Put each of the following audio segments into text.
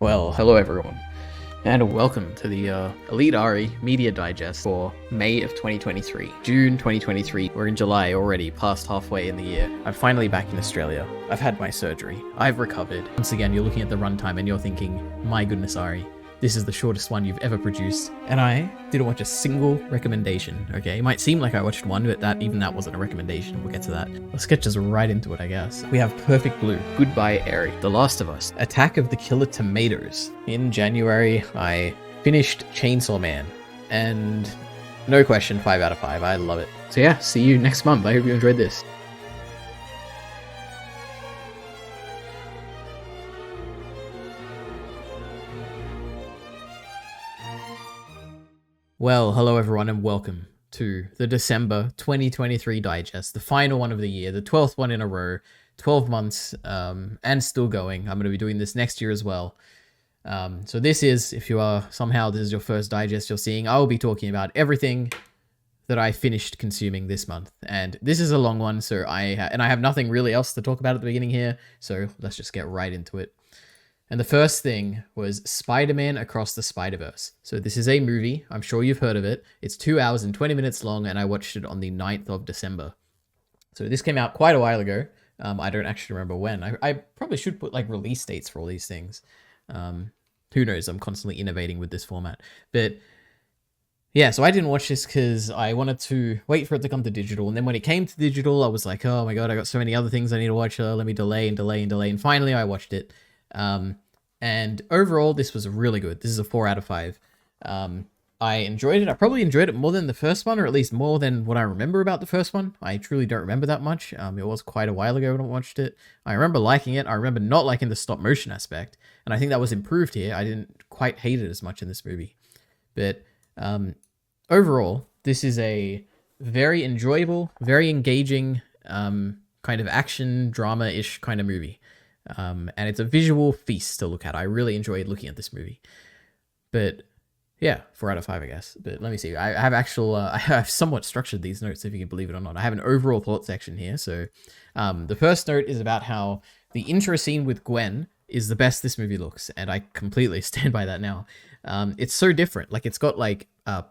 Well, hello everyone, and welcome to the Elite Ari Media Digest for May of 2023. June 2023, we're in July already, past halfway in the year. I'm finally back in Australia. I've had my surgery. I've recovered. Once again, you're looking at the runtime and you're thinking, my goodness, Ari, this is the shortest one you've ever produced. And I didn't watch a single recommendation, okay? It might seem like I watched one, but even that wasn't a recommendation. We'll get to that. Let's get just right into it, I guess. We have Perfect Blue, Goodbye Airy, The Last of Us, Attack of the Killer Tomatoes. In January, I finished Chainsaw Man, and no question, 5 out of 5. I love it. So yeah, see you next month. I hope you enjoyed this. Well, hello everyone and welcome to the December 2023 Digest, the final one of the year, the 12th one in a row, 12 months, and still going. I'm going to be doing this next year as well. So this is, if you are somehow, this is your first Digest you're seeing, I will be talking about everything that I finished consuming this month. And this is a long one, so I have nothing really else to talk about at the beginning here, so let's just get right into it. And the first thing was Spider-Man Across the Spider-Verse. So this is a movie. I'm sure you've heard of it. It's 2 hours and 20 minutes long, and I watched it on the 9th of December. So this came out quite a while ago. I don't actually remember when. I probably should put like release dates for all these things. Who knows? I'm constantly innovating with this format. But yeah, so I didn't watch this because I wanted to wait for it to come to digital. And then when it came to digital, I was like, oh my God, I got so many other things I need to watch. Let me delay and delay and delay. And finally, I watched it. And overall, this was really good. This is a 4 out of 5. I enjoyed it. I probably enjoyed it more than the first one, or at least more than what I remember about the first one. I truly don't remember that much. It was quite a while ago when I watched it. I remember liking it. I remember not liking the stop motion aspect. And I think that was improved here. I didn't quite hate it as much in this movie. But overall, this is a very enjoyable, very engaging kind of action drama-ish kind of movie. And it's a visual feast to look at. I really enjoyed looking at this movie. But yeah, 4 out of 5, I guess. But let me see. I have I have somewhat structured these notes, if you can believe it or not. I have an overall thought section here. So the first note is about how the intro scene with Gwen is the best this movie looks. And I completely stand by that now. It's so different. Like, it's got like, I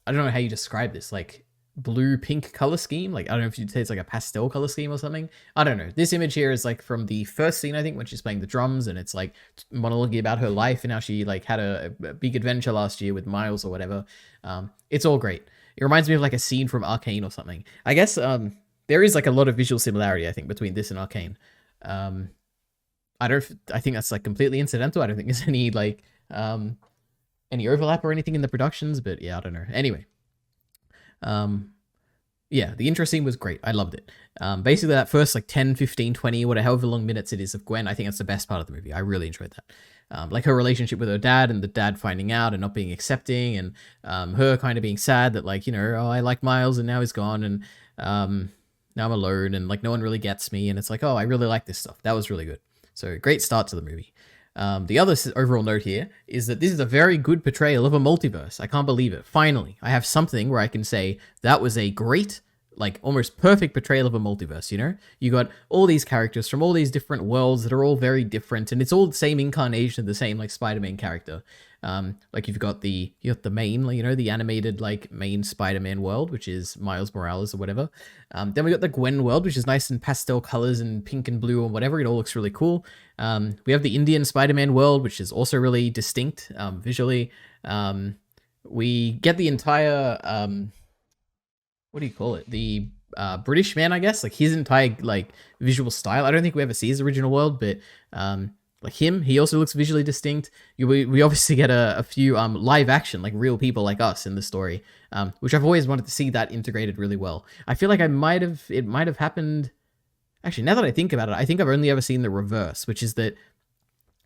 don't know how you describe this, like blue pink color scheme. Like, I don't know if you'd say it's like a pastel color scheme or something. I don't know. This image here is like from the first scene, I think, when she's playing the drums, and it's like monologuing about her life and how she like had a big adventure last year with Miles or whatever. It's all great. It reminds me of like a scene from Arcane or something. I guess there is like a lot of visual similarity, I think, between this and Arcane. I think that's like completely incidental. I don't think there's any like any overlap or anything in the productions, but yeah, I don't know. Anyway. Yeah, the intro scene was great. I loved it. Basically that first like 10, 15, 20, whatever, however long minutes it is of Gwen, I think that's the best part of the movie. I really enjoyed that. Like her relationship with her dad and the dad finding out and not being accepting, and her kind of being sad that like, you know, oh, I like Miles and now he's gone, and now I'm alone and like no one really gets me, and it's like, oh, I really like this stuff. That was really good. So great start to the movie. The other overall note here is that this is a very good portrayal of a multiverse. I can't believe it. Finally, I have something where I can say that was a great, like almost perfect portrayal of a multiverse, you know? You got all these characters from all these different worlds that are all very different, and it's all the same incarnation of the same like Spider-Man character. Like you got the main, you know, the animated like main Spider-Man world, which is Miles Morales or whatever. Then we got the Gwen world, which is nice in pastel colors and pink and blue or whatever. It all looks really cool. We have the Indian Spider-Man world, which is also really distinct visually. We get the entire what do you call it? The British man, I guess, like his entire like visual style. I don't think we ever see his original world, but like him, he also looks visually distinct. We obviously get a few live action, like real people like us in the story, which I've always wanted to see that integrated really well. I feel like it might have happened. Actually, now that I think about it, I think I've only ever seen the reverse, which is that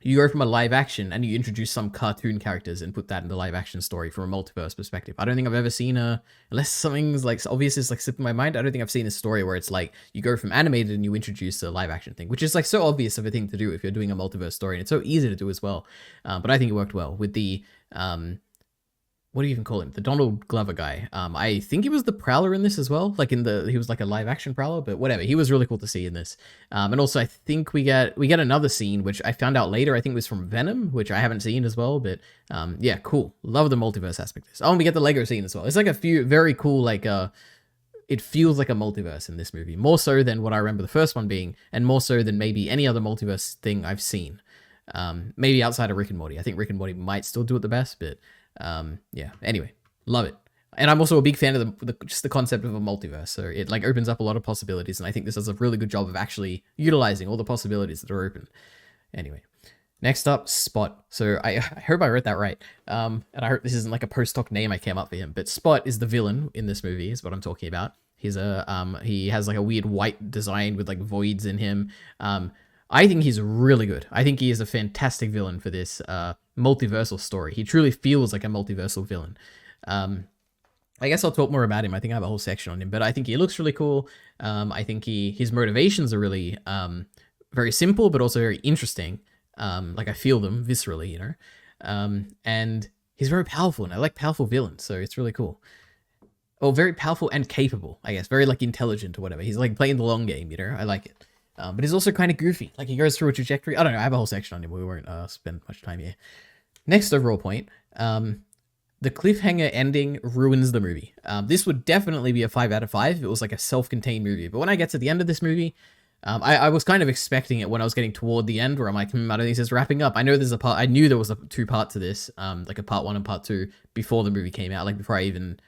you go from a live action and you introduce some cartoon characters and put that in the live action story from a multiverse perspective. I don't think I've ever seen unless something's like obvious is like slipping my mind, I don't think I've seen a story where it's like you go from animated and you introduce a live action thing, which is like so obvious of a thing to do if you're doing a multiverse story, and it's so easy to do as well. But I think it worked well with the what do you even call him? The Donald Glover guy. I think he was the Prowler in this as well. Like he was like a live action Prowler, but whatever. He was really cool to see in this. And also I think we get another scene which I found out later. I think it was from Venom, which I haven't seen as well. But yeah, cool. Love the multiverse aspect of this. Oh, and we get the Lego scene as well. It's like a few very cool like it feels like a multiverse in this movie, more so than what I remember the first one being, and more so than maybe any other multiverse thing I've seen. Maybe outside of Rick and Morty. I think Rick and Morty might still do it the best, but yeah. Anyway, love it. And I'm also a big fan of just the concept of a multiverse. So it like opens up a lot of possibilities, and I think this does a really good job of actually utilizing all the possibilities that are open. Anyway, next up, Spot. So I hope I read that right. And I hope this isn't like a post hoc name I came up for him, but Spot is the villain in this movie, is what I'm talking about. He has like a weird white design with like voids in him. I think he's really good. I think he is a fantastic villain for this multiversal story. He truly feels like a multiversal villain. I guess I'll talk more about him. I think I have a whole section on him, but I think he looks really cool. I think his motivations are really very simple, but also very interesting. Like I feel them viscerally, you know. And he's very powerful, and I like powerful villains, so it's really cool. Or very powerful and capable, I guess. Very like intelligent or whatever. He's like playing the long game, you know. I like it. But he's also kind of goofy. Like he goes through a trajectory. I don't know. I have a whole section on him. We won't spend much time here. Next overall point. The cliffhanger ending ruins the movie. This would definitely be a 5 out of 5 if it was like a self-contained movie. But when I get to the end of this movie, I was kind of expecting it when I was getting toward the end, where I'm like, I don't think this is wrapping up. I know there's a part. I knew there was a 2-part to this, like a part 1 and part 2 before the movie came out, like before I even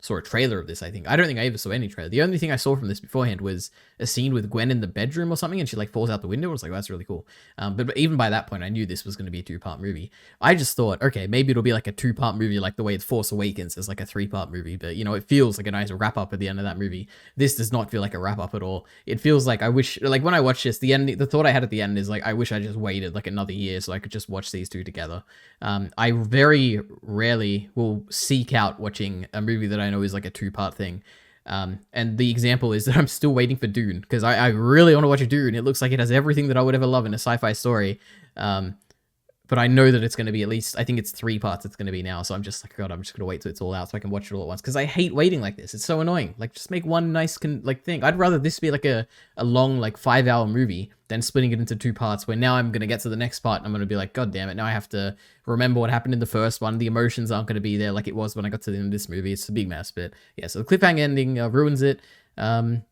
saw a trailer of this. I don't think I ever saw any trailer. The only thing I saw from this beforehand was a scene with Gwen in the bedroom or something, and she like falls out the window. I was like, oh, that's really cool. But even by that point, I knew this was going to be a 2-part movie. I just thought, okay, maybe it'll be like a 2-part movie, like the way Force Awakens is like a 3-part movie. But you know, it feels like a nice wrap up at the end of that movie. This does not feel like a wrap up at all. It feels like I wish, like when I watch this, the thought I had at the end is like, I wish I just waited like another year so I could just watch these two together. I very rarely will seek out watching a movie that I know is like a 2-part thing. And the example is that I'm still waiting for Dune, because I really want to watch Dune. It looks like it has everything that I would ever love in a sci-fi story. But I know that it's going to be at least, I think it's 3 parts it's going to be now. So I'm just like, God, I'm just going to wait till it's all out so I can watch it all at once. Because I hate waiting like this. It's so annoying. Like, just make one nice thing. I'd rather this be like a long, like 5-hour movie than splitting it into 2 parts, where now I'm going to get to the next part and I'm going to be like, God damn it, now I have to remember what happened in the first one. The emotions aren't going to be there like it was when I got to the end of this movie. It's a big mess. But yeah, so the cliffhanger ending ruins it. And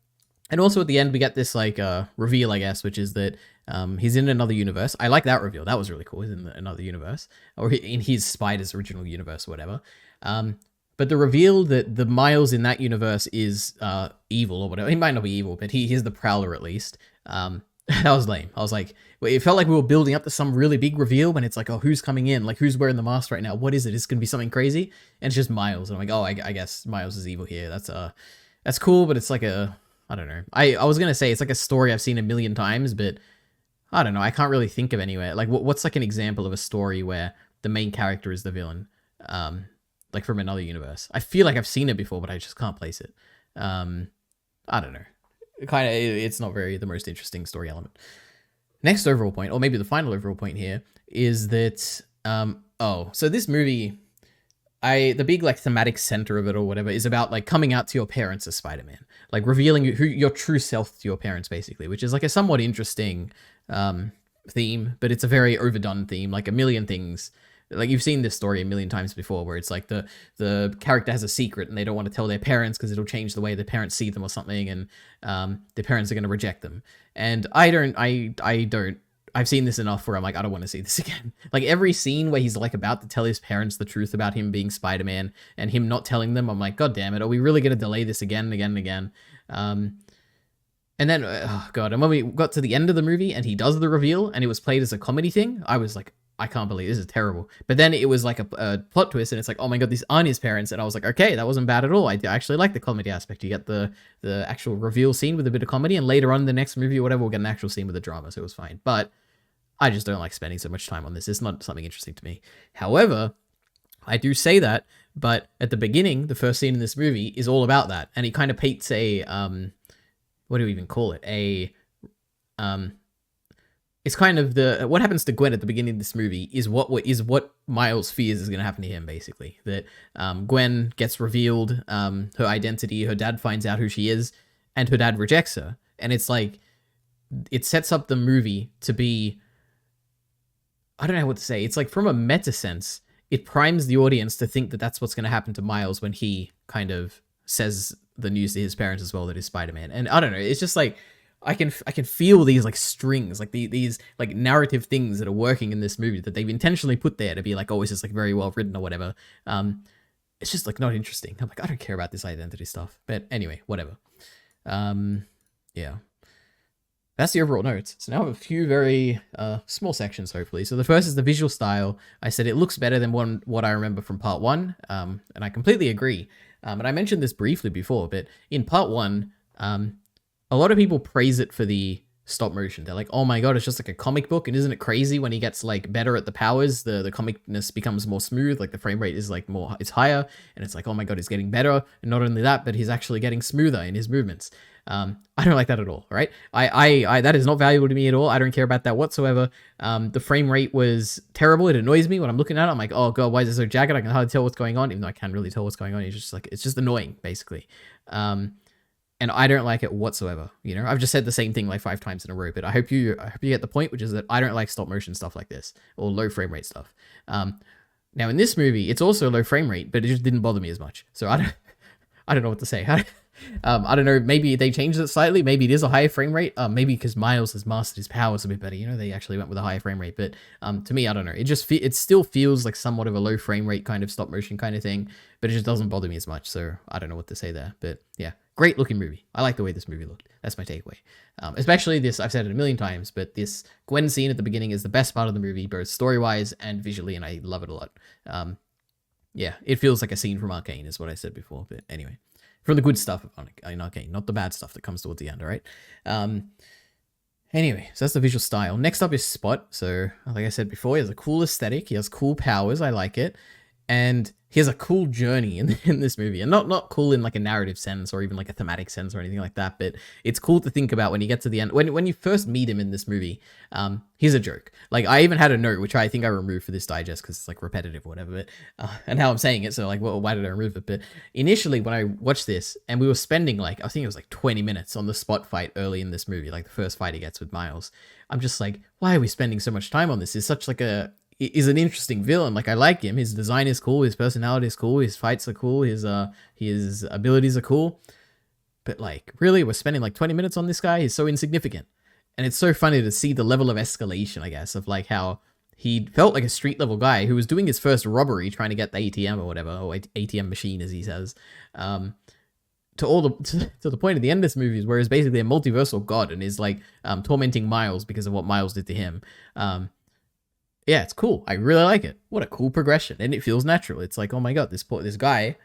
also at the end, we get this like reveal, I guess, which is that he's in another universe. I like that reveal. That was really cool. He's in another universe, or in his Spider's original universe, or whatever. But the reveal that the Miles in that universe is evil or whatever. He might not be evil, but he's the Prowler at least. That was lame. I was like, it felt like we were building up to some really big reveal when it's like, oh, who's coming in? Like, who's wearing the mask right now? What is it? It's going to be something crazy. And it's just Miles. And I'm like, oh, I guess Miles is evil here. That's cool, but it's like I don't know. I was going to say it's like a story I've seen a million times, but I don't know. I can't really think of anywhere. Like, what's like an example of a story where the main character is the villain? Like from another universe. I feel like I've seen it before, but I just can't place it. I don't know. It's not the most interesting story element. Next overall point, or maybe the final overall point here, is that, so this movie, the big like thematic center of it or whatever is about like coming out to your parents as Spider-Man, like revealing your true self to your parents, basically, which is like a somewhat interesting theme, but it's a very overdone theme, like a million things. Like you've seen this story a million times before, where it's like the character has a secret and they don't want to tell their parents because it'll change the way their parents see them or something, and their parents are going to reject them. And I've seen this enough where I'm like, I don't want to see this again. Like every scene where he's like about to tell his parents the truth about him being Spider-Man and him not telling them, I'm like, God damn it, are we really going to delay this again and again and again? And then, oh God, and when we got to the end of the movie and he does the reveal and it was played as a comedy thing, I was like, I can't believe this is terrible. But then it was like a plot twist, and it's like, oh my God, these aren't his parents. And I was like, okay, that wasn't bad at all. I actually like the comedy aspect. You get the actual reveal scene with a bit of comedy, and later on in the next movie or whatever, we'll get an actual scene with the drama, so it was fine. But I just don't like spending so much time on this. It's not something interesting to me. However, I do say that, but at the beginning, the first scene in this movie is all about that. And he kind of paints a, what do we even call it? it's kind of the what happens to Gwen at the beginning of this movie is what Miles fears is going to happen to him, basically. That Gwen gets revealed, her identity, her dad finds out who she is, and her dad rejects her. And it's like, it sets up the movie to be, I don't know what to say. It's like, from a meta sense, it primes the audience to think that that's what's going to happen to Miles when he kind of says the news to his parents as well that he's Spider-Man. And I don't know, it's just like, I can feel these like strings, like these like narrative things that are working in this movie that they've intentionally put there to be like, oh, it's just like very well written or whatever. It's just like not interesting. I'm like, I don't care about this identity stuff. But anyway, whatever. Yeah. That's the overall notes. So now I have a few very small sections, hopefully. So the first is the visual style. I said it looks better than what I remember from part one, and I completely agree. And I mentioned this briefly before, but in part one, a lot of people praise it for the stop motion. They're like, oh my god, it's just like a comic book, and isn't it crazy when he gets like better at the powers, the comicness becomes more smooth, like the frame rate is like more, it's higher, and it's like, oh my god, he's getting better, and not only that, but he's actually getting smoother in his movements. I don't like that at all, right? I that is not valuable to me at all. I don't care about that whatsoever. The frame rate was terrible. It annoys me when I'm looking at it. I'm like, oh god, why is it so jagged? I can hardly tell what's going on, even though I can't really tell what's going on. It's just like, it's just annoying, basically. And I don't like it whatsoever. You know, I've just said the same thing like 5 times in a row, but I hope you get the point, which is that I don't like stop motion stuff like this, or low frame rate stuff. Now in this movie, it's also low frame rate, but it just didn't bother me as much. So I don't know what to say. I don't know. Maybe they changed it slightly. Maybe it is a higher frame rate. Maybe because Miles has mastered his powers a bit better. You know, they actually went with a higher frame rate. But to me, I don't know. It still feels like somewhat of a low frame rate kind of stop motion kind of thing, but it just doesn't bother me as much. So I don't know what to say there. But yeah, great looking movie. I like the way this movie looked. That's my takeaway. Especially this, I've said it a million times, but this Gwen scene at the beginning is the best part of the movie, both story wise and visually, and I love it a lot. Yeah, it feels like a scene from Arcane, is what I said before. But anyway. From the good stuff in Arcane, not the bad stuff that comes towards the end, all right? Anyway, so that's the visual style. Next up is Spot. So, like I said before, he has a cool aesthetic. He has cool powers. I like it. And he has a cool journey in this movie. And not cool in like a narrative sense or even like a thematic sense or anything like that. But it's cool to think about when you get to the end. When you first meet him in this movie, he's a joke. Like, I even had a note, which I think I removed for this digest because it's like repetitive or whatever. But, and how I'm saying it, so like, well, why did I remove it? But initially, when I watched this, and we were spending like, I think it was like 20 minutes on the Spot fight early in this movie, like the first fight he gets with Miles. I'm just like, why are we spending so much time on this? It's such like is an interesting villain. Like, I like him. His design is cool. His personality is cool. His fights are cool. His abilities are cool. But like, really, we're spending like 20 minutes on this guy? He's so insignificant. And it's so funny to see the level of escalation, I guess, of like how he felt like a street level guy who was doing his first robbery, trying to get the ATM or whatever, or ATM machine, as he says, to the point at the end of this movie where he's basically a multiversal god and is like tormenting Miles because of what Miles did to him. Yeah, it's cool. I really like it. What a cool progression. And it feels natural. It's like, oh my god, this guy,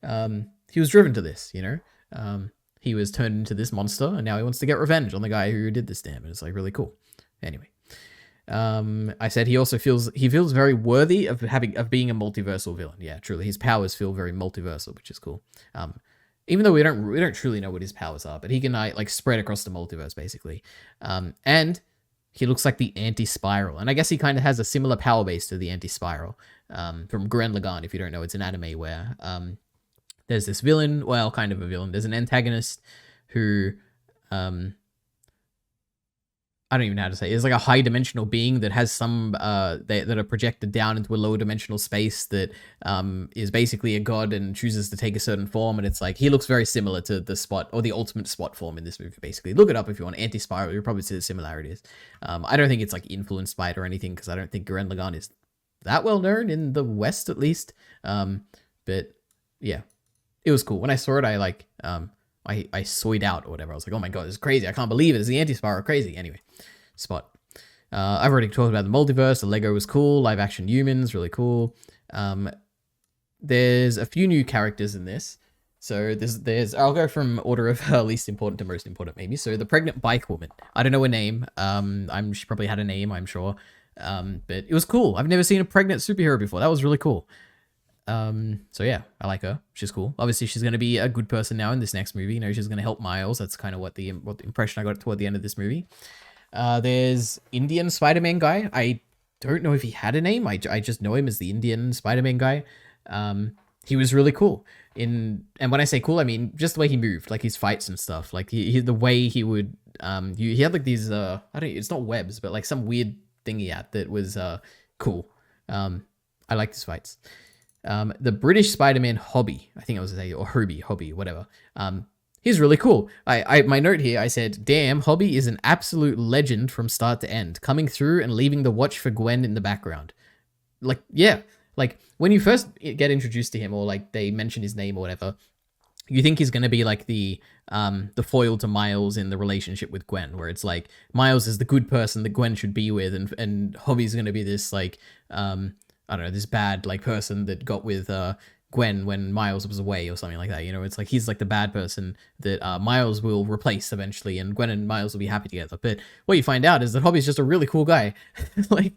he was driven to this, you know? He was turned into this monster, and now he wants to get revenge on the guy who did this to him. And it's like really cool. Anyway. I said he feels very worthy of being a multiversal villain. Yeah, truly. His powers feel very multiversal, which is cool. Even though we don't truly know what his powers are, but he can like spread across the multiverse, basically. And he looks like the anti-Spiral. And I guess he kind of has a similar power base to the anti-Spiral. From Gurren Lagann, if you don't know, it's an anime where there's this villain, well, kind of a villain. There's an antagonist who, I don't even know how to say it. It's like a high dimensional being that has some, that are projected down into a lower dimensional space that is basically a god and chooses to take a certain form. And it's like, he looks very similar to the Spot, or the ultimate Spot form in this movie, basically. Look it up if you want. Anti-Spiral, you'll probably see the similarities. I don't think it's like influenced by it or anything, because I don't think Gurren Lagann is that well known in the West, at least. But yeah, it was cool. When I saw it, I like, I soyed out or whatever. I was like, oh my god, this is crazy. I can't believe it. It's the anti-Spiral. Crazy. Anyway, Spot. I've already talked about the multiverse. The Lego was cool. Live action humans, really cool. There's a few new characters in this. So there's I'll go from order of least important to most important, maybe. So the pregnant bike woman. I don't know her name. She probably had a name, I'm sure. But it was cool. I've never seen a pregnant superhero before. That was really cool. So yeah, I like her. She's cool. Obviously, she's going to be a good person now in this next movie. You know, she's going to help Miles. That's kind of what the impression I got toward the end of this movie. There's Indian Spider-Man guy. I don't know if he had a name. I just know him as the Indian Spider-Man guy. He was really cool. And when I say cool, I mean just the way he moved, like his fights and stuff. Like the way he would he had like these I don't, it's not webs, but like some weird thing he had that was cool. I like his fights. The British Spider-Man Hobby, I think I was saying, or Hobby, whatever. He's really cool. I my note here, I said, damn, Hobby is an absolute legend from start to end, coming through and leaving the watch for Gwen in the background. Like, yeah, like when you first get introduced to him, or like they mention his name or whatever, you think he's gonna be like the foil to Miles in the relationship with Gwen, where it's like Miles is the good person that Gwen should be with, and Hobby's gonna be this like I don't know, this bad like person that got with Gwen when Miles was away or something like that. You know, it's like he's like the bad person that Miles will replace eventually, and Gwen and Miles will be happy together. But what you find out is that Hobby's just a really cool guy, like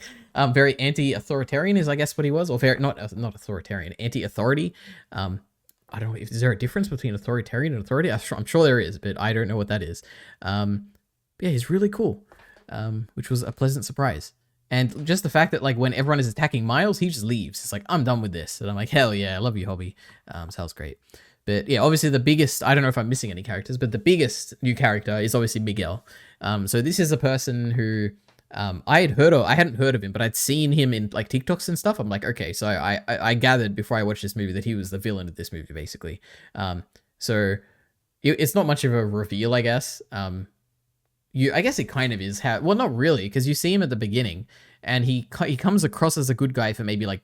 very anti-authoritarian is I guess what he was, or very not authoritarian, anti-authority. I don't know, is there a difference between authoritarian and authority? I'm sure there is, but I don't know what that is. Yeah, he's really cool, which was a pleasant surprise. And just the fact that like when everyone is attacking Miles, he just leaves. It's like, I'm done with this. And I'm like, hell yeah, I love you, Hobby. Sounds great. But yeah, obviously the biggest, I don't know if I'm missing any characters, but the biggest new character is obviously Miguel. So this is a person who I hadn't heard of him, but I'd seen him in like TikToks and stuff. I'm like, okay, so I gathered before I watched this movie that he was the villain of this movie, basically. So it's not much of a reveal, I guess. I guess it kind of is well, not really, because you see him at the beginning and he comes across as a good guy for maybe like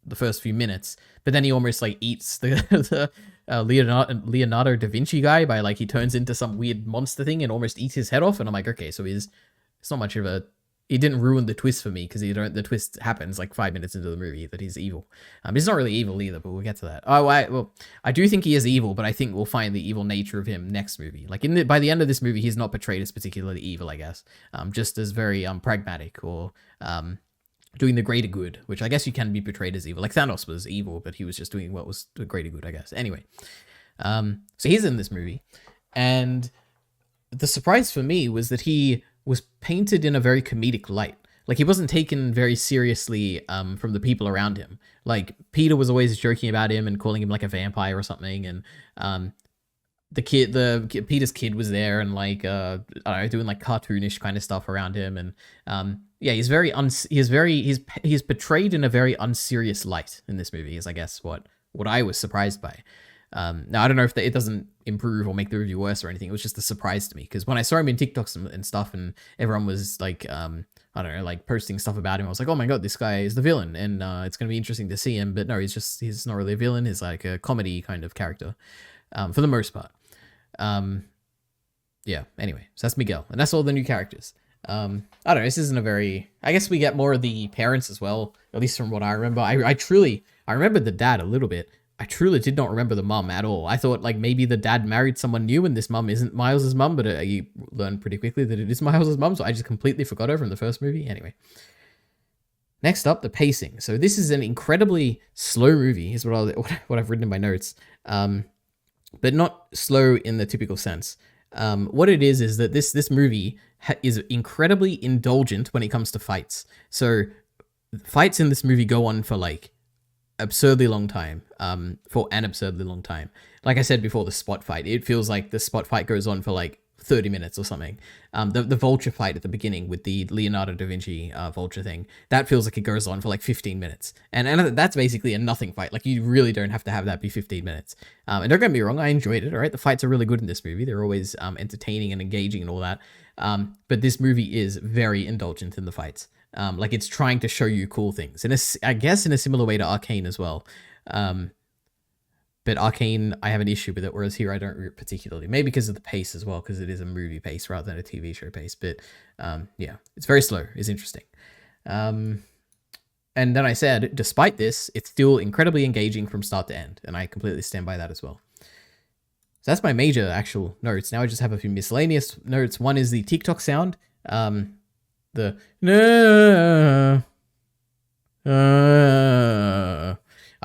the first few minutes, but then he almost like eats the Leonardo da Vinci guy by like he turns into some weird monster thing and almost eats his head off. And I'm like, okay, so it's not much of a, it didn't ruin the twist for me, because the twist happens like 5 minutes into the movie that he's evil. He's not really evil either, but we'll get to that. I do think he is evil, but I think we'll find the evil nature of him next movie. Like by the end of this movie, he's not portrayed as particularly evil, I guess. Just as very pragmatic, or doing the greater good, which I guess you can be portrayed as evil. Like Thanos was evil, but he was just doing what was the greater good, I guess. Anyway, so he's in this movie, and the surprise for me was that he was painted in a very comedic light. Like he wasn't taken very seriously from the people around him. Like Peter was always joking about him and calling him like a vampire or something, and Peter's kid was there and like I don't know, doing like cartoonish kind of stuff around him, and yeah, he's portrayed in a very unserious light in this movie, is I guess what I was surprised by. Now, I don't know if it doesn't improve or make the review worse or anything. It was just a surprise to me, because when I saw him in TikToks and stuff, and everyone was like, I don't know, like posting stuff about him, I was like, oh my god, this guy is the villain, and it's going to be interesting to see him. But no, he's not really a villain. He's like a comedy kind of character, for the most part. Yeah, anyway, so that's Miguel, and that's all the new characters. I don't know, this isn't a very, I guess we get more of the parents as well, at least from what I remember. I remembered the dad a little bit. I truly did not remember the mum at all. I thought like maybe the dad married someone new and this mum isn't Miles's mum, but you learn pretty quickly that it is Miles's mum, so I just completely forgot her from the first movie. Anyway. Next up, the pacing. So this is an incredibly slow movie, is what I've written in my notes, but not slow in the typical sense. What it is that this movie is incredibly indulgent when it comes to fights. So fights in this movie go on for like absurdly long time, for an absurdly long time. Like I said before, the spot fight, it feels like the spot fight goes on for like 30 minutes or something. The vulture fight at the beginning with the Leonardo da Vinci vulture thing, that feels like it goes on for like 15 minutes. And that's basically a nothing fight. Like you really don't have to have that be 15 minutes. And don't get me wrong, I enjoyed it, all right? The fights are really good in this movie. They're always entertaining and engaging and all that. But this movie is very indulgent in the fights. Like it's trying to show you cool things, and I guess in a similar way to Arcane as well. But Arcane, I have an issue with it, whereas here I don't particularly. Maybe because of the pace as well, because it is a movie pace rather than a TV show pace. But yeah, it's very slow. It's interesting. And then I said, despite this, it's still incredibly engaging from start to end, and I completely stand by that as well. So that's my major actual notes. Now I just have a few miscellaneous notes. One is the TikTok sound. The I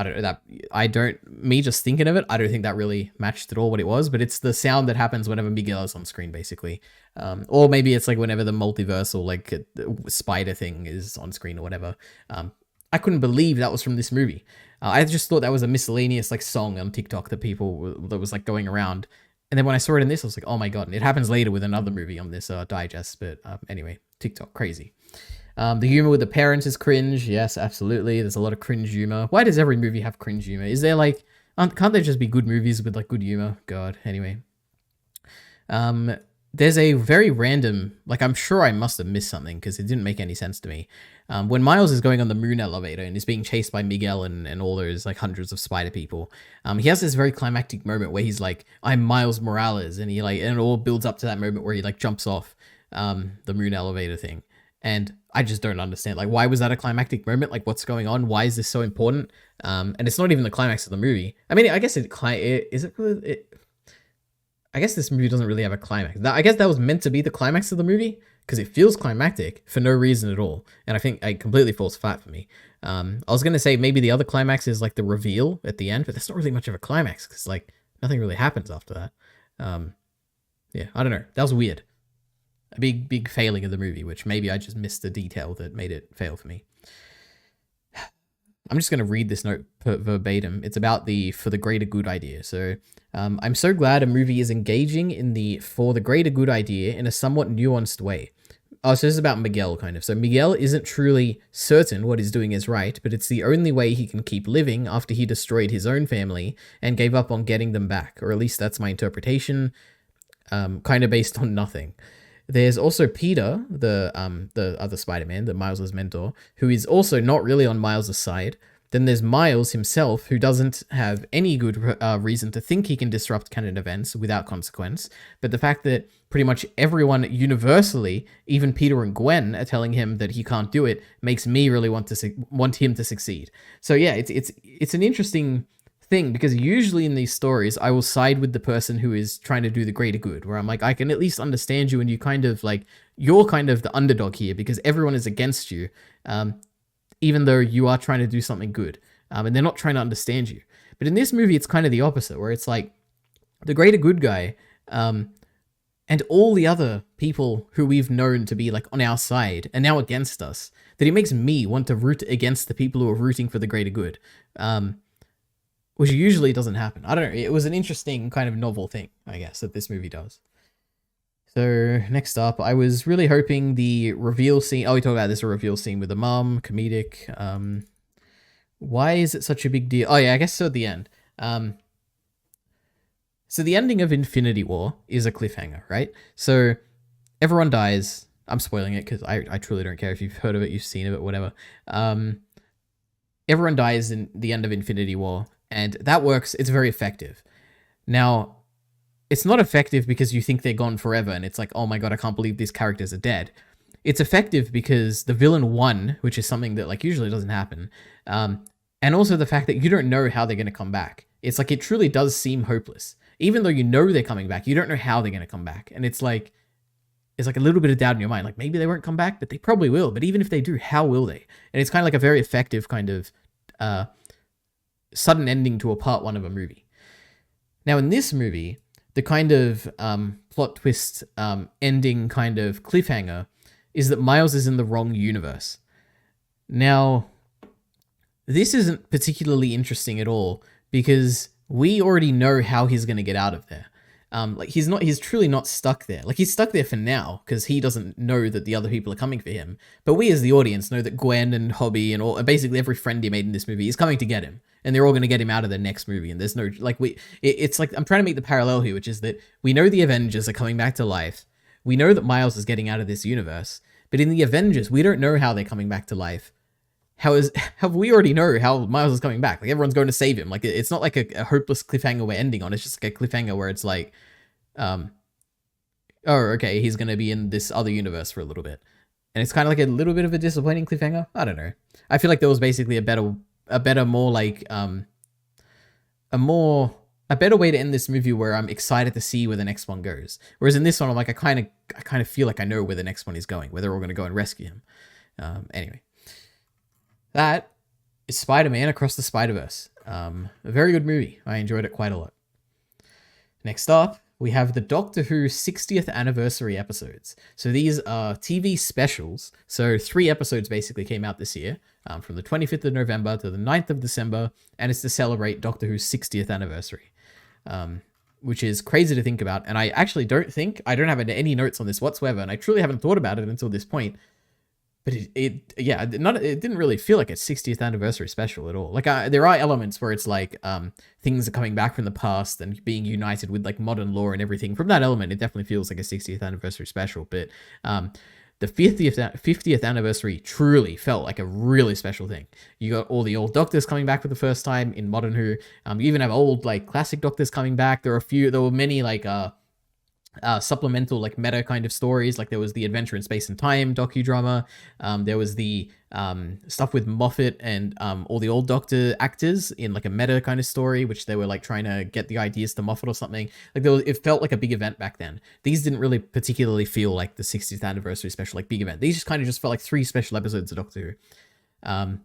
don't know, that I don't, me just thinking of it, I don't think that really matched at all what it was, but it's the sound that happens whenever Miguel is on screen, basically. Or maybe it's like whenever the multiversal, like, spider thing is on screen or whatever. I couldn't believe that was from this movie. I just thought that was a miscellaneous, like, song on TikTok that was, like, going around. And then when I saw it in this, I was like, oh my god. And it happens later with another movie on this digest, but anyway, TikTok, crazy. The humor with the parents is cringe. Yes, absolutely. There's a lot of cringe humor. Why does every movie have cringe humor? Is there like, can't there just be good movies with like good humor? God, anyway. There's a very random, like, I'm sure I must have missed something because it didn't make any sense to me. When Miles is going on the moon elevator and is being chased by Miguel and all those like hundreds of spider people, he has this very climactic moment where he's like, I'm Miles Morales, and and it all builds up to that moment where he like jumps off the moon elevator thing. And I just don't understand. Like, why was that a climactic moment? Like, what's going on? Why is this so important? And it's not even the climax of the movie. I mean, I guess I guess this movie doesn't really have a climax. I guess that was meant to be the climax of the movie because it feels climactic for no reason at all. And I think it completely falls flat for me. I was going to say maybe the other climax is like the reveal at the end, but that's not really much of a climax because like nothing really happens after that. Yeah, I don't know. That was weird. A big failing of the movie, which maybe I just missed the detail that made it fail for me. I'm just going to read this note verbatim. It's about the for the greater good idea. So I'm so glad a movie is engaging in the for the greater good idea in a somewhat nuanced way. Oh, so this is about Miguel, kind of. So Miguel isn't truly certain what he's doing is right, but it's the only way he can keep living after he destroyed his own family and gave up on getting them back. Or at least that's my interpretation, kind of based on nothing. There's also Peter, the other Spider-Man, the Miles' mentor, who is also not really on Miles' side. Then there's Miles himself, who doesn't have any good reason to think he can disrupt canon events without consequence. But the fact that pretty much everyone universally, even Peter and Gwen, are telling him that he can't do it, makes me really want him to succeed. So yeah, it's an interesting thing because usually in these stories I will side with the person who is trying to do the greater good, where I'm like, I can at least understand you and you kind of like, you're kind of the underdog here because everyone is against you, even though you are trying to do something good, and they're not trying to understand you. But in this movie it's kind of the opposite, where it's like the greater good guy and all the other people who we've known to be like on our side are now against us, that it makes me want to root against the people who are rooting for the greater good, which usually doesn't happen. I don't know. It was an interesting kind of novel thing, I guess, that this movie does. So next up, I was really hoping the reveal scene. Oh, we talked about this reveal scene with the mom, comedic. Why is it such a big deal? Oh yeah, I guess so at the end. So the ending of Infinity War is a cliffhanger, right? So everyone dies. I'm spoiling it because I truly don't care if you've heard of it, you've seen it, whatever. Everyone dies in the end of Infinity War. And that works. It's very effective. Now, it's not effective because you think they're gone forever and it's like, oh my god, I can't believe these characters are dead. It's effective because the villain won, which is something that like usually doesn't happen. And also the fact that you don't know how they're going to come back. It's like, it truly does seem hopeless. Even though you know they're coming back, you don't know how they're going to come back. And it's like a little bit of doubt in your mind. Like maybe they won't come back, but they probably will. But even if they do, how will they? And it's kind of like a very effective kind of sudden ending to a part one of a movie. Now in this movie, the kind of plot twist ending kind of cliffhanger is that Miles is in the wrong universe. Now, this isn't particularly interesting at all because we already know how he's going to get out of there. Like he's truly not stuck there. Like he's stuck there for now because he doesn't know that the other people are coming for him. But we as the audience know that Gwen and Hobby and basically every friend he made in this movie is coming to get him. And they're all going to get him out of the next movie. And there's no, like, it's like, I'm trying to make the parallel here, which is that we know the Avengers are coming back to life. We know that Miles is getting out of this universe. But in the Avengers, we don't know how they're coming back to life. Have we already know how Miles is coming back? Like, everyone's going to save him. Like, it's not like a hopeless cliffhanger we're ending on. It's just like a cliffhanger where it's like, oh, okay, he's going to be in this other universe for a little bit. And it's kind of like a little bit of a disappointing cliffhanger. I don't know. I feel like there was basically a better, more like, a better way to end this movie where I'm excited to see where the next one goes. Whereas in this one, I'm like, I kind of feel like I know where the next one is going, where they're all going to go and rescue him. Anyway. That is Spider-Man Across the Spider-Verse. A very good movie. I enjoyed it quite a lot. Next up, we have the Doctor Who 60th anniversary episodes. So these are TV specials. So 3 episodes basically came out this year, from the 25th of November to the 9th of December, and it's to celebrate Doctor Who's 60th anniversary, which is crazy to think about. And I actually don't have any notes on this whatsoever, and I truly haven't thought about it until this point. But it didn't really feel like a 60th anniversary special at all. Like there are elements where it's like things are coming back from the past and being united with like modern lore and everything. From that element, it definitely feels like a 60th anniversary special. But the 50th anniversary truly felt like a really special thing. You got all the old Doctors coming back for the first time in Modern Who. You even have old like classic Doctors coming back. There were many like supplemental like meta kind of stories. Like there was the Adventure in Space and Time docudrama. There was the stuff with Moffat and all the old Doctor actors in like a meta kind of story, which they were like trying to get the ideas to Moffat or something. Like it felt like a big event back then. These didn't really particularly feel like the 60th anniversary special, like big event. These just kind of just felt like 3 special episodes of Doctor Who.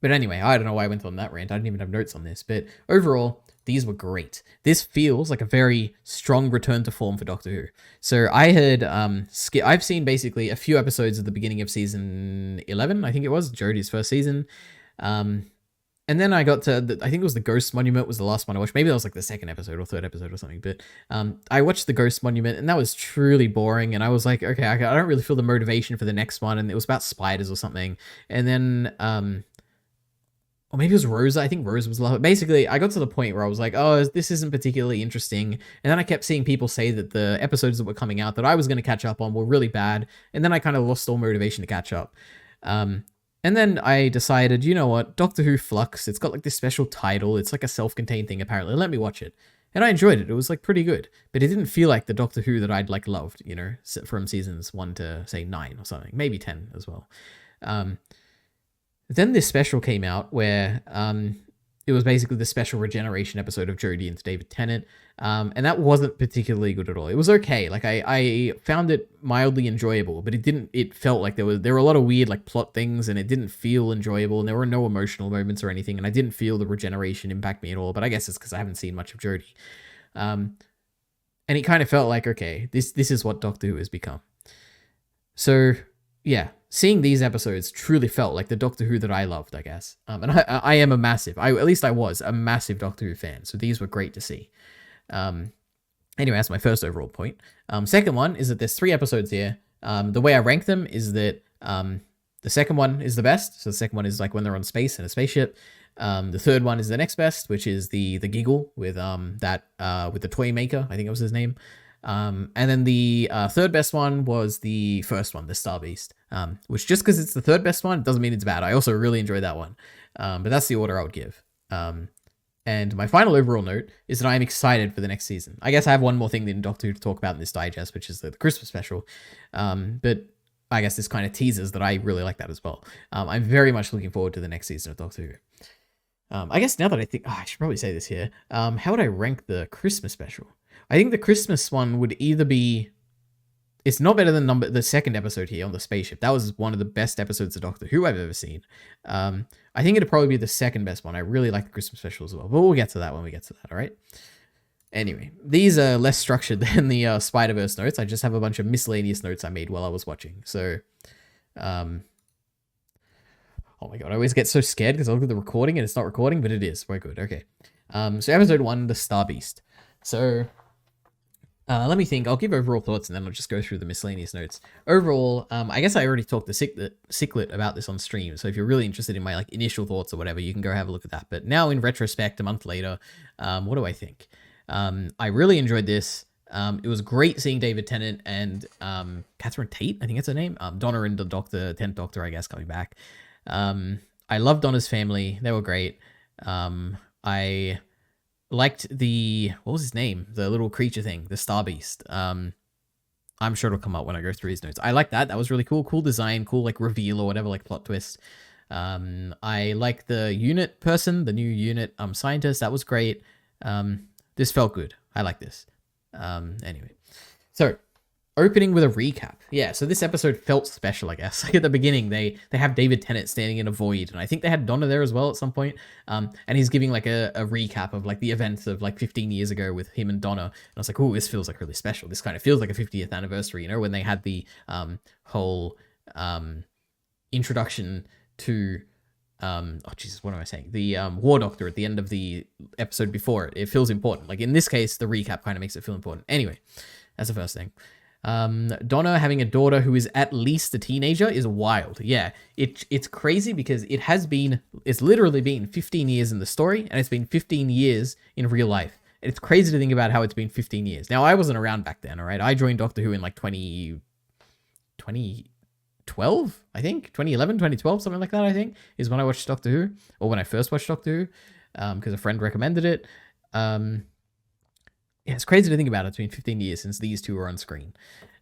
But anyway, I don't know why I went on that rant. I didn't even have notes on this, but overall, these were great. This feels like a very strong return to form for Doctor Who. So I had I've seen basically a few episodes at the beginning of season 11, I think it was, Jodie's first season. And then I got to, I think it was the Ghost Monument was the last one I watched. Maybe that was like the 2nd episode or 3rd episode or something. But I watched the Ghost Monument and that was truly boring. And I was like, okay, I don't really feel the motivation for the next one. And it was about spiders or something. And then or maybe it was Rosa. I think Rosa was love. Basically, I got to the point where I was like, oh, this isn't particularly interesting. And then I kept seeing people say that the episodes that were coming out that I was going to catch up on were really bad. And then I kind of lost all motivation to catch up. And then I decided, you know what? Doctor Who Flux. It's got like this special title. It's like a self-contained thing, apparently. Let me watch it. And I enjoyed it. It was like pretty good. But it didn't feel like the Doctor Who that I'd like loved, you know, from seasons 1 to say 9 or something. Maybe 10 as well. Then this special came out where it was basically the special regeneration episode of Jodie and David Tennant. And that wasn't particularly good at all. It was okay. Like I found it mildly enjoyable, but it felt like there were a lot of weird like plot things and it didn't feel enjoyable and there were no emotional moments or anything. And I didn't feel the regeneration impact me at all, but I guess it's because I haven't seen much of Jodie. And it kind of felt like, okay, this is what Doctor Who has become. So yeah, seeing these episodes truly felt like the Doctor Who that I loved, I guess. And I am at least I was a massive Doctor Who fan. So these were great to see. Anyway, that's my first overall point. Second one is that there's 3 episodes here. The way I rank them is that the second one is the best. So the second one is like when they're on space in a spaceship. The third one is the next best, which is the Giggle with with the toy maker. I think it was his name. And then the third best one was the first one, the Star Beast, which just because it's the third best one doesn't mean it's bad. I also really enjoyed that one, but that's the order I would give. And my final overall note is that I'm excited for the next season. I guess I have one more thing in Doctor Who to talk about in this digest, which is the Christmas special. But I guess this kind of teases that I really like that as well. I'm very much looking forward to the next season of Doctor Who. I guess now that I think, I should probably say this here. How would I rank the Christmas special? I think the Christmas one would either be... It's not better than the second episode here on the spaceship. That was one of the best episodes of Doctor Who I've ever seen. I think it'd probably be the second best one. I really like the Christmas special as well. But we'll get to that when we get to that, all right? Anyway, these are less structured than the Spider-Verse notes. I just have a bunch of miscellaneous notes I made while I was watching. So, oh my god, I always get so scared because I look at the recording and it's not recording, but it is. We're good, okay. So episode 1, the Star Beast. So... let me think. I'll give overall thoughts and then I'll just go through the miscellaneous notes. Overall, I guess I already talked to Ciclet about this on stream. So if you're really interested in my like initial thoughts or whatever, you can go have a look at that. But now in retrospect, a month later, what do I think? I really enjoyed this. It was great seeing David Tennant and Catherine Tate, I think that's her name. Donna and the 10th Doctor, I guess, coming back. I loved Donna's family. They were great. I liked what was his name? The little creature thing, the Star Beast. I'm sure it'll come up when I go through his notes. I like that. That was really cool. Cool design, cool like reveal or whatever, like plot twist. I like the unit person, the new unit scientist. That was great. This felt good. I like this. Anyway, so Opening with a recap. Yeah, so this episode felt special, I guess. Like at the beginning, they have David Tennant standing in a void, and I think they had Donna there as well at some point. And he's giving like a recap of like the events of like 15 years ago with him and Donna. And I was like, oh, this feels like really special. This kind of feels like a 50th anniversary, you know, when they had the whole introduction to oh Jesus, what am I saying? The War Doctor at the end of the episode before it. It feels important. Like in this case, the recap kind of makes it feel important. Anyway, that's the first thing. Donna having a daughter who is at least a teenager is wild. Yeah, it's crazy because it's literally been 15 years in the story, and it's been 15 years in real life. And it's crazy to think about how it's been 15 years. Now, I wasn't around back then, all right? I joined Doctor Who in like 2012, I think? 2011, 2012, something like that, I think, is when I watched Doctor Who, or when I first watched Doctor Who, because a friend recommended it. Yeah, it's crazy to think about it. It's been 15 years since these two were on screen.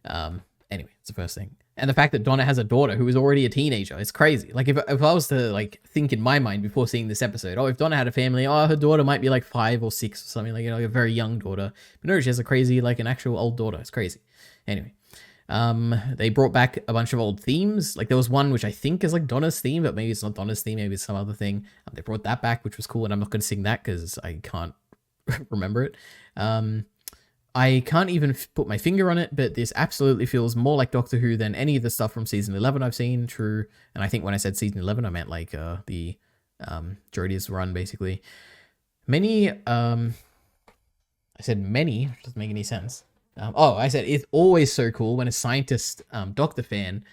Anyway, it's the first thing. And the fact that Donna has a daughter who is already a teenager, it's crazy. Like, if I was to, like, think in my mind before seeing this episode, oh, if Donna had a family, oh, her daughter might be, like, 5 or 6 or something, like, you know, like a very young daughter. But no, she has a crazy, like, an actual old daughter. It's crazy. Anyway. They brought back a bunch of old themes. Like, there was one which I think is, like, Donna's theme, but maybe it's not Donna's theme, maybe it's some other thing. They brought that back, which was cool, and I'm not going to sing that because I can't remember it. I can't even put my finger on it, but this absolutely feels more like Doctor Who than any of the stuff from season 11 I've seen. True. And I think when I said season 11, I meant like the Jodie's run, basically. I said many, which doesn't make any sense. I said it's always so cool when a scientist Doctor fan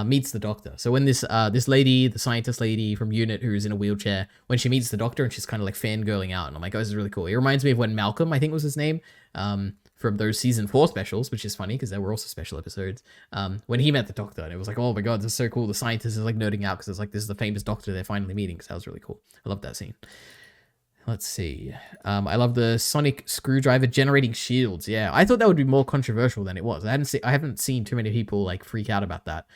meets the Doctor. So when this lady, the scientist lady from Unit who's in a wheelchair, when she meets the Doctor and she's kind of like fangirling out, and I'm like, oh, this is really cool. It reminds me of when Malcolm, I think was his name, from those season 4 specials, which is funny because there were also special episodes, when he met the Doctor, and it was like, oh my god, this is so cool. The scientist is like nerding out because it's like, this is the famous Doctor they're finally meeting, because that was really cool. I love that scene. Let's see. I love the sonic screwdriver generating shields. Yeah, I thought that would be more controversial than it was. I haven't seen too many people like freak out about that.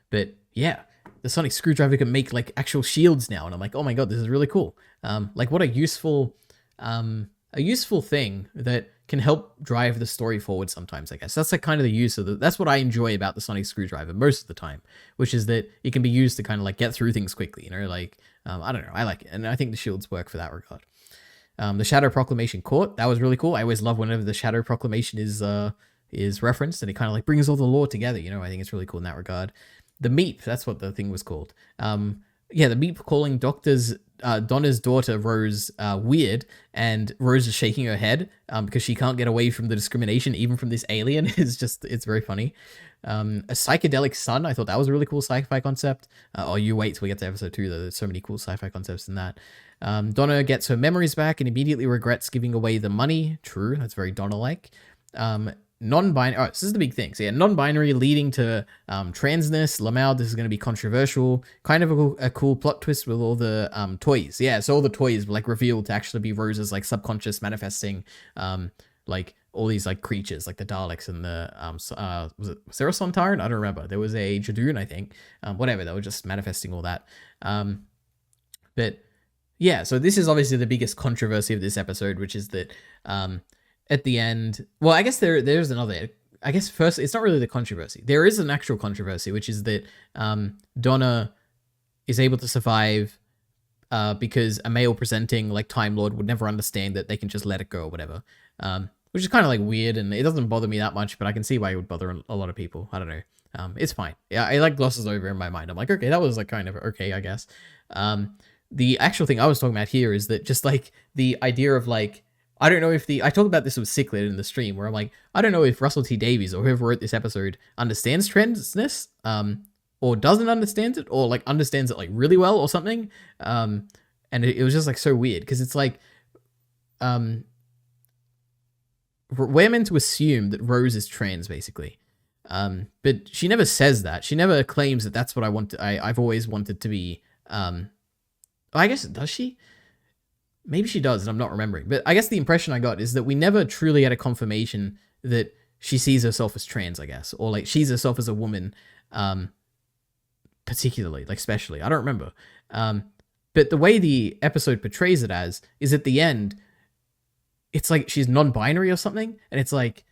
But yeah, the sonic screwdriver can make like actual shields now, and I'm like, oh my god, this is really cool. Like what a useful thing that can help drive the story forward sometimes, I guess. That's like kind of the use of that's what I enjoy about the sonic screwdriver most of the time, which is that it can be used to kind of like get through things quickly, you know, like, I don't know, I like it. And I think the shields work for that regard. The Shadow Proclamation Court, that was really cool. I always love whenever the Shadow Proclamation is referenced, and it kind of like brings all the lore together, you know. I think it's really cool in that regard. The Meep, that's what the thing was called. Yeah, the Meep calling Donna's daughter Rose weird, and Rose is shaking her head because she can't get away from the discrimination even from this alien. It's very funny. A psychedelic sun, I thought that was a really cool sci-fi concept. You wait till we get to episode 2 though. There's so many cool sci-fi concepts in that. Donna gets her memories back and immediately regrets giving away the money. True, that's very Donna-like. Non-binary, this is the big thing. So yeah, non-binary leading to transness. Lamau, this is going to be controversial. Kind of a cool plot twist with all the toys. Yeah, so all the toys were like revealed to actually be Rose's like subconscious manifesting like all these like creatures, like the Daleks and the was there a Sontaran? I don't remember. There was a Jadoon, I think. Whatever, they were just manifesting all that. But yeah, so this is obviously the biggest controversy of this episode, which is that at the end, well, I guess there's another. I guess first, it's not really the controversy. There is an actual controversy, which is that Donna is able to survive because a male presenting like Time Lord would never understand that they can just let it go or whatever. Which is kind of like weird, and it doesn't bother me that much, but I can see why it would bother a lot of people. I don't know. It's fine. Yeah, it like glosses over in my mind. I'm like, okay, that was like kind of okay, I guess. The actual thing I was talking about here is that just like the idea of like, I don't know if I talked about this with Cichlid in the stream, where I'm like, I don't know if Russell T Davies or whoever wrote this episode understands transness, or doesn't understand it, or like understands it like really well or something. And it was just like so weird, because it's like, we're meant to assume that Rose is trans, basically. But she never says that. She never claims that that's what I want. I've always wanted to be. I guess, does she? Maybe she does, and I'm not remembering. But I guess the impression I got is that we never truly had a confirmation that she sees herself as trans, I guess. Or like sees herself as a woman, particularly, like specially. I don't remember. But the way the episode portrays it as is at the end, it's like she's non-binary or something. And it's like,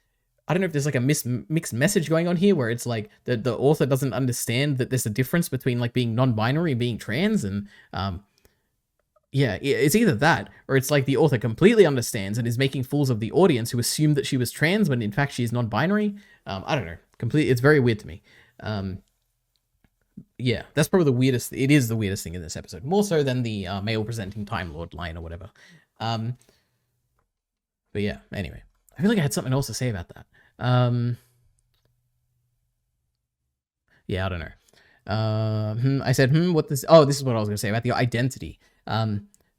I don't know if there's like a mixed message going on here where it's like the author doesn't understand that there's a difference between like being non-binary and being trans, and yeah, it's either that or it's like the author completely understands and is making fools of the audience who assumed that she was trans when in fact she is non-binary. I don't know. It's very weird to me. Yeah, that's probably the weirdest. It is the weirdest thing in this episode, more so than the male presenting Time Lord line or whatever. But yeah, anyway, I feel like I had something else to say about that. Yeah, I don't know. I said, what this? Oh, this is what I was gonna say about the identity.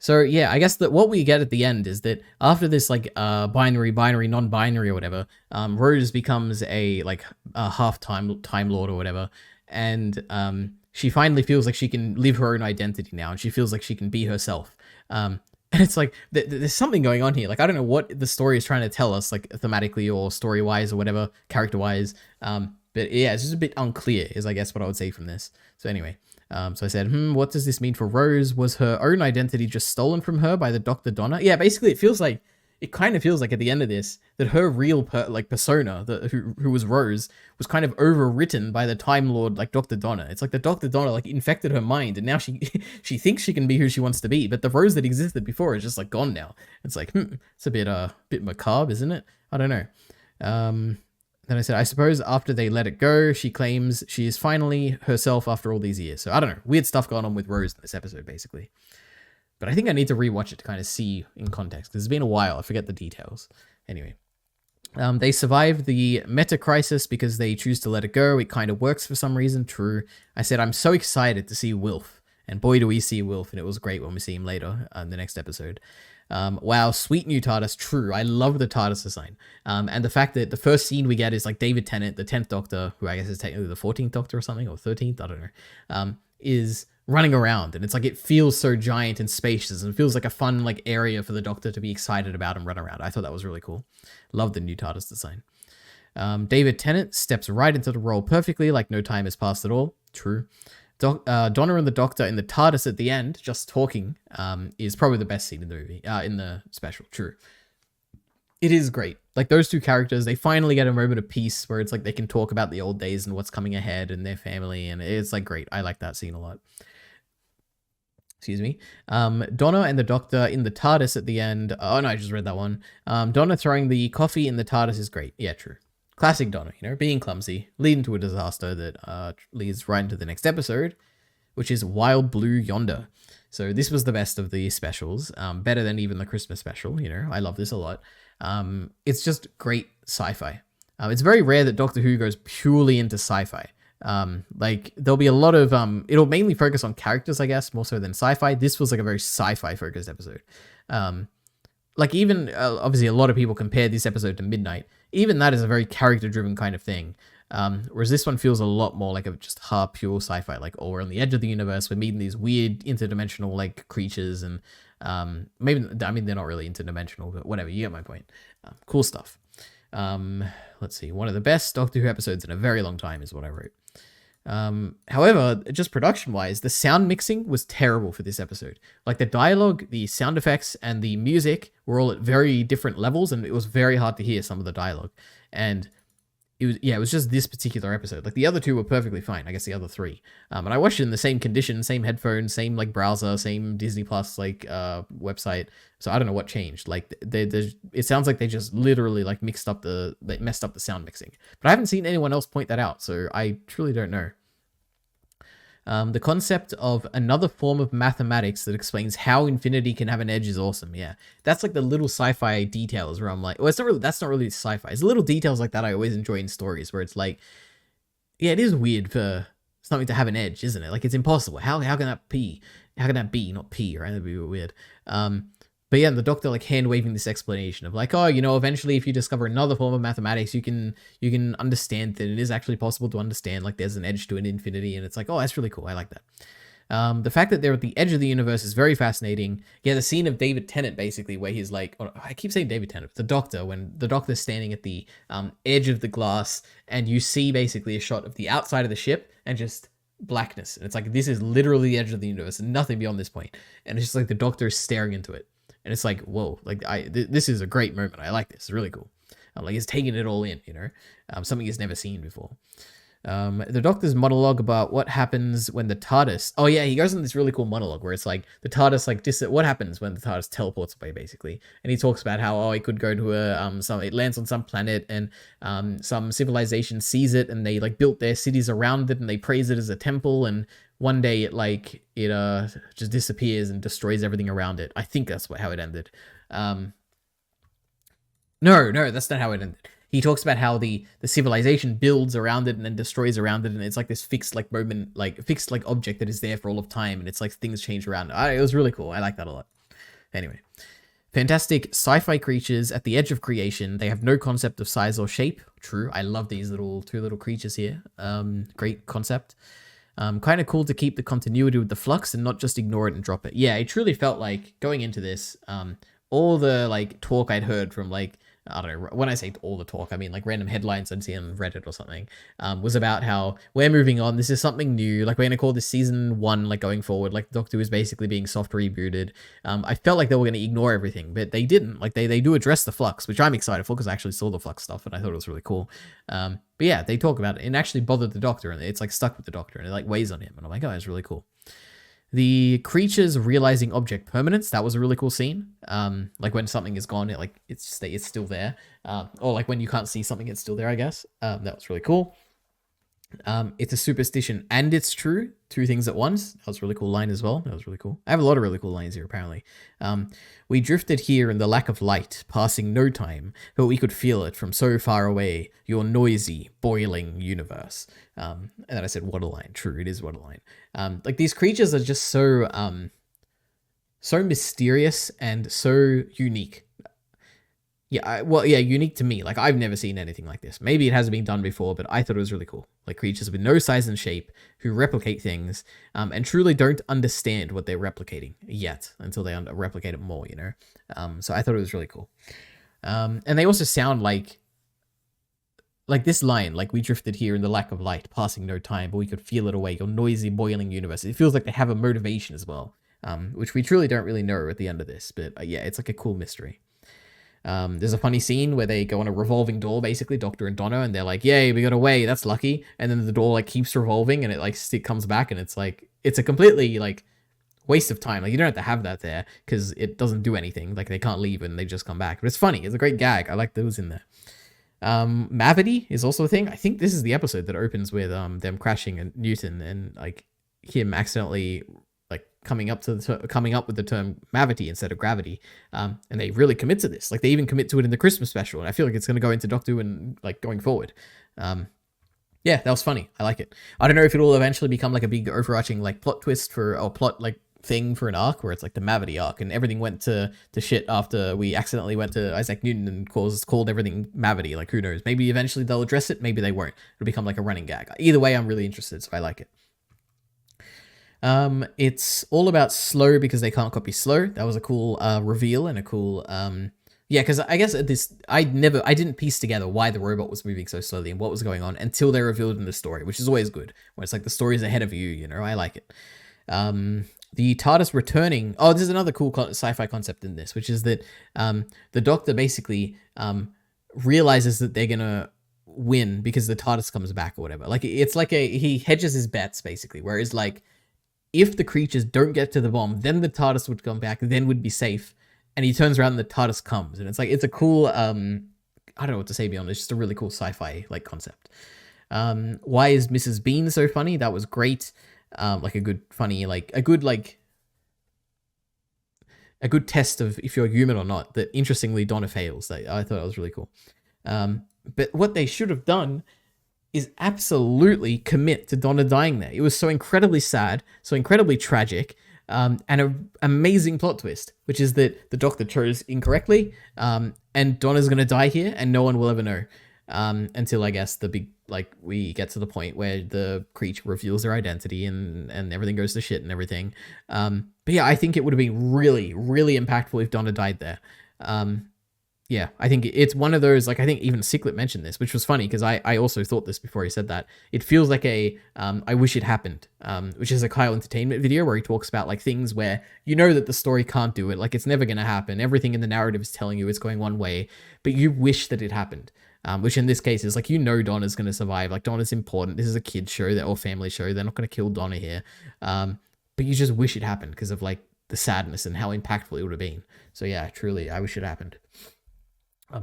So yeah, I guess that what we get at the end is that after this like binary, non-binary or whatever, Rose becomes a like a half time Lord or whatever, and she finally feels like she can live her own identity now, and she feels like she can be herself. And it's like there's something going on here. Like I don't know what the story is trying to tell us, like thematically or story wise or whatever, character wise. But yeah, it's just a bit unclear, is I guess what I would say from this. So anyway, so I said, what does this mean for Rose? Was her own identity just stolen from her by the Dr. Donna? Yeah, basically it kind of feels like at the end of this that her real persona, who was Rose, was kind of overwritten by the Time Lord, like Dr. Donna. It's like the Dr. Donna like infected her mind, and now she she thinks she can be who she wants to be, but the Rose that existed before is just like gone now. It's like it's a bit macabre, isn't it? I don't know. Then I said, I suppose after they let it go, she claims she is finally herself after all these years. So I don't know, weird stuff going on with Rose in this episode, basically. But I think I need to rewatch it to kind of see in context, because it's been a while. I forget the details. Anyway, they survived the meta crisis because they choose to let it go. It kind of works for some reason. True. I said, I'm so excited to see Wilf. And boy, do we see Wilf. And it was great when we see him later in the next episode. Wow, sweet new TARDIS. True. I love the TARDIS design. And the fact that the first scene we get is like David Tennant, the 10th Doctor, who I guess is technically the 14th Doctor or something, or 13th, I don't know, is running around, and it's like it feels so giant and spacious, and feels like a fun like area for the Doctor to be excited about and run around. I thought that was really cool. Love the new TARDIS design. David Tennant steps right into the role perfectly, like no time has passed at all. True. Donna and the Doctor in the TARDIS at the end, just talking, is probably the best scene in the movie, in the special. True. It is great. Like those two characters, they finally get a moment of peace where it's like they can talk about the old days and what's coming ahead and their family, and it's like great. I like that scene a lot. Excuse me. Donna and the Doctor in the TARDIS at the end. Oh no, I just read that one. Donna throwing the coffee in the TARDIS is great. Yeah, true. Classic Donna, being clumsy, leading to a disaster that leads right into the next episode, which is Wild Blue Yonder. So this was the best of the specials, better than even the Christmas special. I love this a lot. It's just great sci-fi. It's very rare that Doctor Who goes purely into sci-fi. Like there'll be a lot of it'll mainly focus on characters, I guess, more so than sci-fi. This was like a very sci-fi focused episode. Like even obviously a lot of people compare this episode to Midnight. Even that is a very character driven kind of thing. Whereas this one feels a lot more like a just hard pure sci-fi, like, oh, we're on the edge of the universe, we're meeting these weird interdimensional like creatures, and maybe, I mean, they're not really interdimensional, but whatever, you get my point. Cool stuff. Let's see, one of the best Doctor Who episodes in a very long time is what I wrote. However, just production wise, the sound mixing was terrible for this episode. Like the dialogue, the sound effects, and the music were all at very different levels, and it was very hard to hear some of the dialogue. And it was just this particular episode. Like the other two were perfectly fine. I guess the other three. And I watched it in the same condition, same headphones, same like browser, same Disney Plus like website. So I don't know what changed. Like it sounds like they just literally like messed up the sound mixing. But I haven't seen anyone else point that out, so I truly don't know. The concept of another form of mathematics that explains how infinity can have an edge is awesome. Yeah, that's like the little sci-fi details where I'm like, well, that's not really sci-fi. It's little details like that I always enjoy in stories where it's like, yeah, it is weird for something to have an edge, isn't it? Like it's impossible. How can that be? How can that be? Not P, right? That'd be weird. But yeah, the Doctor like hand waving this explanation of like, oh, eventually if you discover another form of mathematics, you can understand that it is actually possible to understand, like there's an edge to an infinity, and it's like, oh, that's really cool. I like that. The fact that they're at the edge of the universe is very fascinating. Yeah, the scene of David Tennant basically where he's like, I keep saying David Tennant, the Doctor, when the Doctor's standing at the edge of the glass, and you see basically a shot of the outside of the ship and just blackness, and it's like, this is literally the edge of the universe and nothing beyond this point, and it's just like the Doctor is staring into it. And it's like, whoa, like this is a great moment. I like this. It's really cool. Like he's taking it all in, something he's never seen before. The Doctor's monologue about what happens when the TARDIS. Oh yeah, he goes on this really cool monologue where it's like the TARDIS, like what happens when the TARDIS teleports away, basically. And he talks about how it could go to it lands on some planet and some civilization sees it and they like built their cities around it and they praise it as a temple, and one day it just disappears and destroys everything around it. I think that's how it ended. No, that's not how it ended. He talks about how the civilization builds around it and then destroys around it, and it's like this fixed like moment, like fixed like object that is there for all of time, and it's like things change around it. It was really cool. I like that a lot. Anyway, fantastic sci-fi creatures at the edge of creation. They have no concept of size or shape. True. I love these two little creatures here. Great concept. Kind of cool to keep the continuity with the flux and not just ignore it and drop it. Yeah, it truly felt like going into this, all the like talk I'd heard from like, I don't know, when I say all the talk, I mean like random headlines I'd see on Reddit or something, was about how we're moving on. This is something new. Like we're going to call this season 1, like going forward, like Doctor Who is basically being soft rebooted. I felt like they were going to ignore everything, but they didn't. Like they do address the flux, which I'm excited for because I actually saw the flux stuff and I thought it was really cool. But yeah, they talk about it and actually bothered the Doctor, and it's like stuck with the Doctor and it like weighs on him. And I'm like, oh, it's really cool. The creatures realizing object permanence, that was a really cool scene. Like when something is gone, it's still there. Or like when you can't see something, it's still there, I guess. That was really cool. It's a superstition and it's true. 2 things at once. That was a really cool line as well. That was really cool. I have a lot of really cool lines here, apparently. We drifted here in the lack of light, passing no time, but we could feel it from so far away, your noisy, boiling universe. And then I said, what a line. True, it is what a line. Like these creatures are just so mysterious and so unique. Yeah, unique to me. Like, I've never seen anything like this. Maybe it hasn't been done before, but I thought it was really cool. Like, creatures with no size and shape who replicate things and truly don't understand what they're replicating yet until they replicate it more, So I thought it was really cool. And they also sound like this line, like, we drifted here in the lack of light, passing no time, but we could feel it away, your noisy, boiling universe. It feels like they have a motivation as well, which we truly don't really know at the end of this. But yeah, it's like a cool mystery. There's a funny scene where they go on a revolving door, basically, Doctor and Donna, and they're like, yay, we got away, that's lucky. And then the door like keeps revolving and it comes back, and it's like, it's a completely like waste of time. Like, you don't have to have that there because it doesn't do anything. Like, they can't leave and they just come back. But it's funny. It's a great gag. I like those in there. Mavity is also a thing. I think this is the episode that opens with them crashing at Newton and like him accidentally coming up with the term mavity instead of gravity, and they really commit to this. Like, they even commit to it in the Christmas special, and I feel like it's going to go into Doctor Who and like going forward. Yeah, that was funny. I like it. I don't know if it will eventually become like a big overarching like plot twist plot like thing for an arc where it's like the Mavity arc and everything went to shit after we accidentally went to Isaac Newton and called everything Mavity. Like, who knows? Maybe eventually they'll address it. Maybe they won't. It'll become like a running gag. Either way, I'm really interested, so I like it. It's all about slow because they can't copy slow. That was a cool reveal and a cool yeah, because I guess I didn't piece together why the robot was moving so slowly and what was going on until they revealed in the story, which is always good when it's like the story's ahead of you. I like it. The TARDIS returning. Oh, there's another cool sci-fi concept in this, which is that the Doctor basically realizes that they're gonna win because the TARDIS comes back or whatever. Like, it's like he hedges his bets basically, whereas like, if the creatures don't get to the bomb, then the TARDIS would come back, then would be safe. And he turns around and the TARDIS comes. And it's like, it's a cool, I don't know what to say beyond it. It's just a really cool sci-fi like concept. Why is Mrs. Bean so funny? That was great. Like a good funny, like a good test of if you're human or not, that interestingly Donna fails. I thought that was really cool. But what they should have done is absolutely commit to Donna dying there. It was so incredibly sad, so incredibly tragic, and an amazing plot twist, which is that the Doctor chose incorrectly, and Donna's gonna die here, and no one will ever know, until I guess we get to the point where the creature reveals their identity and everything goes to shit and everything. But yeah, I think it would have been really, really impactful if Donna died there. yeah, I think it's one of those, like, I think even Ciclet mentioned this, which was funny because I also thought this before he said that. It feels like a I wish it happened, which is a Kyle Entertainment video where he talks about like things where you know that the story can't do it, like it's never going to happen. Everything in the narrative is telling you it's going one way, but you wish that it happened. Which in this case is like, you know, Donna's going to survive. Like, Donna's important. This is a kid show or family show. They're not going to kill Donna here. But you just wish it happened because of like the sadness and how impactful it would have been. So yeah, truly, I wish it happened.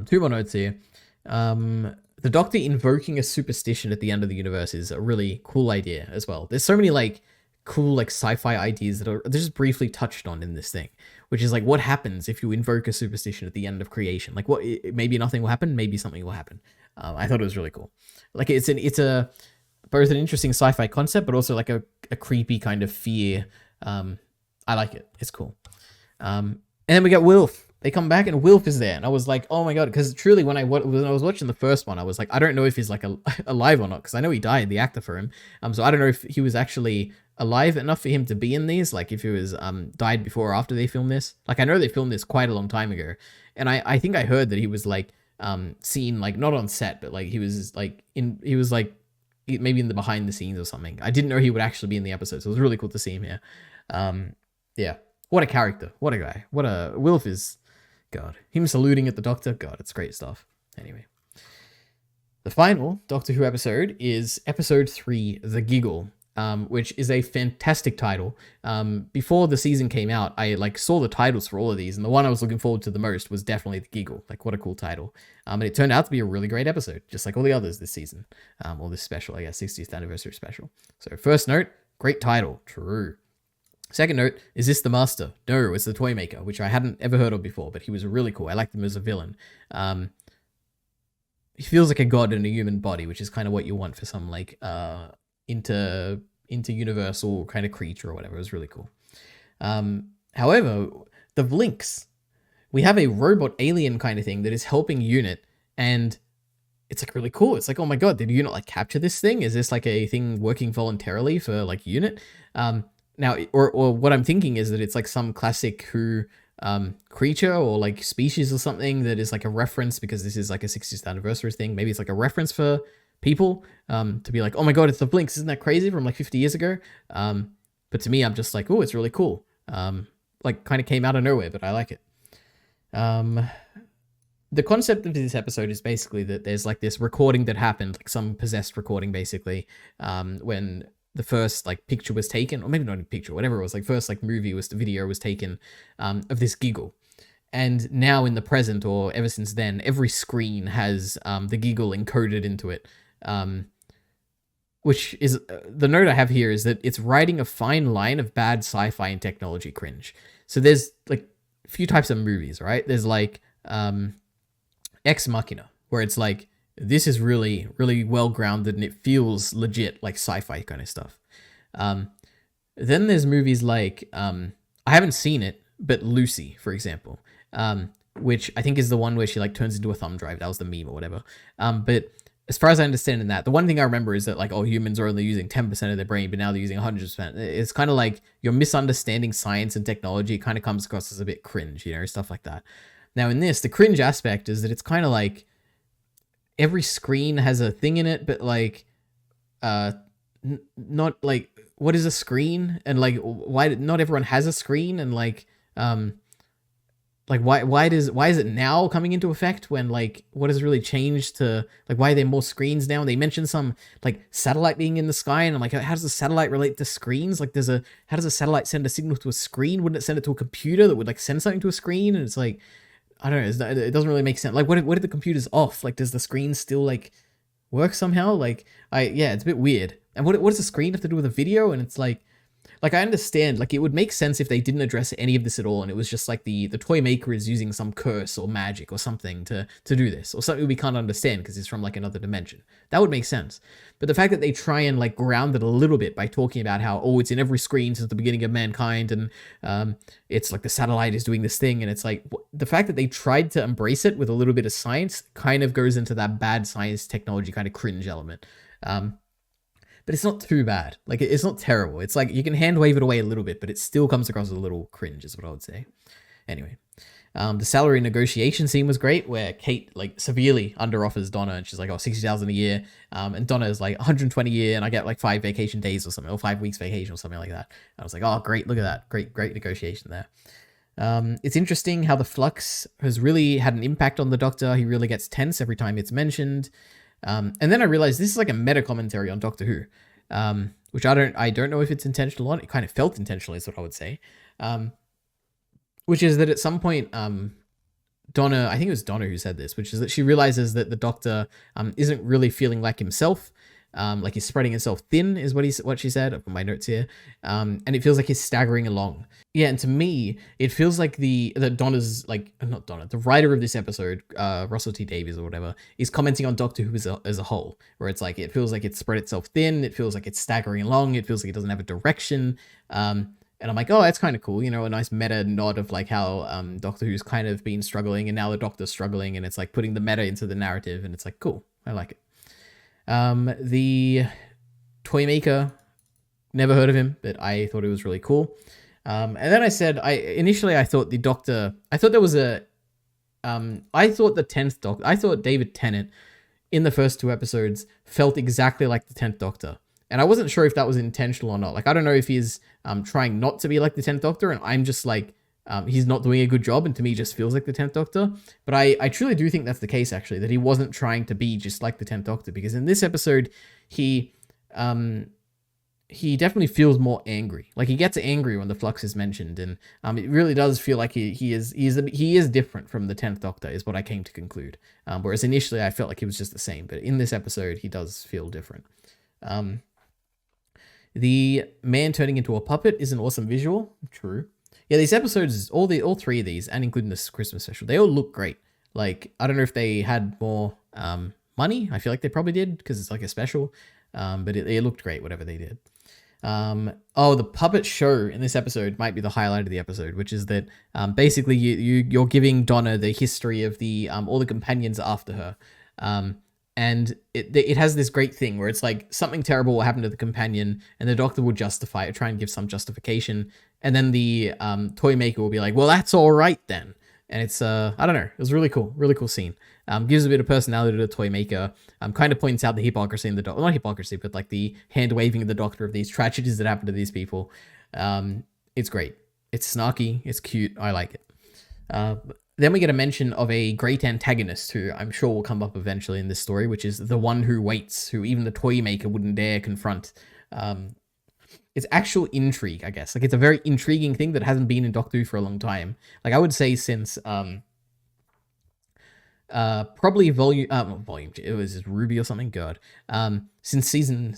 Two more notes here. The Doctor invoking a superstition at the end of the universe is a really cool idea as well. There's so many like cool like sci-fi ideas that are just briefly touched on in this thing, which is like, what happens if you invoke a superstition at the end of creation? Like, what? Maybe nothing will happen. Maybe something will happen. I thought it was really cool. Like, it's a both an interesting sci-fi concept, but also like a creepy kind of fear. I like it. It's cool. And then we got Wilf. They come back and Wilf is there, and I was like, oh my god, because truly when I was watching the first one, I was like, I don't know if he's like alive or not, because I know he died, the actor for him. So I don't know if he was actually alive enough for him to be in these, like if he was died before or after they filmed this. Like, I know they filmed this quite a long time ago, and I think I heard that he was like seen like not on set, but like he was like maybe in the behind the scenes or something. I didn't know he would actually be in the episode, so it was really cool to see him here. Yeah, what a character, what a guy, what a Wilf is. God, him saluting at the Doctor, God, it's great stuff. Anyway, the final Doctor Who episode is episode 3, The Giggle, which is a fantastic title. Before the season came out, I like saw the titles for all of these, and the one I was looking forward to the most was definitely The Giggle. Like, what a cool title. And it turned out to be a really great episode, just like all the others this season, or this special, I guess, 60th anniversary special. So first note, great title, true. Second note, is this the Master? No, it's the Toymaker, which I hadn't ever heard of before, but he was really cool. I liked him as a villain. He feels like a god in a human body, which is kind of what you want for some like inter-universal kind of creature or whatever. It was really cool. However, the Blinks, we have a robot alien kind of thing that is helping Unit, and it's like really cool. It's like, oh my god, did Unit like capture this thing? Is this like a thing working voluntarily for like Unit? Now, or what I'm thinking is that it's like some classic Who creature or like species or something that is like a reference, because this is like a 60th anniversary thing. Maybe it's like a reference for people to be like, oh my god, it's the Blinks. Isn't that crazy from like 50 years ago? But to me, I'm just like, oh, it's really cool. Like kind of came out of nowhere, but I like it. The concept of this episode is basically that there's like this recording that happened, like some possessed recording basically, when the first like picture was taken, or maybe not a picture, whatever it was, like first like video was taken of this Giggle. And now in the present, or ever since then, every screen has the Giggle encoded into it. Which is, the note I have here is that it's riding a fine line of bad sci-fi and technology cringe. So there's like a few types of movies, right? There's like Ex Machina, where it's like, this is really, really well grounded and it feels legit, like sci-fi kind of stuff. Then there's movies like, I haven't seen it, but Lucy, for example, which I think is the one where she like turns into a thumb drive. That was the meme or whatever. But as far as I understand in that, the one thing I remember is that like, oh, humans are only using 10% of their brain, but now they're using 100%. It's kind of like you're misunderstanding science and technology. It kind of comes across as a bit cringe, stuff like that. Now in this, the cringe aspect is that it's kind of like, every screen has a thing in it, but like, not like, what is a screen? And like, why not everyone has a screen? And like why is it now coming into effect when like, what has really changed to like, why are there more screens now? And they mentioned some like satellite being in the sky, and I'm like, how does the satellite relate to screens? Like how does a satellite send a signal to a screen? Wouldn't it send it to a computer that would like send something to a screen? And it's like, I don't know, it doesn't really make sense. Like, what if the computer's off? Like, does the screen still, like, work somehow? Like, yeah, it's a bit weird. And what does the screen have to do with a video? And it's like, I understand, like, it would make sense if they didn't address any of this at all, and it was just like the toy maker is using some curse or magic or something to do this, or something we can't understand because it's from, like, another dimension. That would make sense. But the fact that they try and, like, ground it a little bit by talking about how, oh, it's in every screen since the beginning of mankind, and it's like the satellite is doing this thing, and it's like, the fact that they tried to embrace it with a little bit of science kind of goes into that bad science technology kind of cringe element. But it's not too bad. Like, it's not terrible. It's like, you can hand wave it away a little bit, but it still comes across as a little cringe, is what I would say. Anyway, the salary negotiation scene was great, where Kate like severely underoffers Donna, and she's like, "Oh, 60,000 a year," and Donna is like 120 a year, and I get like 5 vacation days or something, or 5 weeks vacation or something like that. And I was like, "Oh, great! Look at that! Great negotiation there." It's interesting how the flux has really had an impact on the Doctor. He really gets tense every time it's mentioned. And then I realized this is like a meta commentary on Doctor Who, which I don't know if it's intentional or not. It kind of felt intentional, is what I would say. Which is that at some point, Donna, I think it was Donna who said this, which is that she realizes that the Doctor isn't really feeling like himself. Like he's spreading himself thin, is what she said. I've got my notes here. And it feels like he's staggering along. Yeah, and to me, it feels like the Donna's like not Donna, the writer of this episode, Russell T Davies or whatever, is commenting on Doctor Who as a whole, where it's like it feels like it's spread itself thin. It feels like it's staggering along. It feels like it doesn't have a direction. And I'm like, oh, that's kind of cool, you know, a nice meta nod of like how Doctor Who's kind of been struggling, and now the Doctor's struggling, and it's like putting the meta into the narrative, and it's like cool, I like it. The toy maker, never heard of him, but I thought it was really cool. And then I said, initially I thought the Doctor, I thought there was I thought the 10th Doctor, I thought David Tennant in the first 2 episodes felt exactly like the 10th Doctor. And I wasn't sure if that was intentional or not. Like, I don't know if he's trying not to be like the 10th Doctor, and I'm just like, he's not doing a good job, and to me just feels like the 10th Doctor. But I truly do think that's the case, actually, that he wasn't trying to be just like the 10th Doctor, because in this episode, he definitely feels more angry. Like, he gets angry when the flux is mentioned, and it really does feel like he is different from the 10th Doctor, is what I came to conclude. Whereas initially I felt like he was just the same, but in this episode he does feel different. The man turning into a puppet is an awesome visual. True. Yeah, these episodes, all 3 of these, and including this Christmas special, they all look great. Like, I don't know if they had more money. I feel like they probably did, because it's like a special. But it looked great, whatever they did. The puppet show in this episode might be the highlight of the episode, which is that basically you're giving Donna the history of the all the companions after her. And it has this great thing where it's like something terrible will happen to the companion, and the Doctor will justify it, try and give some justification, and then the toy maker will be like, well, that's all right then. And it's I don't know, it was really cool scene. Gives a bit of personality to the toy maker. Kind of points out the hypocrisy in the Doctor, not hypocrisy, but like the hand waving of the Doctor of these tragedies that happen to these people. It's great. It's snarky. It's cute. I like it. Then we get a mention of a great antagonist who I'm sure will come up eventually in this story, which is the one who waits, who even the toy maker wouldn't dare confront. It's actual intrigue, I guess. Like, it's a very intriguing thing that hasn't been in Doctor Who for a long time. Like, I would say since probably volume, it was just Ruby or something. God, since season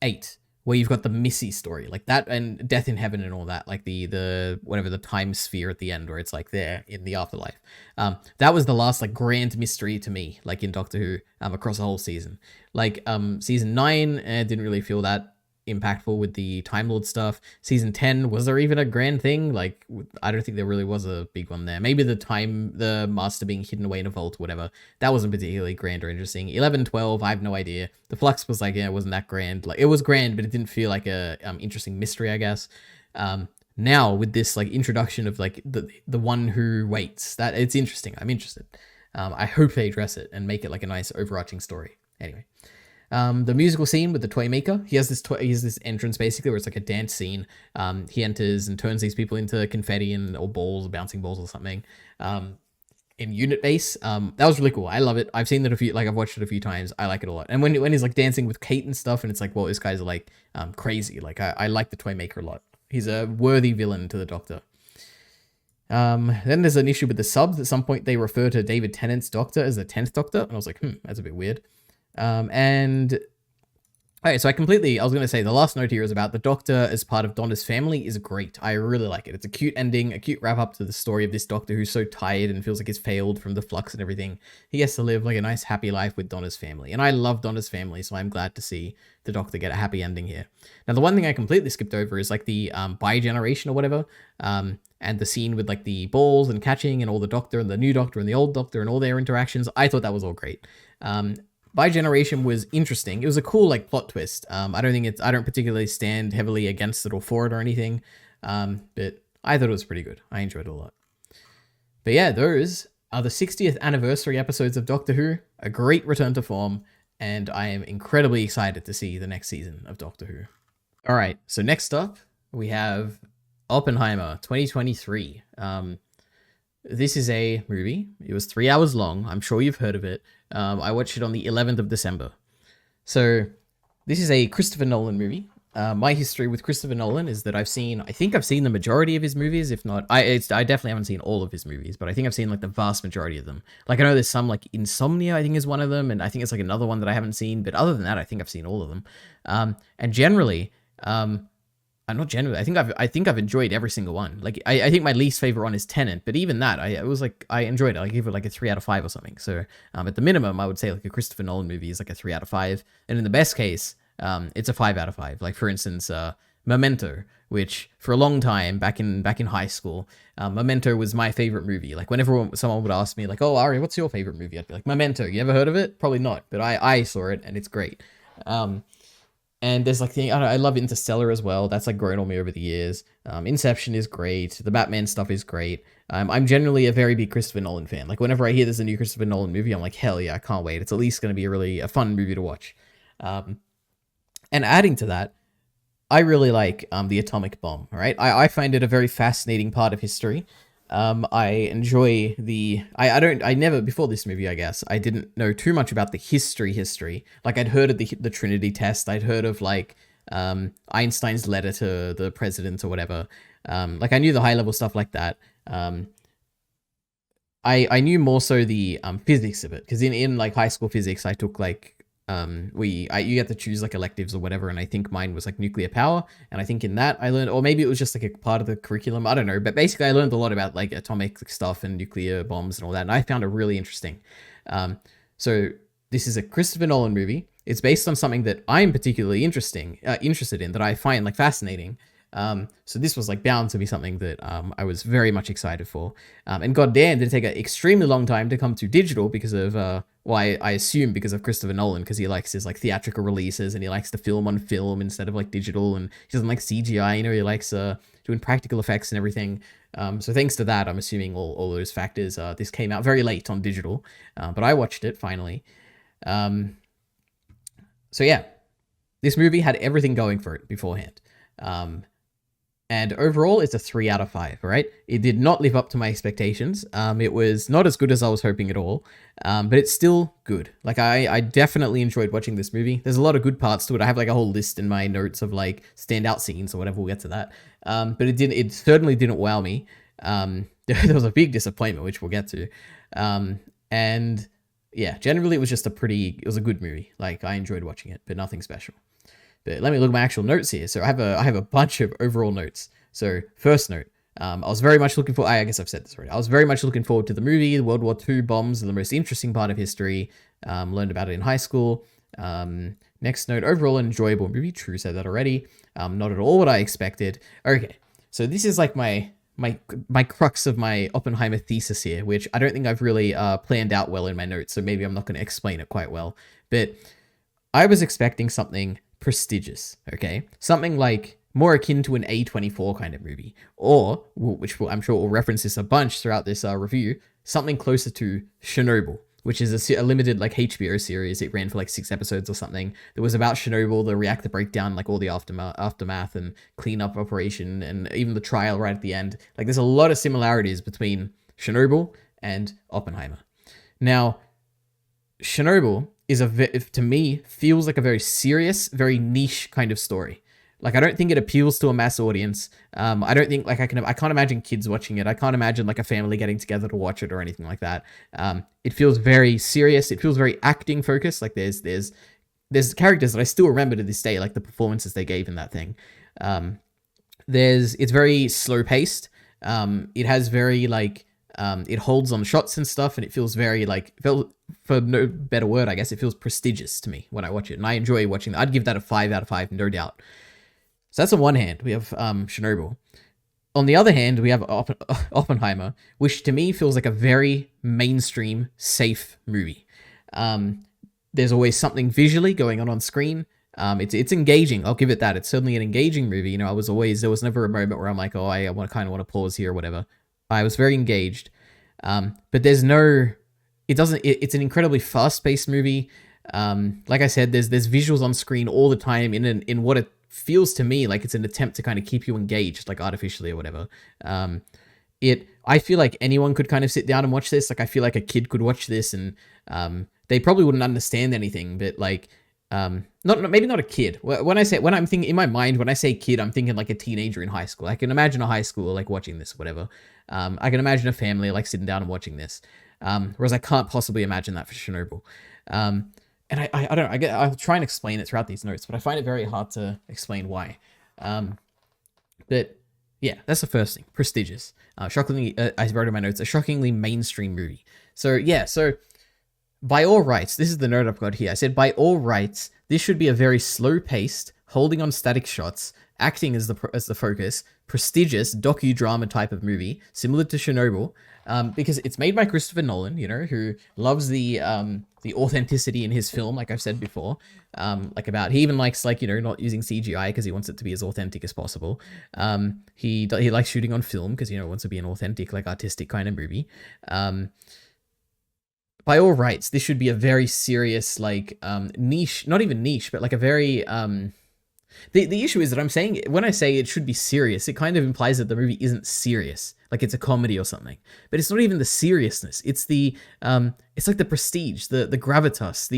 8. Where you've got the Missy story, like that, and Death in Heaven and all that, like the whatever, the time sphere at the end, where it's like there in the afterlife. That was the last like grand mystery to me, like in Doctor Who, across the whole season. Like season 9, didn't really feel that impactful with the Time Lord stuff. Season 10, was there even a grand thing? Like, I don't think there really was a big one there. Maybe the Master being hidden away in a vault, whatever. That wasn't particularly grand or interesting. 11, 12, I have no idea. The Flux was like, yeah, it wasn't that grand. Like, it was grand, but it didn't feel like a interesting mystery, I guess. Now with this like introduction of like the one who waits, that it's interesting. I'm interested. I hope they address it and make it like a nice overarching story. Anyway. The musical scene with the toy maker, he has this entrance basically where it's like a dance scene. He enters and turns these people into confetti or balls, bouncing balls or something. In unit base, that was really cool. I love it. I've seen that I've watched it a few times. I like it a lot. And when he's like dancing with Kate and stuff, and it's like, well, this guy's like crazy. Like I like the toy maker a lot. He's a worthy villain to the Doctor. Then there's an issue with the subs. At some point, they refer to David Tennant's Doctor as the 10th Doctor, and I was like, that's a bit weird. Okay, so I was going to say the last note here is about the Doctor as part of Donna's family is great. I really like it. It's a cute ending, a cute wrap up to the story of this Doctor who's so tired and feels like he's failed from the flux and everything. He gets to live like a nice happy life with Donna's family. And I love Donna's family, so I'm glad to see the Doctor get a happy ending here. Now, the one thing I completely skipped over is like the bi-generation or whatever. And the scene with like the balls and catching and all the Doctor and the new Doctor and the old Doctor and all their interactions. I thought that was all great. Bi-generation was interesting. It was a cool like plot twist. I don't particularly stand heavily against it or for it or anything. But I thought it was pretty good. I enjoyed it a lot. But yeah, those are the 60th anniversary episodes of Doctor Who, a great return to form, and I am incredibly excited to see the next season of Doctor Who. All right, so next up, we have Oppenheimer 2023. This is a movie. It was 3 hours long. I'm sure you've heard of it. I watched it on the 11th of December. So this is a Christopher Nolan movie. My history with Christopher Nolan is that I think I've seen the majority of his movies. If not, I definitely haven't seen all of his movies, but I think I've seen like the vast majority of them. Like I know there's some like Insomnia, I think is one of them, and I think it's like another one that I haven't seen. But other than that, I think I've seen all of them. And generally, not generally. I think I've enjoyed every single one. Like I think my least favorite one is Tenet, but even that, I enjoyed it. I gave it like a 3 out of 5 or something. So at the minimum, I would say like a Christopher Nolan movie is like a 3 out of 5, and in the best case, it's a 5 out of 5. Like for instance, Memento, which for a long time back in high school, Memento was my favorite movie. Like whenever someone would ask me like, "Oh, Ari, what's your favorite movie?" I'd be like, "Memento." You ever heard of it? Probably not, but I saw it and it's great. And there's like I love Interstellar as well. That's like grown on me over the years. Inception is great. The Batman stuff is great. I'm generally a very big Christopher Nolan fan. Like whenever I hear there's a new Christopher Nolan movie, I'm like, hell yeah, I can't wait. It's at least going to be a fun movie to watch. And adding to that, I really like the atomic bomb. Right, I find it a very fascinating part of history. I enjoy I never, before this movie, I guess, I didn't know too much about the history. Like I'd heard of the Trinity test. I'd heard of like, Einstein's letter to the president or whatever. Like I knew the high level stuff like that. I knew more so the, physics of it. Cause in like high school physics, I took like, you get to choose like electives or whatever, and I think mine was like nuclear power, and I think in that I learned, or maybe it was just like a part of the curriculum, I don't know, but basically I learned a lot about like atomic stuff and nuclear bombs and all that, and I found it really interesting. So this is a Christopher Nolan movie. It's based on something that I'm particularly interested in, that I find like fascinating. So this was like bound to be something that I was very much excited for. And goddamn, did it take an extremely long time to come to digital because of I assume because of Christopher Nolan, because he likes his like theatrical releases and he likes to film on film instead of like digital, and he doesn't like CGI. He likes doing practical effects and everything. So thanks to that, I'm assuming all those factors. This came out very late on digital, but I watched it finally. So yeah, this movie had everything going for it beforehand. And overall, it's a 3 out of 5, right? It did not live up to my expectations. It was not as good as I was hoping at all, but it's still good. Like, I definitely enjoyed watching this movie. There's a lot of good parts to it. I have, like, a whole list in my notes of, like, standout scenes or whatever. We'll get to that. But it certainly didn't wow me. There was a big disappointment, which we'll get to. And, yeah, generally, it was a good movie. Like, I enjoyed watching it, but nothing special. But let me look at my actual notes here. So I have a bunch of overall notes. So first note, I was very much looking for, I guess I've said this already. I was very much looking forward to the movie. The World War II bombs are the most interesting part of history. Learned about it in high school. Next note, overall an enjoyable movie. True, said that already. Not at all what I expected. Okay, so this is like my crux of my Oppenheimer thesis here, which I don't think I've really planned out well in my notes. So maybe I'm not going to explain it quite well. But I was expecting something prestigious, okay? Something like more akin to an A24 kind of movie, or, which I'm sure we'll reference this a bunch throughout this review, something closer to Chernobyl, which is a limited like HBO series. It ran for like 6 episodes or something. That was about Chernobyl, the reactor breakdown, like all the aftermath and cleanup operation, and even the trial right at the end. Like there's a lot of similarities between Chernobyl and Oppenheimer. Now, Chernobyl to me, feels like a very serious, very niche kind of story. Like, I don't think it appeals to a mass audience. I don't think, like, I can't imagine kids watching it. I can't imagine, like, a family getting together to watch it or anything like that. It feels very serious. It feels very acting focused. Like, there's characters that I still remember to this day, like, the performances they gave in that thing. It's very slow paced. It has very, like, it holds on shots and stuff, and it feels very, like, for no better word, I guess, it feels prestigious to me when I watch it, and I enjoy watching it. I'd give that a 5 out of 5, no doubt. So that's on one hand, we have Chernobyl. On the other hand, we have Oppenheimer, which to me feels like a very mainstream, safe movie. There's always something visually going on screen. It's engaging. I'll give it that. It's certainly an engaging movie. You know, there was never a moment where I'm like, oh, I want kind of want to pause here or whatever. I was very engaged. But there's no, it doesn't. It's an incredibly fast-paced movie. Like I said, there's visuals on screen all the time in what it feels to me like it's an attempt to kind of keep you engaged, like artificially or whatever. I feel like anyone could kind of sit down and watch this. Like I feel like a kid could watch this and they probably wouldn't understand anything, but like not maybe not a kid. When I'm thinking in my mind, when I say kid, I'm thinking like a teenager in high school. I can imagine a high schooler like watching this or whatever. I can imagine a family like sitting down and watching this. Whereas I can't possibly imagine that for Chernobyl. And I don't know, I'll try and explain it throughout these notes, but I find it very hard to explain why. But yeah, that's the first thing. Prestigious. Shockingly, I wrote in my notes, a shockingly mainstream movie. So yeah, so by all rights, this is the note I've got here. I said, by all rights, this should be a very slow-paced, holding on static shots, acting as the focus, prestigious docudrama type of movie, similar to Chernobyl, because it's made by Christopher Nolan, you know, who loves the authenticity in his film, like I've said before. He even likes, like, you know, not using CGI because he wants it to be as authentic as possible. He likes shooting on film because, you know, it wants to be an authentic, like, artistic kind of movie. By all rights, this should be a very serious, like, niche, not even niche, but like a very, the issue is that I'm saying, when I say it should be serious, it kind of implies that the movie isn't serious, like it's a comedy or something. But it's not even the seriousness. It's it's like the prestige, the gravitas,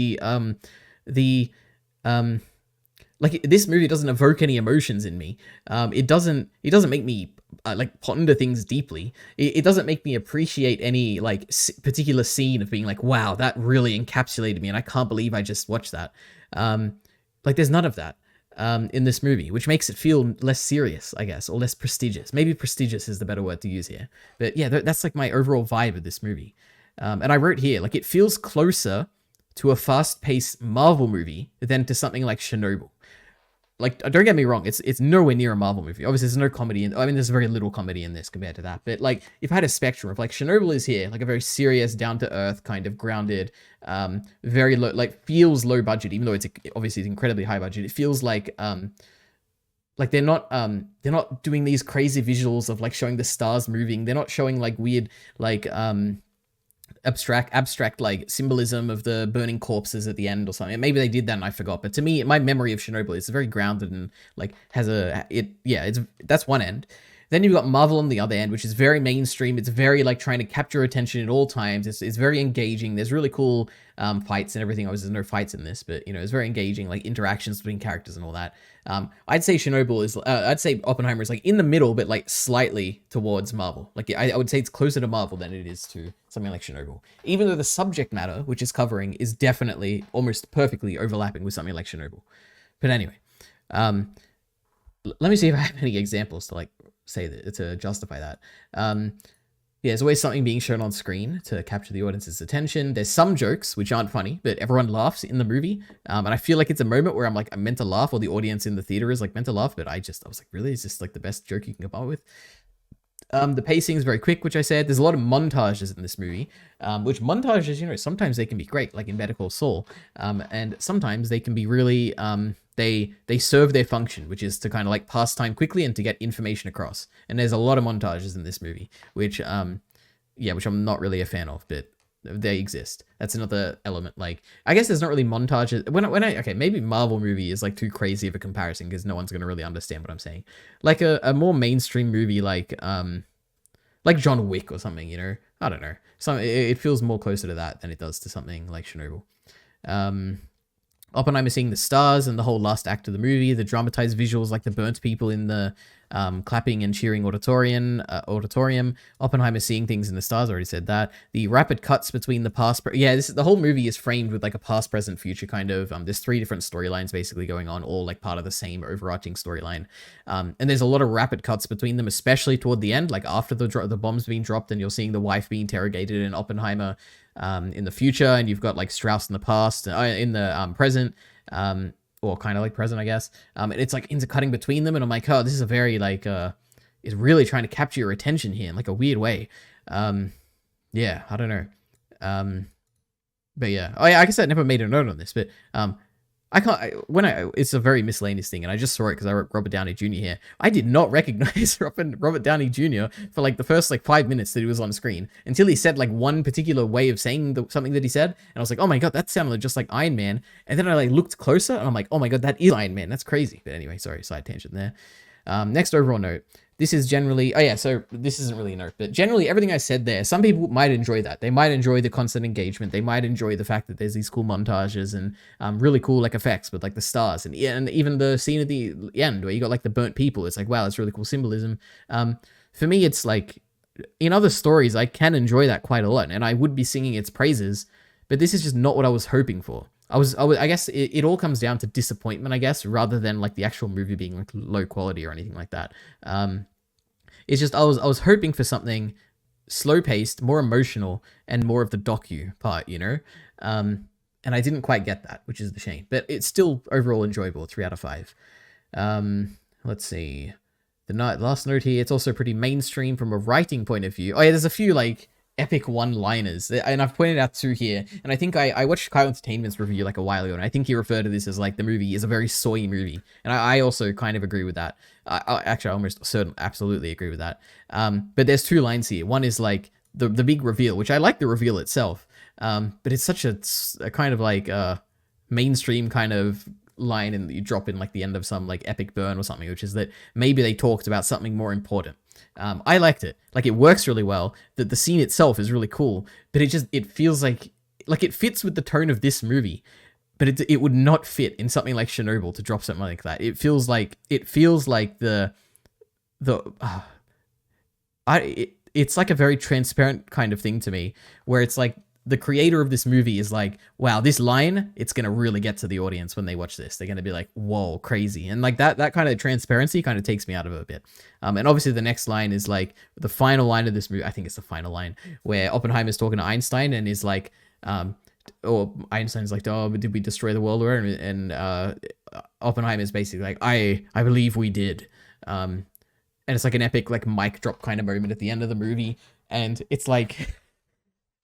like this movie doesn't evoke any emotions in me. It doesn't make me like ponder things deeply. It doesn't make me appreciate any like particular scene of being like, wow, that really encapsulated me, and I can't believe I just watched that. Like there's none of that in this movie, which makes it feel less serious, I guess, or less prestigious. Maybe prestigious is the better word to use here. But yeah, that's like my overall vibe of this movie. And I wrote here, like, it feels closer to a fast-paced Marvel movie than to something like Chernobyl. Like, don't get me wrong, it's nowhere near a Marvel movie. Obviously, there's no comedy I mean, there's very little comedy in this compared to that. But, like, if I had a spectrum of, like, Chernobyl is here, like, a very serious, down-to-earth, kind of grounded, very low, like, feels low budget, even though it's obviously it's incredibly high budget. It feels like they're not doing these crazy visuals of, like, showing the stars moving. They're not showing, like, weird, like, abstract like symbolism of the burning corpses at the end or something. Maybe they did that and I forgot, but to me, my memory of Chernobyl is very grounded and like that's one end. Then you've got Marvel on the other end, which is very mainstream. It's very like trying to capture attention at all times. It's very engaging. There's really cool fights and everything. Obviously, there's no fights in this, but you know, it's very engaging, like interactions between characters and all that. I'd say I'd say Oppenheimer is like in the middle, but like slightly towards Marvel. Like I would say it's closer to Marvel than it is to something like Chernobyl. Even though the subject matter, which is covering, is definitely almost perfectly overlapping with something like Chernobyl. But anyway, let me see if I have any examples to like say that to justify that. Yeah, there's always something being shown on screen to capture the audience's attention. There's some jokes which aren't funny, but everyone laughs in the movie. And I feel like it's a moment where I'm meant to laugh, or the audience in the theater is like meant to laugh, but I was like, really? Is this like the best joke you can come up with? The pacing is very quick, which I said. There's a lot of montages in this movie, which montages, you know, sometimes they can be great, like in Better Call Saul, and sometimes they can be really, they serve their function, which is to kind of like pass time quickly and to get information across. And there's a lot of montages in this movie, which I'm not really a fan of, but they exist. That's another element. Like, I guess there's not really montages. Okay, maybe Marvel movie is like too crazy of a comparison because no one's going to really understand what I'm saying. Like a more mainstream movie, like John Wick or something, you know? I don't know. It feels more closer to that than it does to something like Chernobyl. Oppenheimer seeing the stars and the whole last act of the movie, the dramatized visuals like the burnt people in the clapping and cheering auditorium. Oppenheimer seeing things in the stars, already said that. The rapid cuts between the past... the whole movie is framed with like a past, present, future kind of... there's 3 different storylines basically going on, all like part of the same overarching storyline. And there's a lot of rapid cuts between them, especially toward the end, like after the bombs being dropped and you're seeing the wife being interrogated and Oppenheimer... in the future, and you've got like Strauss in the past, in the present, or kind of like present, I guess. And it's like intercutting between them, and I'm like, oh, this is a very like, is really trying to capture your attention here in like a weird way. Yeah, I don't know. But yeah, I guess I never made a note on this, but it's a very miscellaneous thing, and I just saw it because I wrote Robert Downey Jr. here. I did not recognize Robert Downey Jr. for like the first like 5 minutes that he was on screen until he said like one particular way of saying something that he said, and I was like, oh my god, that sounded just like Iron Man. And then I like looked closer, and I'm like, oh my god, that is Iron Man. That's crazy. But anyway, sorry, side tangent there. Next overall note. This is generally, oh yeah, so this isn't really a note, but generally everything I said there, some people might enjoy that. They might enjoy the constant engagement. They might enjoy the fact that there's these cool montages and really cool like effects with like the stars and even the scene at the end where you got like the burnt people. It's like, wow, that's really cool symbolism. For me, it's like, in other stories, I can enjoy that quite a lot and I would be singing its praises, but this is just not what I was hoping for. I guess it all comes down to disappointment, I guess, rather than like the actual movie being like low quality or anything like that. It's just I was hoping for something slow paced, more emotional, and more of the docu part, you know. And I didn't quite get that, which is the shame. But it's still overall enjoyable, 3 out of 5. Let's see. Last note here. It's also pretty mainstream from a writing point of view. Oh yeah, there's a few like epic one-liners, and I've pointed out 2 here, and I think I watched Kyle Entertainment's review like a while ago, and I think he referred to this as like the movie is a very soy movie, and I also kind of agree with that. Actually, I almost absolutely agree with that. But there's 2 lines here. One is like the big reveal, which I like the reveal itself, but it's such a kind of like mainstream kind of line, and you drop in like the end of some like epic burn or something, which is that maybe they talked about something more important. I liked it. Like, it works really well. The scene itself is really cool, but it feels like it fits with the tone of this movie, but it would not fit in something like Chernobyl to drop something like that. It feels like it's like a very transparent kind of thing to me, where it's like the creator of this movie is like, wow, this line, it's going to really get to the audience when they watch this. They're going to be like, whoa, crazy. And like that kind of transparency kind of takes me out of it a bit. And obviously the next line is like the final line of this movie. I think it's the final line where Oppenheimer's talking to Einstein and is like, or Einstein's like, oh, but did we destroy the world? And Oppenheimer's basically like, I believe we did. And it's like an epic, like mic drop kind of moment at the end of the movie. And it's like,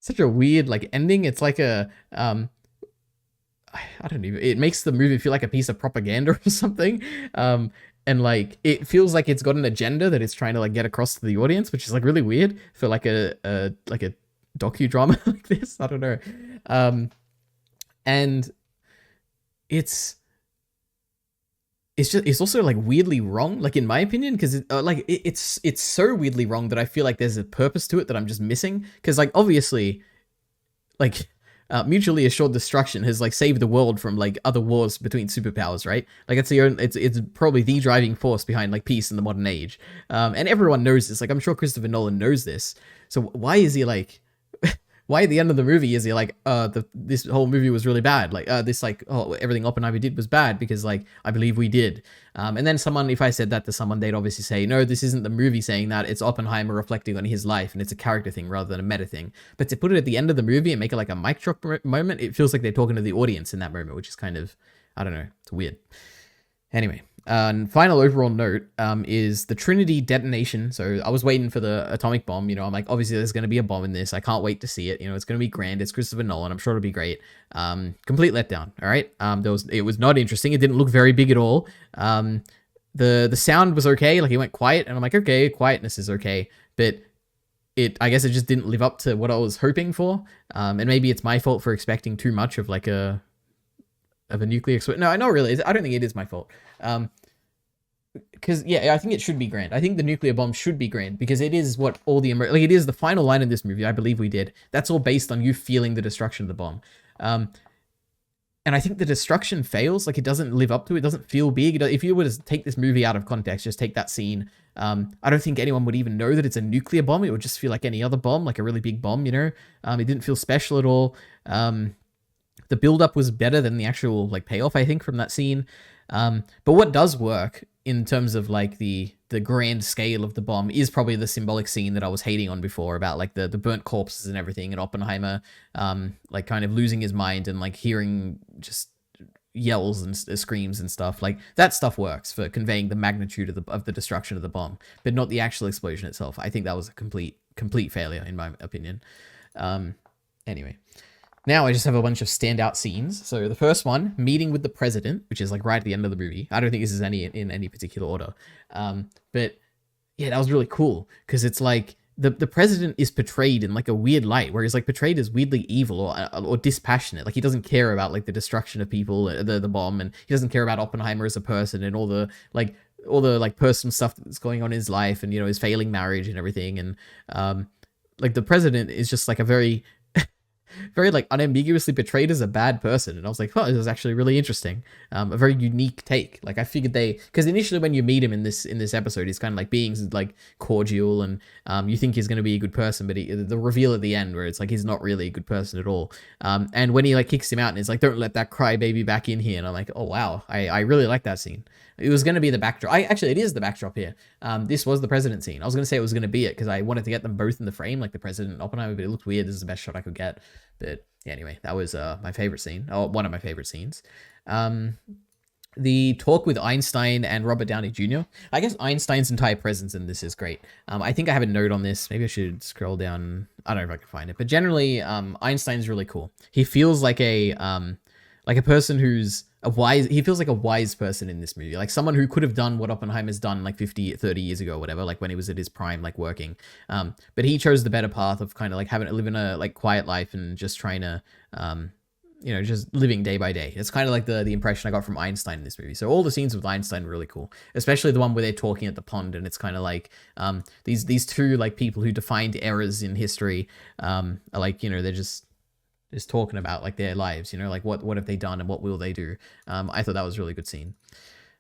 such a weird like ending. It's like a I don't even, it makes the movie feel like a piece of propaganda or something. And like it feels like it's got an agenda that it's trying to like get across to the audience, which is like really weird for like a docudrama like this. I don't know. And it's also like weirdly wrong, like in my opinion, because it's so weirdly wrong that I feel like there's a purpose to it that I'm just missing. Because like obviously, like mutually assured destruction has like saved the world from like other wars between superpowers, right? Like it's probably the driving force behind like peace in the modern age, and everyone knows this. Like I'm sure Christopher Nolan knows this. So why is he like? Why at the end of the movie is he like, this whole movie was really bad? Like, everything Oppenheimer did was bad because, like, I believe we did. And then if I said that to someone, they'd obviously say, no, this isn't the movie saying that. It's Oppenheimer reflecting on his life, and it's a character thing rather than a meta thing. But to put it at the end of the movie and make it like a mic drop moment, it feels like they're talking to the audience in that moment, which is kind of, I don't know, it's weird. Anyway. Final overall note is the Trinity detonation. So I was waiting for the atomic bomb. You know, I'm like, obviously there's going to be a bomb in this. I can't wait to see it. You know, it's going to be grand. It's Christopher Nolan. I'm sure it'll be great. Complete letdown. All right. It was not interesting. It didn't look very big at all. The sound was okay. Like it went quiet, and I'm like, okay, quietness is okay, but I guess it just didn't live up to what I was hoping for. And maybe it's my fault for expecting too much of like a nuclear explosion. No, not really. I don't think it is my fault. Because yeah, I think it should be grand. I think the nuclear bomb should be grand because it is what all the like it is the final line in this movie. I believe we did. That's all based on you feeling the destruction of the bomb. And I think the destruction fails. Like it doesn't live up to it. It doesn't feel big. If you were to take this movie out of context, just take that scene. I don't think anyone would even know that it's a nuclear bomb. It would just feel like any other bomb, like a really big bomb. You know, it didn't feel special at all. The build-up was better than the actual like payoff, I think, from that scene. But what does work in terms of like the grand scale of the bomb is probably the symbolic scene that I was hating on before about like the burnt corpses and everything, and Oppenheimer like kind of losing his mind and like hearing just yells and screams and stuff. Like that stuff works for conveying the magnitude of the destruction of the bomb, but not the actual explosion itself. I think that was a complete failure in my opinion. Anyway. Now I just have a bunch of standout scenes. So the first one, meeting with the president, which is like right at the end of the movie. I don't think this is any in any particular order. But yeah, that was really cool because it's like the president is portrayed in like a weird light, where he's like portrayed as weirdly evil or dispassionate. Like he doesn't care about like the destruction of people, the bomb, and he doesn't care about Oppenheimer as a person and all the like personal stuff that's going on in his life, and you know, his failing marriage and everything. And like the president is just like a very like unambiguously portrayed as a bad person, and I was like, oh, this is actually really interesting. A very unique take. Like I figured because initially when you meet him in this episode, he's kind of like being like cordial, and you think he's going to be a good person, but the reveal at the end where it's like he's not really a good person at all. And when he like kicks him out and it's like, don't let that crybaby back in here, and I'm like, oh wow, I really like that scene. It was going to be the backdrop. Actually, it is the backdrop here. This was the president scene. I was going to say it was going to be it because I wanted to get them both in the frame, like the president and Oppenheimer, but it looked weird. This is the best shot I could get. But yeah, anyway, that was my favorite scene. Oh, one of my favorite scenes. The talk with Einstein and Robert Downey Jr. I guess Einstein's entire presence in this is great. I think I have a note on this. Maybe I should scroll down. I don't know if I can find it. But generally, Einstein's really cool. He feels like a person who's he feels like a wise person in this movie, like someone who could have done what Oppenheimer's done like 50, 30 years ago or whatever, like when he was at his prime, like working. But he chose the better path of kind of like having to live in a like quiet life and just trying to, you know, just living day by day. It's kind of like the impression I got from Einstein in this movie. So all the scenes with Einstein were really cool, especially the one where they're talking at the pond, and it's kind of like these two like people who defined eras in history, are like, you know, they're just talking about like their lives, you know, like what have they done and what will they do. I thought that was a really good scene.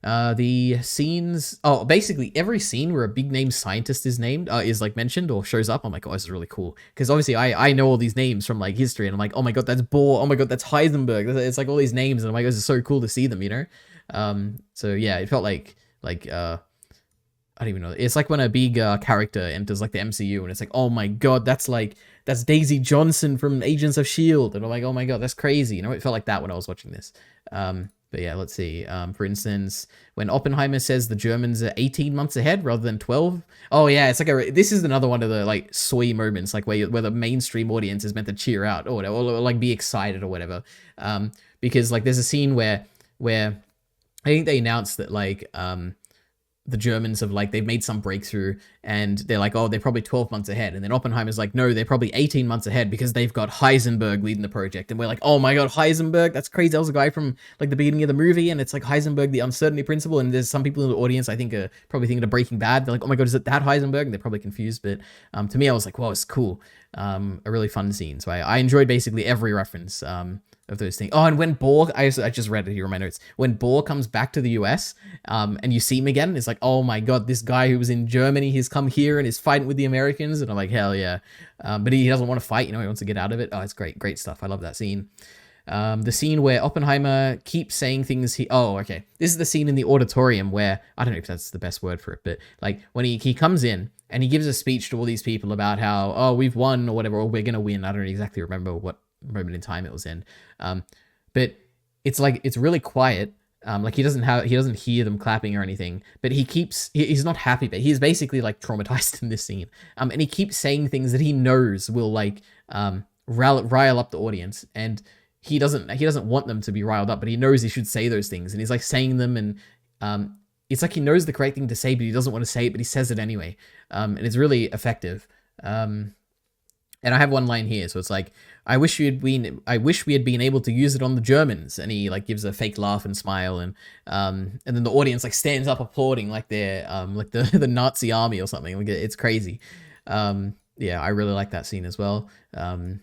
The scenes, basically every scene where a big name scientist is named, is like mentioned or shows up, I'm like, oh, this is really cool. Because obviously I know all these names from like history, and I'm like, oh my god, that's Bohr, oh my god, that's Heisenberg. It's like all these names, and I'm like, this is so cool to see them, you know. So yeah, it felt like I don't even know. It's like when a big character enters like the MCU, and it's like, oh my god, that's Daisy Johnson from Agents of S.H.I.E.L.D. And I'm like, oh my god, that's crazy. You know, it felt like that when I was watching this. But yeah, let's see. For instance, when Oppenheimer says the Germans are 18 months ahead rather than 12. Oh yeah, it's like this is another one of the like soy moments, like where the mainstream audience is meant to cheer out or whatever, or like be excited or whatever. Because like there's a scene where I think they announced that like the Germans have like, they've made some breakthrough, and they're like, oh, they're probably 12 months ahead. And then Oppenheimer's like, no, they're probably 18 months ahead because they've got Heisenberg leading the project. And we're like, oh my god, Heisenberg, that's crazy. That was a guy from like the beginning of the movie, and it's like Heisenberg, the uncertainty principle. And there's some people in the audience, I think, are probably thinking of Breaking Bad. They're like, oh my god, is it that Heisenberg? And they're probably confused. But to me, I was like, wow, it's cool. A really fun scene. So I enjoyed basically every reference of those things. Oh, and when Bohr, I just read it here in my notes. When Bohr comes back to the US, and you see him again, it's like, oh my god, this guy who was in Germany, he's come here and is fighting with the Americans, and I'm like, hell yeah. But he doesn't want to fight, you know, he wants to get out of it. Oh, it's great stuff. I love that scene. The scene where Oppenheimer keeps saying things okay. This is the scene in the auditorium where, I don't know if that's the best word for it, but like when he comes in and he gives a speech to all these people about how, oh, we've won or whatever, or we're going to win. I don't exactly remember what moment in time it was in. But it's like, it's really quiet. Like he doesn't hear them clapping or anything, but he's not happy, but he's basically like traumatized in this scene. And he keeps saying things that he knows will like, rile up the audience, and he doesn't want them to be riled up, but he knows he should say those things, and he's like saying them, and it's like he knows the correct thing to say, but he doesn't want to say it, but he says it anyway. And it's really effective. And I have one line here, so it's like, I wish we had been able to use it on the Germans. And he like gives a fake laugh and smile, and then the audience like stands up applauding like they're like the Nazi army or something. Like it's crazy. Yeah, I really like that scene as well.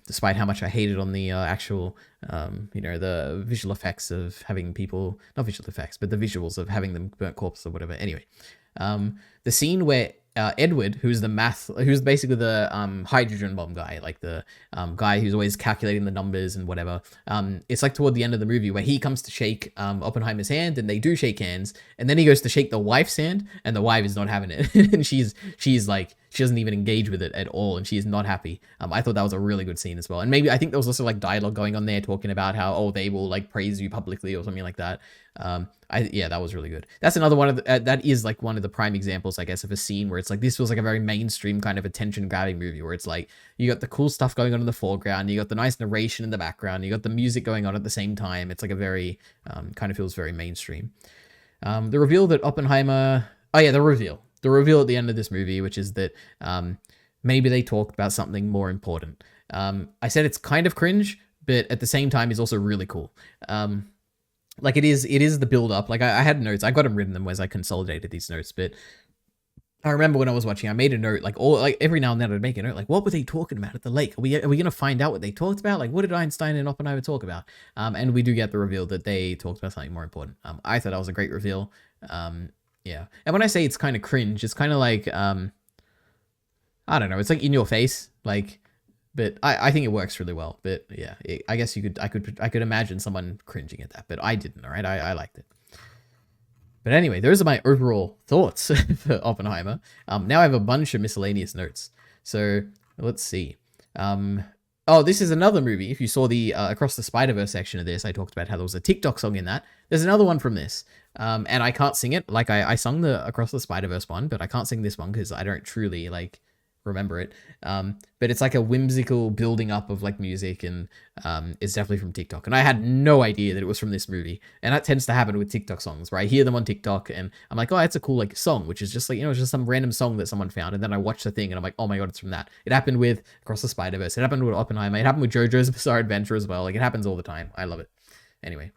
Despite how much I hated on the actual, you know, the visual effects of having people, not visual effects, but the visuals of having them burnt corpses or whatever. Anyway, the scene where Edward, who's basically the hydrogen bomb guy, like the guy who's always calculating the numbers and whatever. It's like toward the end of the movie where he comes to shake Oppenheimer's hand, and they do shake hands, and then he goes to shake the wife's hand, and the wife is not having it, and she's she doesn't even engage with it at all, and she is not happy. I thought that was a really good scene as well. And maybe I think there was also like dialogue going on there talking about how, oh, they will like praise you publicly or something like that. Yeah, that was really good. That's another one of the, that is like one of the prime examples, I guess, of a scene where it's like, this was like a very mainstream kind of attention grabbing movie where it's like, you got the cool stuff going on in the foreground, you got the nice narration in the background, you got the music going on at the same time. It's like a very, kind of feels very mainstream. The reveal that Oppenheimer, oh yeah, the reveal at the end of this movie, which is that, maybe they talked about something more important. I said it's kind of cringe, but at the same time is also really cool. Like it is the build up. Like I had notes. I got them written them as I consolidated these notes. But I remember when I was watching, I made a note. Like every now and then I'd make a note. Like, what were they talking about at the lake? Are we gonna find out what they talked about? Like, what did Einstein and Oppenheimer talk about? And we do get the reveal that they talked about something more important. I thought that was a great reveal. Yeah. And when I say it's kind of cringe, it's kind of like I don't know. It's like in your face. Like. But I think it works really well. But yeah, I guess I could imagine someone cringing at that, but I didn't. All right, I liked it. But anyway, those are my overall thoughts for Oppenheimer. Now I have a bunch of miscellaneous notes. So let's see. Oh, this is another movie. If you saw the Across the Spider-Verse section of this, I talked about how there was a TikTok song in that. There's another one from this. And I can't sing it. Like I sung the Across the Spider-Verse one, but I can't sing this one because I don't truly like remember it. But it's like a whimsical building up of like music, and it's definitely from TikTok. And I had no idea that it was from this movie. And that tends to happen with TikTok songs, where I hear them on TikTok and I'm like, oh, it's a cool like song, which is just like, it's just some random song that someone found. And then I watch the thing and I'm like, oh my God, it's from that. It happened with Across the Spider-Verse. It happened with Oppenheimer. It happened with JoJo's Bizarre Adventure as well. Like it happens all the time. I love it. Anyway.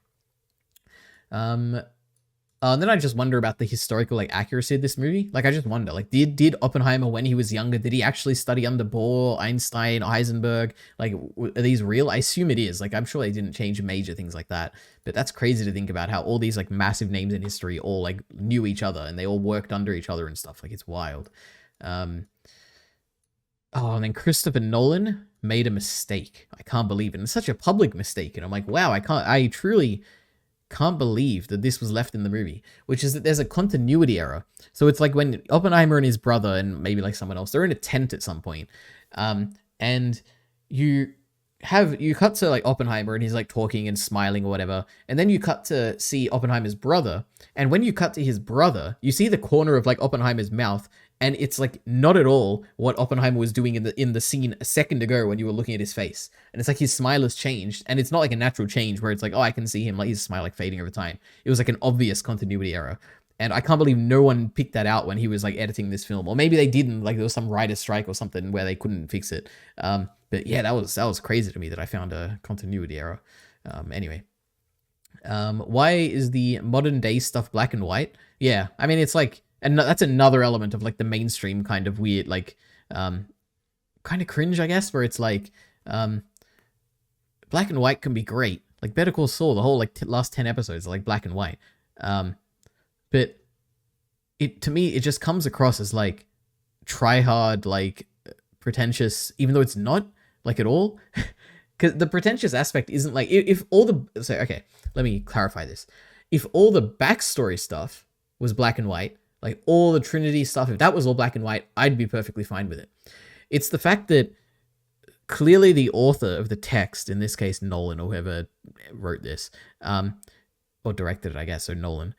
And then I just wonder about the historical like accuracy of this movie. Like I just wonder, like did Oppenheimer when he was younger, did he actually study under Bohr, Einstein, Heisenberg? Like are these real? I assume it is. Like I'm sure they didn't change major things like that. But that's crazy to think about how all these like massive names in history all like knew each other and they all worked under each other and stuff. Like it's wild. Oh, and then Christopher Nolan made a mistake. I can't believe it. And it's such a public mistake. And I'm like, wow, I truly can't believe that this was left in the movie, which is that there's a continuity error. So it's like when Oppenheimer and his brother and maybe like someone else, they're in a tent at some point. And you cut to like Oppenheimer and he's like talking and smiling or whatever. And then you cut to see Oppenheimer's brother. And when you cut to his brother, you see the corner of like Oppenheimer's mouth. And it's like not at all what Oppenheimer was doing in the scene a second ago when you were looking at his face. And it's like his smile has changed. And it's not like a natural change where it's like, oh, I can see him, like his smile like fading over time. It was like an obvious continuity error. And I can't believe no one picked that out when he was like editing this film. Or maybe they didn't, like there was some writer's strike or something where they couldn't fix it. But yeah, that was crazy to me that I found a continuity error. Anyway. Why is the modern day stuff black and white? Yeah, I mean, it's like, and that's another element of like the mainstream kind of weird, like, kind of cringe, I guess, where it's like, black and white can be great. Like Better Call Saul, the whole like last 10 episodes are like black and white. But to me, it just comes across as like try hard, like pretentious, even though it's not like at all. Because the pretentious aspect isn't like, if all the, so, okay, let me clarify this. If all the backstory stuff was black and white, like all the Trinity stuff, if that was all black and white, I'd be perfectly fine with it. It's the fact that clearly the author of the text, in this case, Nolan or whoever wrote this, or directed it, I guess, so Nolan,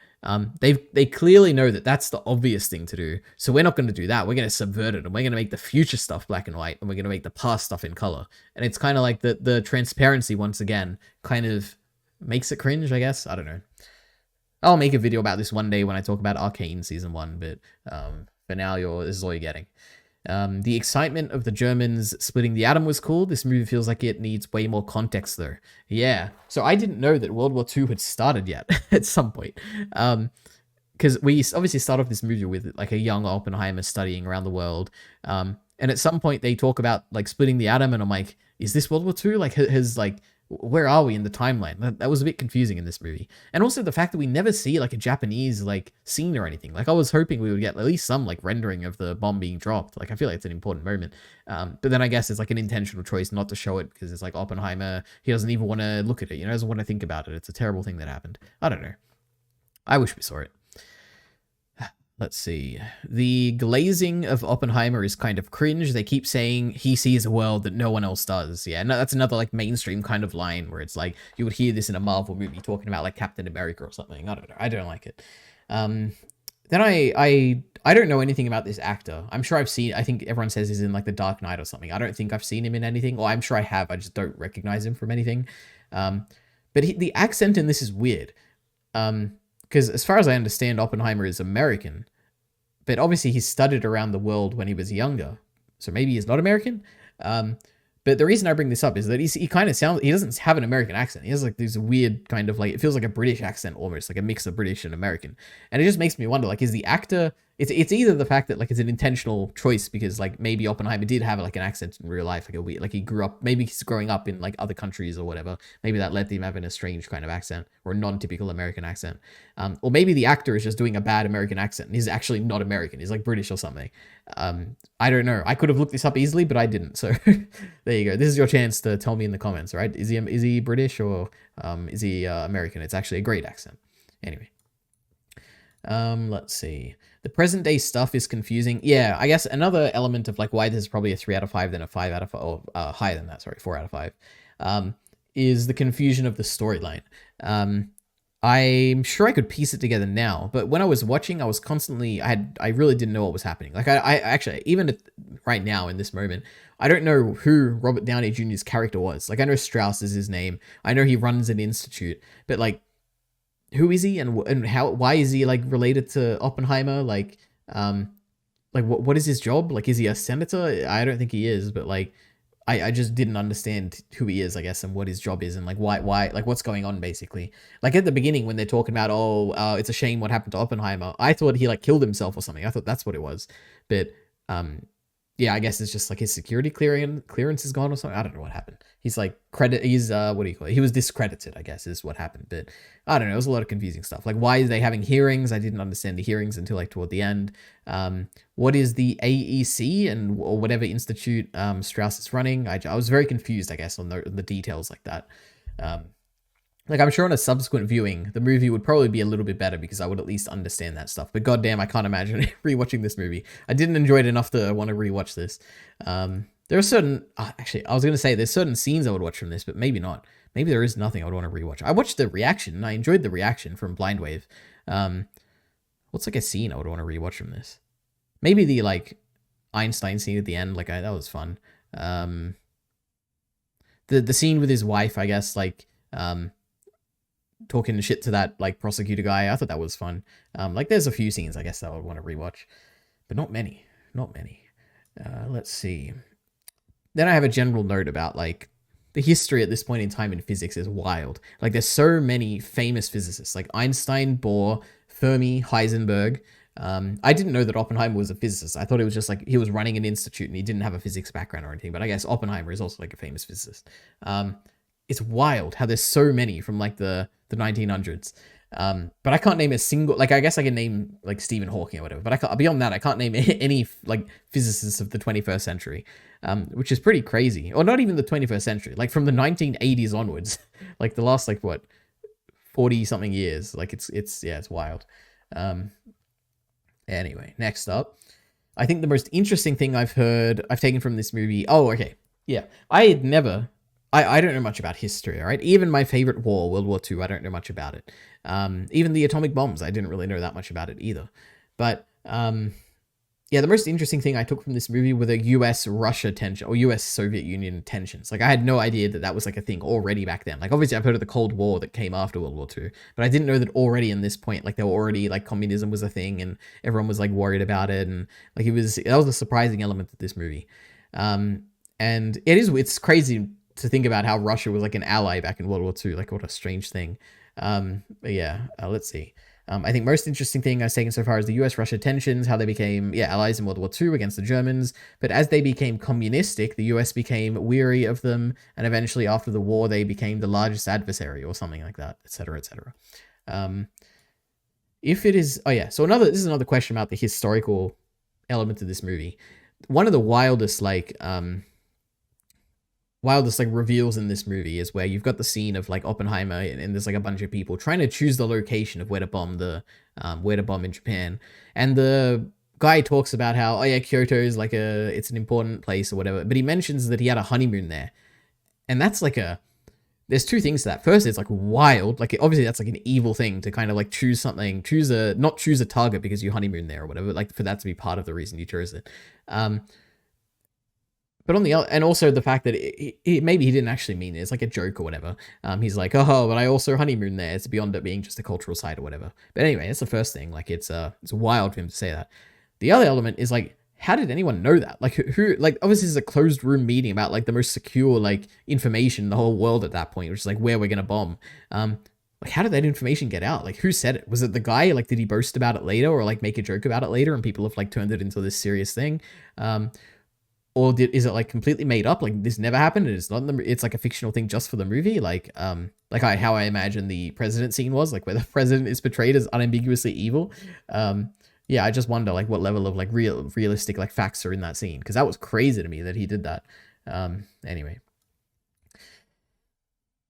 they clearly know that that's the obvious thing to do. So we're not going to do that. We're going to subvert it, and we're going to make the future stuff black and white, and we're going to make the past stuff in color. And it's kind of like the transparency, once again, kind of makes it cringe, I guess. I don't know. I'll make a video about this one day when I talk about Arcane Season 1, but for now, this is all you're getting. The excitement of the Germans splitting the atom was cool. This movie feels like it needs way more context, though. Yeah. So I didn't know that World War II had started yet at some point. Because we obviously start off this movie with like a young Oppenheimer studying around the world. And at some point they talk about like splitting the atom, and I'm like, is this World War II? Like, has like, where are we in the timeline? That was a bit confusing in this movie. And also the fact that we never see like a Japanese like scene or anything. Like I was hoping we would get at least some like rendering of the bomb being dropped. Like I feel like it's an important moment. But then I guess it's like an intentional choice not to show it because it's like Oppenheimer, he doesn't even want to look at it, doesn't want to think about it. It's a terrible thing that happened. I don't know. I wish we saw it. Let's see. The glazing of Oppenheimer is kind of cringe. They keep saying he sees a world that no one else does. Yeah, no, that's another like mainstream kind of line where it's like you would hear this in a Marvel movie talking about like Captain America or something. I don't know. I don't like it. Um, then I don't know anything about this actor. I'm sure I've seen. I think everyone says he's in like The Dark Knight or something. I don't think I've seen him in anything, or I'm sure I have. I just don't recognize him from anything. Um, but the accent in this is weird. Because as far as I understand, Oppenheimer is American, but obviously he studied around the world when he was younger, so maybe he's not American. Um, but the reason I bring this up is that he kind of sounds, he doesn't have an American accent. He has like this weird kind of like, it feels like a British accent almost, like a mix of British and American. And it just makes me wonder, like, is the actor, it's either the fact that like it's an intentional choice because like maybe Oppenheimer did have like an accent in real life, like a weird, like he grew up, maybe he's growing up in like other countries or whatever. Maybe that led to him having a strange kind of accent or a non-typical American accent. Or maybe the actor is just doing a bad American accent and he's actually not American. He's like British or something. I don't know. I could have looked this up easily, but I didn't. So there you go. This is your chance to tell me in the comments, right? Is he British or is he American? It's actually a great accent. Anyway. Let's see. The present day stuff is confusing. Yeah, I guess another element of like why this is probably a 3 out of 5 than a 5 out of 5, or higher than that, sorry, 4 out of 5, is the confusion of the storyline. I'm sure I could piece it together now, but when I was watching, I was constantly, I really didn't know what was happening. Like I actually, even right now in this moment, I don't know who Robert Downey Jr.'s character was. Like I know Strauss is his name. I know he runs an institute, but like, who is he and how, why is he like related to Oppenheimer? Like what is his job? Like, is he a senator? I don't think he is, but like, I just didn't understand who he is, I guess, and what his job is and like why, like what's going on basically. Like at the beginning when they're talking about, it's a shame what happened to Oppenheimer. I thought he like killed himself or something. I thought that's what it was. But, yeah, I guess it's just like his security clearance is gone or something. I don't know what happened. He's like what do you call it? He was discredited, I guess, is what happened. But I don't know. It was a lot of confusing stuff. Like, why are they having hearings? I didn't understand the hearings until like toward the end. What is the AEC or whatever institute Strauss is running? I was very confused, I guess, on the details like that. Like, I'm sure on a subsequent viewing, the movie would probably be a little bit better because I would at least understand that stuff. But goddamn, I can't imagine rewatching this movie. I didn't enjoy it enough to want to rewatch this. There are certain... actually, I was going to say there's certain scenes I would watch from this, but maybe not. Maybe there is nothing I would want to rewatch. I watched the reaction, and I enjoyed the reaction from Blind Wave. What's like a scene I would want to rewatch from this? Maybe the, like, Einstein scene at the end. Like, that was fun. The scene with his wife, I guess, like... talking shit to that like prosecutor guy. I thought that was fun. Like there's a few scenes I guess that I would want to rewatch, but not many. Let's see. Then I have a general note about like the history at this point in time in physics is wild. Like there's so many famous physicists like Einstein, Bohr, Fermi, Heisenberg. I didn't know that Oppenheimer was a physicist. I thought it was just like he was running an institute and he didn't have a physics background or anything, but I guess Oppenheimer is also like a famous physicist. It's wild how there's so many from like the 1900s. But I can't name a single, like I guess I can name like Stephen Hawking or whatever, but I can't, beyond that I can't name any like physicists of the 21st century, which is pretty crazy. Or not even the 21st century, like from the 1980s onwards, like the last like what 40 something years. Like it's wild. Anyway, next up, I think the most interesting thing I've taken from this movie. Oh, okay. Yeah. I don't know much about history, all right? Even my favorite war, World War II, I don't know much about it. Even the atomic bombs, I didn't really know that much about it either. But, yeah, the most interesting thing I took from this movie were the US-Russia tension, or US-Soviet Union tensions. Like, I had no idea that that was, like, a thing already back then. Like, obviously, I've heard of the Cold War that came after World War II, but I didn't know that already in this point, like, they were already, like, communism was a thing, and everyone was, like, worried about it, and, like, that was a surprising element of this movie. And it's crazy to think about how Russia was like an ally back in World War II. Like, what a strange thing. But yeah, let's see. I think most interesting thing I've taken so far is the US-Russia tensions, how they became, allies in World War II against the Germans. But as they became communistic, the US became weary of them. And eventually after the war, they became the largest adversary or something like that, etc., etc. If it is, so this is another question about the historical element of this movie. One of the wildest, like, wildest like reveals in this movie is where you've got the scene of like Oppenheimer and there's like a bunch of people trying to choose the location of where to bomb in Japan, and the guy talks about how, oh yeah, Kyoto is like it's an important place or whatever, but he mentions that he had a honeymoon there, and that's like a there's two things to that. First, it's like wild, like obviously that's like an evil thing to kind of like not choose a target because you honeymoon there or whatever, like for that to be part of the reason you chose it. Um, but on the other, and also the fact that maybe he didn't actually mean it. It's like a joke or whatever. He's like, oh, but I also honeymoon there. It's beyond it being just a cultural site or whatever. But anyway, that's the first thing. Like it's wild for him to say that. The other element is like, how did anyone know that? Like who like obviously it's a closed room meeting about like the most secure like information in the whole world at that point, which is like where we're gonna bomb. Like how did that information get out? Like who said it? Was it the guy? Like did he boast about it later or like make a joke about it later and people have like turned it into this serious thing? Or is it like completely made up? Like this never happened and it's not in the, it's like a fictional thing just for the movie? How I imagine the president scene was, like where the president is portrayed as unambiguously evil. Yeah, I just wonder like what level of like realistic like facts are in that scene, because that was crazy to me that he did that. Anyway.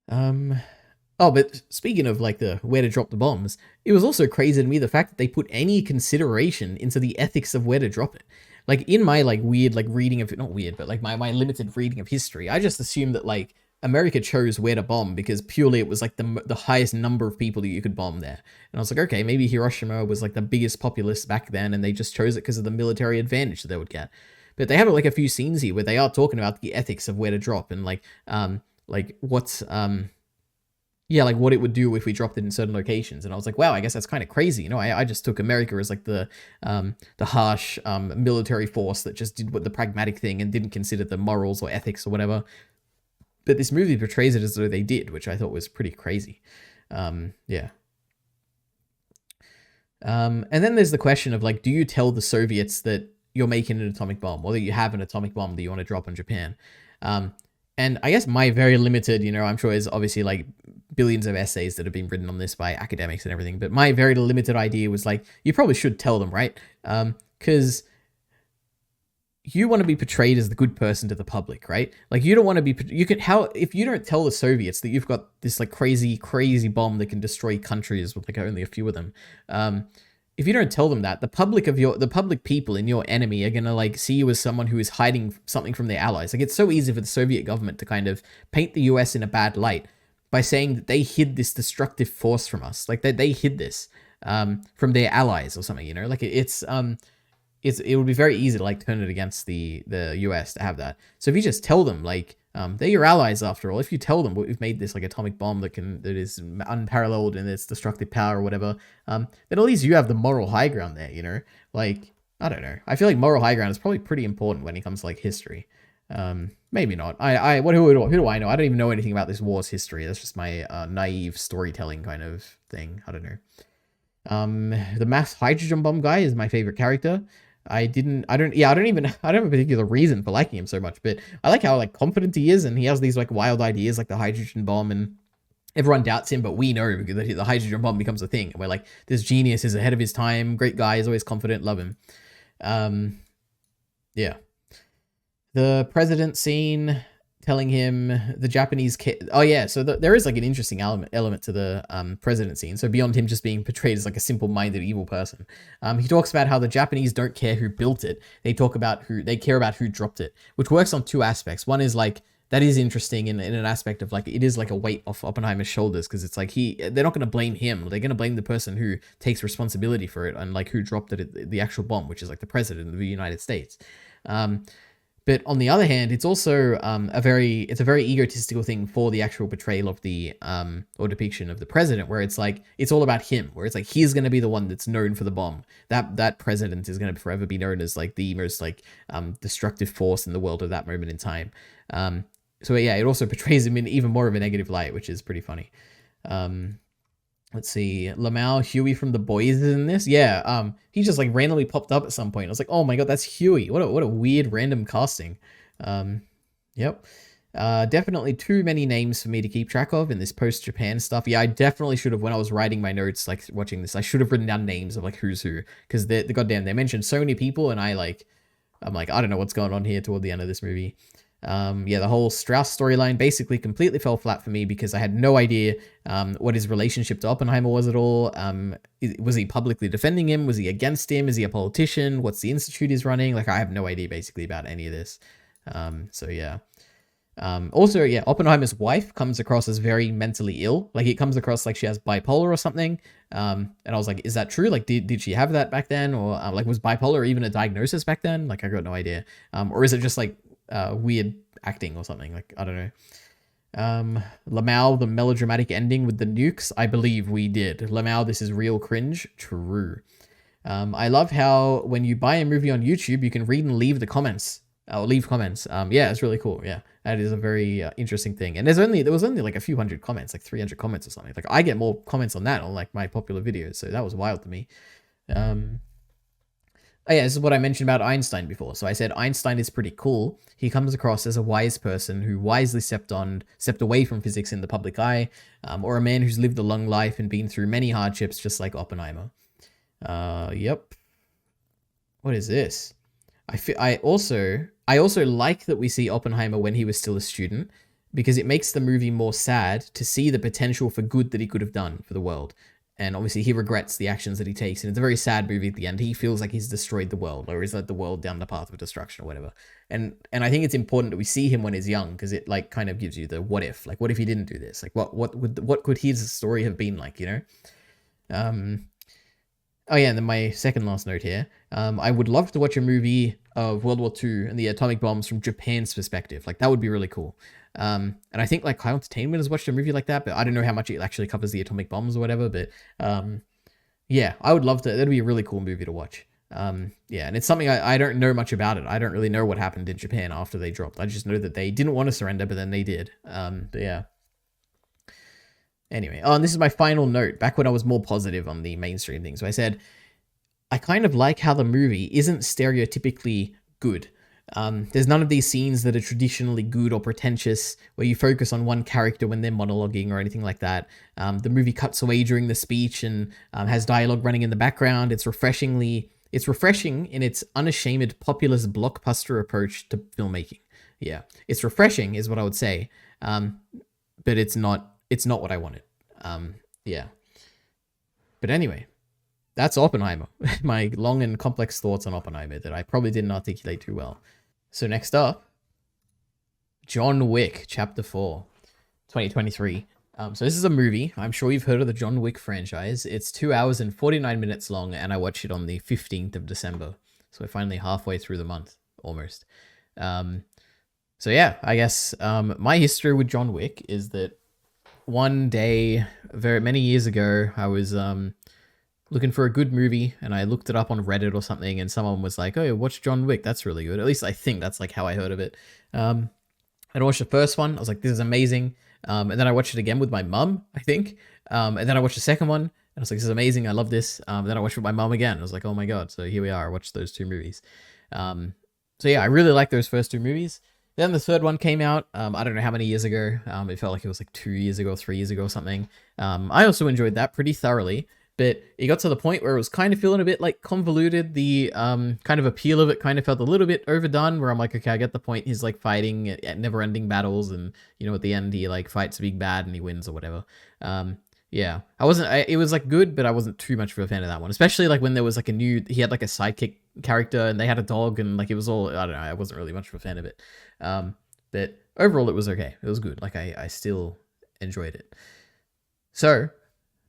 Oh, but speaking of like the where to drop the bombs, it was also crazy to me the fact that they put any consideration into the ethics of where to drop it. Like in my like weird like reading of, not weird, but like my limited reading of history, I just assumed that like America chose where to bomb because purely it was like the highest number of people that you could bomb there. And I was like, okay, maybe Hiroshima was like the biggest populace back then and they just chose it because of the military advantage that they would get. But they have like a few scenes here where they are talking about the ethics of where to drop and like what's yeah, like what it would do if we dropped it in certain locations. And I was like, wow, I guess that's kind of crazy. You know, I just took America as like the harsh military force that just did what the pragmatic thing and didn't consider the morals or ethics or whatever. But this movie portrays it as though they did, which I thought was pretty crazy. Yeah. And then there's the question of like, do you tell the Soviets that you're making an atomic bomb or that you have an atomic bomb that you want to drop on Japan? And I guess my very limited, you know, I'm sure there's obviously like billions of essays that have been written on this by academics and everything, but my very limited idea was like, you probably should tell them, right? Because you want to be portrayed as the good person to the public, right? Like you don't want to be, if you don't tell the Soviets that you've got this like crazy bomb that can destroy countries with like only a few of them, if you don't tell them that, the public people in your enemy are gonna like see you as someone who is hiding something from their allies. Like it's so easy for the Soviet government to kind of paint the US in a bad light by saying that they hid this destructive force from us, like they hid this from their allies or something. You know, like it would be very easy to like turn it against the US to have that. So if you just tell them like they're your allies after all, if you tell them we've made this like atomic bomb that is unparalleled in its destructive power or whatever, then at least you have the moral high ground there, you know? Like, I don't know. I feel like moral high ground is probably pretty important when it comes to like history. Maybe not. Who do I know? I don't even know anything about this war's history. That's just my naive storytelling kind of thing. I don't know. The mass hydrogen bomb guy is my favorite character. I don't have a particular reason for liking him so much, but I like how like confident he is and he has these like wild ideas like the hydrogen bomb and everyone doubts him, but we know that the hydrogen bomb becomes a thing. And we're like, this genius is ahead of his time. Great guy, is always confident, love him. Yeah. The president scene telling him the Japanese kid. Oh yeah, so there is like an interesting element to the president scene. So beyond him just being portrayed as like a simple-minded evil person, he talks about how the Japanese don't care who built it. They care about who dropped it, which works on two aspects. One is like that is interesting in an aspect of like it is like a weight off Oppenheimer's shoulders because it's like they're not going to blame him. They're going to blame the person who takes responsibility for it and like who dropped it, the actual bomb, which is like the president of the United States. But on the other hand, it's also a very egotistical thing for the actual portrayal of the or depiction of the president, where it's like it's all about him, where it's like he's going to be the one that's known for the bomb. That president is going to forever be known as like the most like destructive force in the world at that moment in time. So yeah, it also portrays him in even more of a negative light, which is pretty funny. Let's see, Lamau, Huey from The Boys is in this. Yeah, he just like randomly popped up at some point. I was like, oh my god, that's Huey. What a weird random casting. Yep. Definitely too many names for me to keep track of in this post-Japan stuff. Yeah, I definitely should have, when I was writing my notes, like watching this, I should have written down names of like who's who, because they mentioned so many people, and I'm like, I don't know what's going on here toward the end of this movie. Yeah, the whole Strauss storyline basically completely fell flat for me because I had no idea what his relationship to Oppenheimer was at all. Was he publicly defending him? Was he against him? Is he a politician? What's the institute he's running? Like, I have no idea basically about any of this. So yeah. Also, yeah, Oppenheimer's wife comes across as very mentally ill. Like, it comes across like she has bipolar or something. And I was like, is that true? Like, did she have that back then? Or like, was bipolar even a diagnosis back then? Like, I got no idea. Or is it just like weird acting or something? Like, I don't know. Lamau, the melodramatic ending with the nukes. I believe we did. Lamau, this is real cringe. True. I love how when you buy a movie on YouTube, you can read and leave the comments. Or leave comments. Yeah, it's really cool. Yeah, that is a very interesting thing. And there was only like a few hundred comments, like 300 comments or something. Like, I get more comments on that on like my popular videos, so that was wild to me. Oh yeah, this is what I mentioned about Einstein before. So I said Einstein is pretty cool. He comes across as a wise person who wisely stepped away from physics in the public eye, or a man who's lived a long life and been through many hardships, just like Oppenheimer. Yep. What is this? I also like that we see Oppenheimer when he was still a student, because it makes the movie more sad to see the potential for good that he could have done for the world. And obviously he regrets the actions that he takes, and it's a very sad movie at the end. He feels like he's destroyed the world, or he's led the world down the path of destruction or whatever. And I think it's important that we see him when he's young, because it like kind of gives you the what if. Like, what if he didn't do this? Like, what could his story have been like, you know? Oh yeah, and then my second last note here. I would love to watch a movie of World War II and the atomic bombs from Japan's perspective. Like, that would be really cool. And I think like High Entertainment has watched a movie like that, but I don't know how much it actually covers the atomic bombs or whatever. But yeah, I would love to. That'd be a really cool movie to watch. Yeah, and it's something I don't know much about it. I don't really know what happened in Japan after they dropped. I just know that they didn't want to surrender, but then they did. But yeah. Anyway, and this is my final note. Back when I was more positive on the mainstream thing, so I said, I kind of like how the movie isn't stereotypically good. There's none of these scenes that are traditionally good or pretentious, where you focus on one character when they're monologuing or anything like that. The movie cuts away during the speech and has dialogue running in the background. It's refreshing in its unashamed populist blockbuster approach to filmmaking. Yeah, it's refreshing is what I would say, but it's not what I wanted. Yeah. But anyway, that's Oppenheimer. My long and complex thoughts on Oppenheimer that I probably didn't articulate too well. So next up, John Wick, Chapter 4, 2023. So this is a movie. I'm sure you've heard of the John Wick franchise. It's 2 hours and 49 minutes long, and I watched it on the 15th of December. So we're finally halfway through the month, almost. So yeah, I guess my history with John Wick is that one day, very many years ago, I was looking for a good movie, and I looked it up on Reddit or something, and someone was like, oh, watch John Wick, that's really good. At least I think that's like how I heard of it. And I watched the first one. I was like, this is amazing. And then I watched it again with my mum, I think. And then I watched the second one, and I was like, this is amazing, I love this. Then I watched it with my mum again. I was like, oh my god, so here we are. I watched those two movies. So yeah, I really like those first two movies. Then the third one came out, I don't know how many years ago. It felt like it was like 2 years ago, 3 years ago or something. I also enjoyed that pretty thoroughly, but it got to the point where it was kind of feeling a bit like convoluted. The kind of appeal of it kind of felt a little bit overdone, where I'm like, okay, I get the point. He's like fighting at never-ending battles, and you know, at the end he like fights big bad and he wins or whatever. Yeah, it was like good, but I wasn't too much of a fan of that one, especially like when there was like he had like a sidekick character and they had a dog, and like it was all, I don't know, I wasn't really much of a fan of it. But overall it was okay. It was good. Like I still enjoyed it. So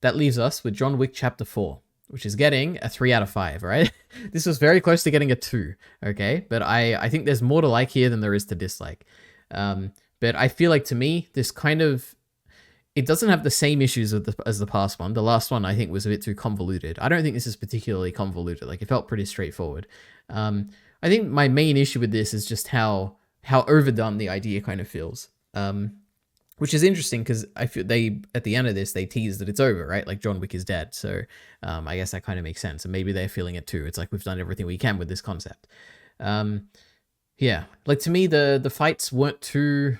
that leaves us with John Wick Chapter 4, which is getting a 3 out of 5, right? This was very close to getting a 2, okay? But I think there's more to like here than there is to dislike. But I feel like, to me, this kind of, it doesn't have the same issues as the past one. The last one, I think, was a bit too convoluted. I don't think this is particularly convoluted. Like, it felt pretty straightforward. I think my main issue with this is just how overdone the idea kind of feels. Which is interesting, because I feel at the end of this, they tease that it's over, right? Like, John Wick is dead. So I guess that kind of makes sense. And maybe they're feeling it too. It's like, we've done everything we can with this concept. Yeah. Like, to me, the fights weren't too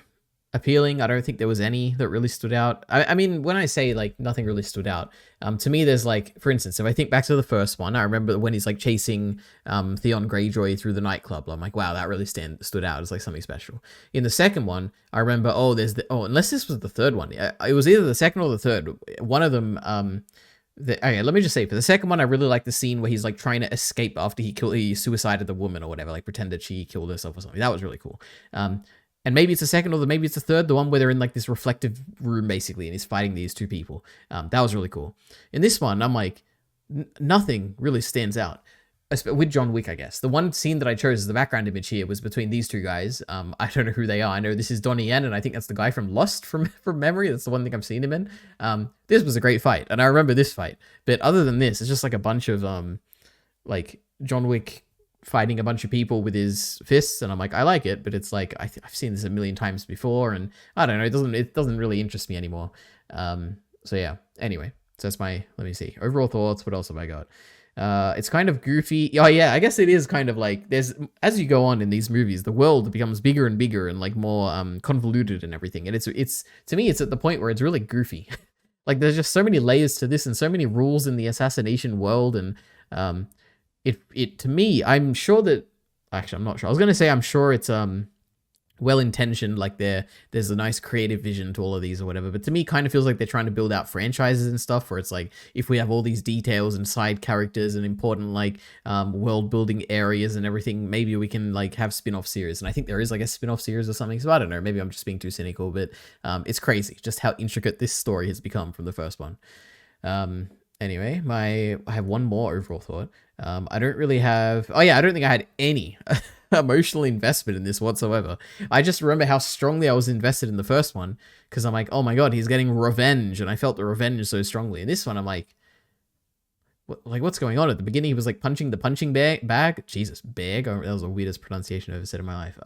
appealing. I don't think there was any that really stood out. I mean, when I say like nothing really stood out, to me, there's like, for instance, if I think back to the first one, I remember when he's like chasing Theon Greyjoy through the nightclub. I'm like, wow, that really stood out as like something special. In the second one, I remember, unless this was the third one, it was either the second or the third. One of them. Okay, let me just say, for the second one, I really like the scene where he's like trying to escape after he suicided the woman or whatever, like pretended she killed herself or something. That was really cool. And maybe it's the second or maybe it's the third, the one where they're in like this reflective room basically, and he's fighting these two people. That was really cool. In this one, I'm like, nothing really stands out. With John Wick, I guess. The one scene that I chose as the background image here was between these two guys. I don't know who they are. I know this is Donnie Yen, and I think that's the guy from Lost from memory. That's the one thing I've seen him in. This was a great fight, and I remember this fight. But other than this, it's just like a bunch of like John Wick fighting a bunch of people with his fists, and I'm like, I like it, but it's like I've seen this a million times before, and I don't know, it doesn't really interest me anymore. So yeah. Anyway, so that's my, let me see, overall thoughts. What else have I got? It's kind of goofy. Oh yeah, I guess it is kind of like, there's, as you go on in these movies, the world becomes bigger and bigger and like more convoluted and everything, and it's to me, it's at the point where it's really goofy. Like there's just so many layers to this and so many rules in the assassination world, and it to me, I'm sure that, actually I'm not sure, I was gonna say I'm sure it's well intentioned, like there's a nice creative vision to all of these or whatever, but to me it kind of feels like they're trying to build out franchises and stuff, where it's like, if we have all these details and side characters and important like world building areas and everything, maybe we can like have spin-off series. And I think there is like a spin-off series or something, so I don't know, maybe I'm just being too cynical, but it's crazy just how intricate this story has become from the first one. Anyway, I have one more overall thought. I don't really have, I don't think I had any emotional investment in this whatsoever. I just remember how strongly I was invested in the first one, because I'm like, oh my god, he's getting revenge, and I felt the revenge so strongly. In this one, I'm like, what's going on? At the beginning, he was like punching the punching bag. Jesus, bag. That was the weirdest pronunciation I've ever said in my life.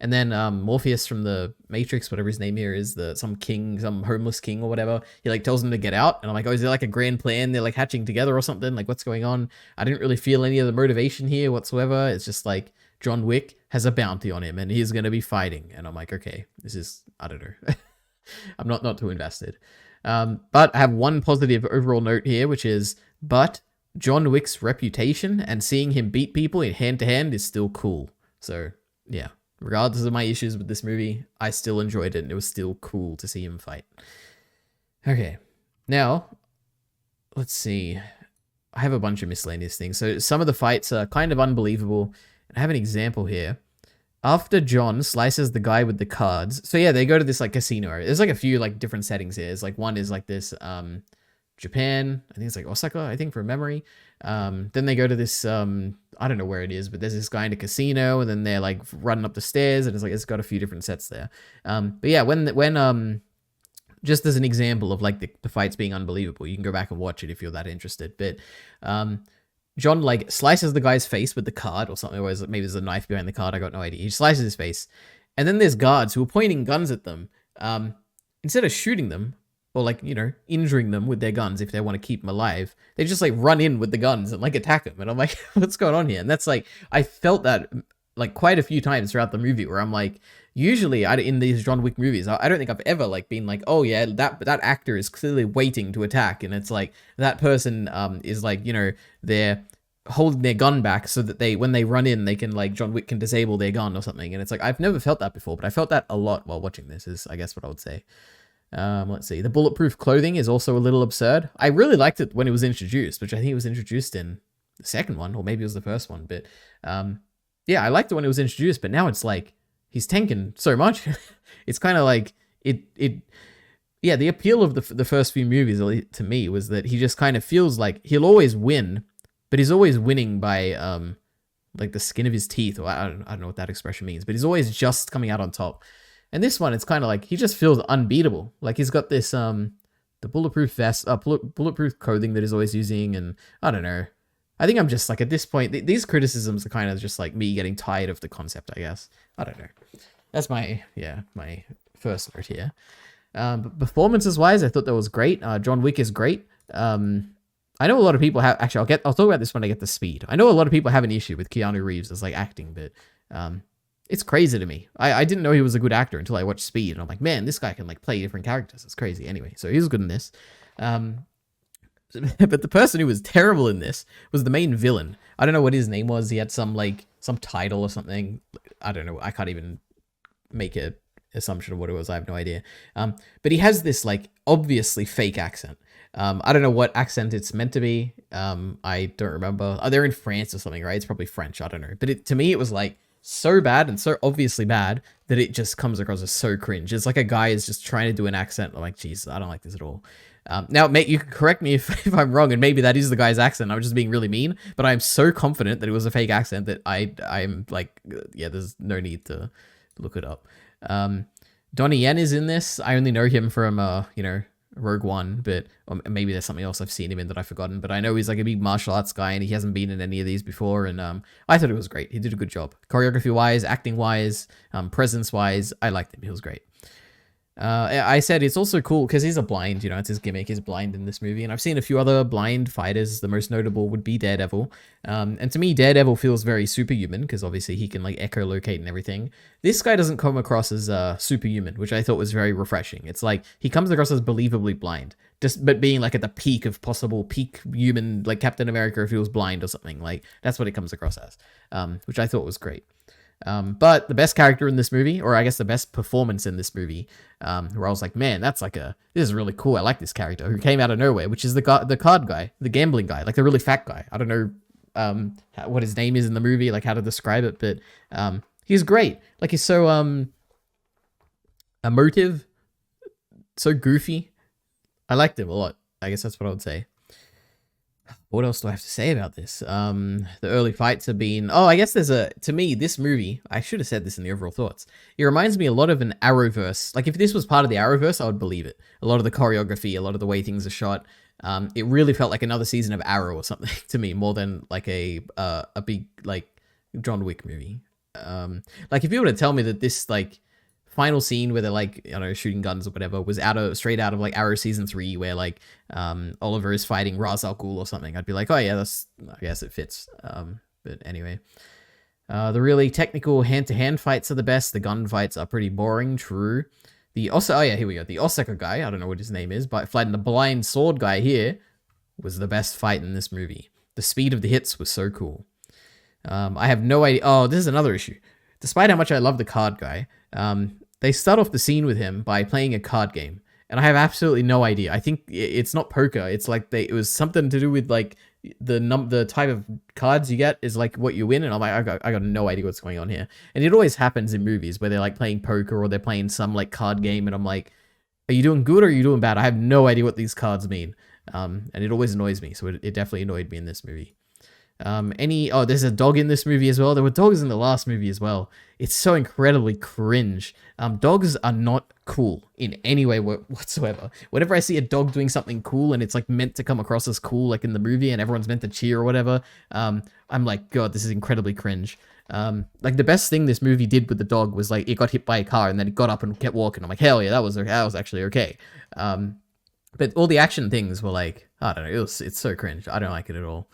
And then Morpheus from the Matrix, whatever his name here is, some king, some homeless king or whatever, he like tells him to get out, and I'm like, oh, is there like a grand plan they're like hatching together or something? Like, what's going on? I didn't really feel any of the motivation here whatsoever. It's just like John Wick has a bounty on him and he's going to be fighting, and I'm like, okay, this is, I don't know. I'm not too invested. But I have one positive overall note here, which is, but John Wick's reputation and seeing him beat people in hand to hand is still cool. So yeah. Regardless of my issues with this movie, I still enjoyed it, and it was still cool to see him fight. Okay, now, let's see. I have a bunch of miscellaneous things. So some of the fights are kind of unbelievable. I have an example here. After John slices the guy with the cards, so yeah, they go to this like casino area. There's like a few like different settings here. There's like one is like this Japan, I think it's like Osaka, I think, from memory. Then they go to this I don't know where it is, but there's this guy in a casino, and then they're like running up the stairs, and it's got a few different sets there. But yeah, when just as an example of like the fights being unbelievable, you can go back and watch it if you're that interested. But John like slices the guy's face with the card or something, or maybe there's a knife behind the card, I got no idea. He slices his face, and then there's guards who are pointing guns at them. Instead of shooting them, or like, you know, injuring them with their guns if they want to keep them alive, they just like run in with the guns and like attack them. And I'm like, what's going on here? And that's like, I felt that like quite a few times throughout the movie, where I'm like, usually in these John Wick movies, I don't think I've ever like been like, oh yeah, that actor is clearly waiting to attack, and it's like that person is like, you know, they're holding their gun back so that when they run in, they can like, John Wick can disable their gun or something. And it's like, I've never felt that before, but I felt that a lot while watching this, is I guess what I would say. Let's see. The bulletproof clothing is also a little absurd. I really liked it when it was introduced, which I think it was introduced in the second one, or maybe it was the first one. But yeah, I liked it when it was introduced, but now it's like he's tanking so much. It's kind of like yeah, the appeal of the first few movies to me was that he just kind of feels like he'll always win, but he's always winning by like the skin of his teeth, or I don't know what that expression means, but he's always just coming out on top. And this one, it's kind of like he just feels unbeatable. Like he's got this the bulletproof vest, bulletproof clothing that he's always using, and I don't know. I think I'm just like, at this point, these criticisms are kind of just like me getting tired of the concept, I guess. I don't know. That's my first note here. But performances wise, I thought that was great. John Wick is great. I know a lot of people have, actually, I'll talk about this when I get the speed. I know a lot of people have an issue with Keanu Reeves as like acting, but It's crazy to me. I didn't know he was a good actor until I watched Speed, and I'm like, man, this guy can like play different characters. It's crazy. Anyway, so he was good in this. Um, but the person who was terrible in this was the main villain. I don't know what his name was. He had some title or something. I don't know. I can't even make a assumption of what it was. I have no idea. But he has this like obviously fake accent. I don't know what accent it's meant to be. I don't remember. Oh, they're in France or something, right? It's probably French. I don't know. But to me, it was like so bad and so obviously bad that it just comes across as so cringe. It's like a guy is just trying to do an accent. I'm like, Jesus, I don't like this at all. Now, mate, you can correct me if I'm wrong, and maybe that is the guy's accent. I'm just being really mean, but I'm so confident that it was a fake accent that I'm like, yeah, there's no need to look it up. Donnie Yen is in this. I only know him from, Rogue One, but maybe there's something else I've seen him in that I've forgotten. But I know he's like a big martial arts guy, and he hasn't been in any of these before. And I thought it was great. He did a good job, choreography wise, acting wise, presence wise. I liked him. He was great. I said it's also cool because he's a blind, it's his gimmick. He's blind in this movie, and I've seen a few other blind fighters. The most notable would be Daredevil, and to me, Daredevil feels very superhuman because obviously he can like echolocate and everything. This guy doesn't come across as superhuman, which I thought was very refreshing. It's like he comes across as believably blind, but being like at the peak of possible peak human, like Captain America if he was blind or something. Like that's what it comes across as, which I thought was great. But the best character in this movie, or I guess the best performance in this movie, where I was like, man, this is really cool. I like this character who came out of nowhere, which is the card guy, the gambling guy, like the really fat guy. I don't know what his name is in the movie, like how to describe it, but he's great. Like he's so emotive, so goofy. I liked him a lot. I guess that's what I would say. What else do I have to say about this? The early fights have been... Oh, I guess to me, this movie... I should have said this in the overall thoughts. It reminds me a lot of an Arrowverse. Like, if this was part of the Arrowverse, I would believe it. A lot of the choreography, a lot of the way things are shot. It really felt like another season of Arrow or something to me, more than like a big, like, John Wick movie. Like, if you were to tell me that this, like... final scene where they're like, shooting guns or whatever was straight out of like Arrow season 3 where like Oliver is fighting Ra's al Ghul or something, I'd be like, oh yeah, I guess it fits. But anyway, the really technical hand-to-hand fights are the best. The gun fights are pretty boring. True. Here we go. The Osaka guy, I don't know what his name is, but fighting the blind sword guy here was the best fight in this movie. The speed of the hits was so cool. I have no idea. Oh, this is another issue. Despite how much I love the card guy, they start off the scene with him by playing a card game, and I have absolutely no idea. I think it's not poker. It's like it was something to do with like the type of cards you get is like what you win, and I'm like, I got no idea what's going on here. And it always happens in movies where they're like playing poker or they're playing some like card game, and I'm like, are you doing good or are you doing bad? I have no idea what these cards mean, and it always annoys me. So it definitely annoyed me in this movie. There's a dog in this movie as well. There were dogs in the last movie as well. It's so incredibly cringe. Dogs are not cool in any way whatsoever. Whenever I see a dog doing something cool and it's like meant to come across as cool, like in the movie, and everyone's meant to cheer or whatever, I'm like, God, this is incredibly cringe. Like the best thing this movie did with the dog was like it got hit by a car and then it got up and kept walking. I'm like, hell yeah, that was actually okay. But all the action things were like, I don't know, it's so cringe. I don't like it at all.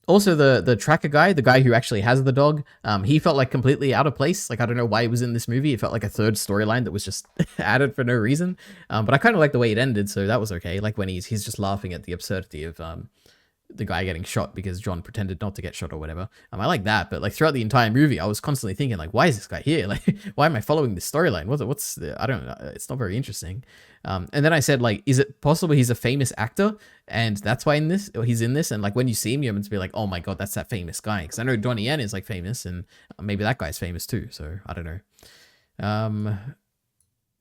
Also the tracker guy, the guy who actually has the dog, he felt like completely out of place. Like, I don't know why he was in this movie. It felt like a third storyline that was just added for no reason. But I kind of like the way it ended, so that was okay. Like when he's just laughing at the absurdity of, the guy getting shot because John pretended not to get shot or whatever. I like that, but like throughout the entire movie, I was constantly thinking like, why is this guy here? Like, why am I following this storyline? I don't know. It's not very interesting. And then I said like, is it possible he's a famous actor and that's why he's in this? And like when you see him, you're meant to be like, oh my God, that's that famous guy. Because I know Donnie Yen is like famous and maybe that guy's famous too. So I don't know.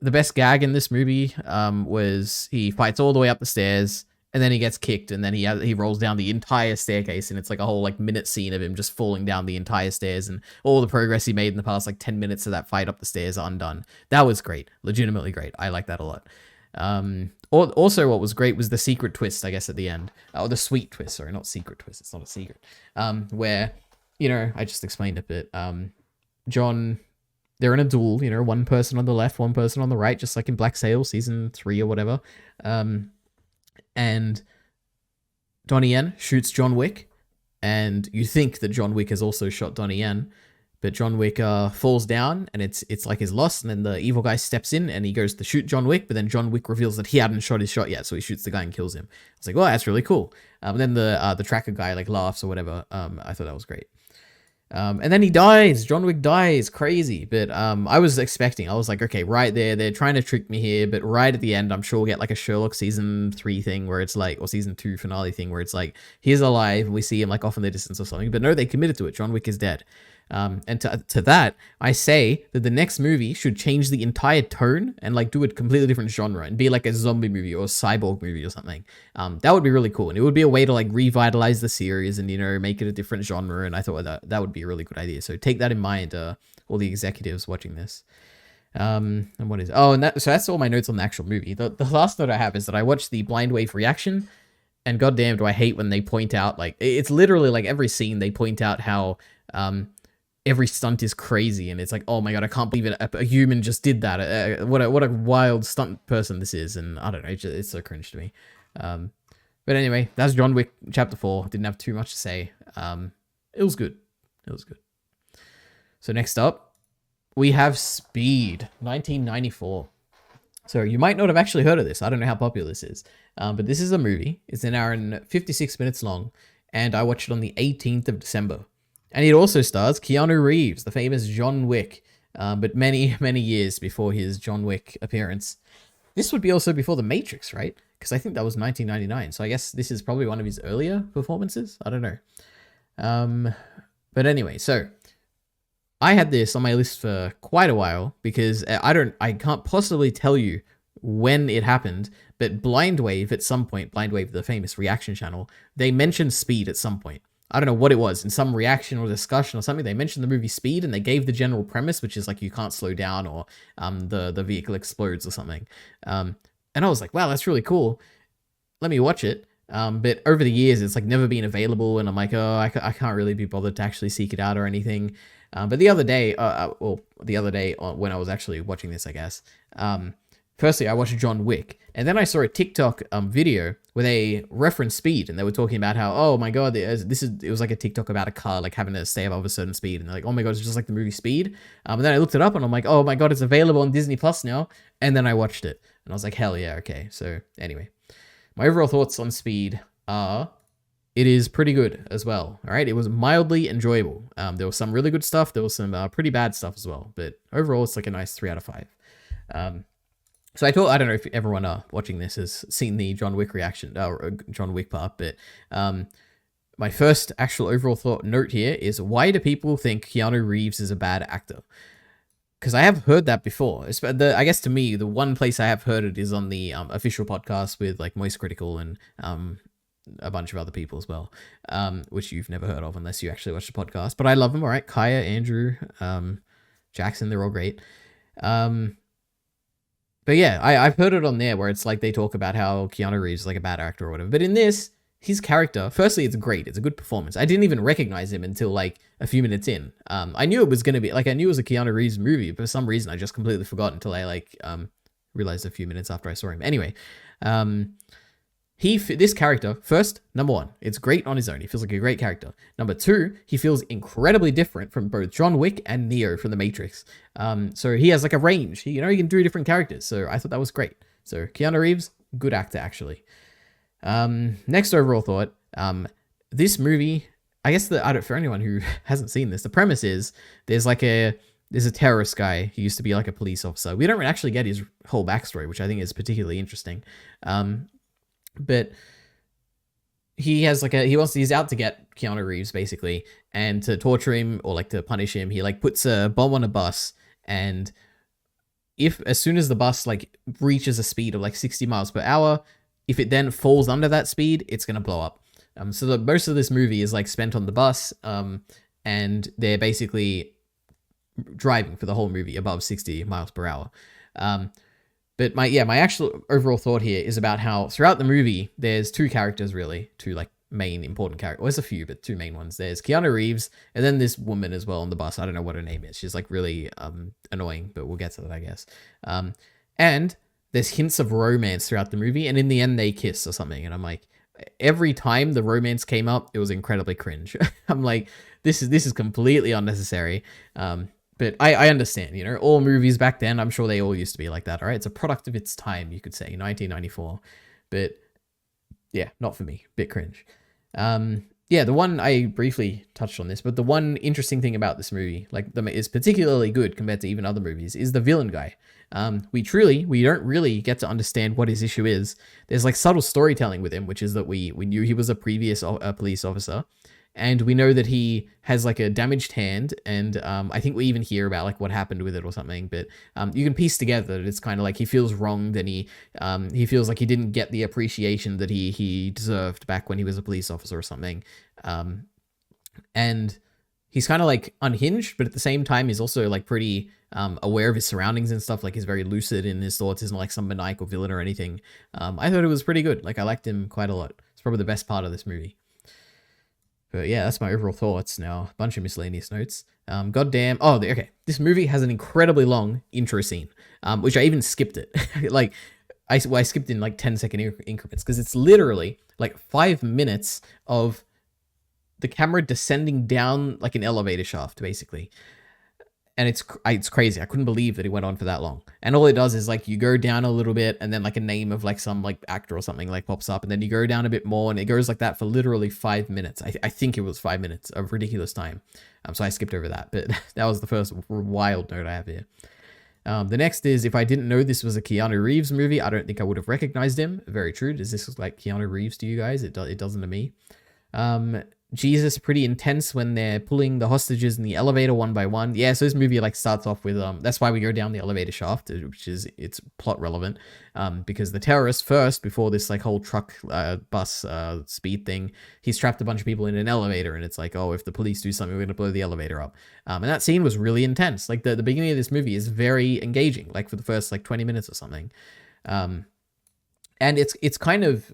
The best gag in this movie was he fights all the way up the stairs. And then he gets kicked, and then he rolls down the entire staircase, and it's like a whole like minute scene of him just falling down the entire stairs, and all the progress he made in the past like 10 minutes of that fight up the stairs are undone. That was great, legitimately great. I like that a lot. Also, what was great was the secret twist, I guess, at the end, or the sweet twist. Sorry, not secret twist. It's not a secret. Where I just explained it, but John. They're in a duel, one person on the left, one person on the right, just like in Black Sail season 3 or whatever. And Donnie Yen shoots John Wick, and you think that John Wick has also shot Donnie Yen, but John Wick falls down, and it's like his loss, and then the evil guy steps in, and he goes to shoot John Wick, but then John Wick reveals that he hadn't shot his shot yet, so he shoots the guy and kills him. It's like, well, that's really cool. And then the tracker guy like laughs or whatever. I thought that was great. And then he dies. John Wick dies. Crazy. But I was like, okay, right there, they're trying to trick me here. But right at the end, I'm sure we'll get like a Sherlock season 3 thing where it's like, or season 2 finale thing where it's like, he's alive and we see him like off in the distance or something. But no, they committed to it. John Wick is dead. And to that, I say that the next movie should change the entire tone and like do a completely different genre and be like a zombie movie or a cyborg movie or something. That would be really cool. And it would be a way to like revitalize the series and, you know, make it a different genre. And I thought that would be a really good idea. So take that in mind, all the executives watching this. And what is, so that's all my notes on the actual movie. The last note I have is that I watched the Blind Wave reaction, and goddamn do I hate when they point out, like, it's literally like every scene they point out how, every stunt is crazy, and it's like, oh my god, I can't believe it. A human just did that. What a wild stunt person this is, and I don't know, it's so cringe to me. But anyway, that's John Wick Chapter 4. Didn't have too much to say. It was good. It was good. So next up, we have Speed, 1994. So you might not have actually heard of this. I don't know how popular this is, but this is a movie. It's an hour and 56 minutes long, and I watched it on the 18th of December. And it also stars Keanu Reeves, the famous John Wick, but many, many years before his John Wick appearance. This would be also before The Matrix, right? Because I think that was 1999. So I guess this is probably one of his earlier performances. I don't know. But anyway, so I had this on my list for quite a while because I can't possibly tell you when it happened, but Blind Wave at some point, Blind Wave, the famous reaction channel, they mentioned Speed at some point. I don't know what it was, in some reaction or discussion or something, they mentioned the movie Speed, and they gave the general premise, which is like you can't slow down, or the vehicle explodes or something. And I was like, wow, that's really cool. Let me watch it. But over the years, it's like never been available, and I'm like, oh, I can't really be bothered to actually seek it out or anything. But the other day, when I was actually watching this, I guess, firstly, I watched John Wick, and then I saw a TikTok video where they referenced Speed, and they were talking about how, oh my god, it was like a TikTok about a car like having to stay above a certain speed, and they're like, oh my god, it's just like the movie Speed. And then I looked it up, and I'm like, oh my god, it's available on Disney Plus now. And then I watched it, and I was like, hell yeah, okay. So anyway, my overall thoughts on Speed are, it is pretty good as well. All right, it was mildly enjoyable. There was some really good stuff. There was some pretty bad stuff as well, but overall, it's like a nice 3 out of 5. So I don't know if everyone watching this has seen the John Wick reaction, John Wick part, but my first actual overall note here is, why do people think Keanu Reeves is a bad actor? Because I have heard that before. I guess to me, the one place I have heard it is on the official podcast with like Moist Critical and a bunch of other people as well, which you've never heard of unless you actually watch the podcast. But I love them, all right? Kaya, Andrew, Jackson, they're all great. But yeah, I've heard it on there where it's like they talk about how Keanu Reeves is like a bad actor or whatever. But in this, his character, firstly, it's great. It's a good performance. I didn't even recognize him until like a few minutes in. I knew it was going to be, like, I knew it was a Keanu Reeves movie, but for some reason I just completely forgot until I like realized a few minutes after I saw him. Anyway, this character, first, number one, it's great on his own. He feels like a great character. Number two, he feels incredibly different from both John Wick and Neo from The Matrix. So he has like a range. He can do different characters. So I thought that was great. So Keanu Reeves, good actor, actually. Next overall thought, this movie, I guess for anyone who hasn't seen this, the premise is there's a terrorist guy who used to be like a police officer. We don't actually get his whole backstory, which I think is particularly interesting. But he's out to get Keanu Reeves basically, and to torture him or like to punish him, he like puts a bomb on a bus, and as soon as the bus like reaches a speed of like 60 miles per hour, if it then falls under that speed, it's going to blow up. So most of this movie is like spent on the bus, and they're basically driving for the whole movie above 60 miles per hour. But my actual overall thought here is about how throughout the movie, there's two characters really, two like main important characters. Well, there's a few, but two main ones. There's Keanu Reeves, and then this woman as well on the bus. I don't know what her name is. She's like really annoying, but we'll get to that, I guess. And there's hints of romance throughout the movie, and in the end they kiss or something. And I'm like, every time the romance came up, it was incredibly cringe. I'm like, this is completely unnecessary. But I understand, you know, all movies back then, I'm sure they all used to be like that. All right, it's a product of its time, you could say, 1994. But yeah, not for me. Bit cringe. Yeah, the one I briefly touched on this, but the one interesting thing about this movie, like is particularly good compared to even other movies, is the villain guy. We don't really get to understand what his issue is. There's like subtle storytelling with him, which is that we knew he was a previous police officer, and we know that he has like a damaged hand, and I think we even hear about like what happened with it or something. But you can piece together that it's kind of like he feels wronged, and he feels like he didn't get the appreciation that he deserved back when he was a police officer or something. And he's kind of like unhinged, but at the same time, he's also like pretty aware of his surroundings and stuff. Like he's very lucid in his thoughts. Isn't like some maniacal villain or anything. I thought it was pretty good. Like I liked him quite a lot. It's probably the best part of this movie. But yeah, that's my overall thoughts. Now, a bunch of miscellaneous notes. Goddamn. Oh, okay. This movie has an incredibly long intro scene, which I even skipped it. Like, I skipped in like 10-second increments because it's literally like 5 minutes of the camera descending down like an elevator shaft, basically. And it's crazy. I couldn't believe that it went on for that long. And all it does is like you go down a little bit, and then like a name of like some like actor or something like pops up, and then you go down a bit more, and it goes like that for literally 5 minutes. I think it was 5 minutes of ridiculous time. So I skipped over that, but that was the first wild note I have here. The next is, if I didn't know this was a Keanu Reeves movie, I don't think I would have recognized him. Very true. Does this look like Keanu Reeves to you guys? It doesn't to me. Jesus, pretty intense when they're pulling the hostages in the elevator one by one. Yeah, so this movie like starts off with that's why we go down the elevator shaft, which is it's plot relevant, because the terrorist first, before this like whole truck bus speed thing, he's trapped a bunch of people in an elevator, and it's like, oh, if the police do something, we're gonna blow the elevator up. And that scene was really intense. Like the beginning of this movie is very engaging, like for the first like 20 minutes or something, and it's kind of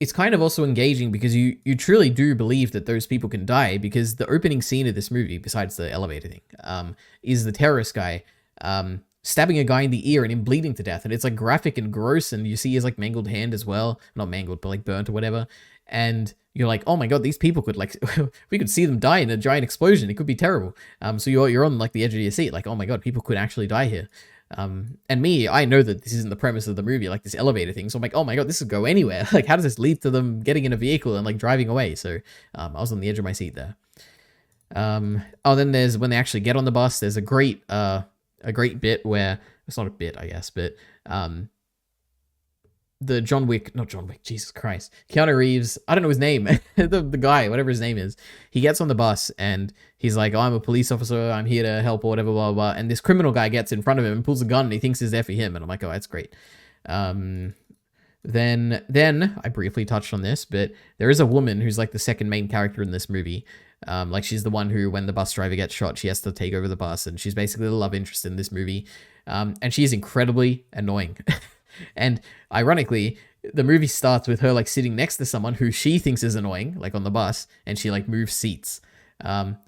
it's kind of also engaging because you truly do believe that those people can die, because the opening scene of this movie, besides the elevator thing, is the terrorist guy stabbing a guy in the ear and him bleeding to death. And it's like graphic and gross, and you see his like mangled hand as well. Not mangled, but like burnt or whatever. And you're like, oh my god, these people could like, we could see them die in a giant explosion. It could be terrible. So you're on like the edge of your seat, like, oh my god, people could actually die here. And me, I know that this isn't the premise of the movie, like this elevator thing. So I'm like, oh my god, this could go anywhere. Like, how does this lead to them getting in a vehicle and like driving away? So I was on the edge of my seat there. Oh, then there's when they actually get on the bus. There's a great bit where it's not a bit, I guess, but the not John Wick, Jesus Christ, Keanu Reeves, I don't know his name, the guy, whatever his name is, he gets on the bus and he's like, oh, I'm a police officer, I'm here to help or whatever, blah, blah, blah. And this criminal guy gets in front of him and pulls a gun and he thinks it's there for him. And I'm like, oh, that's great. Then I briefly touched on this, but there is a woman who's like the second main character in this movie. Like she's the one who, when the bus driver gets shot, she has to take over the bus, and she's basically the love interest in this movie. And she's incredibly annoying. And ironically, the movie starts with her like sitting next to someone who she thinks is annoying, like on the bus, and she like moves seats. And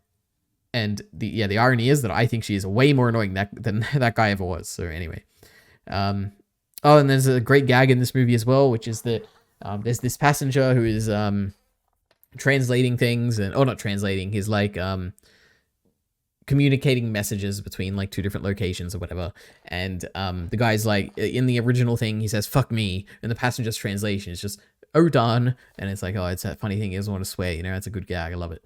the irony is that I think she is way more annoying than that guy ever was. So anyway, oh, and there's a great gag in this movie as well, which is that there's this passenger who is translating things, and not translating, he's like communicating messages between like two different locations or whatever. And the guy's like, in the original thing, he says, fuck me. And the passenger's translation is just, oh, darn. And it's like, oh, it's that funny thing. He doesn't want to swear, you know, it's a good gag. I love it.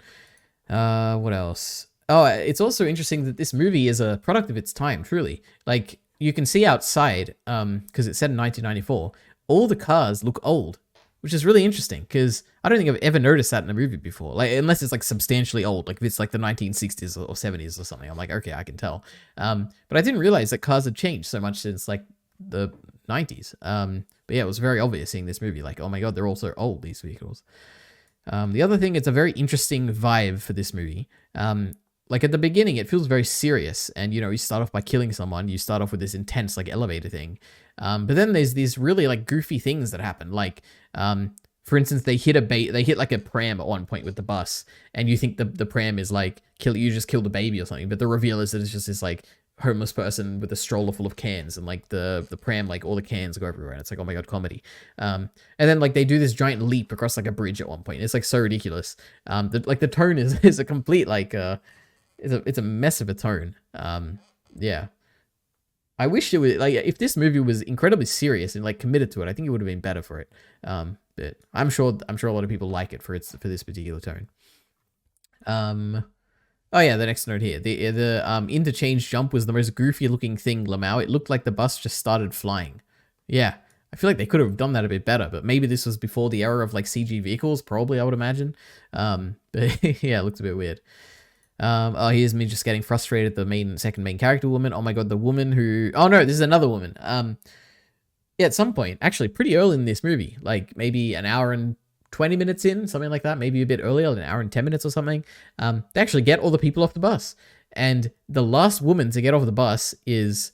What else? Oh, it's also interesting that this movie is a product of its time, truly. Like, you can see outside, because it's set in 1994, all the cars look old, which is really interesting, because I don't think I've ever noticed that in a movie before. Like, unless it's like substantially old, like if it's like the 1960s or 70s or something, I'm like, okay, I can tell. But I didn't realize that cars had changed so much since like the 90s. But yeah, it was very obvious seeing this movie, like, oh my god, they're all so old, these vehicles. The other thing, it's a very interesting vibe for this movie. Like at the beginning, it feels very serious, and you know, you start off by killing someone. You start off with this intense like elevator thing, but then there's these really like goofy things that happen. Like, for instance, they hit like a pram at one point with the bus, and you think the pram is like you just killed a baby or something, but the reveal is that it's just this like homeless person with a stroller full of cans, and like the pram, like all the cans go everywhere, and it's like, oh my god, comedy. And then like they do this giant leap across like a bridge at one point. It's like so ridiculous. Like the tone is is a complete like it's a mess of a tone. Yeah. I wish it was like, if this movie was incredibly serious and like committed to it, I think it would have been better for it. But I'm sure a lot of people like it for this particular tone. Oh yeah, the next note here. The interchange jump was the most goofy looking thing, Lamau. It looked like the bus just started flying. Yeah. I feel like they could have done that a bit better, but maybe this was before the era of like CG vehicles, probably, I would imagine. But yeah, it looks a bit weird. Oh, here's me just getting frustrated. The second main character woman. Oh my god, the woman who. Oh no, this is another woman. Yeah, at some point, actually, pretty early in this movie, like maybe an hour and 20 minutes in, something like that, maybe a bit earlier, an hour and 10 minutes or something. They actually get all the people off the bus, and the last woman to get off the bus is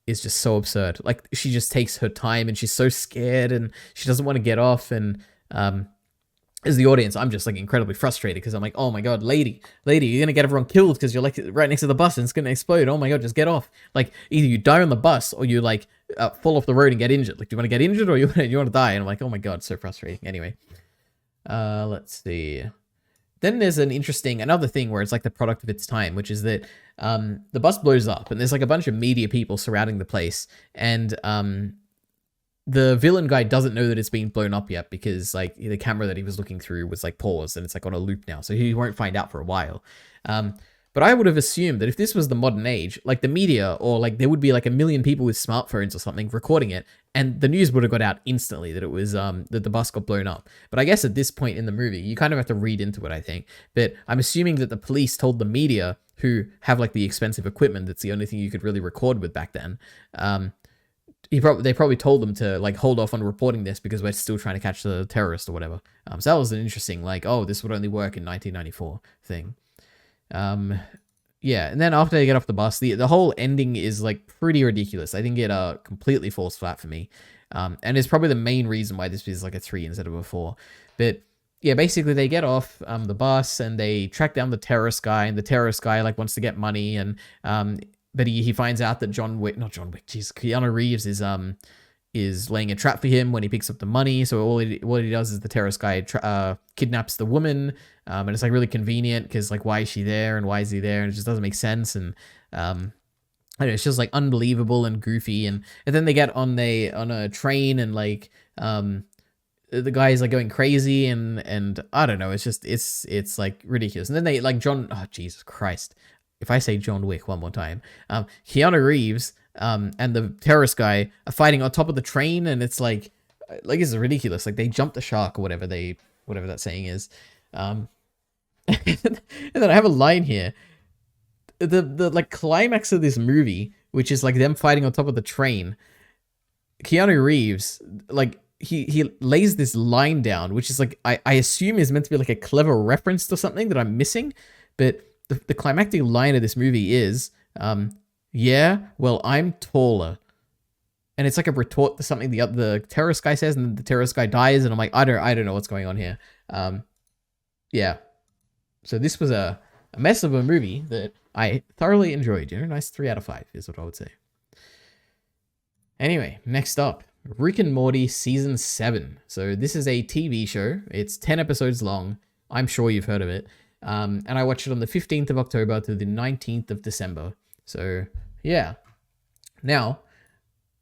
just so absurd. Like she just takes her time, and she's so scared, and she doesn't want to get off, and as the audience, I'm just like incredibly frustrated because I'm like, oh my god, lady, you're gonna get everyone killed because you're like right next to the bus and it's gonna explode. Oh my god, just get off. Like either you die on the bus or you like fall off the road and get injured. Like, do you want to get injured or you want to die? And I'm like, oh my god, so frustrating. Anyway, let's see. Then there's another thing where it's like the product of its time, which is that the bus blows up and there's like a bunch of media people surrounding the place, and the villain guy doesn't know that it's been blown up yet because like the camera that he was looking through was like paused and it's like on a loop now, so he won't find out for a while. But I would have assumed that if this was the modern age, like the media or like there would be like a million people with smartphones or something recording it, and the news would have got out instantly that it was that the bus got blown up. But I guess at this point in the movie, you kind of have to read into it, I think. But I'm assuming that the police told the media, who have like the expensive equipment that's the only thing you could really record with back then, they probably told them to like hold off on reporting this because we're still trying to catch the terrorist or whatever. So that was an interesting like, oh, this would only work in 1994 thing. Yeah, and then after they get off the bus, the whole ending is like pretty ridiculous. I think it completely falls flat for me. And it's probably the main reason why this is like a 3 instead of a 4. But yeah, basically they get off the bus and they track down the terrorist guy, and the terrorist guy like wants to get money, and but he finds out that Keanu Reeves is laying a trap for him when he picks up the money. So what he does is the terrorist guy kidnaps the woman, and it's like really convenient because like, why is she there and why is he there? And it just doesn't make sense. And I don't know, it's just like unbelievable and goofy. And then they get on a train, and like the guy is like going crazy, and I don't know, it's like ridiculous. And then they like Jesus Christ. If I say John Wick one more time, Keanu Reeves and the terrorist guy are fighting on top of the train, and it's like it's ridiculous. Like they jumped the shark or whatever that saying is. And then I have a line here. The like climax of this movie, which is like them fighting on top of the train. Keanu Reeves, like he lays this line down, which is like I assume is meant to be like a clever reference to something that I'm missing, but the climactic line of this movie is, yeah, well, I'm taller. And it's like a retort to something the terrorist guy says, and the terrorist guy dies, and I'm like, I don't know what's going on here. Yeah. So this was a mess of a movie that I thoroughly enjoyed. Nice 3 out of 5 is what I would say. Anyway, next up, Rick and Morty Season 7. So this is a TV show. It's 10 episodes long. I'm sure you've heard of it. And I watched it on the 15th of October to the 19th of December. So, yeah. Now,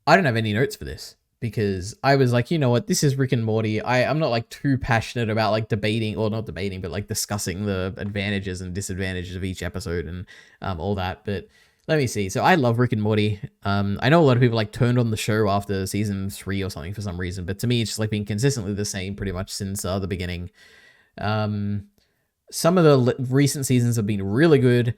I don't have any notes for this because I was like, you know what, this is Rick and Morty. I'm not like too passionate about like debating, or not debating, but like discussing the advantages and disadvantages of each episode and all that. But let me see. So I love Rick and Morty. I know a lot of people like turned on the show after season 3 or something for some reason, but to me, it's just like been consistently the same pretty much since the beginning. Some of the recent seasons have been really good.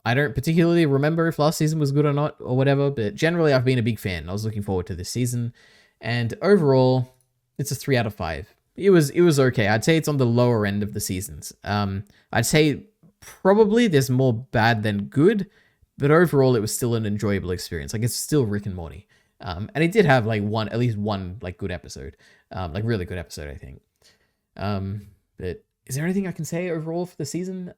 I don't particularly remember if last season was good or not or whatever, but generally I've been a big fan. I was looking forward to this season, and overall, it's a 3 out of 5. It was okay. I'd say it's on the lower end of the seasons. I'd say probably there's more bad than good, but overall it was still an enjoyable experience. Like it's still Rick and Morty, and it did have like at least one like good episode, like really good episode, I think. But is there anything I can say overall for the season?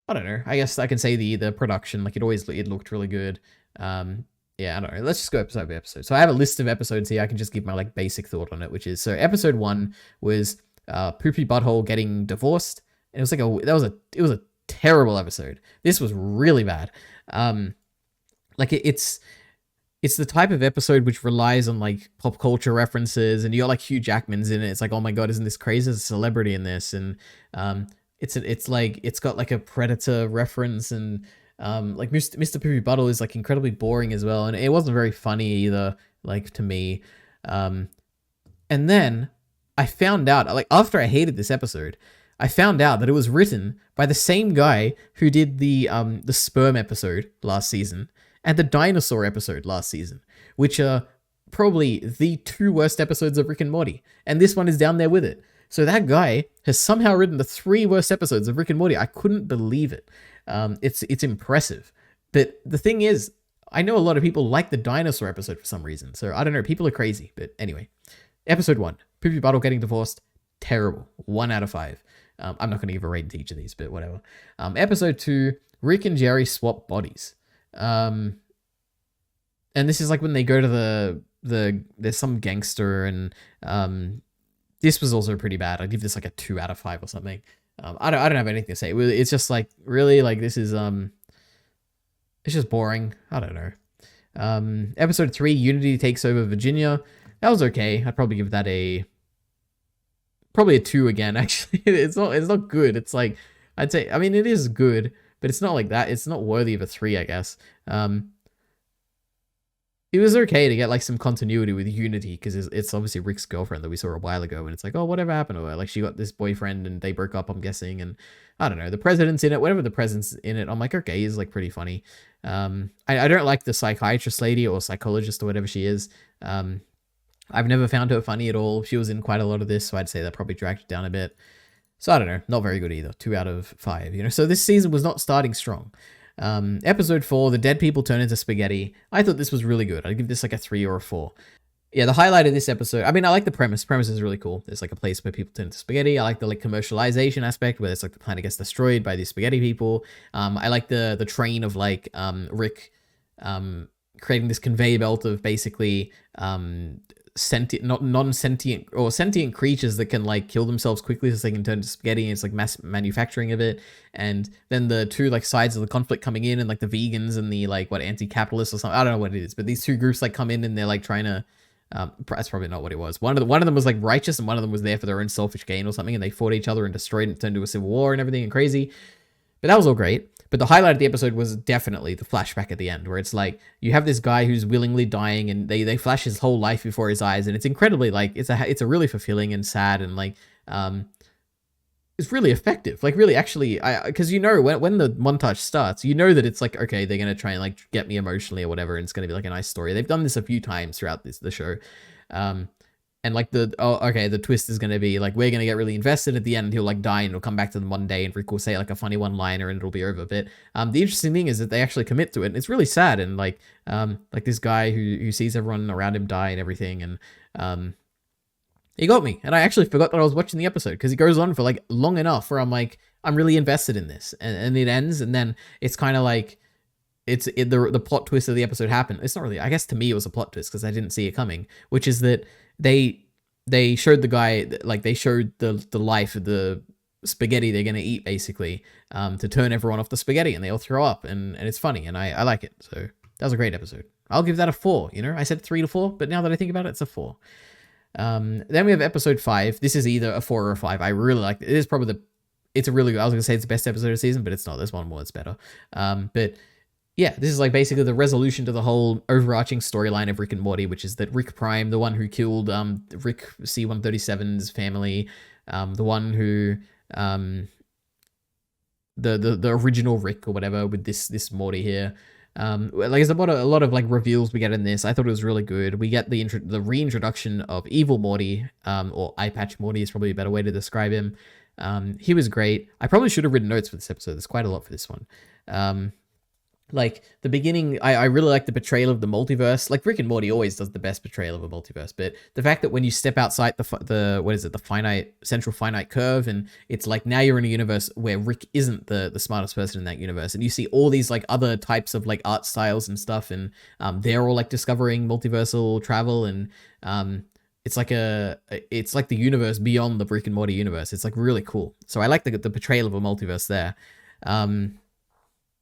I don't know. I guess I can say the production, like it looked really good. Yeah, I don't know. Let's just go episode by episode. So I have a list of episodes here. I can just give my like basic thought on it, which is so episode 1 was Poopy Butthole getting divorced. And it was like it was a terrible episode. This was really bad. Like it's the type of episode which relies on like pop culture references, and you got like Hugh Jackman's in it. It's like, oh my god, isn't this crazy? There's a celebrity in this, and it's like it's got like a Predator reference, and like Mr. Poopy Butthole is like incredibly boring as well, and it wasn't very funny either, like to me. And then I found out, like after I hated this episode, I found out that it was written by the same guy who did the sperm episode last season and the dinosaur episode last season, which are probably the 2 worst episodes of Rick and Morty, and this one is down there with it. So that guy has somehow written the 3 worst episodes of Rick and Morty. I couldn't believe it. It's impressive. But the thing is, I know a lot of people like the dinosaur episode for some reason. So I don't know. People are crazy. But anyway, episode 1, Poopy Butthole getting divorced. Terrible. 1 out of 5. I'm not going to give a rating to each of these, but whatever. Episode 2, Rick and Jerry swap bodies. And this is like when they go to there's some gangster, and this was also pretty bad. I'd give this like a 2 out of 5 or something. I don't have anything to say. It's just like really like this is it's just boring. I don't know. Episode 3, Unity takes over Virginia. That was okay. I'd probably give that probably a 2 again. Actually, it's not good. It's like I'd say. I mean, it is good, but it's not like that. It's not worthy of a 3, I guess. It was okay to get like some continuity with Unity, because it's obviously Rick's girlfriend that we saw a while ago, and it's like, oh, whatever happened to her? Like she got this boyfriend and they broke up, I'm guessing, and I don't know. The president's in it, whatever the president's in it. I'm like, okay, he's like pretty funny. I don't like the psychiatrist lady or psychologist or whatever she is. I've never found her funny at all. She was in quite a lot of this, so I'd say that probably dragged it down a bit. So I don't know, not very good either. 2 out of 5, you know. So this season was not starting strong. Episode 4, the dead people turn into spaghetti. I thought this was really good. I'd give this like a 3 or a 4. Yeah, the highlight of this episode, I mean, I like the premise. The premise is really cool. There's like a place where people turn into spaghetti. I like the like commercialization aspect where it's like the planet gets destroyed by these spaghetti people. I like the train of like Rick creating this conveyor belt of basically sentient, not non-sentient or sentient creatures that can like kill themselves quickly so they can turn to spaghetti, and it's like mass manufacturing of it. And then the 2 like sides of the conflict coming in, and like the vegans and the like anti-capitalists or something. I don't know what it is, but these 2 groups like come in and they're like trying to that's probably not what it was. One of them was like righteous, and one of them was there for their own selfish gain or something, and they fought each other and destroyed and turned into a civil war and everything and crazy. But that was all great. But the highlight of the episode was definitely the flashback at the end, where it's like you have this guy who's willingly dying, and they flash his whole life before his eyes, and it's incredibly like it's a really fulfilling and sad, and like it's really effective. Like really, actually, because you know when the montage starts, you know that it's like, okay, they're gonna try and like get me emotionally or whatever, and it's gonna be like a nice story. They've done this a few times throughout the show. And like the twist is going to be like, we're going to get really invested at the end. He'll like die and he'll come back to the modern day, and Rick will say like a funny one-liner and it'll be over. But the interesting thing is that they actually commit to it, and it's really sad. And like this guy who sees everyone around him die and everything. And he got me. And I actually forgot that I was watching the episode, because it goes on for like long enough where I'm like, I'm really invested in this. And it ends, and then it's kind of like, the plot twist of the episode happened. It's not really, I guess to me it was a plot twist because I didn't see it coming, which is that they showed the guy, like they showed the life of the spaghetti they're going to eat basically, to turn everyone off the spaghetti, and they all throw up, and it's funny, and I like it. So that was a great episode. I'll give that a 4, you know, I said 3 to 4, but now that I think about it, it's a 4. Then we have episode 5. This is either a 4 or a 5. I really like it. It is probably it's a really good, I was going to say it's the best episode of the season, but it's not. There's one more that's better. But yeah, this is like basically the resolution to the whole overarching storyline of Rick and Morty, which is that Rick Prime, the one who killed Rick C-137's family, the one who the original Rick or whatever with this Morty here. Like there's a lot of like reveals we get in this. I thought it was really good. We get the reintroduction of Evil Morty, or Eye Patch Morty is probably a better way to describe him. He was great. I probably should have written notes for this episode. There's quite a lot for this one. like the beginning, I really like the portrayal of the multiverse. Like Rick and Morty always does the best portrayal of a multiverse, but the fact that when you step outside the what is it, the finite central finite curve, and it's like now you're in a universe where Rick isn't the smartest person in that universe, and you see all these like other types of like art styles and stuff, and they're all like discovering multiversal travel, and it's like it's like the universe beyond the Rick and Morty universe. It's like really cool. So I like the portrayal of a multiverse there.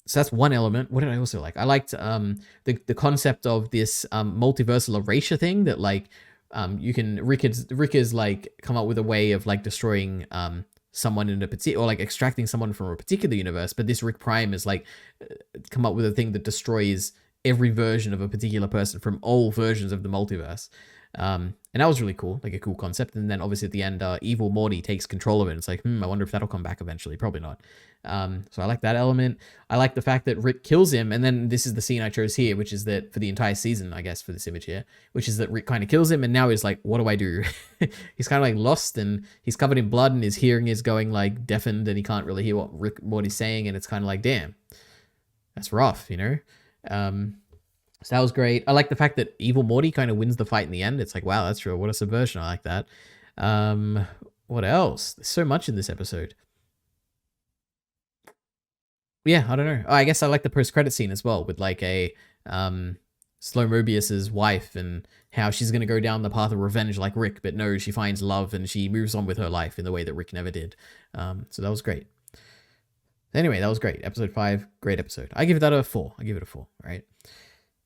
So that's one element. What did I also like? I liked the concept of this multiversal erasure thing that like you can Rick is like come up with a way of like destroying someone in a particular, or like extracting someone from a particular universe, but this Rick Prime is like come up with a thing that destroys every version of a particular person from all versions of the multiverse. And that was really cool, like a cool concept. And then obviously at the end, evil Morty takes control of it. It's like, I wonder if that'll come back eventually. Probably not. So I like that element. I like the fact that Rick kills him. And then this is the scene I chose here, which is that for the entire season, I guess, for this image here, which is that Rick kind of kills him. And now he's like, what do I do? He's kind of like lost, and he's covered in blood, and his hearing is going like deafened, and he can't really hear what Rick Morty's saying. And it's kind of like, damn, that's rough, you know? So that was great. I like the fact that evil Morty kind of wins the fight in the end. It's like, wow, that's real. What a subversion. I like that. What else? There's so much in this episode. Yeah, I don't know. Oh, I guess I like the post-credit scene as well, with like a Slow Mobius's wife, and how she's going to go down the path of revenge like Rick, but no, she finds love and she moves on with her life in the way that Rick never did. So that was great. Anyway, that was great. Episode 5, great episode. I give that a 4. I give it a 4, right?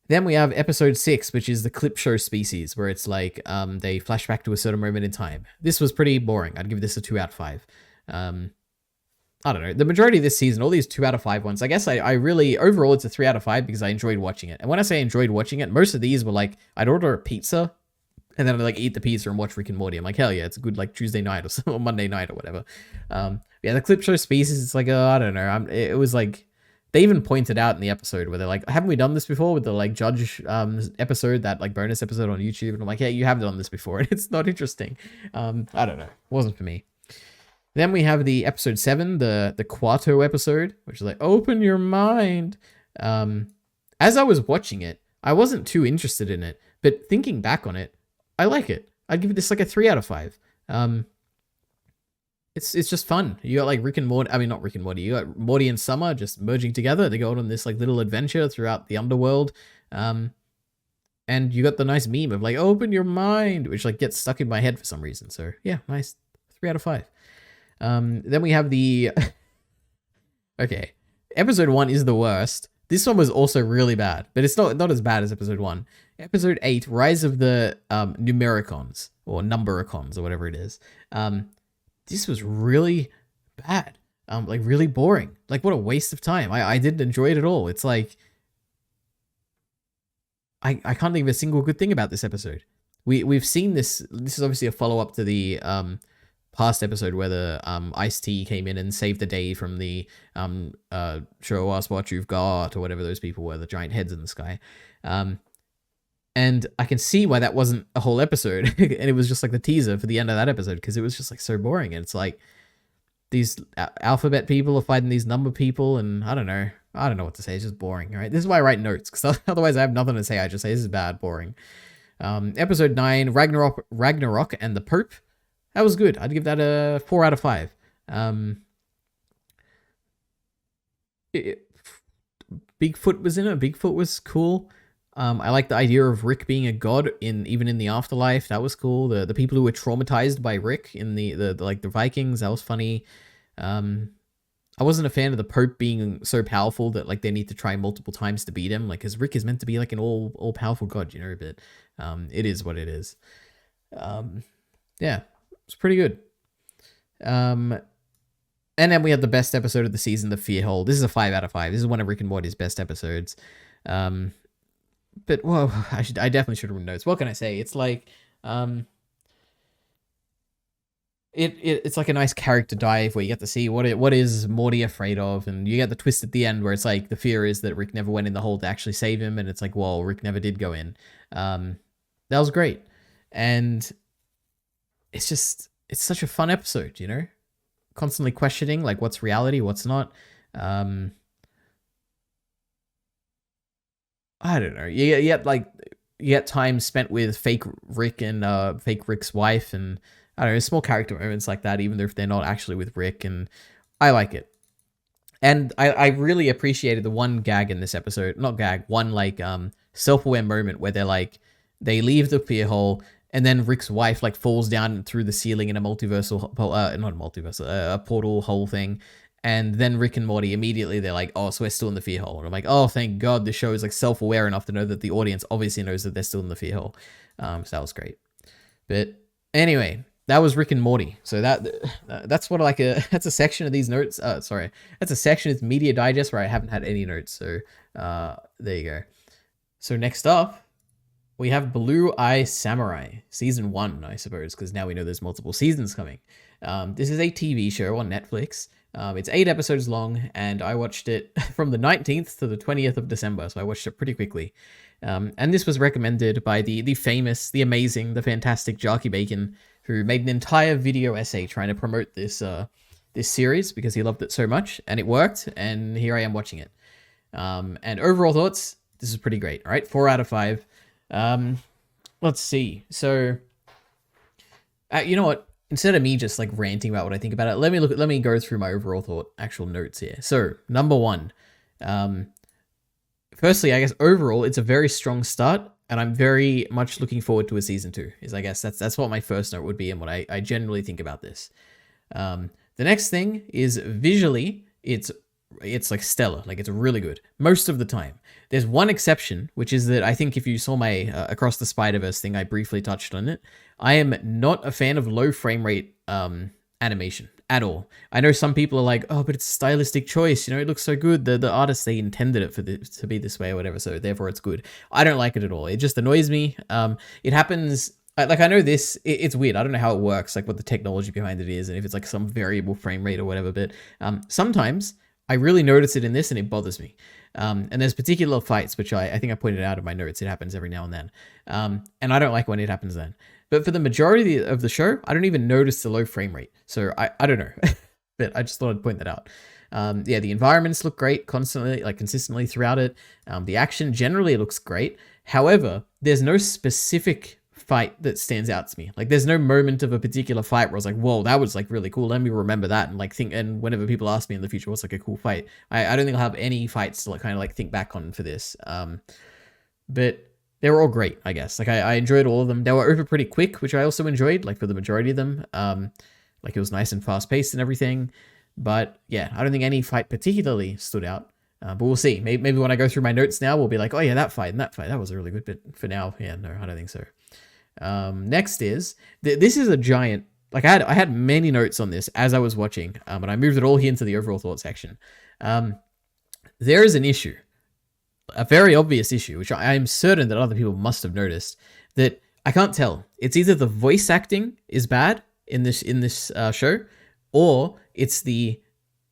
Then we have episode 6, which is the clip show species, where it's like they flash back to a certain moment in time. This was pretty boring. I'd give this a 2 out of 5. I don't know. The majority of this season, all these 2 out of 5 ones, I guess I really, overall, it's a 3 out of 5 because I enjoyed watching it. And when I say enjoyed watching it, most of these were like, I'd order a pizza and then I'd like eat the pizza and watch Rick and Morty. I'm like, hell yeah, it's a good like Tuesday night or Monday night or whatever. Yeah, the clip show species, it's like, I don't know. It was like, they even pointed out in the episode where they're like, haven't we done this before with the like judge episode, that like bonus episode on YouTube? And I'm like, yeah, you have done this before, and it's not interesting. I don't know. It wasn't for me. Then we have the episode 7, the Quarto episode, which is like, open your mind. As I was watching it, I wasn't too interested in it, but thinking back on it, I like it. I'd give it this like a 3 out of 5. It's just fun. You got like Rick and Morty. I mean, not Rick and Morty. You got Morty and Summer just merging together. They go on this like little adventure throughout the underworld. And you got the nice meme of like, open your mind, which like gets stuck in my head for some reason. So yeah, nice. 3 out of 5. Then we have the, okay. Episode 1 is the worst. This one was also really bad, but it's not as bad as episode 1. Episode 8, Rise of the Numericons, or Numbericons, or whatever it is. This was really bad. Like really boring. Like what a waste of time. I didn't enjoy it at all. It's like, I can't think of a single good thing about this episode. We've seen this. This is obviously a follow-up to the past episode where the Ice-T came in and saved the day from the show us what you've got, or whatever those people were, the giant heads in the sky. And I can see why that wasn't a whole episode. And it was just like the teaser for the end of that episode, because it was just like so boring. And it's like these alphabet people are fighting these number people, and I don't know what to say. It's just boring, right? This is why I write notes, because otherwise I have nothing to say. I just say this is bad, boring. Episode 9, Ragnarok and the Pope. That was good. I'd give that a 4 out of 5. Bigfoot was in it. Bigfoot was cool. I like the idea of Rick being a god even in the afterlife. That was cool. The people who were traumatized by Rick in the like the Vikings, that was funny. I wasn't a fan of the Pope being so powerful that like they need to try multiple times to beat him. Like, because Rick is meant to be like an all powerful god, you know. But it is what it is. Yeah, it's pretty good. And then we had the best episode of the season, the Fear Hole. This is a 5 out of 5. This is one of Rick and Morty's best episodes. But whoa, I definitely should have written notes. What can I say? It's like, it's like a nice character dive where you get to see what is Morty afraid of, and you get the twist at the end where it's like the fear is that Rick never went in the hole to actually save him, and it's like, well, Rick never did go in. That was great, and it's such a fun episode, you know, constantly questioning like what's reality, what's not. I don't know. You get time spent with fake Rick and fake Rick's wife, and I don't know, small character moments like that, even if they're not actually with Rick, and I like it. And I really appreciated the one gag in this episode, not gag, one like self-aware moment where they leave the pier hole, and then Rick's wife like falls down through the ceiling in a multiversal, not a multiversal, a portal hole thing. And then Rick and Morty immediately they're like, oh, so we're still in the fear hole. And I'm like, oh, thank God the show is like self-aware enough to know that the audience obviously knows that they're still in the fear hole. So that was great. But anyway, that was Rick and Morty. So that's what like that's a section of these notes. Sorry, that's a section of Media Digest where I haven't had any notes. So there you go. So next up, we have Blue Eye Samurai season 1, I suppose, because now we know there's multiple seasons coming. This is a TV show on Netflix. It's 8 episodes long, and I watched it from the 19th to the 20th of December, so I watched it pretty quickly. And this was recommended by the famous, the amazing, the fantastic Jarky Bacon, who made an entire video essay trying to promote this series because he loved it so much, and it worked, and here I am watching it. And overall thoughts, this is pretty great. All right, 4 out of 5. Let's see. So, you know what? Instead of me just like ranting about what I think about it, let me go through my overall actual notes here. So, number 1, firstly, I guess overall it's a very strong start, and I'm very much looking forward to a season 2. I guess that's what my first note would be, and what I generally think about this. The next thing is visually, it's like stellar, like it's really good most of the time. There's one exception, which is that I think if you saw my Across the Spider-Verse thing, I briefly touched on it. I am not a fan of low frame rate animation at all. I know some people are like, oh, but it's a stylistic choice, you know, it looks so good. The artists, they intended it to be this way or whatever, so therefore it's good. I don't like it at all. It just annoys me. It happens. Like, I know it's weird. I don't know how it works, like what the technology behind it is, and if it's like some variable frame rate or whatever, but sometimes I really notice it in this, and it bothers me. And there's particular fights, which I think I pointed out in my notes. It happens every now and then. And I don't like when it happens then. But for the majority of the show, I don't even notice the low frame rate. So I don't know. But I just thought I'd point that out. Yeah, the environments look great consistently throughout it. The action generally looks great. However, there's no specific fight that stands out to me. Like, there's no moment of a particular fight where I was like, whoa, that was like really cool, let me remember that, and like think, and whenever people ask me in the future what's like a cool fight, I don't think I'll have any fights to like kind of like think back on for this. But they were all great, I guess. Like, I enjoyed all of them. They were over pretty quick, which I also enjoyed, like for the majority of them. Like, it was nice and fast paced and everything. But yeah, I don't think any fight particularly stood out. But we'll see. Maybe when I go through my notes now, we'll be like, oh yeah, that fight, that was really good. But for now, yeah, no, I don't think so. Next is, this is a giant, like I had many notes on this as I was watching, but I moved it all here into the overall thought section. There is an issue, a very obvious issue, which I am certain that other people must have noticed, that I can't tell. It's either the voice acting is bad in this show, or it's the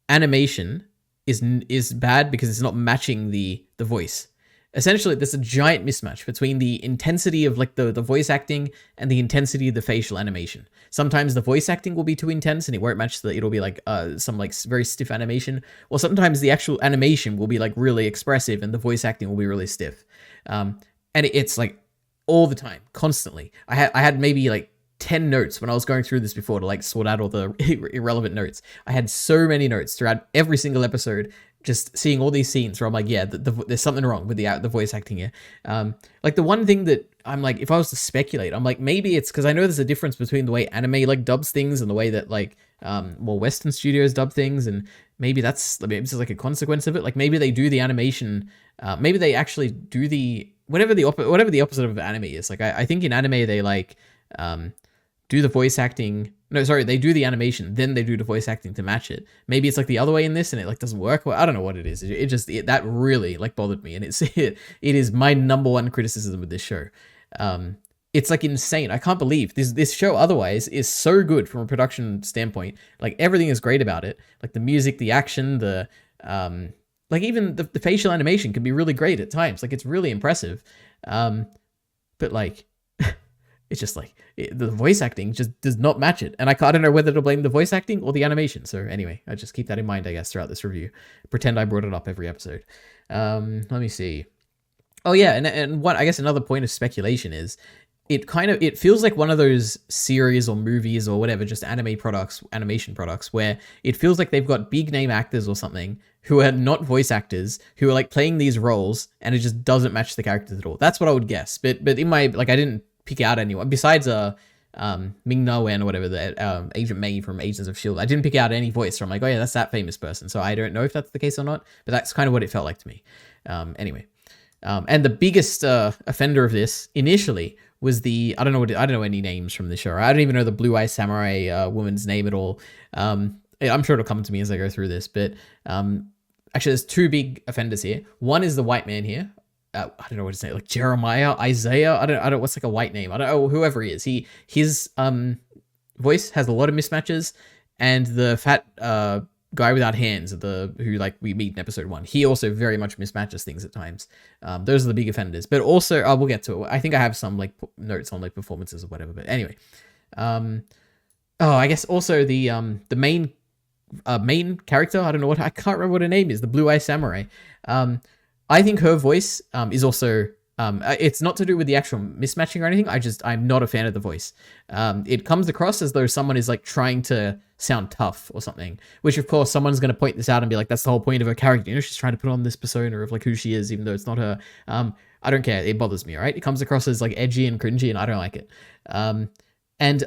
animation is bad because it's not matching the voice. Essentially, there's a giant mismatch between the intensity of like the voice acting and the intensity of the facial animation. Sometimes the voice acting will be too intense and it won't match it'll be like some like very stiff animation, or sometimes the actual animation will be like really expressive and the voice acting will be really stiff. And it's like all the time, constantly. I had maybe like 10 notes when I was going through this before to like sort out all the irrelevant notes. I had so many notes throughout every single episode, just seeing all these scenes where I'm like, yeah, there's something wrong with the voice acting here. Like, the one thing that I'm like, if I was to speculate, I'm like, maybe it's because I know there's a difference between the way anime like dubs things and the way that like more Western studios dub things, and maybe this is like a consequence of it. Like, maybe they do the animation, maybe they actually do the whatever the opposite of anime is. Like, I think in anime they like do the voice acting. No, sorry, they do the animation, then they do the voice acting to match it. Maybe it's like the other way in this, and it like doesn't work. Well, I don't know what it is. That really like bothered me, and it is my number one criticism with this show. It's like insane. I can't believe this show otherwise is so good from a production standpoint. Like, everything is great about it. Like, the music, the action, the like even the facial animation can be really great at times. Like, it's really impressive. But like, it's just like the voice acting just does not match it. And I don't know whether to blame the voice acting or the animation. So anyway, I just keep that in mind, I guess, throughout this review. Pretend I brought it up every episode. Let me see. Oh yeah, and what I guess another point of speculation is it feels like one of those series or movies or whatever, just animation products, where it feels like they've got big name actors or something who are not voice actors who are like playing these roles, and it just doesn't match the characters at all. That's what I would guess. But in my like I didn't pick out anyone besides Ming Na Wen or whatever, the Agent May from Agents of Shield. I didn't pick out any voice, so I'm like, oh yeah, that's that famous person. So I don't know if that's the case or not, but that's kind of what it felt like to me. Anyway. And the biggest offender of this initially was I don't know any names from the show. I don't even know the Blue Eye Samurai woman's name at all. I'm sure it'll come to me as I go through this, but actually, there's two big offenders here. One is the white man here. I don't know what his name, like Jeremiah, Isaiah. I don't. What's like a white name? I don't know. Whoever he is, his voice has a lot of mismatches, and the fat guy without hands, who like we meet in episode 1, he also very much mismatches things at times. Those are the big offenders, but also we'll get to it. I think I have some like notes on like performances or whatever. But anyway, I guess also the main character. I don't know I can't remember what her name is. The Blue Eye Samurai. I think her voice is also. It's not to do with the actual mismatching or anything. I'm not a fan of the voice. It comes across as though someone is like trying to sound tough or something, which of course someone's going to point this out and be like, that's the whole point of her character. You know, she's trying to put on this persona of like who she is, even though it's not her. I don't care. It bothers me. All right. It comes across as like edgy and cringy, and I don't like it. And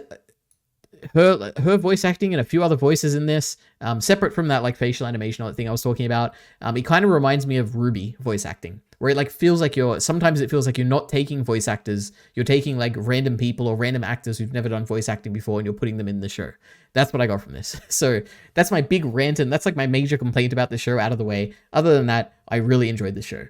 her voice acting and a few other voices in this, separate from that like facial animation thing I was talking about, it kind of reminds me of Ruby voice acting, where it like feels like sometimes it feels like you're not taking voice actors, you're taking like random people or random actors who've never done voice acting before, and you're putting them in the show. That's what I got from this. So that's my big rant, and that's like my major complaint about the show out of the way. Other than that, I really enjoyed the show.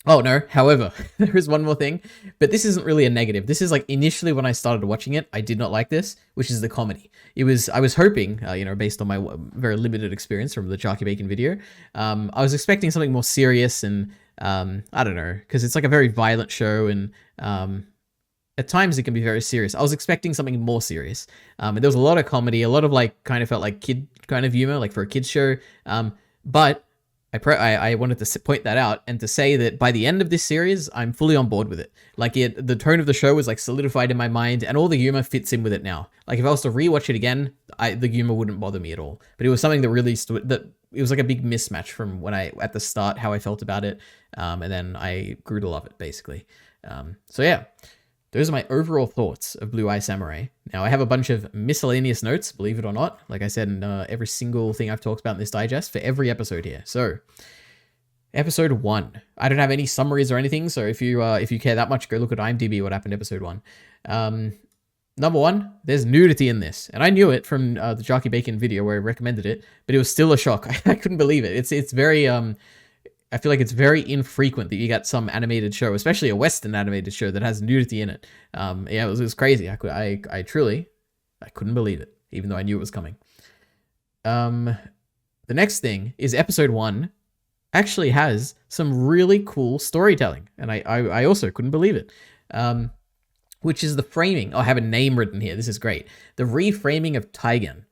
Oh no, however, there is one more thing, but this isn't really a negative. This is like initially when I started watching it, I did not like this, which is the comedy. I was hoping, based on my very limited experience from the Charky Bacon video, I was expecting something more serious and, I don't know, because it's like a very violent show and at times it can be very serious. I was expecting something more serious. And there was a lot of comedy, a lot of like kind of felt like kid kind of humor, like for a kid's show. But I wanted to point that out and to say that by the end of this series, I'm fully on board with it. Like the tone of the show was like solidified in my mind, and all the humor fits in with it now. Like if I was to rewatch it again, the humor wouldn't bother me at all. But it was something that really it was like a big mismatch from when at the start, how I felt about it. And then I grew to love it basically. So yeah, those are my overall thoughts of Blue Eye Samurai. Now, I have a bunch of miscellaneous notes, believe it or not. Like I said in every single thing I've talked about in this digest for every episode here. So, episode 1. I don't have any summaries or anything, so if you care that much, go look at IMDb what happened in episode 1. Number 1, there's nudity in this. And I knew it from the Jarky Bacon video where I recommended it, but it was still a shock. I couldn't believe it. It's very... I feel like it's very infrequent that you get some animated show, especially a Western animated show that has nudity in it. Yeah, it was crazy. I truly couldn't believe it, even though I knew it was coming. The next thing is episode 1 actually has some really cool storytelling, and I also couldn't believe it. Which is the framing. Oh, I have a name written here. This is great. The reframing of Taigen.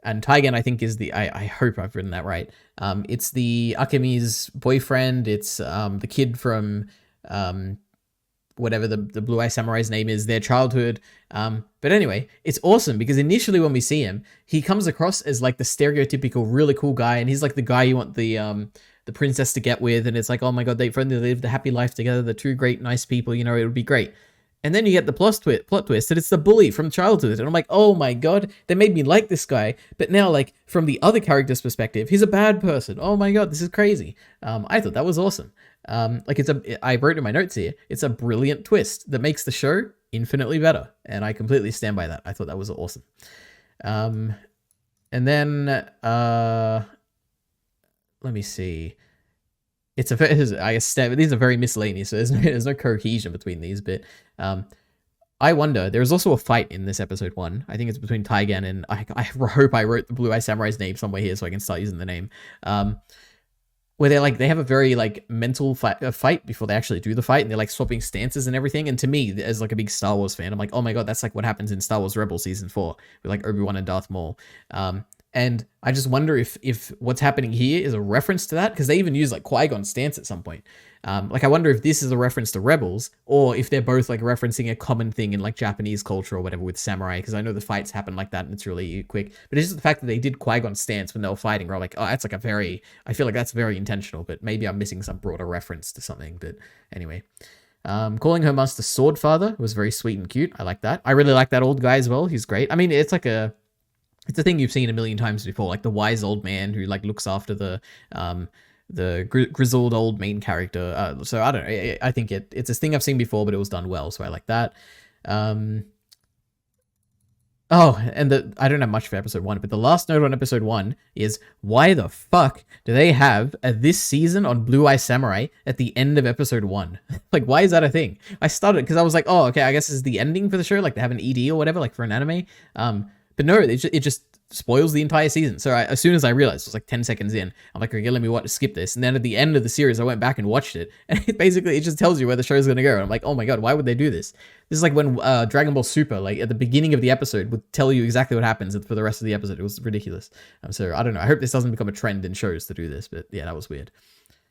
And Taigen, I think, is I hope I've written that right. It's the Akemi's boyfriend. It's the kid from whatever the Blue Eye Samurai's name is, their childhood. But anyway, it's awesome because initially when we see him, he comes across as like the stereotypical really cool guy, and he's like the guy you want the princess to get with, and it's like, oh my god, they've only lived a happy life together. They're two great, nice people. You know, it would be great. And then you get the plot twist that it's the bully from childhood. And I'm like, oh my god, they made me like this guy. But now, like, from the other character's perspective, he's a bad person. Oh my god, this is crazy. I thought that was awesome. I wrote in my notes here, it's a brilliant twist that makes the show infinitely better. And I completely stand by that. I thought that was awesome. And then, let me see. I guess these are very miscellaneous, so there's no cohesion between these. But I wonder. There is also a fight in this episode 1. I think it's between Taigen and I hope I wrote the Blue Eye Samurai's name somewhere here so I can start using the name. Where they have a very like mental fight before they actually do the fight, and they're like swapping stances and everything. And to me, as like a big Star Wars fan, I'm like, oh my god, that's like what happens in Star Wars Rebels season 4 with like Obi-Wan and Darth Maul. And I just wonder if what's happening here is a reference to that, because they even use like Qui-Gon's stance at some point. Like, I wonder if this is a reference to Rebels, or if they're both like referencing a common thing in like Japanese culture or whatever with samurai, because I know the fights happen like that and it's really quick. But it's just the fact that they did Qui-Gon's stance when they were fighting, where I'm like, oh, that's like a very, I feel like that's very intentional, but maybe I'm missing some broader reference to something. But anyway. Calling her master Sword Father was very sweet and cute. I like that. I really like that old guy as well. He's great. I mean, it's a thing you've seen a million times before, like the wise old man who like looks after the grizzled old main character. So I don't know. I think it's a thing I've seen before, but it was done well. So I like that. Oh, and I don't have much for episode 1, but the last note on episode 1 is, why the fuck do they have this season on Blue Eye Samurai at the end of episode 1? Like, why is that a thing? I started because I was like, oh, okay, I guess this is the ending for the show. Like, they have an ED or whatever, like for an anime. But no, it just spoils the entire season. So as soon as I realized, it was like 10 seconds in, I'm like, okay, let me skip this. And then at the end of the series, I went back and watched it. And it just tells you where the show's going to go. And I'm like, oh my God, why would they do this? This is like when Dragon Ball Super, like at the beginning of the episode, would tell you exactly what happens for the rest of the episode. It was ridiculous. So I don't know. I hope this doesn't become a trend in shows to do this. But yeah, that was weird.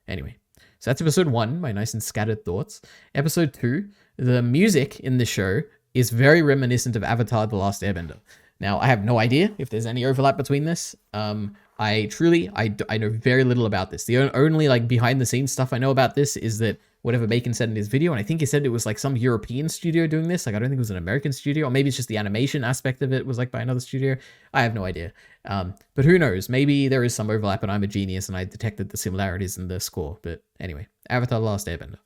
Anyway, so that's episode 1, my nice and scattered thoughts. Episode 2, the music in the show is very reminiscent of Avatar: The Last Airbender. Now, I have no idea if there's any overlap between this. I know very little about this. The only like behind the scenes stuff I know about this is that whatever Bacon said in his video, and I think he said it was like some European studio doing this. Like, I don't think it was an American studio, or maybe it's just the animation aspect of it was like by another studio. I have no idea. But who knows? Maybe there is some overlap and I'm a genius and I detected the similarities in the score. But anyway, Avatar: The Last Airbender.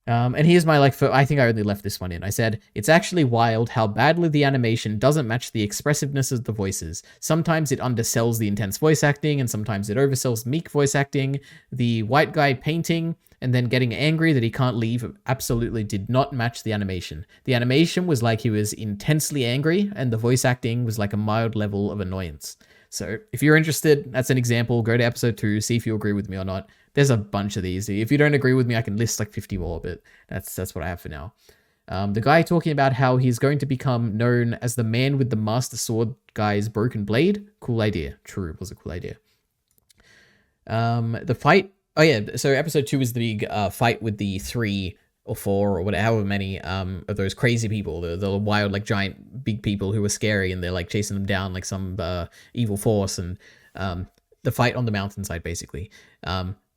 And here's my I think I only left this one in. I said, it's actually wild how badly the animation doesn't match the expressiveness of the voices. Sometimes it undersells the intense voice acting, and sometimes it oversells meek voice acting. The white guy painting and then getting angry that he can't leave absolutely did not match the animation. The animation was like he was intensely angry, and the voice acting was like a mild level of annoyance. So if you're interested, that's an example. Go to episode 2, see if you agree with me or not. There's a bunch of these. If you don't agree with me, I can list like 50 more, but that's what I have for now. The guy talking about how he's going to become known as the man with the Master Sword guy's broken blade. Cool idea. True, it was a cool idea. The fight. Oh yeah, so episode 2 is the big fight with the 3 or 4 or whatever, however many of those crazy people, the wild like giant big people who are scary, and they're like chasing them down like some evil force, and the fight on the mountainside basically.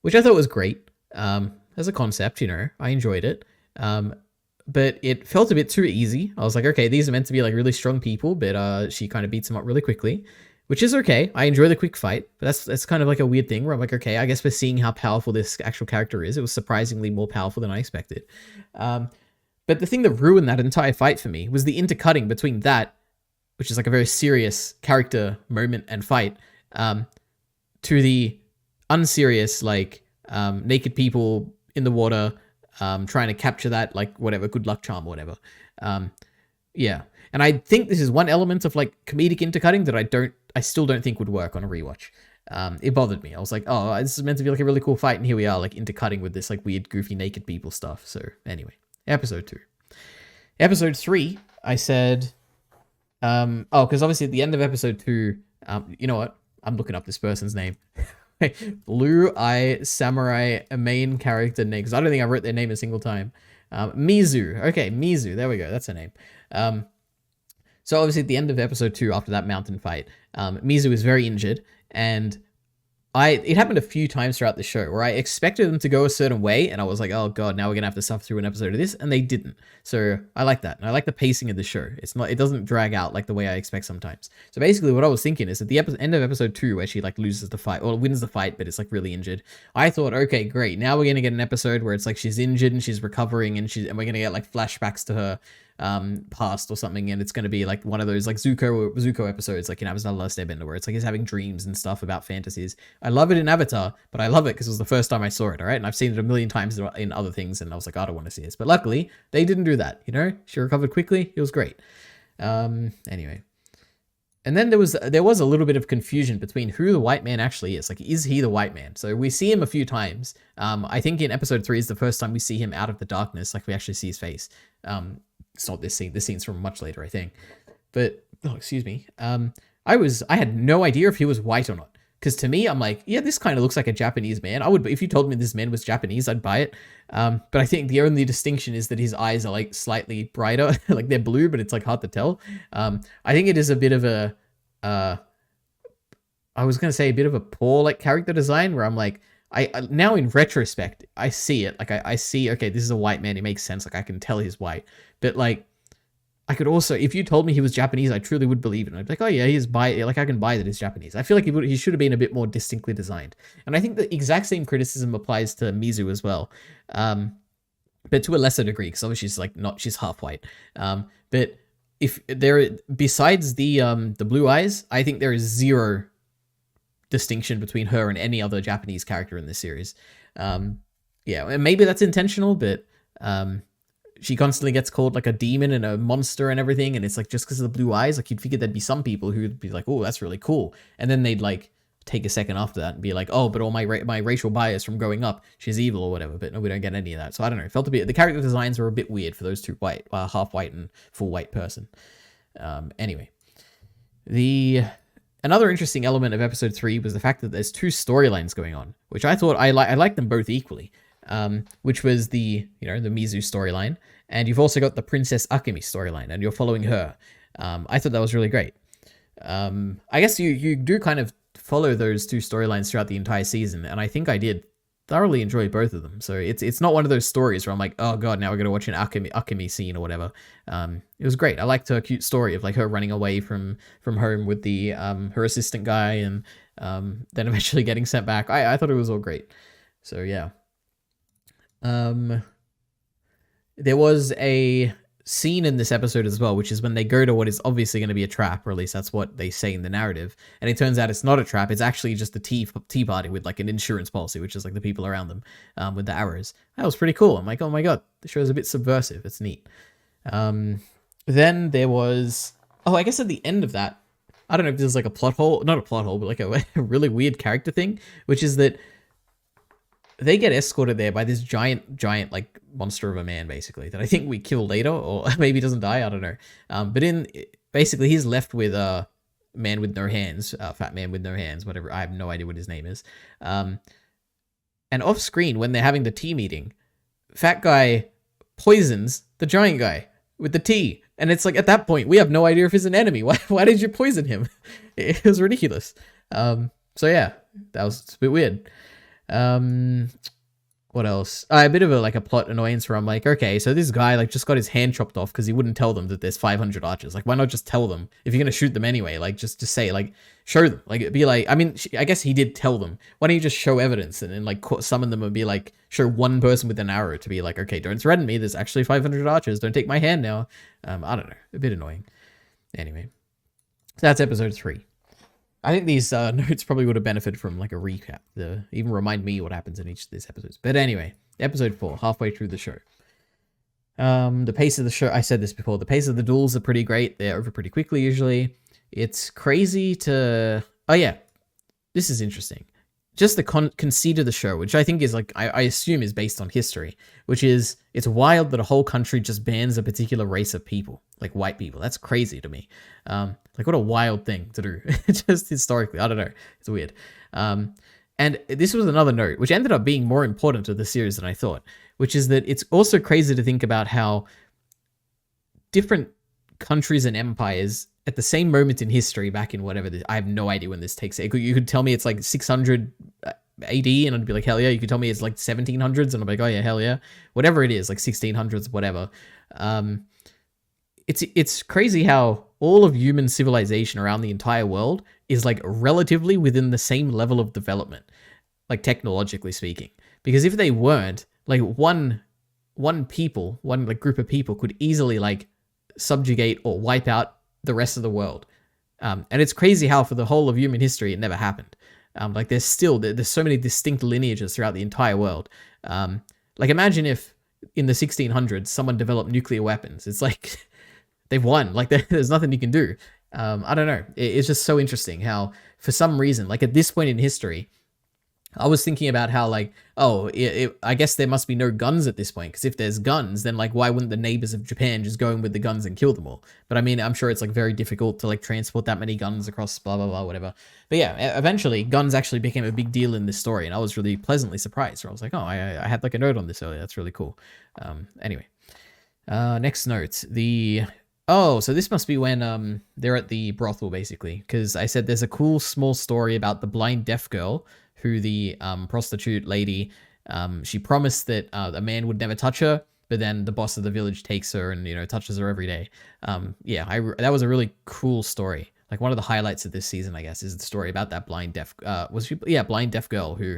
Which I thought was great as a concept, I enjoyed it. But it felt a bit too easy. I was like, okay, these are meant to be like really strong people, but she kind of beats them up really quickly, which is okay. I enjoy the quick fight, but that's kind of like a weird thing where I'm like, okay, I guess we're seeing how powerful this actual character is. It was surprisingly more powerful than I expected. But the thing that ruined that entire fight for me was the intercutting between that, which is like a very serious character moment and fight, to the unserious, like naked people in the water trying to capture that, like whatever, good luck charm or whatever. Yeah. And I think this is one element of like comedic intercutting that I still don't think would work on a rewatch. It bothered me. I was like, oh, this is meant to be like a really cool fight, and here we are like intercutting with this like weird, goofy, naked people stuff. So anyway, episode 2. Episode 3, I said, because obviously at the end of episode 2, you know what? I'm looking up this person's name. Blue Eye Samurai, a main character name, because I don't think I wrote their name a single time. Mizu. Okay, Mizu. There we go. That's her name. So obviously at the end of episode 2, after that mountain fight, Mizu is very injured, and it happened a few times throughout the show where I expected them to go a certain way, and I was like, oh god, now we're gonna have to suffer through an episode of this, and they didn't. So I like that, and I like the pacing of the show. It doesn't drag out like the way I expect sometimes. So basically what I was thinking is at the end of episode 2, where she like loses the fight, or wins the fight, but it's like really injured, I thought, okay, great, now we're gonna get an episode where it's like she's injured and she's recovering, and we're gonna get like flashbacks to her past or something, and it's going to be like one of those like Zuko episodes, like in Avatar: The Last Airbender, where it's like he's having dreams and stuff about fantasies. I love it in Avatar, but I love it because it was the first time I saw it, all right? And I've seen it a million times in other things, and I was like, I don't want to see this. But luckily, they didn't do that, She recovered quickly. It was great. Anyway. And then there was a little bit of confusion between who the white man actually is. Like, is he the white man? So we see him a few times. I think in episode 3 is the first time we see him out of the darkness, like we actually see his face. It's not this scene. This scene's from much later, I think. But excuse me. I had no idea if he was white or not. Because to me, I'm like, yeah, this kind of looks like a Japanese man. I would, if you told me this man was Japanese, I'd buy it. But I think the only distinction is that his eyes are like slightly brighter, like they're blue, but it's like hard to tell. I think it is a bit of a, I was gonna say a bit of a poor like character design where I'm like, now in retrospect, I see it. Like I see, okay, this is a white man. It makes sense. Like I can tell he's white, but like I could also, if you told me he was Japanese, I truly would believe it. I'd be like, oh yeah, like I can buy that he's Japanese. I feel like he should have been a bit more distinctly designed. And I think the exact same criticism applies to Mizu as well. But to a lesser degree, because obviously she's like she's half white. But if there, besides the blue eyes, I think there is zero distinction between her and any other Japanese character in this series. Yeah, and maybe that's intentional, but she constantly gets called like a demon and a monster and everything, and it's like just because of the blue eyes, like you'd figure there'd be some people who'd be like, oh, that's really cool, and then they'd like take a second after that and be like, oh, but all my racial bias from growing up, she's evil or whatever. But no, we don't get any of that. So I don't know. It felt a bit, the character designs were a bit weird for those two white, half white and full white person. Anyway, another interesting element of episode 3 was the fact that there's two storylines going on, which I thought I liked them both equally. Which was the Mizu storyline, and you've also got the Princess Akemi storyline, and you're following her. I thought that was really great. I guess you do kind of follow those two storylines throughout the entire season, and I think I did thoroughly enjoy both of them. So it's not one of those stories where I'm like, oh god, now we're gonna watch an Akemi scene or whatever. It was great. I liked her cute story of like her running away from home with the her assistant guy, and then eventually getting sent back. I thought it was all great. So yeah. There was a scene in this episode as well, which is when they go to what is obviously going to be a trap, or at least that's what they say in the narrative, and it turns out it's not a trap. It's actually just a tea party with like an insurance policy, which is like the people around them with the arrows. That was pretty cool. I'm like, oh my god, the show's a bit subversive. It's neat. Then there was, I guess at the end of that, I don't know if there's like a plot hole, not a plot hole, but like a really weird character thing, which is that they get escorted there by this giant like monster of a man, basically, that I think we kill later, or maybe doesn't die, I don't know. But basically he's left with a man with no hands, fat man with no hands, whatever. I have no idea what his name is. And off screen, when they're having the tea meeting, fat guy poisons the giant guy with the tea. And it's like, at that point, we have no idea if he's an enemy. Why did you poison him? It was ridiculous. So yeah, that was a bit weird. What else? A bit of a plot annoyance where I'm like, okay, so this guy like just got his hand chopped off because he wouldn't tell them that there's 500 archers. Like, why not just tell them if you're gonna shoot them anyway? Like, just say, like, show them. Like, it'd be like, I mean, I guess he did tell them. Why don't you just show evidence and then like summon them and be like, show one person with an arrow to be like, okay, don't threaten me. There's actually 500 archers. Don't take my hand now. I don't know, a bit annoying. Anyway, so that's episode 3. I think these notes probably would have benefited from like a recap, to even remind me what happens in each of these episodes. But anyway, episode 4, halfway through the show. The pace of the show, I said this before, the pace of the duels are pretty great. They're over pretty quickly usually. It's crazy to... Oh yeah, this is interesting. Just the conceit of the show, which I think is like, I assume is based on history, which is, it's wild that a whole country just bans a particular race of people, like white people. That's crazy to me. Like, what a wild thing to do, just historically. I don't know. It's weird. And this was another note, which ended up being more important to the series than I thought, which is that it's also crazy to think about how different countries and empires at the same moment in history, back in whatever, I have no idea when this takes. You could tell me it's like 600 AD, and I'd be like, hell yeah. You could tell me it's like 1700s, and I'm like, oh yeah, hell yeah. Whatever it is, like 1600s, whatever. It's crazy how all of human civilization around the entire world is like relatively within the same level of development, like technologically speaking. Because if they weren't, like one like group of people could easily like subjugate or wipe out the rest of the world. And it's crazy how for the whole of human history it never happened. Like there's so many distinct lineages throughout the entire world. Like imagine if in the 1600s someone developed nuclear weapons. It's like they've won. Like there's nothing you can do. I don't know. It's just so interesting how for some reason, like at this point in history, I was thinking about how like, oh, I guess there must be no guns at this point, because if there's guns, then like why wouldn't the neighbors of Japan just go in with the guns and kill them all? But I mean, I'm sure it's like very difficult to like transport that many guns across blah blah blah whatever. But yeah, eventually guns actually became a big deal in this story, and I was really pleasantly surprised. Where I was like, oh, I had like a note on this earlier. That's really cool. Anyway, next note. Oh, so this must be when they're at the brothel, basically, because I said there's a cool small story about the blind deaf girl who the prostitute lady, she promised that a man would never touch her, but then the boss of the village takes her and, you know, touches her every day. Yeah, that was a really cool story. Like one of the highlights of this season, I guess, is the story about that blind deaf, blind deaf girl who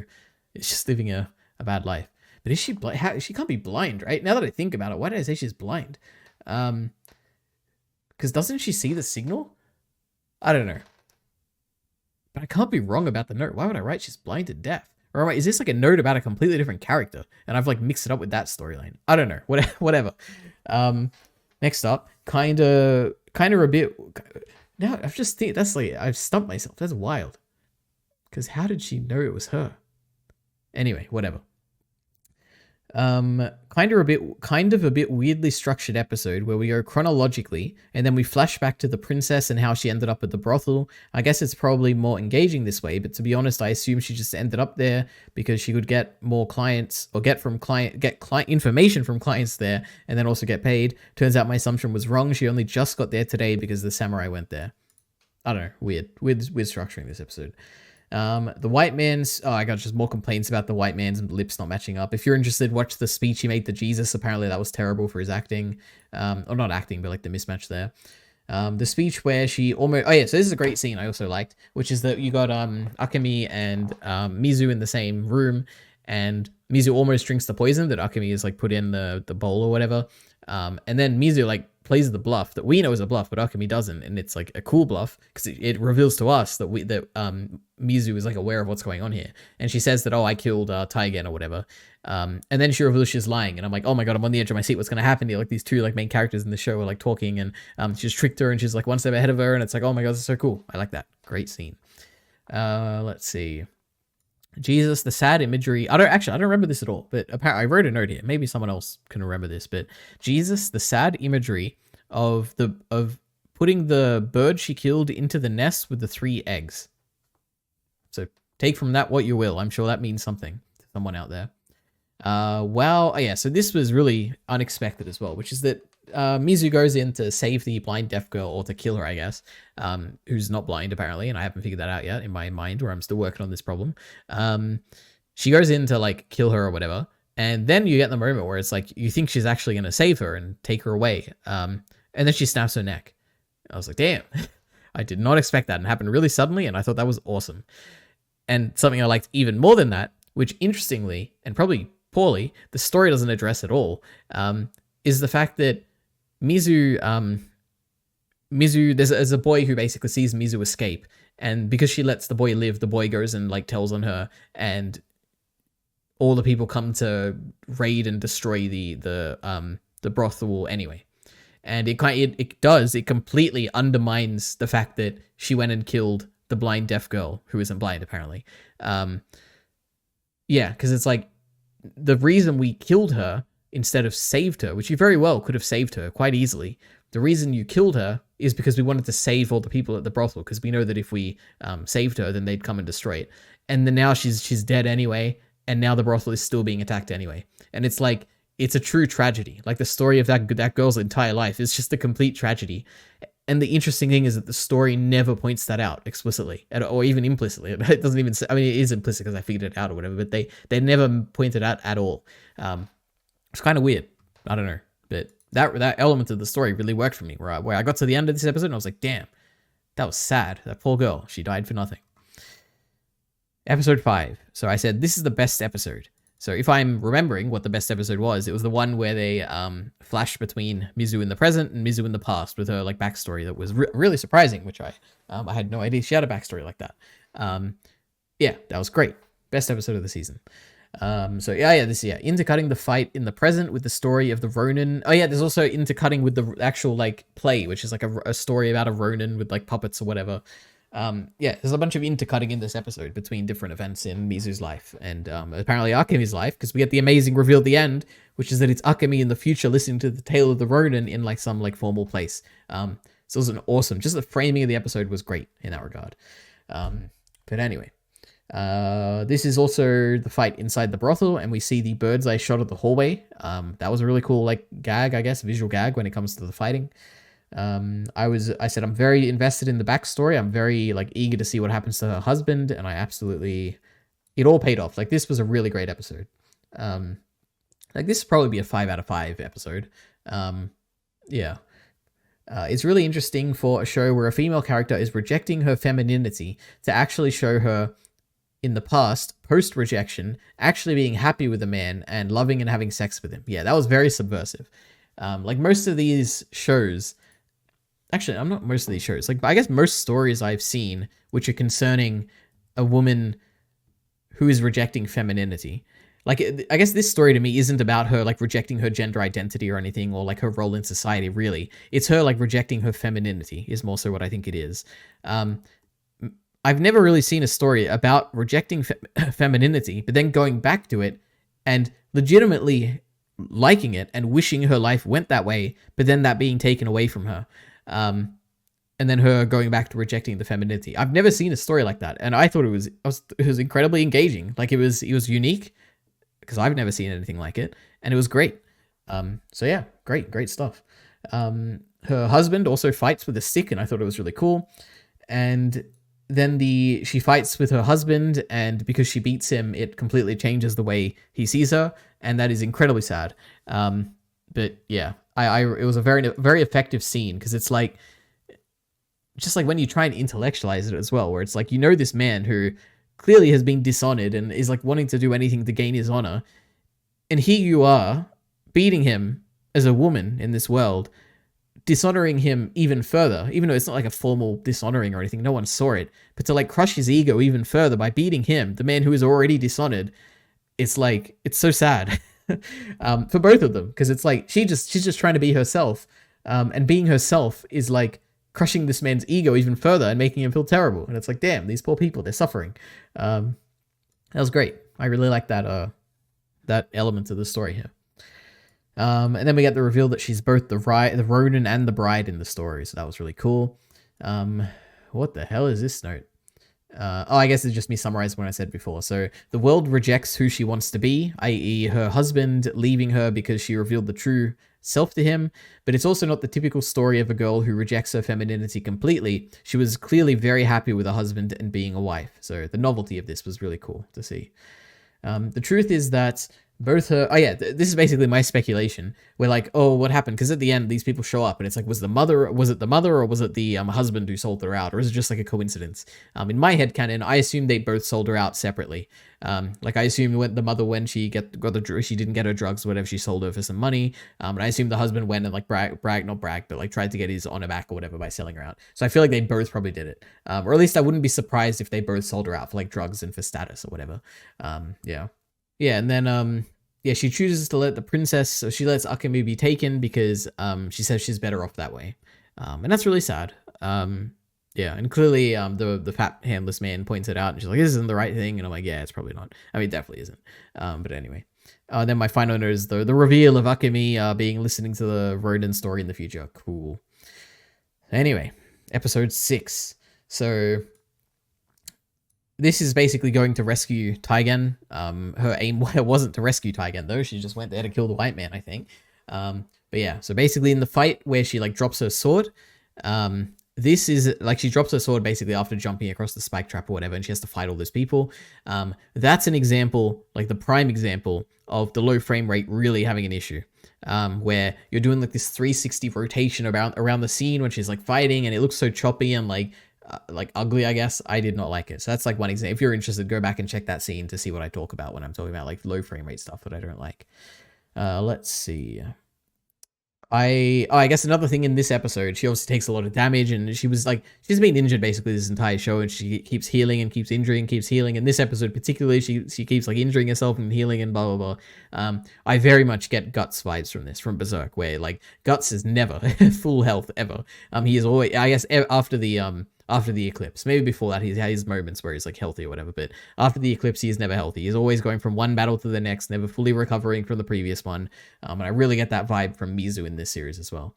is just living a bad life. But is she blind? She can't be blind, right? Now that I think about it, why did I say she's blind? Because doesn't she see the signal? I don't know. But I can't be wrong about the note. Why would I write she's blind and deaf? Or is this like a note about a completely different character? And I've like mixed it up with that storyline. I don't know. Whatever. Next up, kind of a bit. Now I've just think that's like I've stumped myself. That's wild. Because how did she know it was her? Anyway, whatever. Kind of a bit weirdly structured episode where we go chronologically and then we flash back to the princess and how she ended up at the brothel. I guess it's probably more engaging this way, but to be honest, I assume she just ended up there because she could get more clients or get client information from clients there and then also get paid. Turns out my assumption was wrong. She only just got there today because the samurai went there. I don't know. Weird structuring this episode. The white man's, I got just more complaints about the white man's lips not matching up. If you're interested, watch the speech he made to Jesus. Apparently that was terrible for his acting. Or not acting, but like the mismatch there. The speech where she almost, so this is a great scene I also liked, which is that you got Akemi and Mizu in the same room, and Mizu almost drinks the poison that Akemi is like put in the bowl or whatever. And then Mizu like plays the bluff that we know is a bluff, but Akemi doesn't, and it's like a cool bluff because it reveals to us that Mizu is like aware of what's going on here, and she says that, oh, I killed Taigen or whatever, and then she reveals she's lying, and I'm like, oh my god, I'm on the edge of my seat. What's gonna happen here? Like these two like main characters in the show are like talking, and she's tricked her, and she's like one step ahead of her, and it's like, oh my god, this is so cool. I like that. Great scene. Let's see. Jesus, the sad imagery. I don't remember this at all, but apparently I wrote a note here. Maybe someone else can remember this, but Jesus, the sad imagery of putting the bird she killed into the nest with the 3 eggs. So take from that what you will. I'm sure that means something to someone out there. So this was really unexpected as well, which is that Mizu goes in to save the blind deaf girl, or to kill her, I guess, who's not blind apparently, and I haven't figured that out yet in my mind, where I'm still working on this problem. She goes in to like kill her or whatever, and then you get the moment where it's like you think she's actually going to save her and take her away, and then she snaps her neck. I was like, damn, I did not expect that, and it happened really suddenly, and I thought that was awesome. And something I liked even more than that, which interestingly, and probably poorly, the story doesn't address at all, is the fact that Mizu, there's a boy who basically sees Mizu escape, and because she lets the boy live, the boy goes and like tells on her, and all the people come to raid and destroy the brothel anyway. And it completely undermines the fact that she went and killed the blind deaf girl who isn't blind apparently. Because it's like the reason we killed her instead of saved her, which you very well could have saved her quite easily. The reason you killed her is because we wanted to save all the people at the brothel, because we know that if we saved her, then they'd come and destroy it. And then now she's dead anyway, and now the brothel is still being attacked anyway. And it's like, it's a true tragedy. Like the story of that girl's entire life is just a complete tragedy. And the interesting thing is that the story never points that out explicitly, or even implicitly. It doesn't even say, I mean, it is implicit because I figured it out or whatever, but they never point it out at all. It's kind of weird. I don't know, but that element of the story really worked for me. Where I got to the end of this episode and I was like, damn, that was sad. That poor girl, she died for nothing. Episode 5. So I said this is the best episode. So if I'm remembering what the best episode was, it was the one where they flashed between Mizu in the present and Mizu in the past with her like backstory that was really surprising, which I had no idea she had a backstory like that. That was great. Best episode of the season. Intercutting the fight in the present with the story of the Ronin. Oh yeah, there's also intercutting with the actual like play, which is like a story about a Ronin with like puppets or whatever. Yeah, there's a bunch of intercutting in this episode between different events in Mizu's life and apparently Akemi's life, because we get the amazing reveal at the end, which is that it's Akemi in the future listening to the tale of the Ronin in like some like formal place. So it was an awesome, just the framing of the episode was great in that regard. But anyway, this is also the fight inside the brothel, and we see the bird's eye shot of the hallway. That was a really cool like gag, I guess, visual gag when it comes to the fighting. I said I'm very invested in the backstory. I'm very like eager to see what happens to her husband, and it all paid off. Like this was a really great episode. Like this would probably be a 5 out of 5 episode. Yeah. It's really interesting for a show where a female character is rejecting her femininity to actually show her in the past, post-rejection, actually being happy with a man and loving and having sex with him. Yeah, that was very subversive. Like most of these shows, actually, I'm not most of these shows, like I guess most stories I've seen which are concerning a woman who is rejecting femininity. Like, I guess this story to me isn't about her, like, rejecting her gender identity or anything, or, like, her role in society, really. It's her, like, rejecting her femininity is more so what I think it is. I've never really seen a story about rejecting femininity, but then going back to it and legitimately liking it and wishing her life went that way, but then that being taken away from her. And then her going back to rejecting the femininity. I've never seen a story like that, and I thought it was incredibly engaging. Like, it was unique, because I've never seen anything like it, and it was great. So yeah, great stuff. Her husband also fights with a stick, and I thought it was really cool. And then she fights with her husband, and because she beats him, it completely changes the way he sees her, and that is incredibly sad. But yeah, it was a very effective scene, because it's like, just like when you try and intellectualize it as well, where it's like, this man who clearly has been dishonored and is like wanting to do anything to gain his honor, and here you are beating him as a woman in this world, dishonoring him even further, even though it's not like a formal dishonoring or anything, no one saw it, but to like crush his ego even further by beating him, the man who is already dishonored. It's like, it's so sad. For both of them, because it's like she's just trying to be herself, and being herself is like crushing this man's ego even further and making him feel terrible. And it's like, damn, these poor people, they're suffering. That was great. I really like that element of the story here. And then we get the reveal that she's both the Ronin and the bride in the story, so that was really cool. What the hell is this note? I guess it's just me summarizing what I said before. So the world rejects who she wants to be, i.e. her husband leaving her because she revealed the true self to him, but it's also not the typical story of a girl who rejects her femininity completely. She was clearly very happy with her husband and being a wife, so the novelty of this was really cool to see. The truth is that both her... this is basically my speculation. We're like, oh, what happened? Because at the end, these people show up, and it's like, was it the mother, or was it the husband who sold her out, or is it just like a coincidence? In my headcanon, I assume they both sold her out separately. Like, I assume the mother, when she didn't get her drugs or whatever, she sold her for some money. And I assume the husband went and like but like tried to get his honor back or whatever by selling her out. So I feel like they both probably did it. Or at least I wouldn't be surprised if they both sold her out for like drugs and for status or whatever. Yeah, and then, she chooses to let the princess, so she lets Akemi be taken because she says she's better off that way. And that's really sad. And clearly the fat, handless man points it out, and she's like, this isn't the right thing, and I'm like, yeah, it's probably not. I mean, it definitely isn't. But anyway. Then my final note is the reveal of Akemi listening to the Ronin story in the future. Cool. Anyway, episode 6. So... this is basically going to rescue Taigen. Her aim wasn't to rescue Taigen, though. She just went there to kill the white man, I think. But yeah, so basically in the fight where she like drops her sword, this is like she drops her sword basically after jumping across the spike trap or whatever, and she has to fight all those people. That's an example, like the prime example of the low frame rate really having an issue. Where you're doing like this 360 rotation around the scene when she's like fighting, and it looks so choppy and like ugly, I guess. I did not like it. So that's like one example. If you're interested, go back and check that scene to see what I talk about when I'm talking about like low frame rate stuff that I don't like. Let's see. I guess another thing in this episode, she obviously takes a lot of damage, and she's been injured basically this entire show, and she keeps healing and keeps injuring and keeps healing. In this episode particularly, she keeps like injuring herself and healing and blah blah blah. I very much get Guts vibes from Berserk, where like Guts is never full health ever. He is always, I guess, after the after the eclipse. Maybe before that, he's had his moments where he's like healthy or whatever, but after the eclipse, he's never healthy. He's always going from one battle to the next, never fully recovering from the previous one. And I really get that vibe from Mizu in this series as well.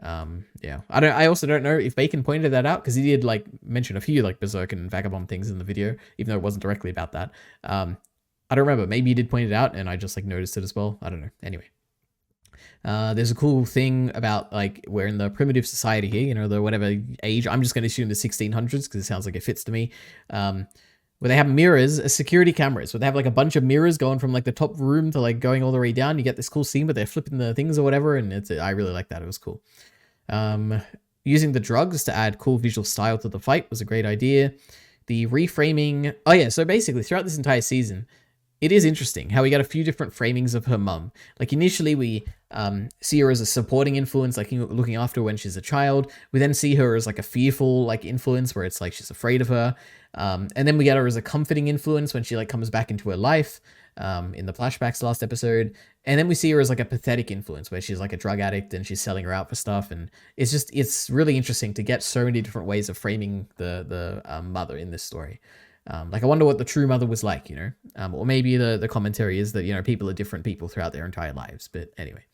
Yeah, I also don't know if Bacon pointed that out, because he did like mention a few like Berserk and Vagabond things in the video, even though it wasn't directly about that. I don't remember. Maybe he did point it out and I just like noticed it as well. I don't know. Anyway. There's a cool thing about like we're in the primitive society here, you know, the whatever age. I'm just going to assume the 1600s because it sounds like it fits to me. Where they have mirrors as security cameras. Where they have like a bunch of mirrors going from like the top room to like going all the way down. You get this cool scene, but they're flipping the things or whatever, and I really like that. It was cool. Using the drugs to add cool visual style to the fight was a great idea. The reframing. Oh yeah, so basically throughout this entire season, it is interesting how we got a few different framings of her mum. Like initially we see her as a supporting influence, like looking after her when she's a child. We then see her as like a fearful like influence where it's like she's afraid of her. And then we get her as a comforting influence when she like comes back into her life in the flashbacks last episode. And then we see her as like a pathetic influence where she's like a drug addict and she's selling her out for stuff. And it's really interesting to get so many different ways of framing the mother in this story. Like I wonder what the true mother was like, you know, or maybe the commentary is that, you know, people are different people throughout their entire lives. But anyway,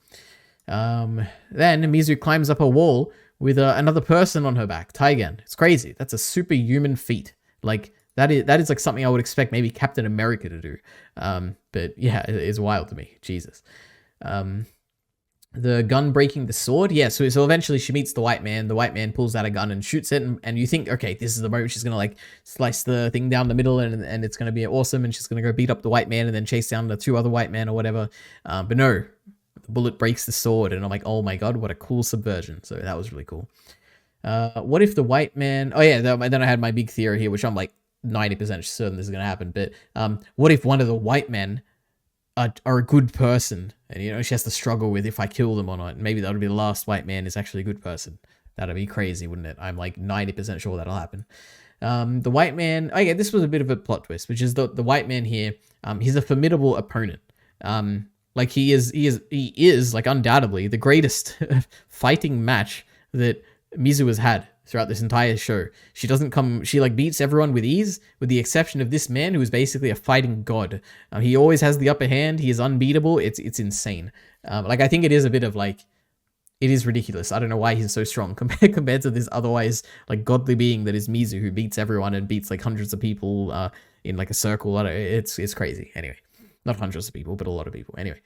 then Mizu climbs up a wall with another person on her back, Taigen. It's crazy. That's a superhuman feat. Like that is like something I would expect maybe Captain America to do. But yeah, it is wild to me. Jesus. The gun breaking the sword. Yeah, so eventually she meets the white man. The white man pulls out a gun and shoots it. And you think, okay, this is the moment she's going to like slice the thing down the middle and it's going to be awesome. And she's going to go beat up the white man and then chase down the two other white men or whatever. But no, the bullet breaks the sword. And I'm like, oh my God, what a cool subversion. So that was really cool. What if the white man... Oh yeah, then I had my big theory here, which I'm like 90% certain this is going to happen. But what if one of the white men are a good person, and you know she has to struggle with if I kill them or not. Maybe that'll be the last white man is actually a good person. That'd be crazy, wouldn't it? I'm like 90% sure that'll happen. The white man. Oh yeah, this was a bit of a plot twist, which is the white man here. He's a formidable opponent. Like he is like undoubtedly the greatest fighting match that Mizu has had throughout this entire show. She like beats everyone with ease, with the exception of this man who is basically a fighting god. He always has the upper hand. He is unbeatable. It's insane. Like I think it is a bit of like, it is ridiculous. I don't know why he's so strong compared to this otherwise like godly being that is Mizu, who beats everyone and beats like hundreds of people in like a circle. It's crazy. Anyway, not hundreds of people, but a lot of people. Anyway,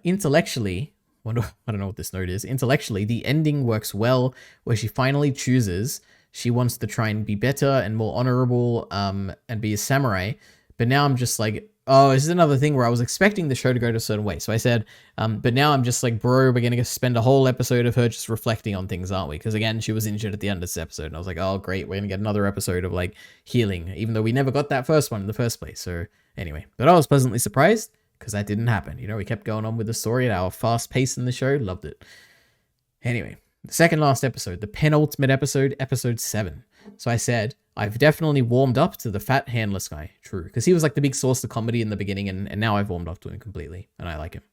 intellectually, I don't know what this note is. Intellectually, the ending works well, where she finally chooses she wants to try and be better and more honorable, and be a samurai. But now I'm just like, oh, this is another thing where I was expecting the show to go to a certain way. So I said, but now I'm just like, bro, we're going to spend a whole episode of her just reflecting on things, aren't we? Because again, she was injured at the end of this episode. And I was like, oh, great, we're going to get another episode of like healing, even though we never got that first one in the first place. So anyway, but I was pleasantly surprised, because that didn't happen. You know, we kept going on with the story at our fast pace in the show. Loved it. Anyway, the second last episode, the penultimate episode, episode 7. So I said, I've definitely warmed up to the fat handless guy. True. Because he was like the big source of comedy in the beginning, and now I've warmed up to him completely, and I like him.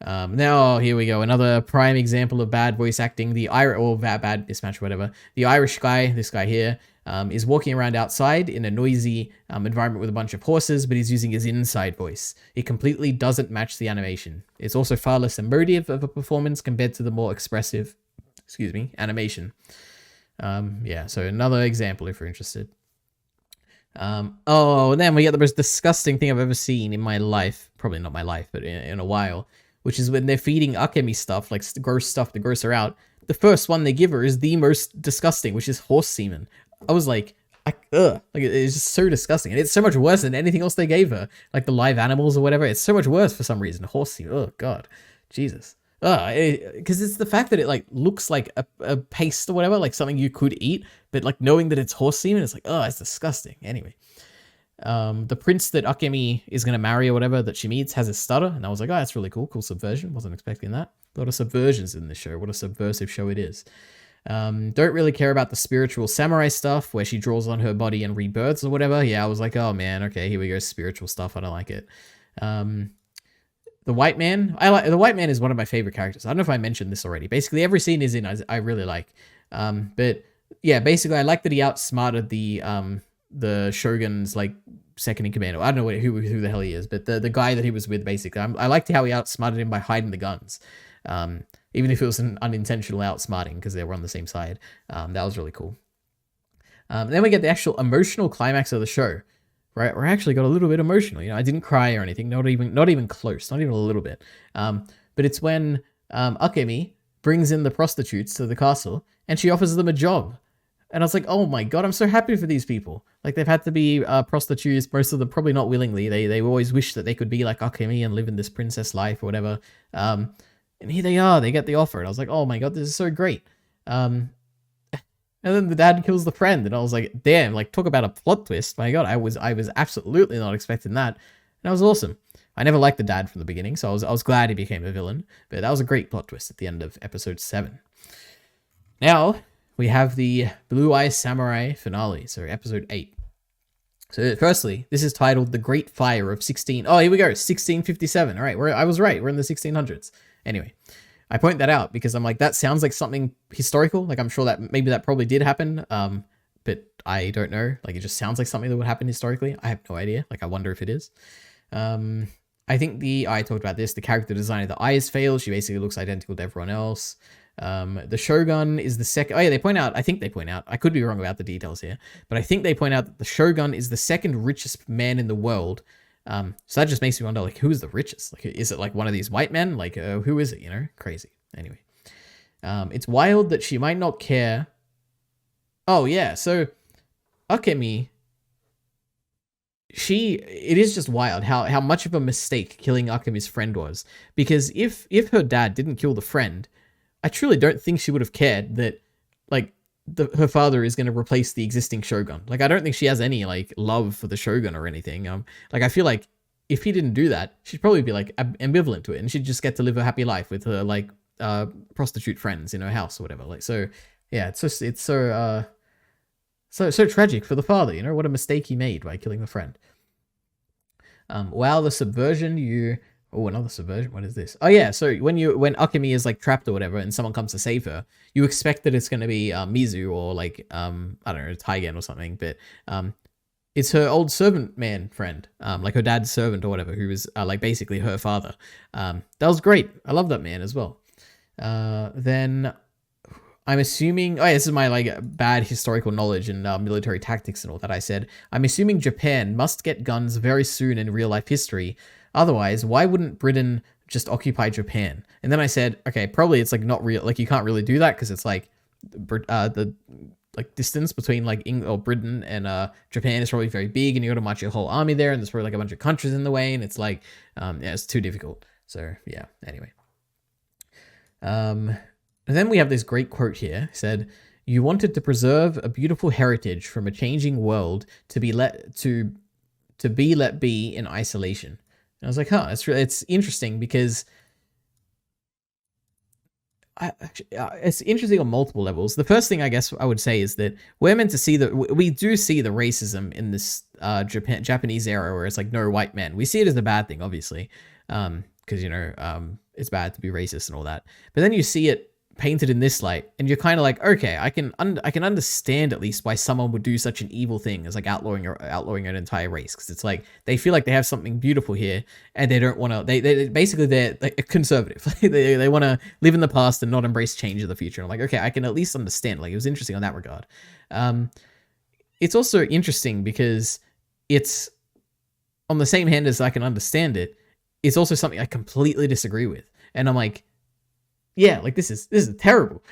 Now, here we go. Another prime example of bad voice acting. Bad mismatch, whatever. The Irish guy, this guy here, is walking around outside in a noisy environment with a bunch of horses, but he's using his inside voice. It completely doesn't match the animation. It's also far less emotive of a performance compared to the more expressive, animation. Yeah, so another example if you're interested. And then we get the most disgusting thing I've ever seen in my life. Probably not my life, but in a while. Which is when they're feeding Akemi stuff, like gross stuff to gross her out. The first one they give her is the most disgusting, which is horse semen. I was like, ugh. Like, it's just so disgusting. And it's so much worse than anything else they gave her. Like the live animals or whatever. It's so much worse for some reason. Horse semen. Oh, God. Jesus. Because it's the fact that it like looks like a paste or whatever, like something you could eat, but like knowing that it's horse semen, it's like, oh, it's disgusting. Anyway. The prince that Akemi is going to marry or whatever that she meets has a stutter. And I was like, oh, that's really cool. Cool subversion. Wasn't expecting that. A lot of subversions in this show. What a subversive show it is. Don't really care about the spiritual samurai stuff where she draws on her body and rebirths or whatever. Yeah, I was like, oh man, okay, here we go. Spiritual stuff. I don't like it. The white man. The white man is one of my favorite characters. I don't know if I mentioned this already. Basically, every scene is in I really like. But yeah, basically, I like that he outsmarted the Shogun's like second in command. I don't know who the hell he is, but the guy that he was with, basically, I liked how he outsmarted him by hiding the guns. Even if it was an unintentional outsmarting because they were on the same side. That was really cool. Then we get the actual emotional climax of the show, right? Where I actually got a little bit emotional. I didn't cry or anything, not even close, not even a little bit. But it's when Akemi brings in the prostitutes to the castle and she offers them a job. And I was like, oh my god, I'm so happy for these people. Like, they've had to be prostitutes, most of them probably not willingly. They always wish that they could be like Akemi and live in this princess life or whatever. And here they are, they get the offer. And I was like, oh my god, this is so great. And then the dad kills the friend, and I was like, damn, like, talk about a plot twist. My god, I was absolutely not expecting that. And that was awesome. I never liked the dad from the beginning, so I was glad he became a villain. But that was a great plot twist at the end of episode 7. Now, we have the Blue Eye Samurai finale, so episode 8. So firstly, this is titled The Great Fire of 16... Oh, here we go, 1657. All right, I was right, we're in the 1600s. Anyway, I point that out because I'm like, that sounds like something historical. Like, I'm sure that maybe that probably did happen, but I don't know. Like, it just sounds like something that would happen historically. I have no idea. Like, I wonder if it is. I think I talked about this, the character design of the eye has failed. She basically looks identical to everyone else. The Shogun is the second... Oh yeah, I think they point out, I could be wrong about the details here, but I think they point out that the Shogun is the second richest man in the world. So that just makes me wonder, like, who is the richest? Like, is it like one of these white men? Like, who is it, Crazy. Anyway. It's wild that she might not care. Oh yeah, so Akemi, it is just wild how much of a mistake killing Akemi's friend was. Because if her dad didn't kill the friend, I truly don't think she would have cared that, like, her father is going to replace the existing Shogun. Like, I don't think she has any, like, love for the Shogun or anything. Like, I feel like if he didn't do that, she'd probably be, like, ambivalent to it, and she'd just get to live a happy life with her, like, prostitute friends in her house or whatever. Like, so, yeah, it's so tragic for the father, what a mistake he made by killing the friend. Wow, the subversion, Oh, another subversion? What is this? Oh yeah, so when Akemi is like trapped or whatever and someone comes to save her, you expect that it's going to be Mizu or like, I don't know, Taigen or something, but it's her old servant man friend, like her dad's servant or whatever, who was like basically her father. That was great. I love that man as well. Then I'm assuming, this is my like bad historical knowledge and military tactics and all that I said. I'm assuming Japan must get guns very soon in real life history. Otherwise, why wouldn't Britain just occupy Japan? And then I said, okay, probably it's like not real. Like, you can't really do that because it's like the like distance between like Britain and Japan is probably very big, and you got to march your whole army there, and there's probably like a bunch of countries in the way, and it's like, it's too difficult. So yeah. Anyway, and then we have this great quote here. It said, "You wanted to preserve a beautiful heritage from a changing world to be let be in isolation." And I was like, it's interesting because it's interesting on multiple levels. The first thing I guess I would say is that we're meant to see we do see the racism in this Japanese era where it's like no white men. We see it as a bad thing, obviously, because it's bad to be racist and all that. But then you see it painted in this light, and you're kind of like, okay, I can understand at least why someone would do such an evil thing as like outlawing an entire race, because it's like they feel like they have something beautiful here, and they don't want to. They basically they're conservative. they want to live in the past and not embrace change in the future. And I'm like, okay, I can at least understand. Like, it was interesting on that regard. It's also interesting because it's on the same hand as I can understand it. It's also something I completely disagree with, and I'm like, yeah, like this is terrible.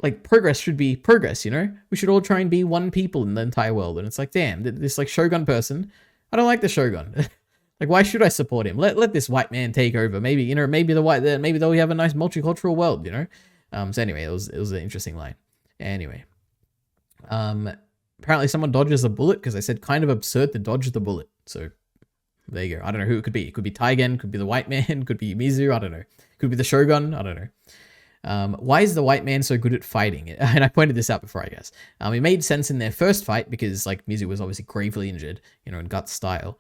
Like, progress should be progress, We should all try and be one people in the entire world. And it's like, damn, this like Shogun person, I don't like the Shogun. Like, why should I support him? Let this white man take over. Maybe, maybe they'll have a nice multicultural world, So anyway, it was an interesting line. Anyway, apparently someone dodges a bullet because I said kind of absurd to dodge the bullet. So there you go. I don't know who it could be. It could be Taigen, could be the white man, could be Mizu, I don't know. Could be the Shogun, I don't know. Why is the white man so good at fighting? And I pointed this out before, I guess. It made sense in their first fight because, like, Mizu was obviously gravely injured, in gut style.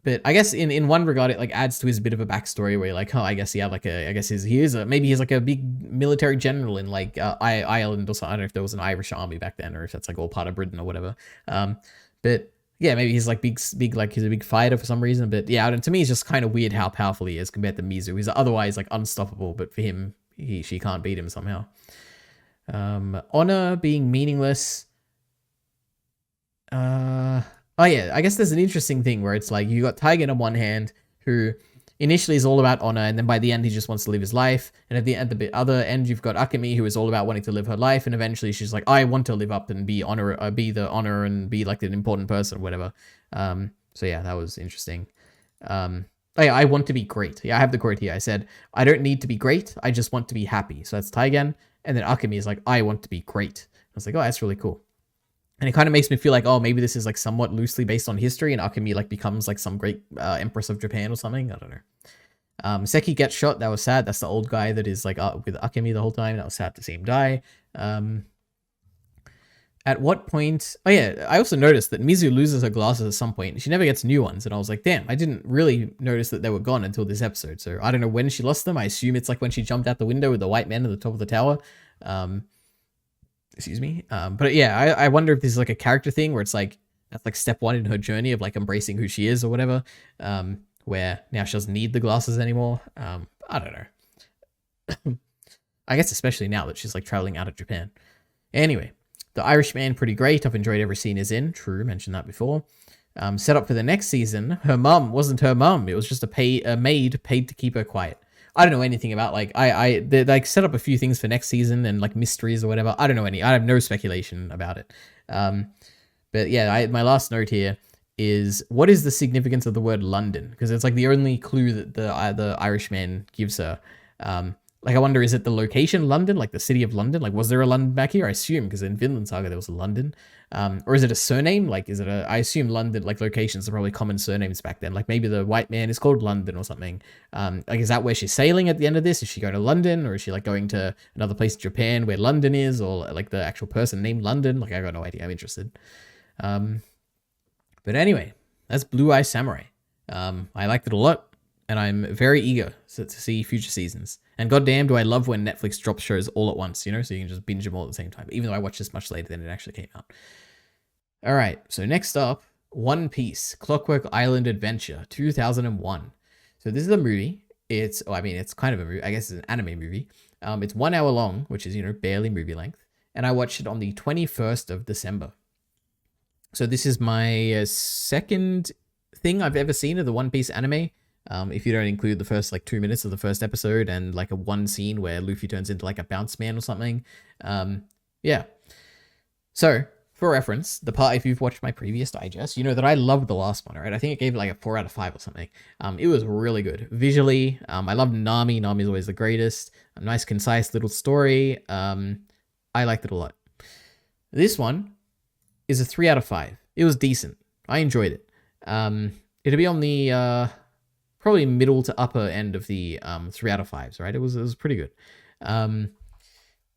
But I guess in one regard, it like adds to his bit of a backstory where you're like, oh, I guess yeah, like I guess maybe he's like a big military general in like Ireland or something. I don't know if there was an Irish army back then or if that's like all part of Britain or whatever. But yeah, maybe he's like big like he's a big fighter for some reason. But yeah, to me, it's just kind of weird how powerful he is compared to Mizu. He's otherwise like unstoppable, but for him, she can't beat him somehow. Honor being meaningless. Oh yeah, I guess there's an interesting thing where it's like you got Taigen on one hand, who initially is all about honor, and then by the end he just wants to live his life. And at the other end, you've got Akemi, who is all about wanting to live her life, and eventually she's like, I want to live up and be the honor, and be like an important person or whatever. So yeah, that was interesting. Oh yeah, I want to be great. Yeah, I have the quote here. I said, I don't need to be great. I just want to be happy. So that's Taigen. And then Akemi is like, I want to be great. I was like, oh, that's really cool. And it kind of makes me feel like, oh, maybe this is like somewhat loosely based on history, and Akemi like becomes like some great empress of Japan or something. I don't know. Seki gets shot. That was sad. That's the old guy that is like with Akemi the whole time. That was sad to see him die. At what point? Oh yeah, I also noticed that Mizu loses her glasses at some point. She never gets new ones, and I was like, damn, I didn't really notice that they were gone until this episode. So I don't know when she lost them. I assume it's like when she jumped out the window with the white man at the top of the tower. Excuse me. But yeah, I wonder if this is like a character thing where it's like that's like step one in her journey of like embracing who she is or whatever. Where now she doesn't need the glasses anymore. I don't know. I guess especially now that she's like traveling out of Japan. Anyway, the Irishman, pretty great. I've enjoyed every scene he's in. True, mentioned that before. Set up for the next season. Her mum wasn't her mum. It was just a maid paid to keep her quiet. I don't know anything about like they like set up a few things for next season and like mysteries or whatever. I don't know I have no speculation about it. But yeah, my last note here is what is the significance of the word London? Because it's like the only clue that the Irishman gives her. Like I wonder, is it the location London, like the city of London? Like was there a London back here? I assume because in Vinland Saga there was a London. Or is it a surname? Like is it I assume London, like locations are probably common surnames back then. Like maybe the white man is called London or something. Like is that where she's sailing at the end of this? Is she going to London, or is she like going to another place in Japan where London is, or like the actual person named London? Like I got no idea. I'm interested. But anyway, that's Blue Eye Samurai. I liked it a lot, and I'm very eager to see future seasons. And goddamn, do I love when Netflix drops shows all at once, you know, so you can just binge them all at the same time, even though I watched this much later than it actually came out. All right, so next up, One Piece, Clockwork Island Adventure, 2001. So this is a movie. It's kind of a movie. I guess it's an anime movie. It's 1 hour long, which is, you know, barely movie length. And I watched it on the 21st of December. So this is my second thing I've ever seen of the One Piece anime. If you don't include the first like 2 minutes of the first episode and like a one scene where Luffy turns into like a bounce man or something. Yeah. So for reference, the part, if you've watched my previous digest, you know that I loved the last one, right? I think it gave it like a 4 out of 5 or something. It was really good. Visually, I love Nami. Nami's always the greatest. A nice, concise little story. I liked it a lot. This one is a 3 out of 5. It was decent. I enjoyed it. It'll be on the probably middle to upper end of the 3 out of 5s, right? It was pretty good. The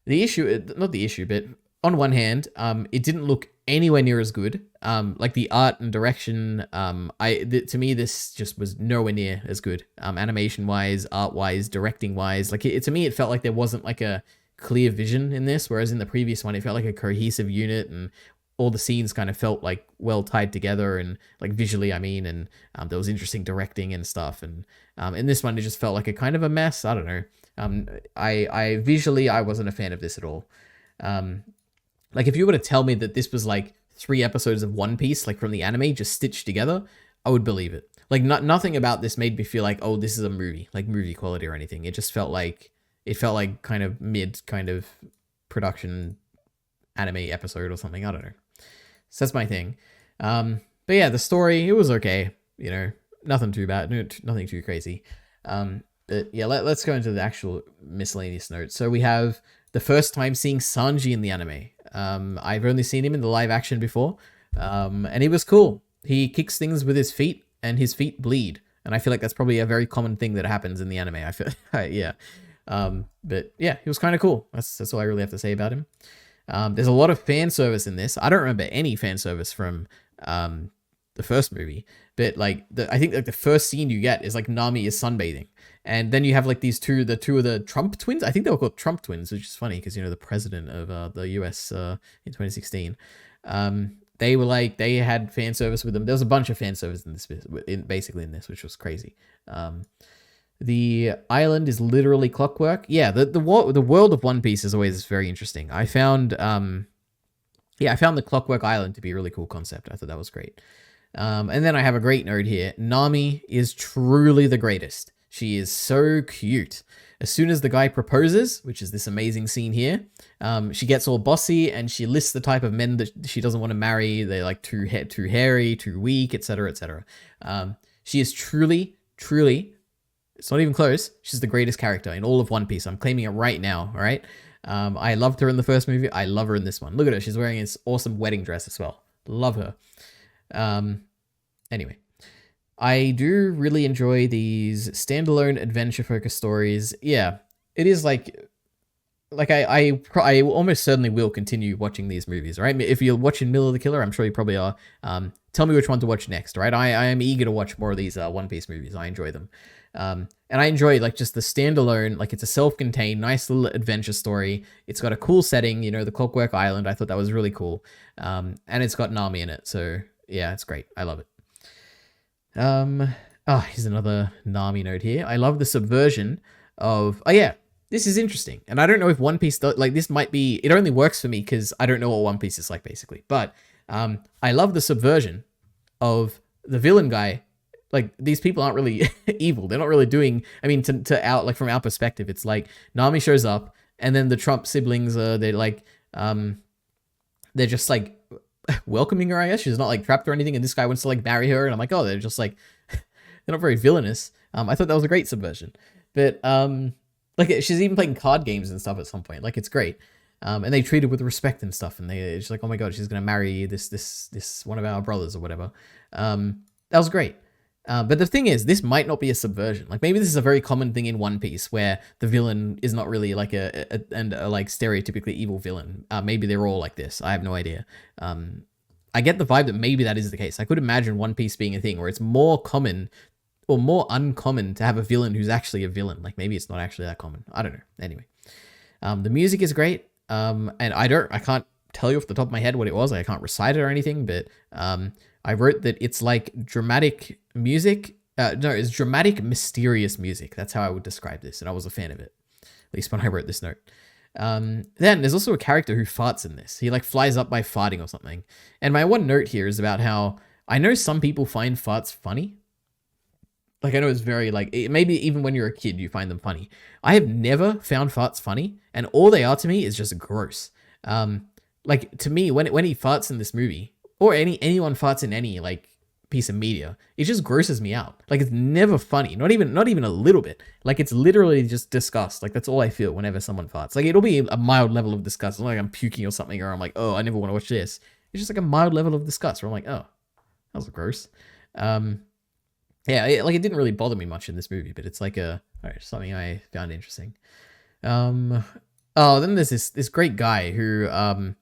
issue, not the issue, but on one hand, it didn't look anywhere near as good. Like the art and direction, to me, this just was nowhere near as good. Animation-wise, art-wise, directing-wise. Like to me, it felt like there wasn't like a clear vision in this, whereas in the previous one, it felt like a cohesive unit, and all the scenes kind of felt like well tied together, and like visually, I mean, and there was interesting directing and stuff. And in this one, it just felt like a kind of a mess. I don't know. I visually, I wasn't a fan of this at all. Like if you were to tell me that this was like 3 episodes of One Piece, like from the anime, just stitched together, I would believe it. Like nothing about this made me feel like, oh, this is a movie, like movie quality or anything. It just felt like kind of mid kind of production anime episode or something. I don't know. So that's my thing. But yeah, the story, it was okay. You know, nothing too bad, nothing too crazy. But yeah, let's go into the actual miscellaneous notes. So we have the first time seeing Sanji in the anime. I've only seen him in the live action before. And he was cool. He kicks things with his feet and his feet bleed. And I feel like that's probably a very common thing that happens in the anime. I feel, yeah. But yeah, he was kind of cool. That's all I really have to say about him. There's a lot of fan service in this. I don't remember any fan service from the first movie, but like I think like the first scene you get is like Nami is sunbathing, and then you have like the two of the Trump twins. I think they were called Trump twins, which is funny because the president of the U.S. In 2016, they were like they had fan service with them. There was a bunch of fan service in this, basically in this, which was crazy. The island is literally clockwork. Yeah, the world of One Piece is always very interesting. I found the Clockwork Island to be a really cool concept. I thought that was great. And then I have a great note here. Nami is truly the greatest. She is so cute. As soon as the guy proposes, which is this amazing scene here, she gets all bossy and she lists the type of men that she doesn't want to marry. They're like too hairy, too weak, etc., etc. She is truly, truly, it's not even close, she's the greatest character in all of One Piece. I'm claiming it right now, all right? I loved her in the first movie. I love her in this one. Look at her. She's wearing this awesome wedding dress as well. Love her. Anyway, I do really enjoy these standalone adventure-focused stories. Yeah, it is like I almost certainly will continue watching these movies, right? If you're watching Mill of the Killer, I'm sure you probably are. Tell me which one to watch next, right? I am eager to watch more of these One Piece movies. I enjoy them. And I enjoy like just the standalone, like it's a self-contained, nice little adventure story. It's got a cool setting, the Clockwork Island. I thought that was really cool. And it's got Nami in it. So yeah, it's great. I love it. Here's another Nami note here. I love the subversion of, this is interesting. And I don't know if One Piece, this might be, it only works for me because I don't know what One Piece is like basically. But I love the subversion of the villain guy. Like these people aren't really evil. They're not really doing, from our perspective, it's like Nami shows up and then the Trump siblings, they're just like welcoming her, I guess. She's not like trapped or anything. And this guy wants to like marry her. And I'm like, oh, they're just like, they're not very villainous. I thought that was a great subversion, but, she's even playing card games and stuff at some point. Like it's great. And they treat her with respect and stuff. And she's like, oh my God, she's going to marry this one of our brothers or whatever. That was great. But the thing is, this might not be a subversion. Like maybe this is a very common thing in One Piece where the villain is not really like a like stereotypically evil villain. Maybe they're all like this. I have no idea. I get the vibe that maybe that is the case. I could imagine One Piece being a thing where it's more common or more uncommon to have a villain who's actually a villain. Like maybe it's not actually that common. I don't know. Anyway, the music is great. And I can't tell you off the top of my head what it was. I can't recite it or anything, but I wrote that it's like dramatic music. It's dramatic, mysterious music. That's how I would describe this, and I was a fan of it, at least when I wrote this note. Then there's also a character who farts in this. He like flies up by farting or something. And my one note here is about how I know some people find farts funny. Like I know it's very maybe even when you're a kid you find them funny. I have never found farts funny, and all they are to me is just gross. Like to me when he farts in this movie, or anyone farts in any like piece of media, it just grosses me out. Like it's never funny, not even a little bit. Like it's literally just disgust. Like that's all I feel whenever someone farts. Like it'll be a mild level of disgust. It's not like I'm puking or something, or I'm like, oh, I never want to watch this. It's just like a mild level of disgust where I'm like, oh, that was gross. It didn't really bother me much in this movie, but it's like something I found interesting. Then there's this great guy who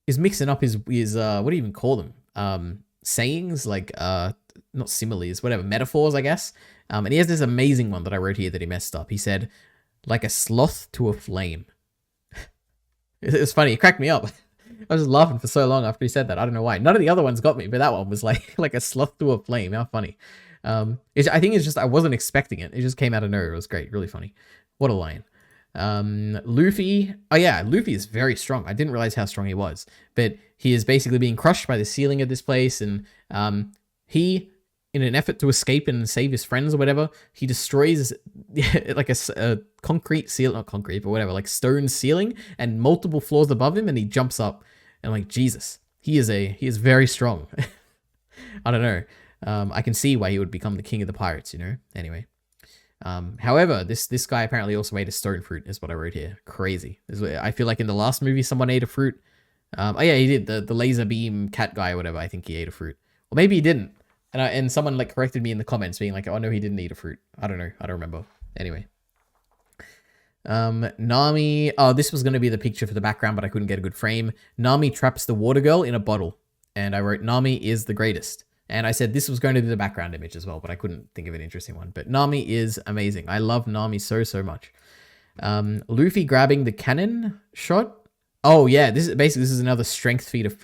is mixing up his what do you even call them? Sayings, like not similes, whatever, metaphors, I guess. And he has this amazing one that I wrote here that he messed up. He said, like a sloth to a flame. It was funny. It cracked me up. I was just laughing for so long after he said that. I don't know why. None of the other ones got me, but that one was like a sloth to a flame. How funny. I think it's just I wasn't expecting it. It just came out of nowhere. It was great. Really funny. What a line. Luffy. Oh yeah, Luffy is very strong. I didn't realize how strong he was, but he is basically being crushed by the ceiling of this place, and he, in an effort to escape and save his friends or whatever, he destroys like a concrete ceiling, not concrete, but whatever, like stone ceiling, and multiple floors above him, and he jumps up, and I'm like, Jesus, he is very strong. I don't know. I can see why he would become the king of the pirates, Anyway. However, this guy apparently also ate a stone fruit, is what I wrote here. Crazy. I feel like in the last movie, someone ate a fruit. He did. The laser beam cat guy or whatever. I think he ate a fruit. Or maybe he didn't. And someone like corrected me in the comments being like, oh no, he didn't eat a fruit. I don't know. I don't remember. Anyway. Nami. Oh, this was going to be the picture for the background, but I couldn't get a good frame. Nami traps the water girl in a bottle. and I wrote Nami is the greatest. And I said this was going to be the background image as well, but I couldn't think of an interesting one. But Nami is amazing. I love Nami so much. Luffy grabbing the cannon shot. Oh yeah, this is another strength feat of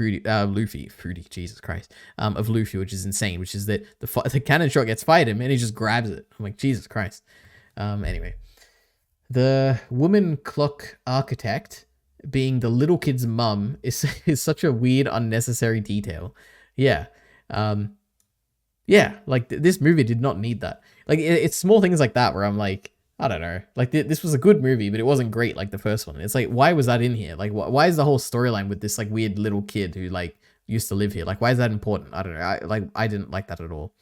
Luffy, Jesus Christ, of Luffy, which is insane. Which is that the cannon shot gets fired him and he just grabs it. I'm like, Jesus Christ. Anyway, the woman clock architect being the little kid's mum is such a weird, unnecessary detail. Yeah. Yeah, like this movie did not need that. Like it's small things like that where I'm like, I don't know. Like this was a good movie, but it wasn't great like the first one. It's like, why was that in here? Like, why is the whole storyline with this like weird little kid who like used to live here? Like, why is that important? I don't know. I didn't like that at all.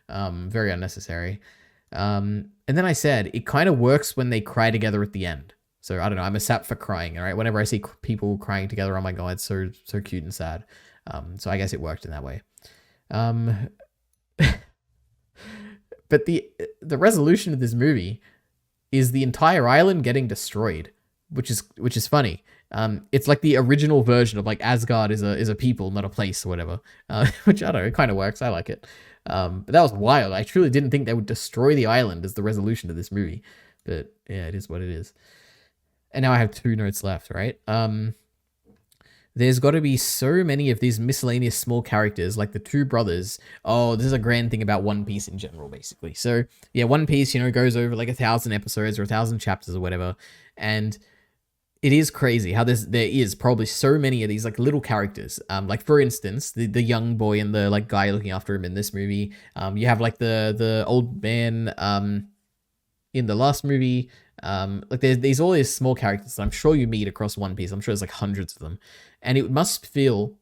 Very unnecessary. And then I said it kind of works when they cry together at the end. So I don't know. I'm a sap for crying. All right. Whenever I see people crying together, oh my god, it's so cute and sad. So I guess it worked in that way. But the resolution of this movie is the entire island getting destroyed, which is funny. It's like the original version of like Asgard is a people, not a place or whatever. Which I don't know, it kind of works. I like it. But that was wild. I truly didn't think they would destroy the island as the resolution of this movie. But yeah, it is what it is. And now I have 2 notes left, right? There's got to be so many of these miscellaneous small characters, like the 2 brothers. Oh, this is a grand thing about One Piece in general, basically. So, yeah, One Piece, goes over like 1,000 episodes or 1,000 chapters or whatever. And it is crazy how there is probably so many of these like little characters. Like, for instance, the young boy and the like guy looking after him in this movie. You have like the old man in the last movie. Like there's all these small characters that I'm sure you meet across One Piece. I'm sure there's like hundreds of them. And it must feel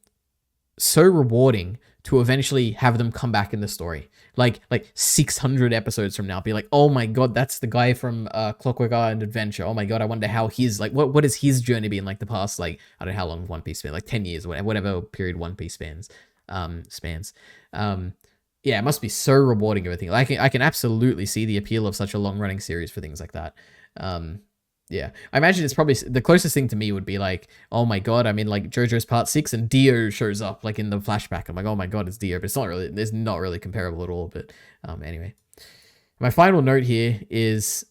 so rewarding to eventually have them come back in the story. Like 600 episodes from now, be like, oh my god, that's the guy from Clockwork Island Adventure. Oh my god, I wonder how his, like, what has his journey been like the past, like, I don't know how long One Piece spans, like 10 years or whatever period One Piece spans. Yeah, it must be so rewarding, everything. Like, I can absolutely see the appeal of such a long-running series for things like that. Yeah, I imagine it's probably the closest thing to me would be like, oh my god, I'm in like JoJo's Part 6 and Dio shows up like in the flashback. I'm like, oh my god, it's Dio, but it's not really comparable at all. But anyway, my final note here is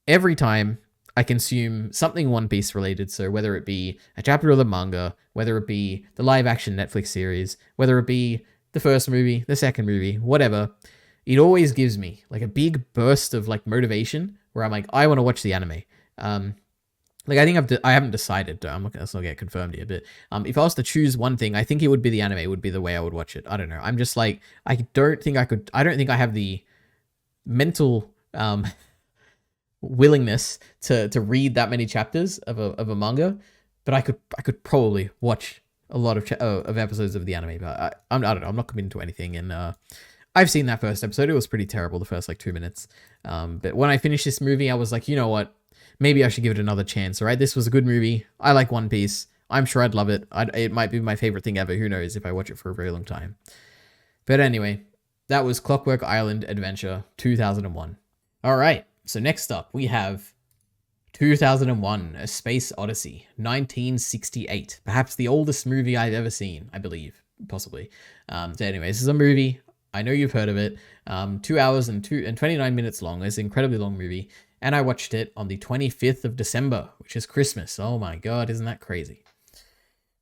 every time I consume something One Piece related, so whether it be a chapter of the manga, whether it be the live action Netflix series, whether it be the first movie, the second movie, whatever, it always gives me like a big burst of like motivation where I'm like, I want to watch the anime. Like I think I haven't decided. Let's not get confirmed here, but if I was to choose one thing, I think it would be the anime. Would be the way I would watch it. I don't know. I'm just like, I don't think I have the mental willingness to read that many chapters of a manga, but I could probably watch a lot of episodes of the anime. But I don't know. I'm not committing to anything, and I've seen that first episode. It was pretty terrible, the first like 2 minutes. But when I finished this movie, I was like, you know what? Maybe I should give it another chance, all right? This was a good movie. I like One Piece. I'm sure I'd love it. It might be my favorite thing ever. Who knows if I watch it for a very long time. But anyway, that was Clockwork Island Adventure 2001. All right, so next up, we have 2001, A Space Odyssey, 1968. Perhaps the oldest movie I've ever seen, I believe, possibly. So anyway, this is a movie. I know you've heard of it. 2 hours and 29 minutes long. It's an incredibly long movie. And I watched it on the 25th of December, which is Christmas. Oh my god, isn't that crazy?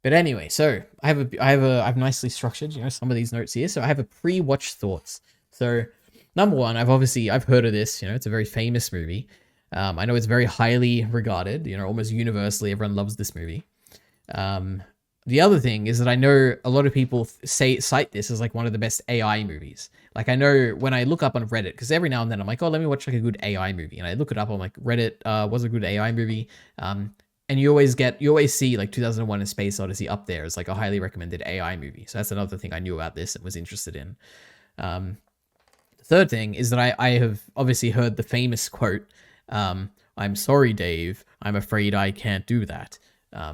But anyway, so I've nicely structured, some of these notes here. So I have a pre-watch thoughts. So number one, I've heard of this. It's a very famous movie. I know it's very highly regarded. Almost universally, everyone loves this movie. The other thing is that I know a lot of people cite this as like one of the best AI movies. Like I know when I look up on Reddit, because every now and then I'm like, oh, let me watch like a good AI movie. And I look it up, I'm like, Reddit was a good AI movie. And you always see like 2001 A Space Odyssey up there as like a highly recommended AI movie. So that's another thing I knew about this and was interested in. The third thing is that I have obviously heard the famous quote, I'm sorry, Dave, I'm afraid I can't do that.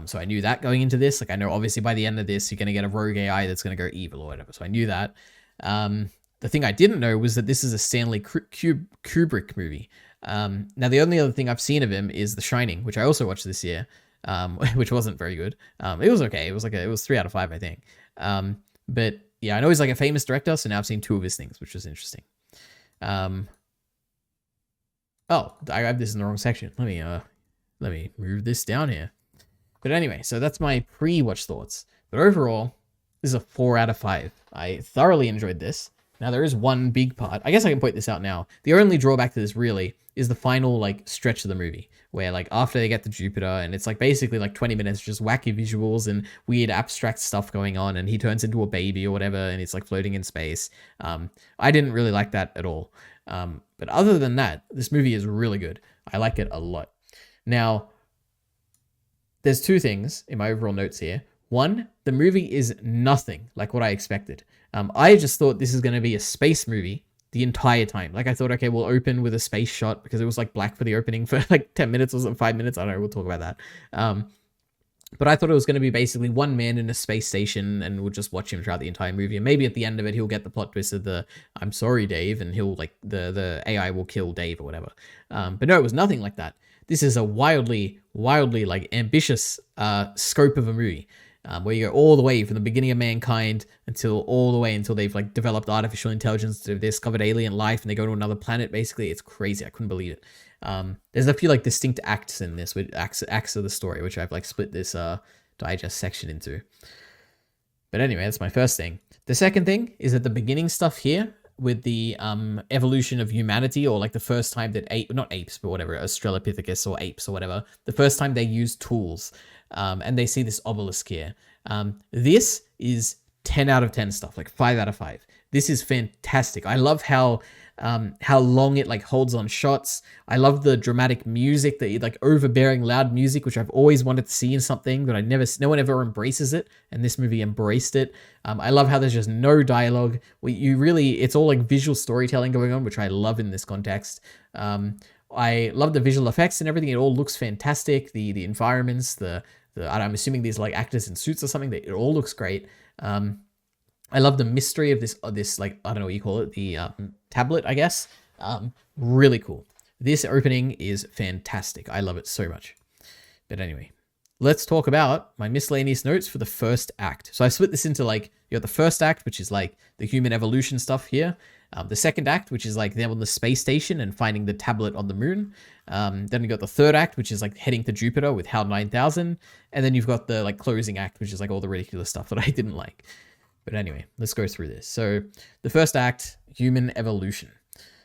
So I knew that going into this. Like I know obviously by the end of this, you're going to get a rogue AI that's going to go evil or whatever. So I knew that. The thing I didn't know was that this is a Stanley Kubrick movie. Now the only other thing I've seen of him is The Shining, which I also watched this year, which wasn't very good. It was okay. It was 3 out of 5, I think. But yeah, I know he's like a famous director, so now I've seen 2 of his things, which is interesting. Oh, I have this in the wrong section. Let me move this down here. But anyway, so that's my pre-watch thoughts. But overall, this is a 4 out of 5. I thoroughly enjoyed this. Now, there is one big part. I guess I can point this out now. The only drawback to this, really, is the final, like, stretch of the movie. Where, like, after they get to Jupiter, and it's, like, basically, like, 20 minutes just wacky visuals and weird abstract stuff going on, and he turns into a baby or whatever, and he's, like, floating in space. I didn't really like that at all. But other than that, this movie is really good. I like it a lot. Now, there's 2 things in my overall notes here. One, the movie is nothing like what I expected. I just thought this is going to be a space movie the entire time. Like, I thought, okay, we'll open with a space shot because it was like black for the opening for like 10 minutes or 5 minutes. I don't know. We'll talk about that. But I thought it was going to be basically one man in a space station and we'll just watch him throughout the entire movie. And maybe at the end of it, he'll get the plot twist of the, I'm sorry, Dave. And he'll like, the AI will kill Dave or whatever. But no, it was nothing like that. This is a wildly like ambitious scope of a movie. Where you go all the way from the beginning of mankind all the way until they've like developed artificial intelligence, they've discovered alien life, and they go to another planet. Basically, it's crazy. I couldn't believe it. There's a few like distinct acts in this, with acts of the story, which I've like split this digest section into. But anyway, that's my first thing. The second thing is that the beginning stuff here with the evolution of humanity, or like the first time that not apes, but whatever, Australopithecus or apes or whatever, the first time they use tools. And they see this obelisk here. This is 10 out of 10 stuff, like 5 out of 5. This is fantastic. I love how long it like holds on shots. I love the dramatic music, the like overbearing loud music, which I've always wanted to see in something, but no one ever embraces it. And this movie embraced it. I love how there's just no dialogue. It's all like visual storytelling going on, which I love in this context. I love the visual effects and everything. It all looks fantastic. The environments, I'm assuming these like actors in suits or something. It all looks great. I love the mystery of this like, I don't know what you call it, the tablet, I guess. Really cool. This opening is fantastic. I love it so much. But anyway, let's talk about my miscellaneous notes for the first act. So I split this into like, you got the first act, which is like the human evolution stuff here. The second act, which is like them on the space station and finding the tablet on the moon. Then you got the third act, which is like heading to Jupiter with HAL 9000. And then you've got the like closing act, which is like all the ridiculous stuff that I didn't like. But anyway, let's go through this. So the first act, human evolution.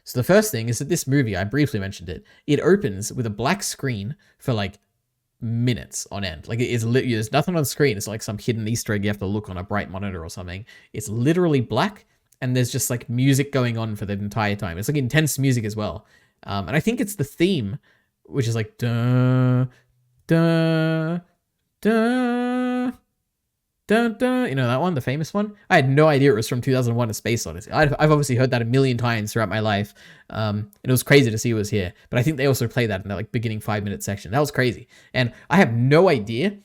So the first thing is that this movie, I briefly mentioned it, it opens with a black screen for like minutes on end. Like there's nothing on screen. It's like some hidden Easter egg you have to look on a bright monitor or something. It's literally black. And there's just like music going on for the entire time. It's like intense music as well. And I think it's the theme, which is like da da da da da. You know that one, the famous one? I had no idea it was from 2001: A Space Odyssey. I've obviously heard that a million times throughout my life. And it was crazy to see it was here. But I think they also play that in that like beginning 5-minute section. That was crazy. And I have no idea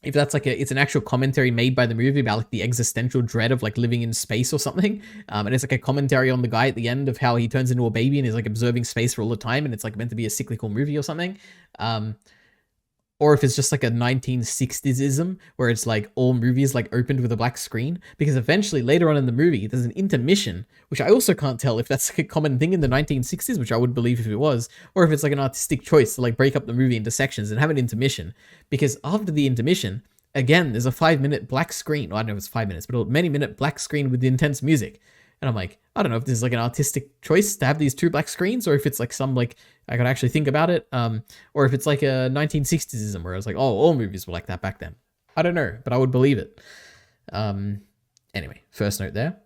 if that's like it's an actual commentary made by the movie about like the existential dread of like living in space or something. And it's like a commentary on the guy at the end of how he turns into a baby and is like observing space for all the time. And it's like meant to be a cyclical movie or something. Or if it's just like a 1960s-ism where it's like all movies like opened with a black screen. Because eventually later on in the movie, there's an intermission, which I also can't tell if that's like a common thing in the 1960s, which I would believe if it was, or if it's like an artistic choice to like break up the movie into sections and have an intermission. Because after the intermission, again, there's a 5-minute black screen. Well, I don't know if it's 5 minutes, but a many-minute black screen with intense music. And I'm like, I don't know if this is like an artistic choice to have these 2 black screens, or if it's like some like, I could actually think about it. Or if it's like a 1960s-ism where I was like, oh, all movies were like that back then. I don't know, but I would believe it. Anyway, first note there.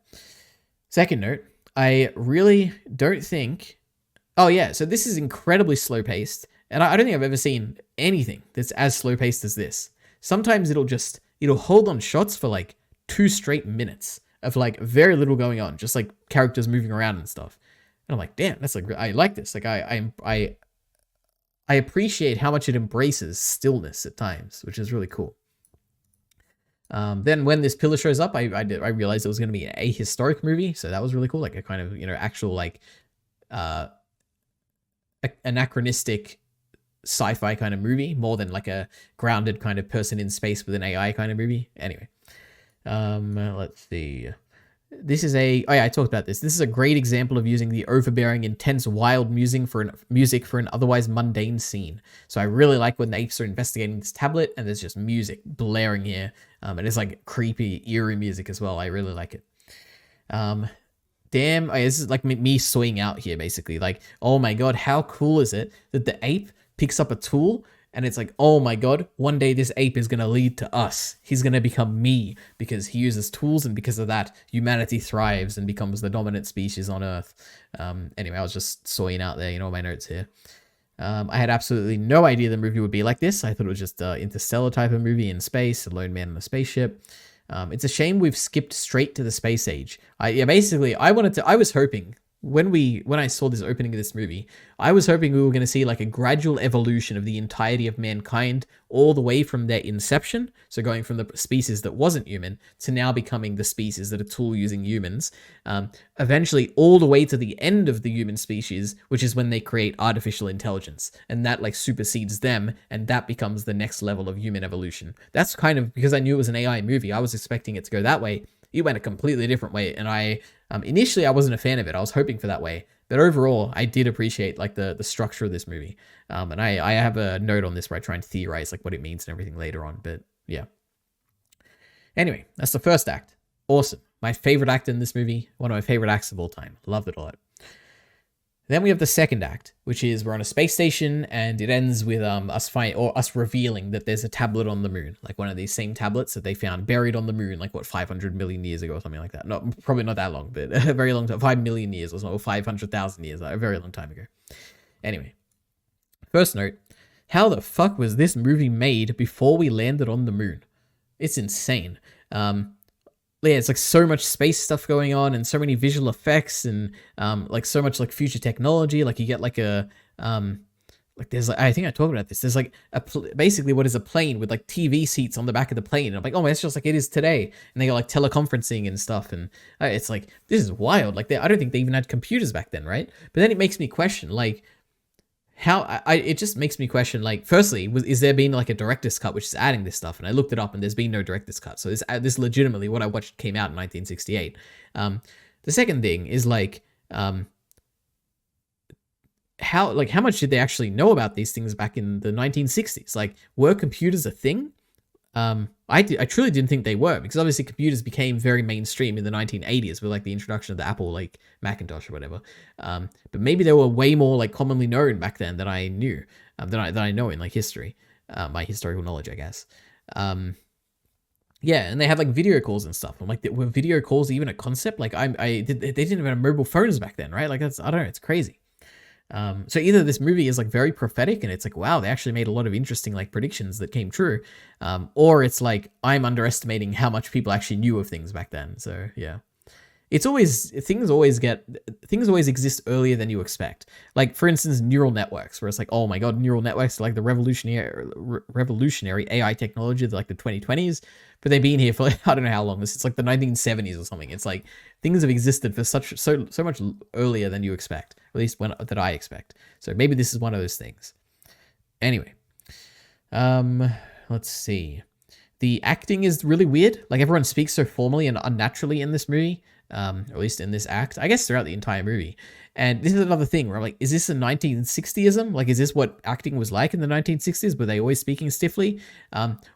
Second note, I really don't think, oh yeah, so this is incredibly slow-paced, and I don't think I've ever seen anything that's as slow-paced as this. Sometimes it'll hold on shots for like 2 straight minutes of like very little going on, just like characters moving around and stuff. And I'm like, damn, that's like, I like this. Like I appreciate how much it embraces stillness at times, which is really cool. Then when this pillar shows up, I realized it was going to be a historic movie. So that was really cool. Like a kind of, actual like, anachronistic sci-fi kind of movie, more than like a grounded kind of person in space with an AI kind of movie. Anyway. Let's see. This is oh yeah, I talked about this. This is a great example of using the overbearing, intense, wild music for an otherwise mundane scene. So I really like when the apes are investigating this tablet and there's just music blaring here. And it's like creepy, eerie music as well. I really like it. Damn, this is like me soying out here basically. Like, oh my god, how cool is it that the ape picks up a tool and it's like, oh my god, one day this ape is going to lead to us. He's going to become me because he uses tools, and because of that, humanity thrives and becomes the dominant species on Earth. Anyway, I was just soying out there, my notes here. I had absolutely no idea the movie would be like this. I thought it was just an interstellar type of movie in space, a lone man on a spaceship. It's a shame we've skipped straight to the space age. I was hoping when I saw this opening of this movie, I was hoping we were going to see like a gradual evolution of the entirety of mankind all the way from their inception. So going from the species that wasn't human to now becoming the species that are tool using humans. Eventually all the way to the end of the human species, which is when they create artificial intelligence, and that like supersedes them, and that becomes the next level of human evolution. That's kind of because I knew it was an AI movie. I was expecting it to go that way. It went a completely different way, and initially I wasn't a fan of it. I was hoping for that way, but overall I did appreciate like the structure of this movie. And I have a note on this where I try and theorize like what it means and everything later on. But yeah. Anyway, that's the first act. Awesome. My favorite act in this movie. One of my favorite acts of all time. Loved it a lot. Then we have the second act, which is we're on a space station, and it ends with us revealing that there's a tablet on the moon, like one of these same tablets that they found buried on the moon, like 500 million years ago or something like that. Probably not that long, but a very long time, 5 million years or something, or 500,000 years, a very long time ago. Anyway, first note: how the fuck was this movie made before we landed on the moon? It's insane. Yeah, it's like so much space stuff going on and so many visual effects and like so much like future technology. Like you get like a like there's like, I think I talked about this. There's like basically what is a plane with like TV seats on the back of the plane. And I'm like, oh, it's just like it is today. And they got like teleconferencing and stuff. And it's like, this is wild. Like I don't think they even had computers back then, right? But then it makes me question like, it just makes me question, like, firstly, is there been like a director's cut which is adding this stuff? And I looked it up and there's been no director's cut. So this legitimately what I watched came out in 1968. The second thing is like, how much did they actually know about these things back in the 1960s? Like, were computers a thing? I truly didn't think they were, because obviously computers became very mainstream in the 1980s with like the introduction of the Apple like Macintosh or whatever. But maybe they were way more like commonly known back then than I knew, than I know in like history, my historical knowledge, I guess. Yeah, and they had like video calls and stuff. I'm like, were video calls even a concept? Like, they didn't even have mobile phones back then, right? Like, I don't know, it's crazy. So either this movie is like very prophetic and it's like, wow, they actually made a lot of interesting like predictions that came true, or it's like I'm underestimating how much people actually knew of things back then. So yeah, it's always things always exist earlier than you expect. Like for instance, neural networks, where it's like, oh my god, neural networks are like the revolutionary AI technology of like the 2020s, but they've been here for like, I don't know how long. It's like the 1970s or something. It's like things have existed for so much earlier than you expect, at least that I expect. So maybe this is one of those things. Anyway, let's see. The acting is really weird. Like everyone speaks so formally and unnaturally in this movie. Or at least in this act, I guess throughout the entire movie. And this is another thing where I'm like, is this a 1960ism? Like, is this what acting was like in the 1960s? Were they always speaking stiffly?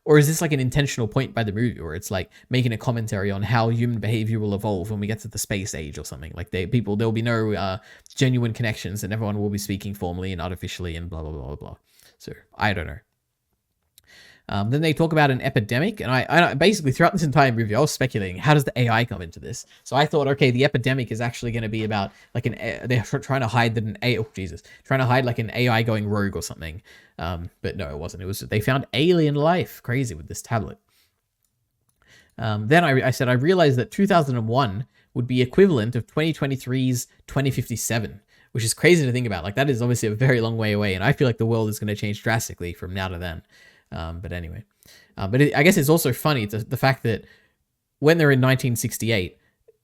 Or is this like an intentional point by the movie where it's like making a commentary on how human behavior will evolve when we get to the space age or something? Like there'll be no genuine connections and everyone will be speaking formally and artificially and blah, blah, blah, blah, blah. So I don't know. Then they talk about an epidemic, and I basically throughout this entire movie, I was speculating, how does the AI come into this? So I thought, okay, the epidemic is actually going to be about like they're trying to hide trying to hide like an AI going rogue or something. But no, it wasn't. It was they found alien life, crazy with this tablet. Then I said I realized that 2001 would be equivalent of 2023's 2057. Which is crazy to think about. Like that is obviously a very long way away, and I feel like the world is going to change drastically from now to then. But anyway, I guess it's also funny the fact that when they're in 1968,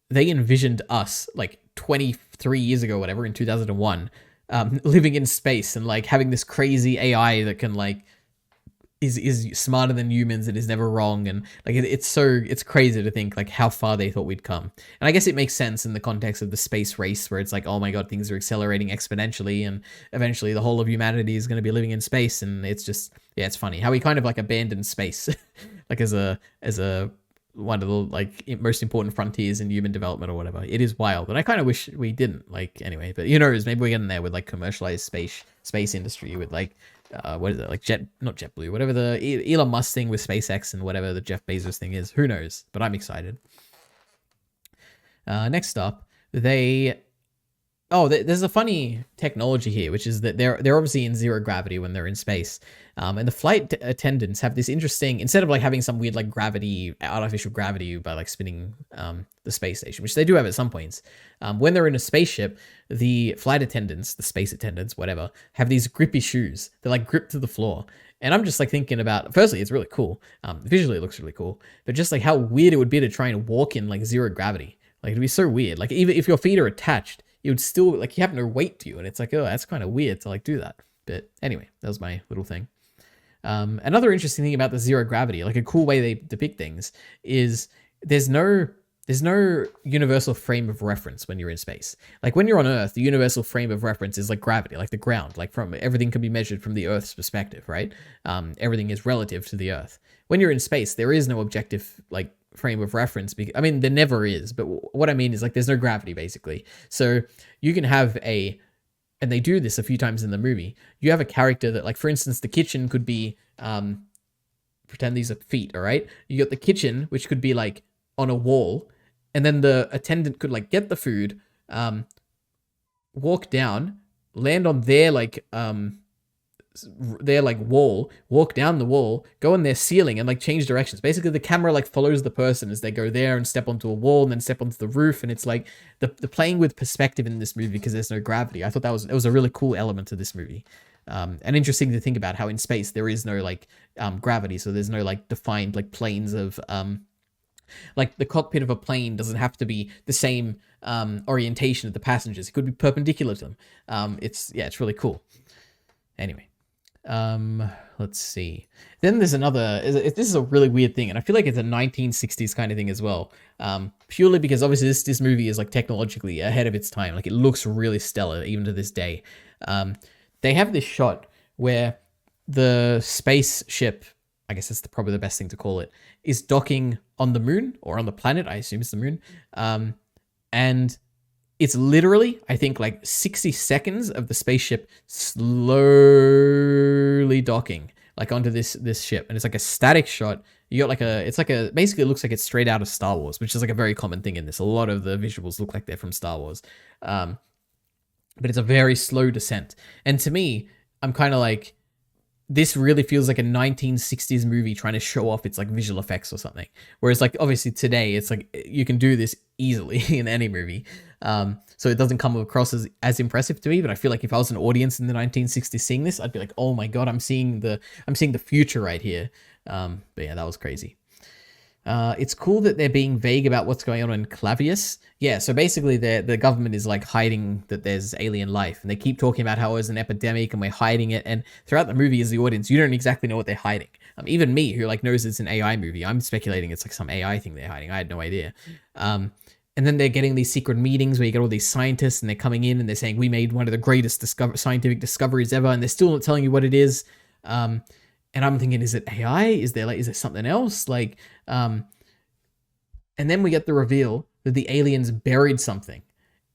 they envisioned us like 23 years ago, whatever, in 2001, living in space and like having this crazy AI that can like is smarter than humans and is never wrong, and like it's crazy to think like how far they thought we'd come. And I guess it makes sense in the context of the space race, where it's like, oh my god, things are accelerating exponentially, and eventually the whole of humanity is going to be living in space. And it's just, yeah, it's funny how we kind of like abandoned space like as a one of the like most important frontiers in human development or whatever. It is wild, and I kind of wish we didn't. Like, anyway, but who knows, maybe we're getting there with like commercialized space industry with like what is it, like not JetBlue, whatever the Elon Musk thing with SpaceX and whatever the Jeff Bezos thing is. Who knows? But I'm excited. Next up, there's a funny technology here, which is that they're obviously in zero gravity when they're in space. And the flight attendants have this interesting, instead of like having some weird like artificial gravity by like spinning the space station, which they do have at some points, when they're in a spaceship, the flight attendants, the space attendants, whatever, have these grippy shoes. They're like gripped to the floor. And I'm just like thinking about, firstly, it's really cool. Visually, it looks really cool. But just like how weird it would be to try and walk in like zero gravity. Like, it'd be so weird. Like, even if your feet are attached, you would still, like, you have no weight to you. And it's like, oh, that's kind of weird to, like, do that. But anyway, that was my little thing. Another interesting thing about the zero gravity, like a cool way they depict things, is there's no universal frame of reference when you're in space. Like, when you're on Earth, the universal frame of reference is like gravity, like the ground. Like, from everything can be measured from the Earth's perspective, right? Everything is relative to the Earth. When you're in space, there is no objective, like, frame of reference. I mean, there never is, but what I mean is like there's no gravity basically. So you can have and they do this a few times in the movie, you have a character that, like, for instance, the kitchen could be pretend these are feet, all right? You got the kitchen, which could be like on a wall, and then the attendant could like get the food, walk down, land on their wall, walk down the wall, go on their ceiling, and like change directions. Basically, the camera like follows the person as they go there and step onto a wall and then step onto the roof. And it's like the playing with perspective in this movie, because there's no gravity. I thought it was a really cool element to this movie. And interesting to think about how in space there is no like gravity, so there's no like defined like planes of like the cockpit of a plane doesn't have to be the same orientation of the passengers. It could be perpendicular to them. It's really cool. Anyway. Let's see. Then there's another, this is a really weird thing, and I feel like it's a 1960s kind of thing as well. Purely because obviously this movie is like technologically ahead of its time. Like, it looks really stellar even to this day. They have this shot where the spaceship, I guess that's probably the best thing to call it, is docking on the moon, or on the planet, I assume it's the moon. And it's literally, I think, like 60 seconds of the spaceship slowly docking like onto this ship, and it's like a static shot. You got like basically it looks like it's straight out of Star Wars, which is like a very common thing in this. A lot of the visuals look like they're from Star Wars, but it's a very slow descent. And to me, I'm kind of like, this really feels like a 1960s movie trying to show off its like visual effects or something. Whereas like obviously today it's like you can do this easily in any movie. So it doesn't come across as impressive to me, but I feel like if I was an audience in the 1960s seeing this, I'd be like, oh my God, I'm seeing the future right here. But yeah, that was crazy. It's cool that they're being vague about what's going on in Clavius. Yeah, so basically the government is like hiding that there's alien life, and they keep talking about how it's an epidemic and we're hiding it. And throughout the movie, as the audience, you don't exactly know what they're hiding. Even me, who like knows it's an AI movie, I'm speculating it's like some AI thing they're hiding. I had no idea. And then they're getting these secret meetings where you get all these scientists, and they're coming in and they're saying, we made one of the greatest scientific discoveries ever, and they're still not telling you what it is. And I'm thinking, is it AI? Is there something else? Like, and then we get the reveal that the aliens buried something.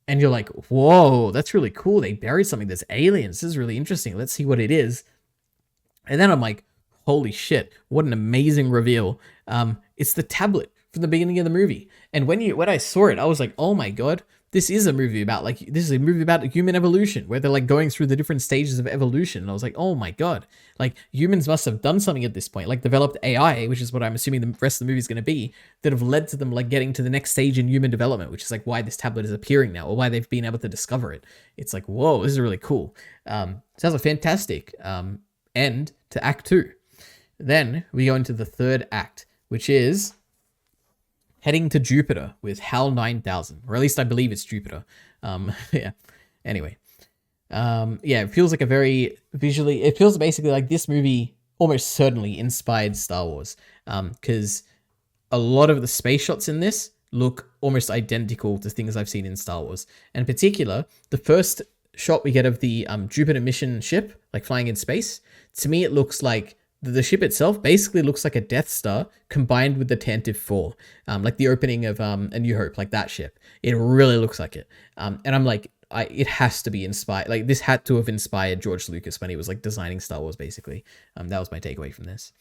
And you're like, whoa, that's really cool. They buried something that's aliens. This is really interesting. Let's see what it is. And then I'm like, holy shit, what an amazing reveal. It's the tablet from the beginning of the movie. And when I saw it, I was like, oh my God, this is a movie about human evolution, where they're like going through the different stages of evolution. And I was like, oh my God, like humans must have done something at this point, like developed AI, which is what I'm assuming the rest of the movie is going to be, that have led to them like getting to the next stage in human development, which is like why this tablet is appearing now, or why they've been able to discover it. It's like, whoa, this is really cool. So that's a fantastic end to Act 2. Then we go into the third act, which is heading to Jupiter with HAL 9000, or at least I believe it's Jupiter. Yeah. Anyway, yeah, it feels like it feels basically like this movie almost certainly inspired Star Wars, because a lot of the space shots in this look almost identical to things I've seen in Star Wars. And in particular, the first shot we get of the Jupiter mission ship, like flying in space, to me it looks like the ship itself basically looks like a Death Star combined with the Tantive 4, like the opening of A New Hope, like that ship. It really looks like it. And I'm like, it has to be inspired. Like, this had to have inspired George Lucas when he was like designing Star Wars, basically. That was my takeaway from this.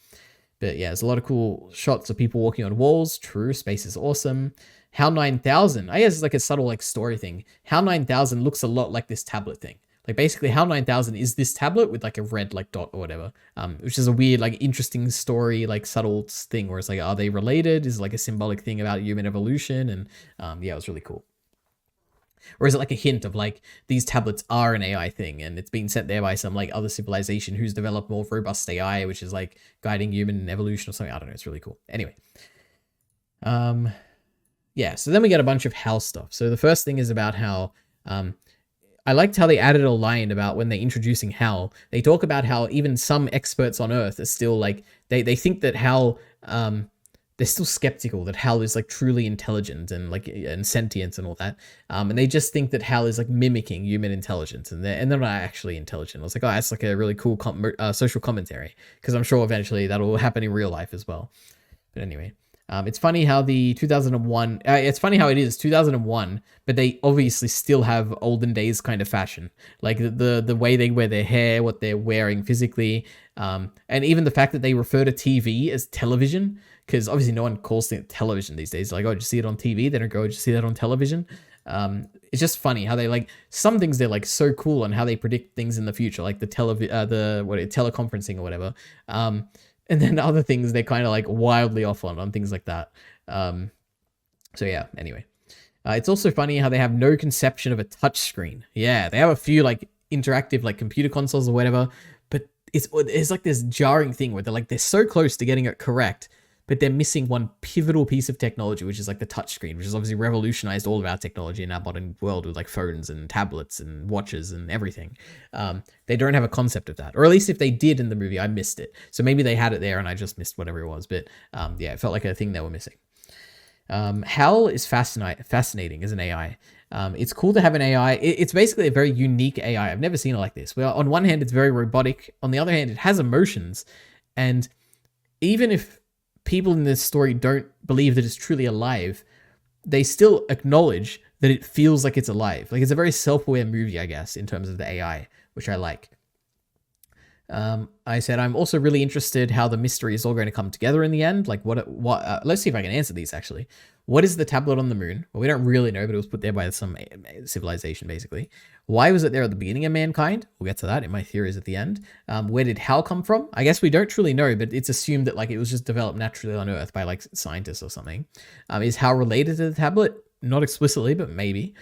But yeah, there's a lot of cool shots of people walking on walls. True, space is awesome. HAL 9000, I guess it's like a subtle like story thing. HAL 9000 looks a lot like this tablet thing. Like, basically HAL 9000 is this tablet with like a red like dot or whatever, which is a weird like interesting story, like subtle thing where it's like, are they related? Is it like a symbolic thing about human evolution? And yeah, it was really cool. Or is it like a hint of like these tablets are an AI thing and it's been sent there by some like other civilization who's developed more robust AI, which is like guiding human evolution or something? I don't know. It's really cool. Anyway. Yeah, so then we get a bunch of HAL stuff. So the first thing is about how I liked how they added a line about when they're introducing HAL. They talk about how even some experts on Earth are still like, they think that HAL, they're still skeptical that HAL is like truly intelligent and like and sentient and all that. And they just think that HAL is like mimicking human intelligence and they're not actually intelligent. I was like, oh, that's like a really cool social commentary, because I'm sure eventually that'll happen in real life as well. But anyway. It's funny how the 2001, it's funny how it is 2001, but they obviously still have olden days kind of fashion. Like the way they wear their hair, what they're wearing physically, and even the fact that they refer to TV as television, because obviously no one calls it television these days. Like, oh, did you see it on TV? They don't go, did you see that on television? It's just funny how they like, some things they're like so cool on how they predict things in the future, like the teleconferencing or whatever. And then other things they're kind of like wildly off on things like that. So yeah, anyway. It's also funny how they have no conception of a touch screen. Yeah, they have a few like interactive like computer consoles or whatever, but it's like this jarring thing where they're so close to getting it correct, but they're missing one pivotal piece of technology, which is like the touch screen, which has obviously revolutionized all of our technology in our modern world with like phones and tablets and watches and everything. They don't have a concept of that, or at least if they did in the movie, I missed it. So maybe they had it there and I just missed whatever it was. But yeah, it felt like a thing they were missing. HAL is fascinating as an AI. It's cool to have an AI. It's basically a very unique AI. I've never seen it like this. Well, on one hand, it's very robotic. On the other hand, it has emotions. And even if people in this story don't believe that it's truly alive, they still acknowledge that it feels like it's alive. Like, it's a very self-aware movie, I guess, in terms of the AI, which I like. I said, I'm also really interested how the mystery is all going to come together in the end. Like, let's see if I can answer these, actually. What is the tablet on the moon? Well, we don't really know, but it was put there by some civilization, basically. Why was it there at the beginning of mankind? We'll get to that in my theories at the end. Where did HAL come from? I guess we don't truly know, but it's assumed that like it was just developed naturally on Earth by like scientists or something. Is HAL related to the tablet? Not explicitly, but maybe.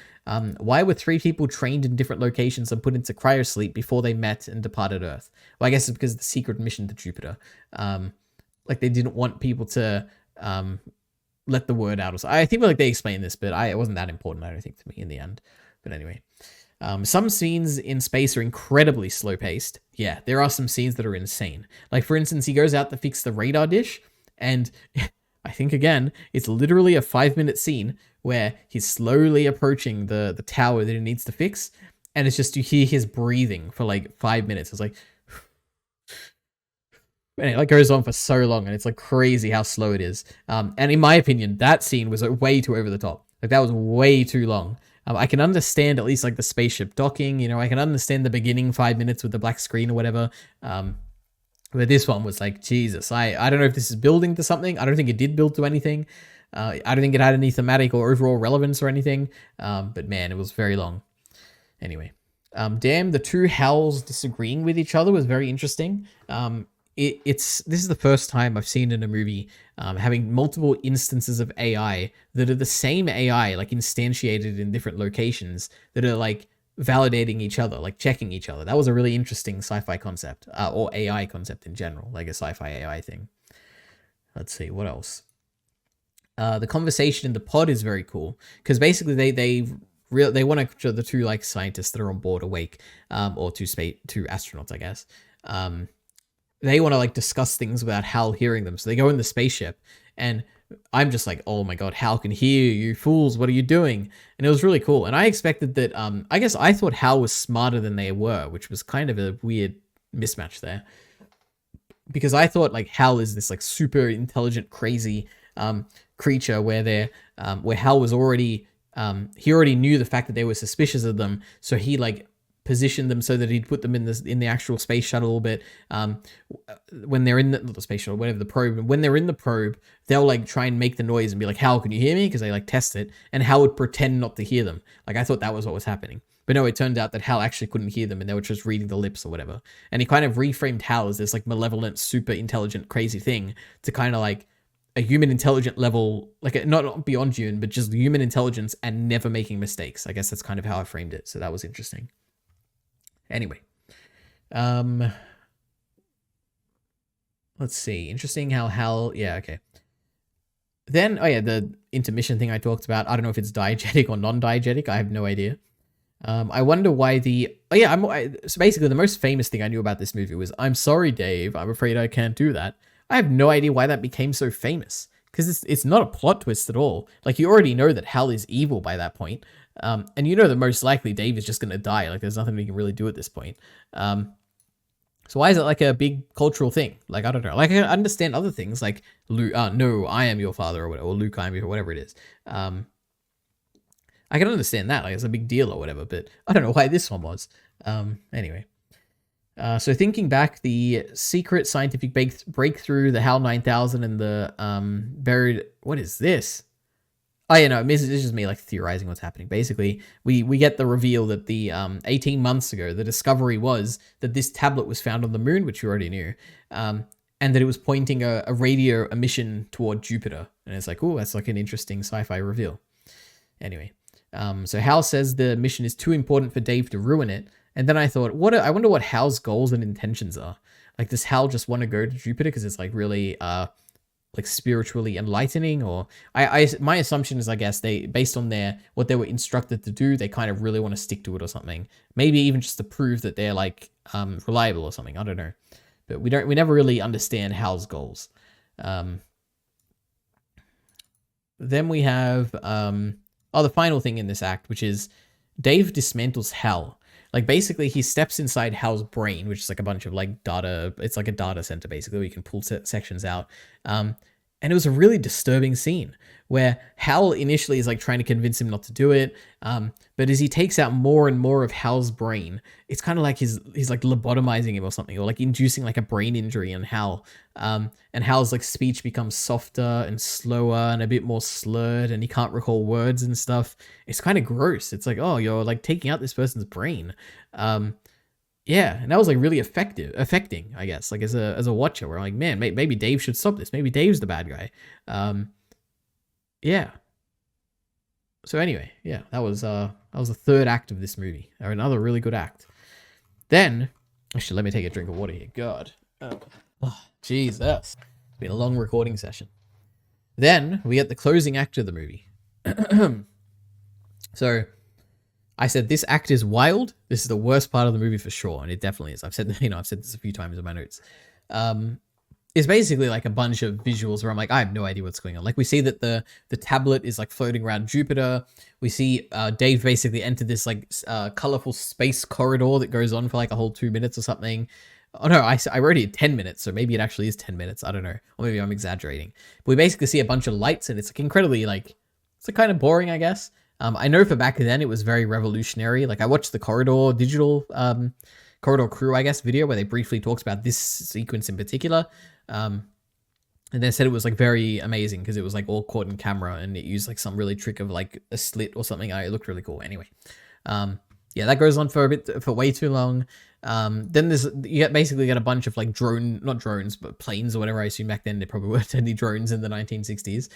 Why were 3 people trained in different locations and put into cryosleep before they met and departed Earth? Well, I guess it's because of the secret mission to Jupiter. Like, they didn't want people to let the word out. I think like they explained this, but it wasn't that important, I don't think, to me in the end. But anyway. Some scenes in space are incredibly slow-paced. Yeah, there are some scenes that are insane. Like, for instance, he goes out to fix the radar dish, and I think, again, it's literally a 5-minute scene where he's slowly approaching the tower that he needs to fix, and it's just, you hear his breathing for like 5 minutes. It's like, and it like goes on for so long, and it's like crazy how slow it is. And in my opinion, that scene was way too over the top. Like, that was way too long. I can understand at least like the spaceship docking, you know, I can understand the beginning 5 minutes with the black screen or whatever. But this one was like, Jesus, I don't know if this is building to something. I don't think it did build to anything. I don't think it had any thematic or overall relevance or anything. But man, it was very long. Anyway, damn, the 2 HALs disagreeing with each other was very interesting. This is the first time I've seen in a movie having multiple instances of AI that are the same AI, like instantiated in different locations, that are like validating each other, like checking each other. That was a really interesting sci-fi concept, or AI concept in general, like a sci-fi AI thing. Let's see, what else? The conversation in the pod is very cool, because basically they want the 2 like scientists that are on board awake, or 2 astronauts, I guess. they want to like discuss things without Hal hearing them. So they go in the spaceship, and I'm just like, oh my god, Hal can hear you fools. What are you doing? And it was really cool. And I expected that. I guess I thought Hal was smarter than they were, which was kind of a weird mismatch there. Because I thought like Hal is this like super intelligent, crazy creature where Hal was already he already knew the fact that they were suspicious of them, so he like positioned them so that he'd put them in the actual space shuttle. But when they're in not the space shuttle, whatever, the probe, when they're in the probe, they'll like try and make the noise and be like, Hal, can you hear me? Because they like test it, and Hal would pretend not to hear them. Like I thought that was what was happening. But no, it turned out that Hal actually couldn't hear them and they were just reading the lips or whatever. And he kind of reframed Hal as this like malevolent, super intelligent, crazy thing to kind of like a human intelligent level, like not beyond human, but just human intelligence and never making mistakes. I guess that's kind of how I framed it. So that was interesting. Anyway, let's see. Interesting how Hal, yeah, okay. Then, oh yeah, the intermission thing I talked about. I don't know if it's diegetic or non-diegetic. I have no idea. I wonder why so basically the most famous thing I knew about this movie was, I'm sorry, Dave, I'm afraid I can't do that. I have no idea why that became so famous, because it's not a plot twist at all. Like, you already know that Hal is evil by that point. And you know that most likely Dave is just going to die. Like, there's nothing we can really do at this point. So why is it like a big cultural thing? Like, I don't know. Like, I understand other things like, Luke, no, I am your father, or whatever, or Luke, I am your, whatever it is. I can understand that, like it's a big deal or whatever, but I don't know why this one was. Anyway. So thinking back, the secret scientific breakthrough, the HAL 9000 and the buried... What is this? Oh, yeah, no, this is just me like theorizing what's happening. Basically, we get the reveal that the 18 months ago, the discovery was that this tablet was found on the moon, which you already knew, and that it was pointing a radio emission toward Jupiter. And it's like, oh, that's like an interesting sci-fi reveal. Anyway. So Hal says the mission is too important for Dave to ruin it. And then I thought, I wonder what Hal's goals and intentions are. Like, does Hal just want to go to Jupiter because it's like really like spiritually enlightening? Or my assumption is, I guess, they, based on what they were instructed to do, they kind of really want to stick to it or something. Maybe even just to prove that they're like reliable or something. I don't know. But we never really understand Hal's goals. Then we have the final thing in this act, which is Dave dismantles Hal. Like, basically, he steps inside Hal's brain, which is like a bunch of like data. It's like a data center, basically, where you can pull sections out. And it was a really disturbing scene where Hal initially is like trying to convince him not to do it. But as he takes out more and more of Hal's brain, it's kind of like he's like lobotomizing him or something, or like inducing like a brain injury in Hal. And Hal's like speech becomes softer and slower and a bit more slurred, and he can't recall words and stuff. It's kind of gross. It's like, oh, you're like taking out this person's brain. Yeah, and that was like really affecting, I guess, like as a watcher, where I'm like, man, maybe Dave should stop this. Maybe Dave's the bad guy. Yeah. So anyway, yeah, that was the third act of this movie, or another really good act. Then, actually, let me take a drink of water here. God, oh, Jesus, it's been a long recording session. Then we get the closing act of the movie. So, I said this act is wild. This is the worst part of the movie for sure, and it definitely is. I've said this a few times in my notes. It's basically like a bunch of visuals where I'm like, I have no idea what's going on. Like, we see that the tablet is like floating around Jupiter. We see Dave basically enter this like colorful space corridor that goes on for like a whole 2 minutes or something. Oh no, I wrote it 10 minutes, so maybe it actually is 10 minutes. I don't know, or maybe I'm exaggerating. But we basically see a bunch of lights, and it's like incredibly like, it's like kind of boring, I guess. I know for back then it was very revolutionary. Like, I watched the Corridor digital Corridor Crew, I guess, video where they briefly talked about this sequence in particular. And they said it was like very amazing because it was like all caught in camera, and it used like some really trick of like a slit or something. It looked really cool. Anyway, yeah, that goes on for way too long. Then you basically get a bunch of like not drones, but planes or whatever. I assume back then there probably weren't any drones in the 1960s.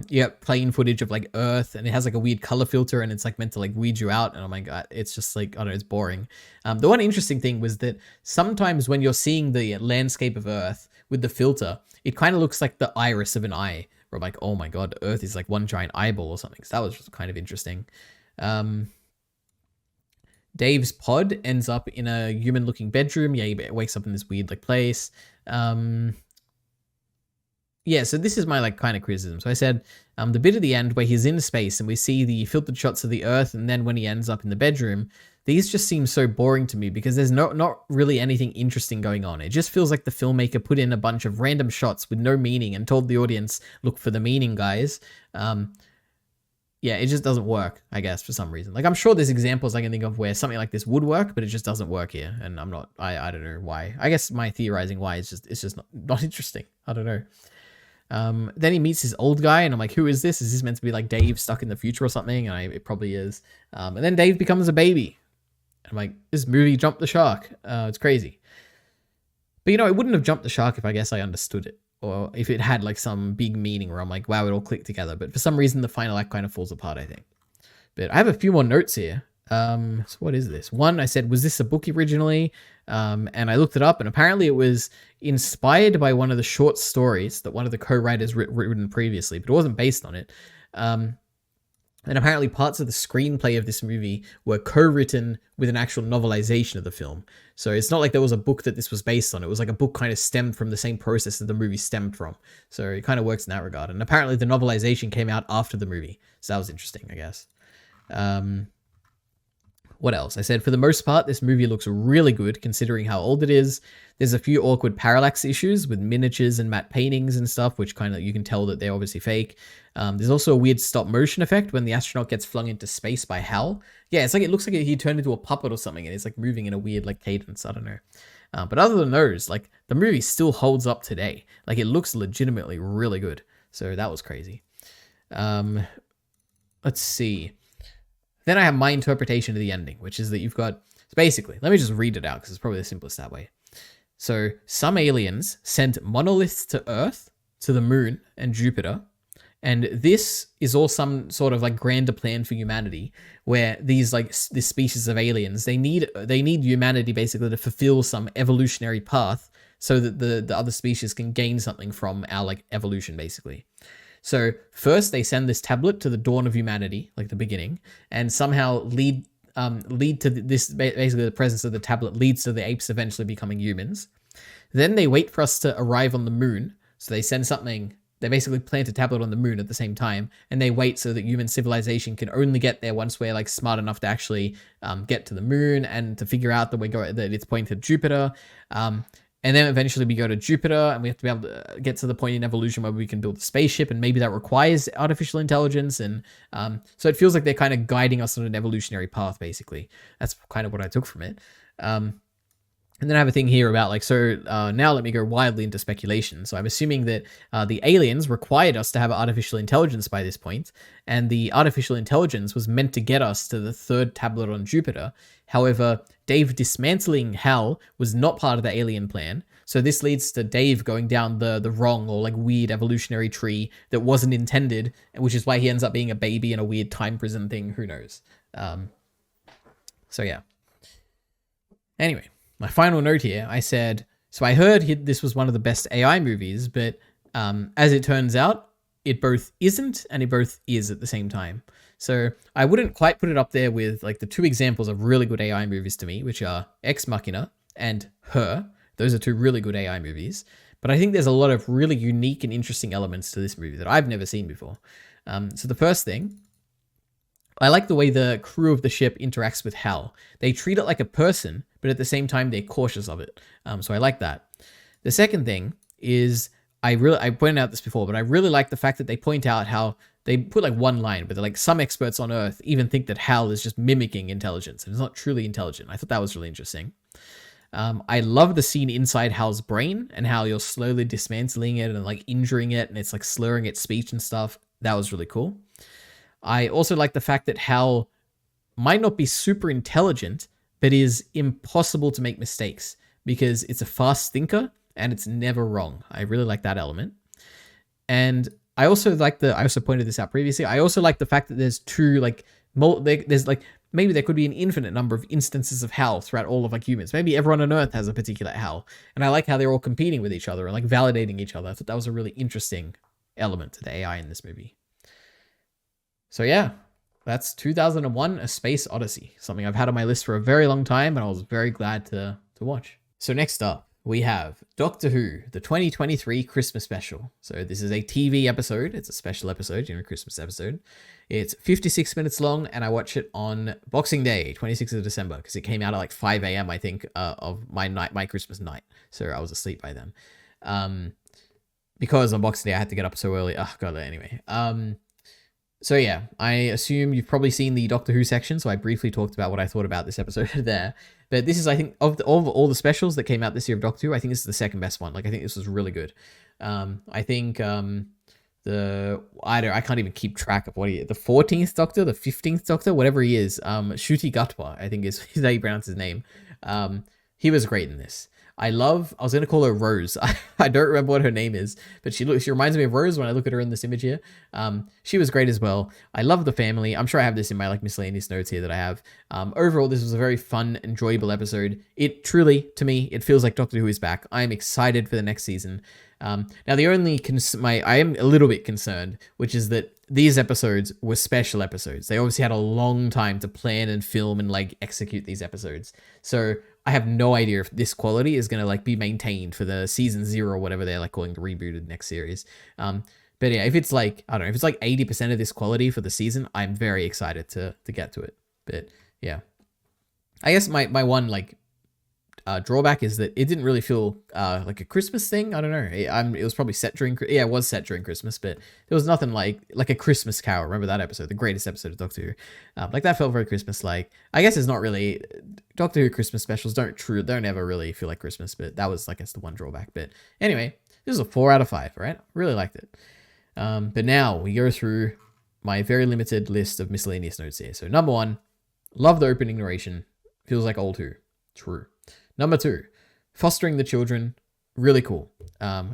You get plane footage of like Earth, and it has like a weird color filter, and it's like meant to like weed you out. And oh my God, it's just like, I don't know, it's boring. The one interesting thing was that sometimes when you're seeing the landscape of Earth with the filter, it kind of looks like the iris of an eye. Where I'm like, oh my God, Earth is like one giant eyeball or something. So that was just kind of interesting. Dave's pod ends up in a human-looking bedroom. Yeah, he wakes up in this weird like place. Yeah, so this is my like kind of criticism. So I said the bit at the end where he's in space and we see the filtered shots of the Earth, and then when he ends up in the bedroom, these just seem so boring to me because there's not really anything interesting going on. It just feels like the filmmaker put in a bunch of random shots with no meaning and told the audience, look for the meaning, guys. Yeah, it just doesn't work, I guess, for some reason. Like, I'm sure there's examples I can think of where something like this would work, but it just doesn't work here. And I don't know why. I guess my theorizing why is it's just not interesting. I don't know. Then he meets his old guy, and I'm like, who is this? Is this meant to be like Dave stuck in the future or something? And it probably is. And then Dave becomes a baby. And I'm like, this movie jumped the shark. It's crazy. But, you know, it wouldn't have jumped the shark if I guess I understood it. Or if it had like some big meaning where I'm like, wow, it all clicked together. But for some reason, the final act kind of falls apart, I think. But I have a few more notes here. So what is this? One, I said, was this a book originally? And I looked it up, and apparently it was inspired by one of the short stories that one of the co-writers written previously, but it wasn't based on it. And apparently parts of the screenplay of this movie were co-written with an actual novelization of the film. So it's not like there was a book that this was based on. It was like a book kind of stemmed from the same process that the movie stemmed from. So it kind of works in that regard. And apparently the novelization came out after the movie. So that was interesting, I guess. What else? I said, for the most part, this movie looks really good considering how old it is. There's a few awkward parallax issues with miniatures and matte paintings and stuff, which kind of, you can tell that they're obviously fake. There's also a weird stop motion effect when the astronaut gets flung into space by Hal. Yeah, it's like, it looks like he turned into a puppet or something, and it's like moving in a weird like cadence. I don't know. But other than those, like, the movie still holds up today. Like, it looks legitimately really good. So that was crazy. Let's see. Then I have my interpretation of the ending, which is that you've got, so basically, let me just read it out because it's probably the simplest that way. So some aliens sent monoliths to Earth, to the moon and Jupiter. And this is all some sort of like grander plan for humanity, where these like this species of aliens, they need humanity basically to fulfill some evolutionary path so that the other species can gain something from our like evolution basically. So first they send this tablet to the dawn of humanity, like the beginning, and somehow lead to this, basically the presence of the tablet leads to the apes eventually becoming humans. Then they wait for us to arrive on the moon. So they send something, they basically plant a tablet on the moon at the same time, and they wait so that human civilization can only get there once we're like smart enough to actually get to the moon and to figure out that it's pointing to Jupiter. And then eventually we go to Jupiter, and we have to be able to get to the point in evolution where we can build a spaceship, and maybe that requires artificial intelligence. And so it feels like they're kind of guiding us on an evolutionary path, basically. That's kind of what I took from it. And then I have a thing here about like, so now let me go wildly into speculation. So I'm assuming that the aliens required us to have artificial intelligence by this point, and the artificial intelligence was meant to get us to the third tablet on Jupiter. However, Dave dismantling Hal was not part of the alien plan. So this leads to Dave going down the wrong or like weird evolutionary tree that wasn't intended, which is why he ends up being a baby in a weird time prison thing. Who knows? So yeah. Anyway. My final note here, I said, so I heard this was one of the best AI movies, but as it turns out, it both isn't and it both is at the same time. So I wouldn't quite put it up there with like the two examples of really good AI movies to me, which are Ex Machina and Her. Those are two really good AI movies. But I think there's a lot of really unique and interesting elements to this movie that I've never seen before. So the first thing, I like the way the crew of the ship interacts with Hal. They treat it like a person, but at the same time, they're cautious of it. So I like that. The second thing is, I pointed out this before, but I really like the fact that they point out how they put like one line, but they're like, some experts on Earth even think that Hal is just mimicking intelligence and it's not truly intelligent. I thought that was really interesting. I love the scene inside Hal's brain and how you're slowly dismantling it and like injuring it, and it's like slurring its speech and stuff. That was really cool. I also like the fact that Hal might not be super intelligent, but is impossible to make mistakes because it's a fast thinker and it's never wrong. I really like that element. And I also like I also pointed this out previously. I also like the fact that there's two, like, there's like, maybe there could be an infinite number of instances of Hal throughout all of like humans. Maybe everyone on Earth has a particular Hal. And I like how they're all competing with each other and like validating each other. I thought that was a really interesting element to the AI in this movie. So yeah, That's 2001: A Space Odyssey, something I've had on my list for a very long time, and I was very glad to watch. So next up, we have Doctor Who, the 2023 Christmas special. So this is a TV episode. It's a special episode, Christmas episode. It's 56 minutes long, and I watch it on Boxing Day, 26th of December, because it came out at like 5 a.m., I think, of my Christmas night. So I was asleep by then. Because on Boxing Day, I had to get up so early. Oh, God, anyway. So yeah, I assume you've probably seen the Doctor Who section, so I briefly talked about what I thought about this episode there. But this is, I think, of all the specials that came out this year of Doctor Who, I think this is the second best one. Like, I think this was really good. I think I can't even keep track of the 14th Doctor, the 15th Doctor, whatever he is. Ncuti Gatwa, I think is how you pronounce his name. He was great in this. I was going to call her Rose. I don't remember what her name is, but she reminds me of Rose when I look at her in this image here. She was great as well. I love the family. I'm sure I have this in my like miscellaneous notes here that I have. Overall, this was a very fun, enjoyable episode. It truly, to me, it feels like Doctor Who is back. I'm excited for the next season. Now, the only I am a little bit concerned, which is that these episodes were special episodes. They obviously had a long time to plan and film and like execute these episodes. So I have no idea if this quality is going to like be maintained for the season 0 or whatever they're like calling the rebooted next series. But yeah, if it's like, I don't know, if it's like 80% of this quality for the season, I'm very excited to get to it. But yeah, I guess my one like drawback is that it didn't really feel like a Christmas thing. I don't know. It was probably set during, it was set during Christmas, but there was nothing like a Christmas Carol. Remember that episode, the greatest episode of Doctor Who? Like that felt very Christmas-like. I guess it's not really, Doctor Who Christmas specials don't ever really feel like Christmas, but that was, I guess, the one drawback. But anyway, this is a 4 out of 5, right? Really liked it. But now we go through my very limited list of miscellaneous notes here. So number 1, love the opening narration. Feels like old Who. True. Number 2, fostering the children, really cool.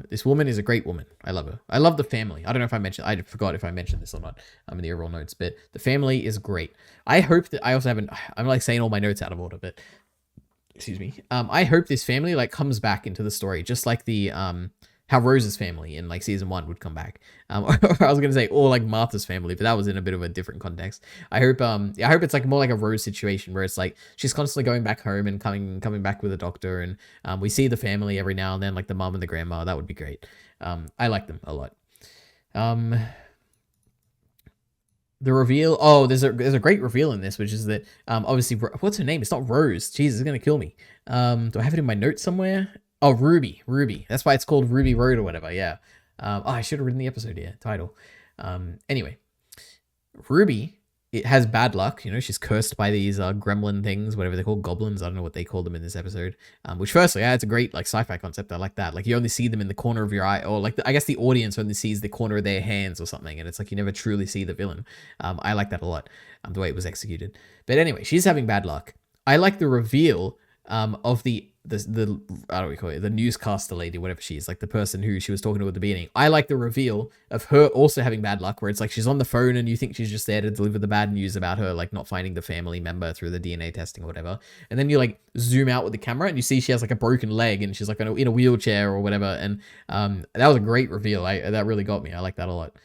This woman is a great woman. I love her. I love the family. I don't know if I forgot if I mentioned this or not in the overall notes, but the family is great. I hope that, I'm like saying all my notes out of order, but, excuse me. I hope this family like comes back into the story, just like the, how Rose's family in like season 1 would come back. I was going to say, or like Martha's family, but that was in a bit of a different context. I hope it's like more like a Rose situation where it's like she's constantly going back home and coming back with a doctor, and we see the family every now and then, like the mom and the grandma. That would be great. I like them a lot. The reveal. Oh, there's a great reveal in this, which is that obviously, what's her name? It's not Rose. Jesus, it's gonna kill me. Do I have it in my notes somewhere? Oh, Ruby. That's why it's called Ruby Road or whatever. Yeah. I should have written the episode here, title. Anyway, Ruby, it has bad luck. She's cursed by these gremlin things, whatever they're called, goblins. I don't know what they call them in this episode. Which firstly, yeah, it's a great like sci-fi concept. I like that. Like you only see them in the corner of your eye, or like I guess the audience only sees the corner of their hands or something, and it's like you never truly see the villain. I like that a lot. The way it was executed. But anyway, she's having bad luck. I like the reveal of the I don't know what we call it, the newscaster lady, whatever she is, like the person who she was talking to at the beginning. I like the reveal of her also having bad luck, where it's like she's on the phone and you think she's just there to deliver the bad news about her like not finding the family member through the DNA testing or whatever. And then you like zoom out with the camera and you see she has like a broken leg and she's like in a wheelchair or whatever. And that was a great reveal. That really got me. I like that a lot.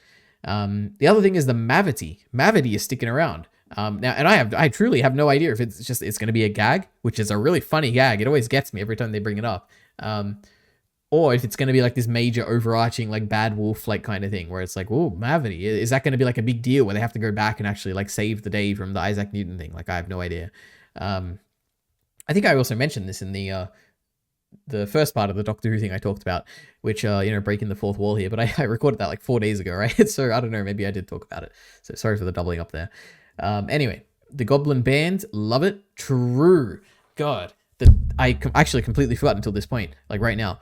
The other thing is the Mavity. Mavity is sticking around. Now, and I truly have no idea if it's going to be a gag, which is a really funny gag. It always gets me every time they bring it up. Or if it's going to be like this major overarching, like bad wolf, like kind of thing where it's like, oh, Mavity, is that going to be like a big deal where they have to go back and actually like save the day from the Isaac Newton thing? Like, I have no idea. I think I also mentioned this in the first part of the Doctor Who thing I talked about, which, breaking the fourth wall here, but I recorded that like 4 days ago, right? So I don't know, maybe I did talk about it. So sorry for the doubling up there. Anyway, the Goblin Band, love it. True. God, I actually completely forgot until this point, like right now.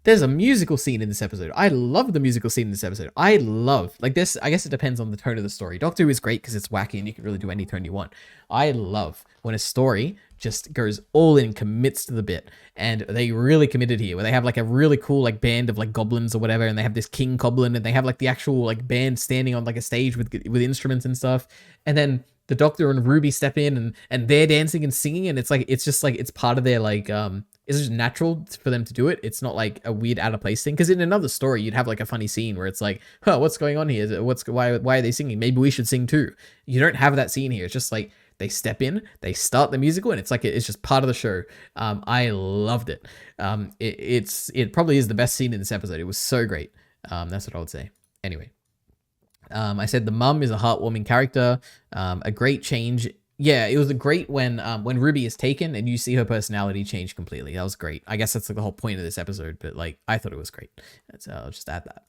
There's a musical scene in this episode. I love the musical scene in this episode. I guess it depends on the tone of the story. Doctor Who is great because it's wacky and you can really do any tone you want. I love when a story just goes all in, commits to the bit, and they really committed here, where they have like a really cool like band of like goblins or whatever, and they have this king goblin, and they have like the actual like band standing on like a stage with instruments and stuff, and then the Doctor and Ruby step in and they're dancing and singing, and it's just like it's part of their like it's just natural for them to do it. It's not like a weird out of place thing. Because in another story, you'd have like a funny scene where it's like, huh, what's going on here? Why are they singing? Maybe we should sing too. You don't have that scene here. It's just like they step in, they start the musical, and it's like it's just part of the show. I loved it. It probably is the best scene in this episode. It was so great. That's what I would say. Anyway, I said the mum is a heartwarming character. A great change. Yeah, it was a great when Ruby is taken and you see her personality change completely. That was great. I guess that's like the whole point of this episode, but like I thought it was great. So I'll just add that.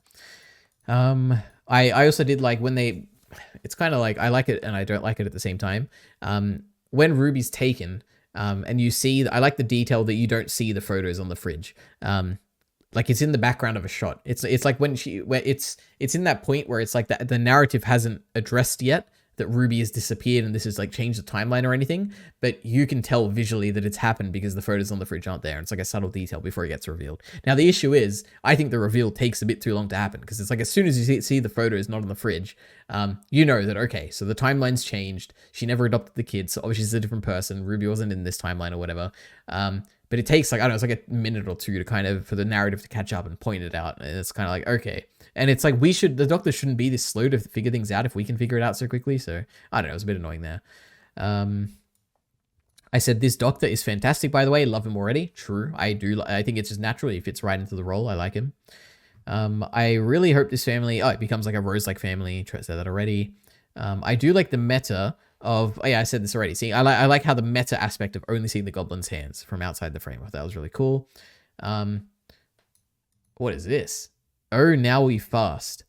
I also did like when they, it's kind of like I like it and I don't like it at the same time. When Ruby's taken, and you see, I like the detail that you don't see the photos on the fridge. Like it's in the background of a shot. It's like where it's in that point where it's like that the narrative hasn't addressed yet that Ruby has disappeared and this has like changed the timeline or anything, but you can tell visually that it's happened because the photos on the fridge aren't there. And it's like a subtle detail before it gets revealed. Now the issue is, I think the reveal takes a bit too long to happen because it's like as soon as you see the photos not on the fridge, you know that okay, so the timeline's changed. She never adopted the kids, so obviously she's a different person. Ruby wasn't in this timeline or whatever. But it takes like, I don't know, it's like a minute or two to kind of, for the narrative to catch up and point it out. And it's kind of like, okay. And it's like, the doctor shouldn't be this slow to figure things out if we can figure it out so quickly. So I don't know, it was a bit annoying there. I said, this doctor is fantastic, by the way. Love him already. True. I do. I think it's just natural. He fits right into the role. I like him. I really hope this family, it becomes like a Rose-like family. I said that already. I do like the meta of, I said this already. See, I like how the meta aspect of only seeing the goblin's hands from outside the frame. I thought that was really cool. What is this? Oh, now we fast.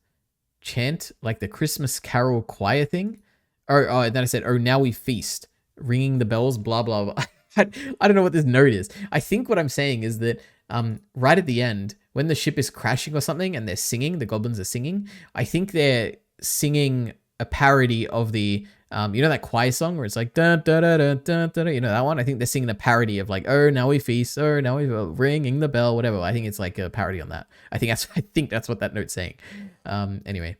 Chant like the Christmas Carol choir thing. And then I said, oh, now we feast. Ringing the bells, blah, blah, blah. I don't know what this note is. I think what I'm saying is that right at the end, when the ship is crashing or something and they're singing, the goblins are singing, I think they're singing a parody of the, you know that choir song where it's like, dun, dun, dun, dun, dun, dun, you know that one? I think they're singing a parody of like, oh, now we feast, oh, now we ringing the bell, whatever. I think it's like a parody on that. I think that's what that note's saying. Anyway.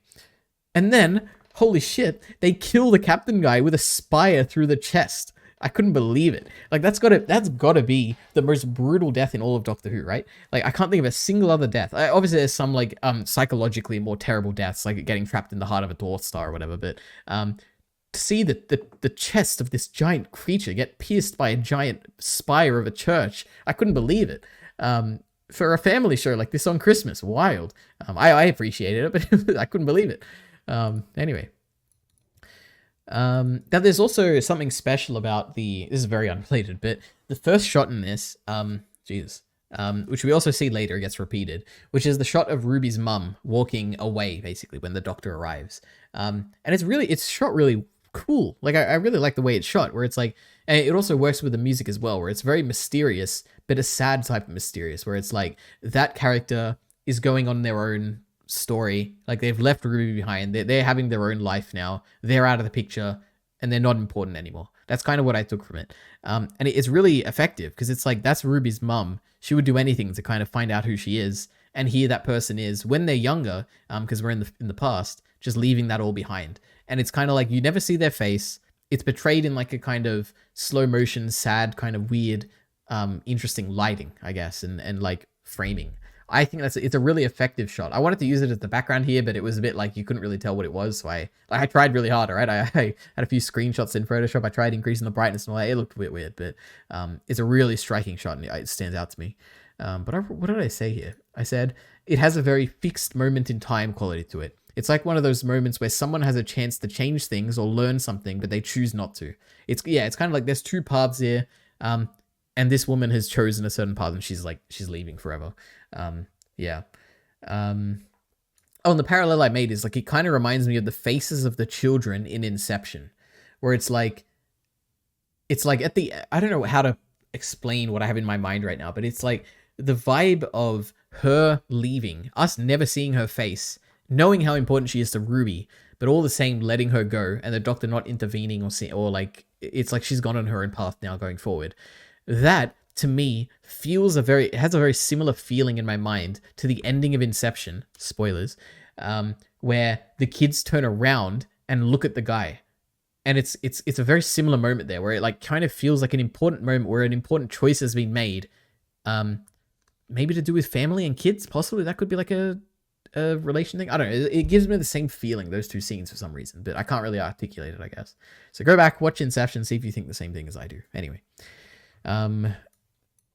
And then, holy shit, they kill the captain guy with a spire through the chest. I couldn't believe it. Like that's gotta be the most brutal death in all of Doctor Who, right? Like I can't think of a single other death. Obviously there's some like psychologically more terrible deaths, like getting trapped in the heart of a Dwarf Star or whatever, but to see the chest of this giant creature get pierced by a giant spire of a church, I couldn't believe it. For a family show like this on Christmas, wild. I appreciated it, but I couldn't believe it. Anyway. Now there's also something special about this is very unrelated, but the first shot in this, which we also see later, gets repeated, which is the shot of Ruby's mum walking away, basically, when the doctor arrives. And it's shot really cool. Like, I really like the way it's shot, where it's like, and it also works with the music as well, where it's very mysterious, but a sad type of mysterious, where it's like, that character is going on their own story. Like, they've left Ruby behind. They're having their own life now. They're out of the picture, and they're not important anymore. That's kind of what I took from it. And it's really effective, because it's like, that's Ruby's mum. She would do anything to kind of find out who she is, and here that person is when they're younger, because we're in the past, just leaving that all behind. And it's kind of like, you never see their face. It's portrayed in like a kind of slow motion, sad, kind of weird, interesting lighting, I guess, and like framing. I think it's a really effective shot. I wanted to use it as the background here, but it was a bit like you couldn't really tell what it was. So I tried really hard, all right? I had a few screenshots in Photoshop. I tried increasing the brightness and all that. It looked a bit weird, but it's a really striking shot and it stands out to me. But what did I say here? I said, it has a very fixed moment in time quality to it. It's like one of those moments where someone has a chance to change things or learn something, but they choose not to. It's kind of like there's two paths here. And this woman has chosen a certain path and she's leaving forever. Yeah. And the parallel I made is like, it kind of reminds me of the faces of the children in Inception, where it's like at the, I don't know how to explain what I have in my mind right now, but it's like the vibe of her leaving, us never seeing her face, knowing how important she is to Ruby, but all the same letting her go and the doctor not intervening or like, it's like she's gone on her own path now going forward. That, to me, it has a very similar feeling in my mind to the ending of Inception, spoilers, where the kids turn around and look at the guy. And it's a very similar moment there where it like kind of feels like an important moment where an important choice has been made Um, maybe to do with family and kids, possibly. That could be like a relation thing. I don't know. It gives me the same feeling, those two scenes, for some reason, but I can't really articulate it, I guess. So go back, watch Inception, see if you think the same thing as I do. Anyway.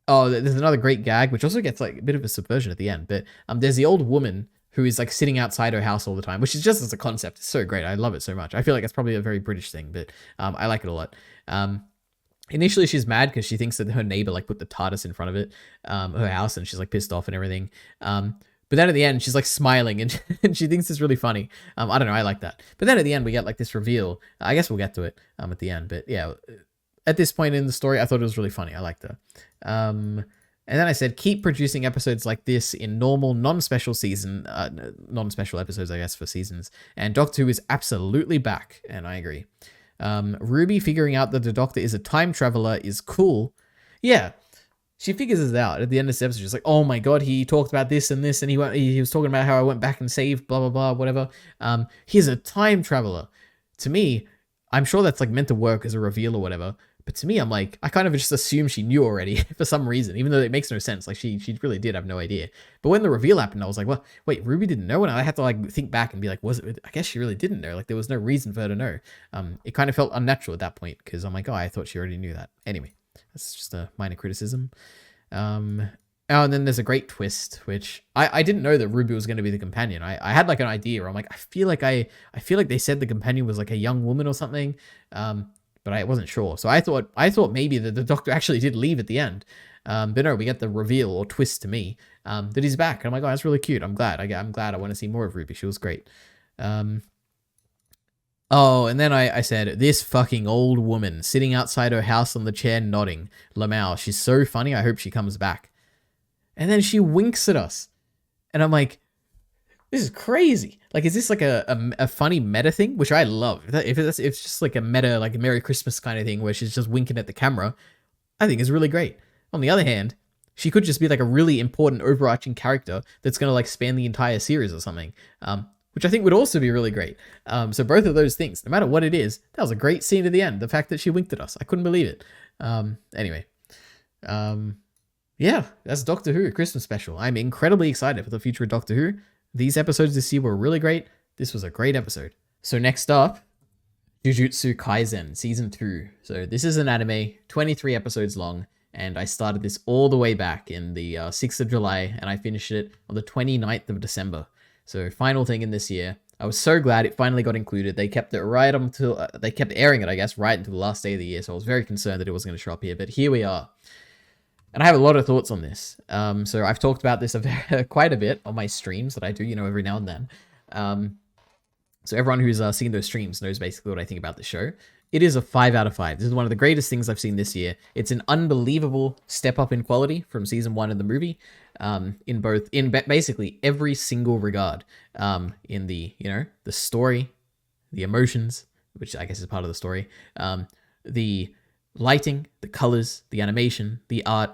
Oh, there's another great gag, which also gets like a bit of a subversion at the end, but there's the old woman who is like sitting outside her house all the time, which is just as a concept. It's so great. I love it so much. I feel like it's probably a very British thing, but I like it a lot. Initially she's mad because she thinks that her neighbor like put the TARDIS in front of it, her house, and she's like pissed off and everything. But then at the end, she's like smiling and, and she thinks it's really funny. I don't know. I like that. But then at the end, we get like this reveal. I guess we'll get to it at the end. But yeah, at this point in the story, I thought it was really funny. I liked it. And then I said, keep producing episodes like this in normal, non-special episodes, I guess, for seasons. And Doctor Who is absolutely back. And I agree. Ruby figuring out that the Doctor is a time traveler is cool. Yeah. She figures this out at the end of this episode. She's like, oh my God, he talked about this and this, and he was talking about how I went back and saved blah, blah, blah, whatever. He's a time traveler. To me, I'm sure that's like meant to work as a reveal or whatever. But to me, I'm like, I kind of just assumed she knew already for some reason, even though it makes no sense. Like she really did have no idea. But when the reveal happened, I was like, well, wait, Ruby didn't know? And I had to like think back and be like, was it? I guess she really didn't know. Like there was no reason for her to know. It kind of felt unnatural at that point because I'm like, oh, I thought she already knew that. Anyway. That's just a minor criticism. Oh, and then there's a great twist, which I didn't know that Ruby was going to be the companion. I had like an idea where I'm like, I feel like they said the companion was like a young woman or something. But I wasn't sure. So I thought maybe that the Doctor actually did leave at the end. But no, we get the reveal or twist to me, that he's back. And I'm like, oh, that's really cute. I'm glad. I'm glad. I want to see more of Ruby. She was great. Oh, and then I said, this fucking old woman sitting outside her house on the chair nodding. Lamau, she's so funny. I hope she comes back. And then she winks at us. And I'm like, this is crazy. Like, is this like a funny meta thing? Which I love. If it's just like a meta, like a Merry Christmas kind of thing where she's just winking at the camera, I think is really great. On the other hand, she could just be like a really important overarching character that's going to like span the entire series or something. Which I think would also be really great. So both of those things, no matter what it is, that was a great scene at the end. The fact that she winked at us, I couldn't believe it. Anyway, yeah, that's Doctor Who Christmas special. I'm incredibly excited for the future of Doctor Who. These episodes this year were really great. This was a great episode. So next up, Jujutsu Kaisen Season 2. So this is an anime, 23 episodes long, and I started this all the way back in the 6th of July, and I finished it on the 29th of December. So final thing in this year. I was so glad it finally got included. They kept it right until, they kept airing it, I guess, right until the last day of the year. So I was very concerned that it wasn't going to show up here, but here we are. And I have a lot of thoughts on this. So I've talked about this quite a bit on my streams that I do, every now and then. So everyone who's seen those streams knows basically what I think about the show. It is a 5 out of 5. This is one of the greatest things I've seen this year. It's an unbelievable step up in quality from season 1 of the movie, in basically every single regard. In the, the story, the emotions, which I guess is part of the story, the lighting, the colors, the animation, the art,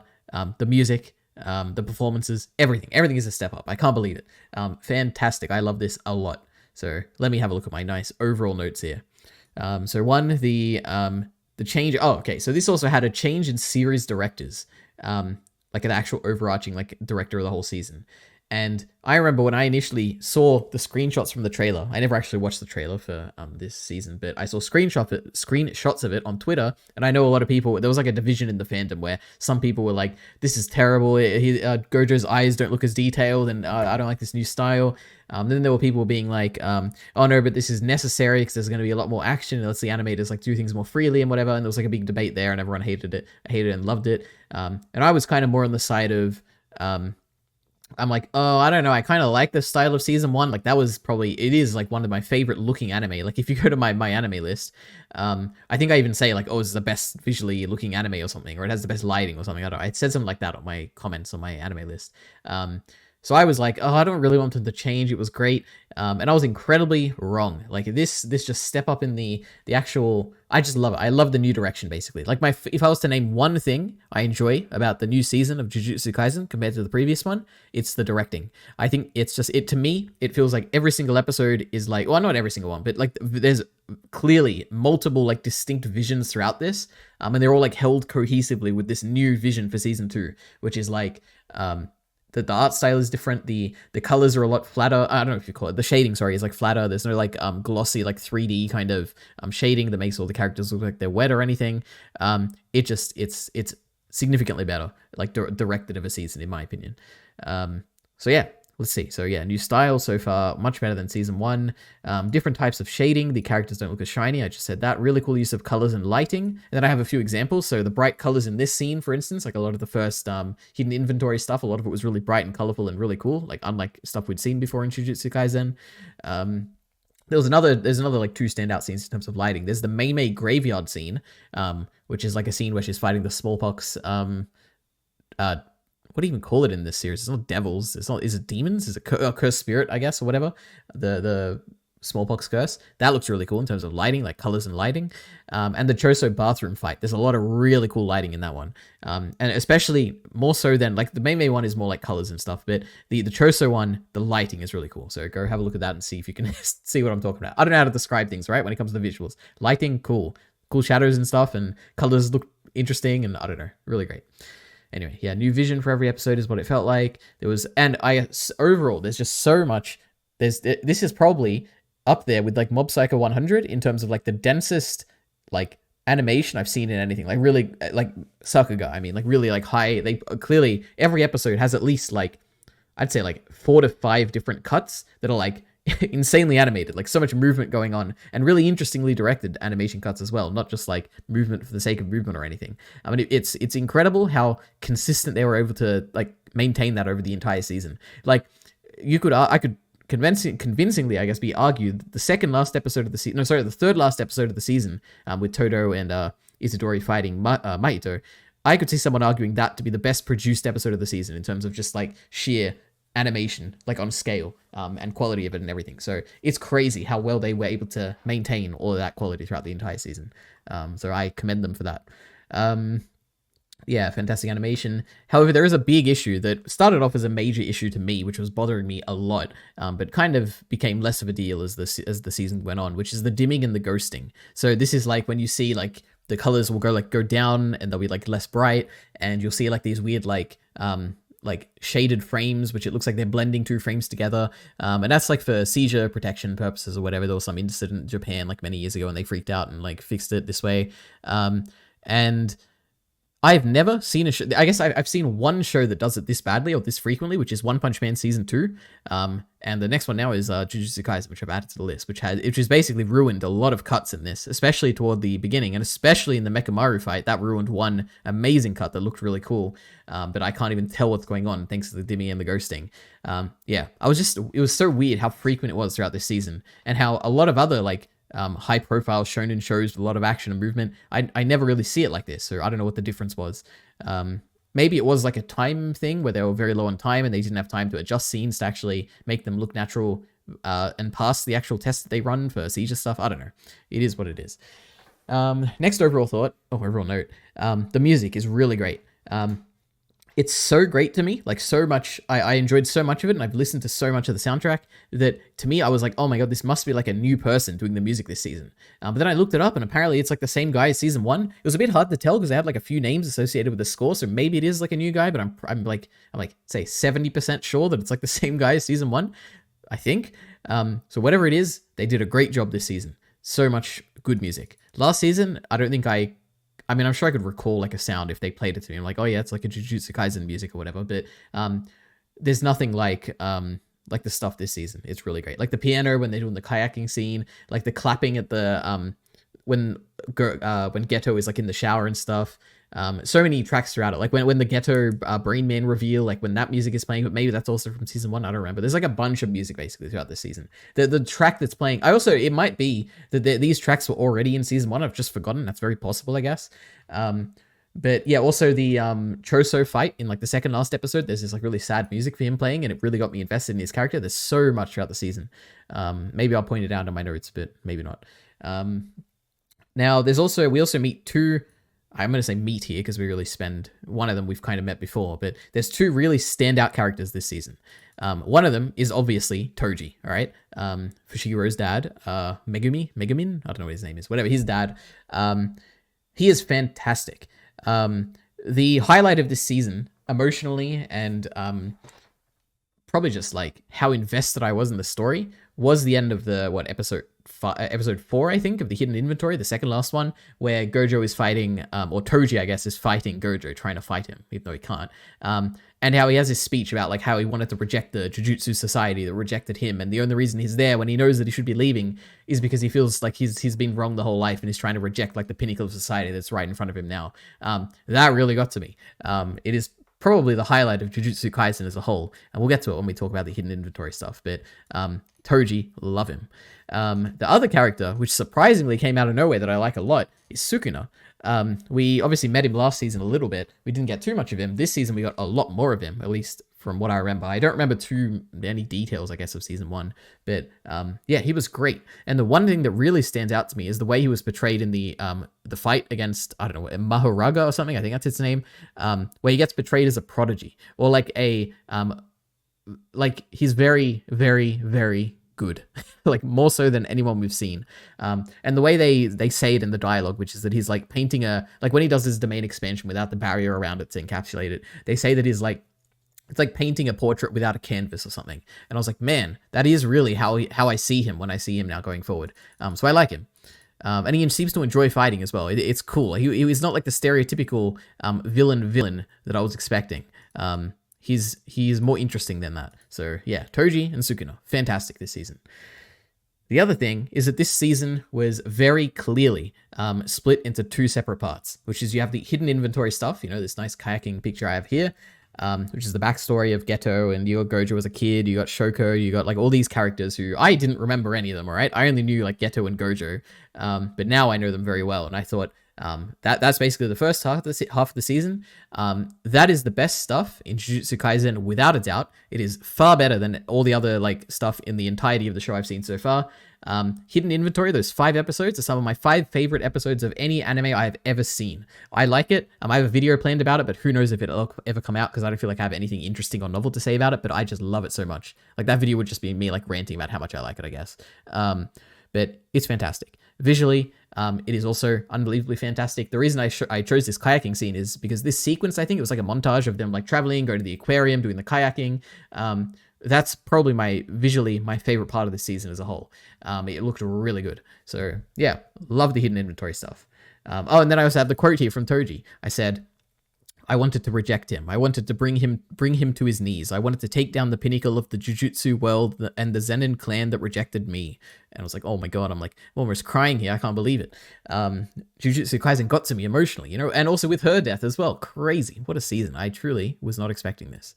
the music, the performances, everything. Everything is a step up. I can't believe it. Fantastic. I love this a lot. So let me have a look at my nice overall notes here. So one, the change. Oh, okay. So this also had a change in series directors, like an actual overarching like director of the whole season. And I remember when I initially saw the screenshots from the trailer. I never actually watched the trailer for this season, but I saw screenshots of it on Twitter. And I know a lot of people. There was like a division in the fandom where some people were like, "This is terrible. Gojo's eyes don't look as detailed, and I don't like this new style." Then there were people being like, "Oh no, but this is necessary because there's going to be a lot more action. And lets the animators like do things more freely and whatever." And there was like a big debate there, and everyone hated it. I hated it and loved it. And I was kind of more on the side of. I'm like, oh, I don't know. I kind of like the style of season 1. Like it is like one of my favorite looking anime. Like if you go to my anime list, I think I even say like, oh, it's the best visually looking anime or something, or it has the best lighting or something. I don't know. I said something like that on my comments on my anime list. So I was like, oh, I don't really want them to change. It was great, and I was incredibly wrong. Like this just step up in the actual. I just love it. I love the new direction, basically. Like if I was to name one thing I enjoy about the new season of Jujutsu Kaisen compared to the previous one, it's the directing. I think it's just it to me. It feels like every single episode is like, well, not every single one, but like there's clearly multiple like distinct visions throughout this, and they're all like held cohesively with this new vision for season 2, which is like the art style is different. The colors are a lot flatter. I don't know if you call it the shading. Sorry, is like flatter. There's no like glossy like 3D kind of shading that makes all the characters look like they're wet or anything. It's significantly better, like directed of a season in my opinion. So yeah, let's see. So yeah, new style so far, much better than season 1. Different types of shading. The characters don't look as shiny. I just said that. Really cool use of colors and lighting. And then I have a few examples. So the bright colors in this scene, for instance, like a lot of the first hidden inventory stuff, a lot of it was really bright and colorful and really cool, like unlike stuff we'd seen before in Jujutsu Kaisen. There's another like 2 standout scenes in terms of lighting. There's the Mei graveyard scene, which is like a scene where she's fighting the smallpox what do you even call it in this series? It's not devils. It's not. Is it demons? Is it cursed spirit? I guess or whatever. The smallpox curse. That looks really cool in terms of lighting, like colors and lighting. And the Choso bathroom fight. There's a lot of really cool lighting in that one. And especially more so than like the Mei one is more like colors and stuff. But the Choso one, the lighting is really cool. So go have a look at that and see if you can see what I'm talking about. I don't know how to describe things, right? When it comes to the visuals, lighting, cool shadows and stuff, and colors look interesting, and I don't know, really great. Anyway, yeah, new vision for every episode is what it felt like. There was, and overall, there's just so much. This is probably up there with like Mob Psycho 100 in terms of like the densest like animation I've seen in anything. Like really, like Sakuga. I mean, like really like high. They clearly every episode has at least like I'd say like 4 to 5 different cuts that are like insanely animated, like so much movement going on, and really interestingly directed animation cuts as well, not just like movement for the sake of movement or anything. I mean, it's incredible how consistent they were able to like maintain that over the entire season. Like I could convincingly, I guess, be argued the second last episode of the season, no, sorry, the third last episode of the season, with Todo and Isidori fighting Mahito. I could see someone arguing that to be the best produced episode of the season in terms of just like sheer animation, like on scale, and quality of it and everything. So it's crazy how well they were able to maintain all of that quality throughout the entire season. So I commend them for that. Yeah, fantastic animation. However, there is a big issue that started off as a major issue to me, which was bothering me a lot, but kind of became less of a deal as the season went on, which is the dimming and the ghosting. So this is like when you see like the colors will go down and they'll be like less bright, and you'll see like these weird like shaded frames, which it looks like they're blending 2 frames together. And that's like for seizure protection purposes or whatever. There was some incident in Japan like many years ago and they freaked out and like fixed it this way. And I've never seen a show. I guess I've seen one show that does it this badly or this frequently, which is One Punch Man season 2. And the next one now is Jujutsu Kaisen, which I've added to the list, which has basically ruined a lot of cuts in this, especially toward the beginning, and especially in the Mechamaru fight. That ruined one amazing cut that looked really cool, but I can't even tell what's going on thanks to the dimming and the ghosting. Yeah, it was so weird how frequent it was throughout this season, and how a lot of other like high-profile shonen shows with a lot of action and movement, I never really see it like this, so I don't know what the difference was. Maybe it was like a time thing where they were very low on time and they didn't have time to adjust scenes to actually make them look natural and pass the actual test that they run for seizure stuff. I don't know. It is what it is. Next overall note, the music is really great. It's so great to me, like so much. I enjoyed so much of it, and I've listened to so much of the soundtrack that to me, I was like, oh my god, this must be like a new person doing the music this season. But then I looked it up, and apparently it's like the same guy as season 1. It was a bit hard to tell because they had like a few names associated with the score, so maybe it is like a new guy. But I'm like say 70% sure that it's like the same guy as season 1. I think. So whatever it is, they did a great job this season. So much good music. Last season, I don't think I mean, I'm sure I could recall like a sound if they played it to me. I'm like, oh yeah, it's like a Jujutsu Kaisen music or whatever. But there's nothing like the stuff this season. It's really great. Like the piano when they're doing the kayaking scene, like the clapping at the when Ghetto is like in the shower and stuff. So many tracks throughout it. Like when the Ghetto Brain Man reveal, like when that music is playing, but maybe that's also from season 1. I don't remember. There's like a bunch of music basically throughout this season. The track that's playing, it might be that these tracks were already in season 1. I've just forgotten. That's very possible, I guess. But yeah, also the Choso fight in like the second last episode, there's this like really sad music for him playing, and it really got me invested in his character. There's so much throughout the season. Maybe I'll point it out in my notes, but maybe not. Now we also meet two. I'm going to say meet here because we really spend one of them we've kind of met before, but there's two really standout characters this season. One of them is obviously Toji, all right? Fushiro's dad, Megumin, I don't know what his name is, whatever, his dad. He is fantastic. The highlight of this season, emotionally and probably just like how invested I was in the story, was the end of the episode 4, I think, of the Hidden Inventory, the second last one, where Gojo is fighting, or Toji, I guess, is fighting Gojo, trying to fight him, even though he can't. And how he has his speech about like how he wanted to reject the Jujutsu Society that rejected him, and the only reason he's there when he knows that he should be leaving is because he feels like he's been wrong the whole life and he's trying to reject like the pinnacle of society that's right in front of him now. That really got to me. It is probably the highlight of Jujutsu Kaisen as a whole, and we'll get to it when we talk about the Hidden Inventory stuff, but Toji, love him. The other character, which surprisingly came out of nowhere that I like a lot, is Sukuna. We obviously met him last season a little bit. We didn't get too much of him. This season we got a lot more of him, at least from what I remember. I don't remember too many details, I guess, of season 1, but yeah, he was great. And the one thing that really stands out to me is the way he was portrayed in the fight against, I don't know, Mahoraga or something, I think that's his name, where he gets portrayed as a prodigy, or like like he's very, very, very good, like more so than anyone we've seen. And the way they say it in the dialogue, which is that he's like painting like when he does his domain expansion without the barrier around it to encapsulate it, they say that he's like, it's like painting a portrait without a canvas or something. And I was like, man, that is really how I see him when I see him now going forward. So I like him. And he seems to enjoy fighting as well. It's cool. He's not like the stereotypical villain that I was expecting. He's more interesting than that. So yeah, Toji and Sukuna, fantastic this season. The other thing is that this season was very clearly split into two separate parts, which is you have the Hidden Inventory stuff, this nice kayaking picture I have here, which is the backstory of Geto, and you got Gojo as a kid, you got Shoko, you got like all these characters who I didn't remember any of them, all right? I only knew like Geto and Gojo, but now I know them very well, and I thought, that's basically the first half of the season. That is the best stuff in Jujutsu Kaisen, without a doubt. It is far better than all the other like stuff in the entirety of the show I've seen so far. Hidden Inventory, those 5 episodes are some of my 5 favorite episodes of any anime I have ever seen. I like it. I have a video planned about it, but who knows if it'll ever come out, because I don't feel like I have anything interesting or novel to say about it, but I just love it so much. Like that video would just be me like ranting about how much I like it, I guess. But it's fantastic. Visually, it is also unbelievably fantastic. The reason I chose this kayaking scene is because this sequence, I think it was like a montage of them like traveling, going to the aquarium, doing the kayaking. That's probably visually my favorite part of the season as a whole. It looked really good. So yeah, love the Hidden Inventory stuff. And then I also have the quote here from Toji. I said, I wanted to reject him. I wanted to bring him to his knees. I wanted to take down the pinnacle of the Jujutsu world and the Zenin clan that rejected me. And I was like, oh my god, I'm almost crying here. I can't believe it. Jujutsu Kaisen got to me emotionally, and also with her death as well. Crazy. What a season. I truly was not expecting this.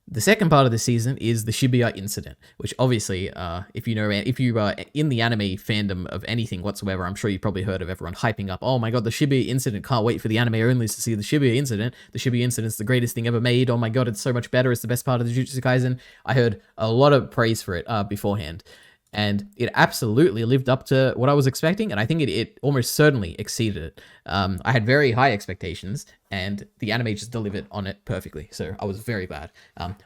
The second part of the season is the Shibuya incident, which obviously, if you are in the anime fandom of anything whatsoever, I'm sure you've probably heard of everyone hyping up, oh my god, the Shibuya incident, can't wait for the anime only to see the Shibuya incident. The Shibuya incident's the greatest thing ever made. Oh my god, it's so much better. It's the best part of the Jujutsu Kaisen. I heard a lot of praise for it beforehand. And it absolutely lived up to what I was expecting, and I think it almost certainly exceeded it. I had very high expectations, and the anime just delivered on it perfectly, so I was very glad.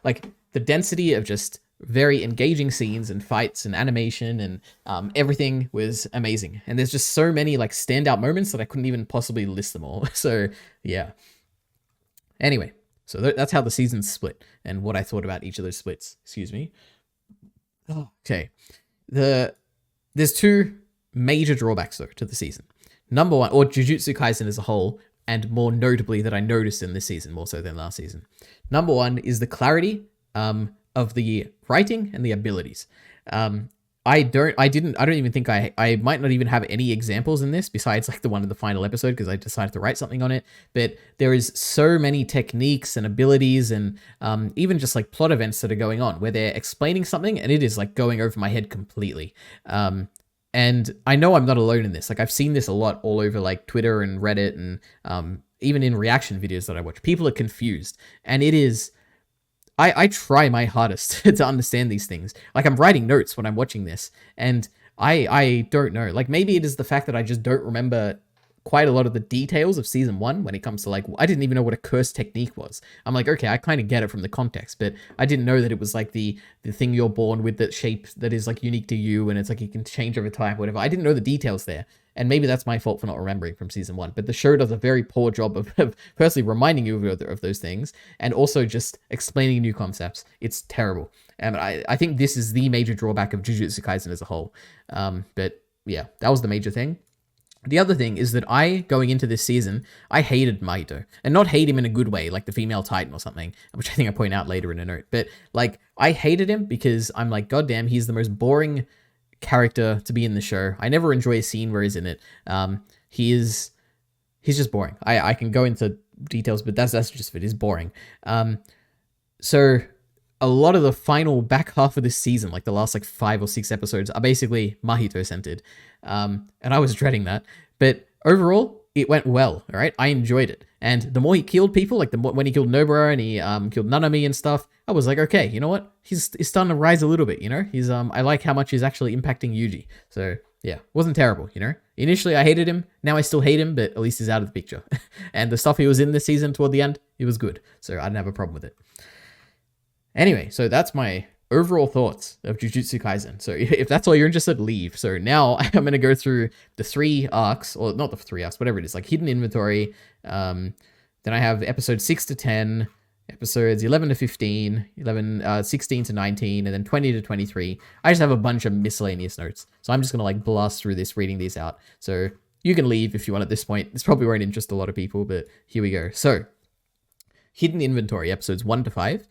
Like, the density of just very engaging scenes and fights and animation and everything was amazing. And there's just so many like standout moments that I couldn't even possibly list them all. So, yeah. Anyway, so that's how the season's split, and what I thought about each of those splits. Excuse me. Okay. There's 2 major drawbacks though to the season. Number 1, or Jujutsu Kaisen as a whole, and more notably that I noticed in this season more so than last season. Number 1 is the clarity of the writing and the abilities. I don't even think I might not even have any examples in this besides like the one in the final episode, because I decided to write something on it. But there is so many techniques and abilities and even just like plot events that are going on where they're explaining something and it is like going over my head completely. And I know I'm not alone in this. Like I've seen this a lot all over like Twitter and Reddit and even in reaction videos that I watch, people are confused. And it is, I try my hardest to understand these things. Like, I'm writing notes when I'm watching this, and I don't know. Like, maybe it is the fact that I just don't remember quite a lot of the details of season 1 when it comes to, like, I didn't even know what a curse technique was. I'm like, okay, I kind of get it from the context, but I didn't know that it was like the thing you're born with, that shape that is like unique to you, and it's like you can change over time, whatever. I didn't know the details there. And maybe that's my fault for not remembering from season 1. But the show does a very poor job of personally reminding you of those things, and also just explaining new concepts. It's terrible. And I think this is the major drawback of Jujutsu Kaisen as a whole. But yeah, that was the major thing. The other thing is that going into this season, I hated Mahito. And not hate him in a good way, like the female Titan or something, which I think I point out later in a note. But, like, I hated him because I'm like, goddamn, he's the most boring character to be in the show. I never enjoy a scene where he's in it. He's just boring. I can go into details, but that's just it. He's boring. So a lot of the final back half of this season, like the last like 5 or 6 episodes, are basically Mahito centered. And I was dreading that. But overall, it went well, all right? I enjoyed it. And the more he killed people, like when he killed Nobara and he killed Nanami and stuff, I was like, okay, you know what? He's starting to rise a little bit, you know? He's I like how much he's actually impacting Yuji. So yeah, wasn't terrible, you know? Initially, I hated him. Now I still hate him, but at least he's out of the picture. And the stuff he was in this season toward the end, it was good. So I didn't have a problem with it. Anyway, so that's my overall thoughts of Jujutsu Kaisen. So if that's all you're interested, leave. So now I'm going to go through the 3 arcs, or not the 3 arcs, whatever it is, like hidden inventory. Then I have episodes 6 to 10, episodes 11 to 15, 16 to 19, and then 20 to 23. I just have a bunch of miscellaneous notes. So I'm just going to like blast through this, reading these out. So you can leave if you want at this point. This probably won't interest a lot of people, but here we go. So hidden inventory, episodes 1 to 5.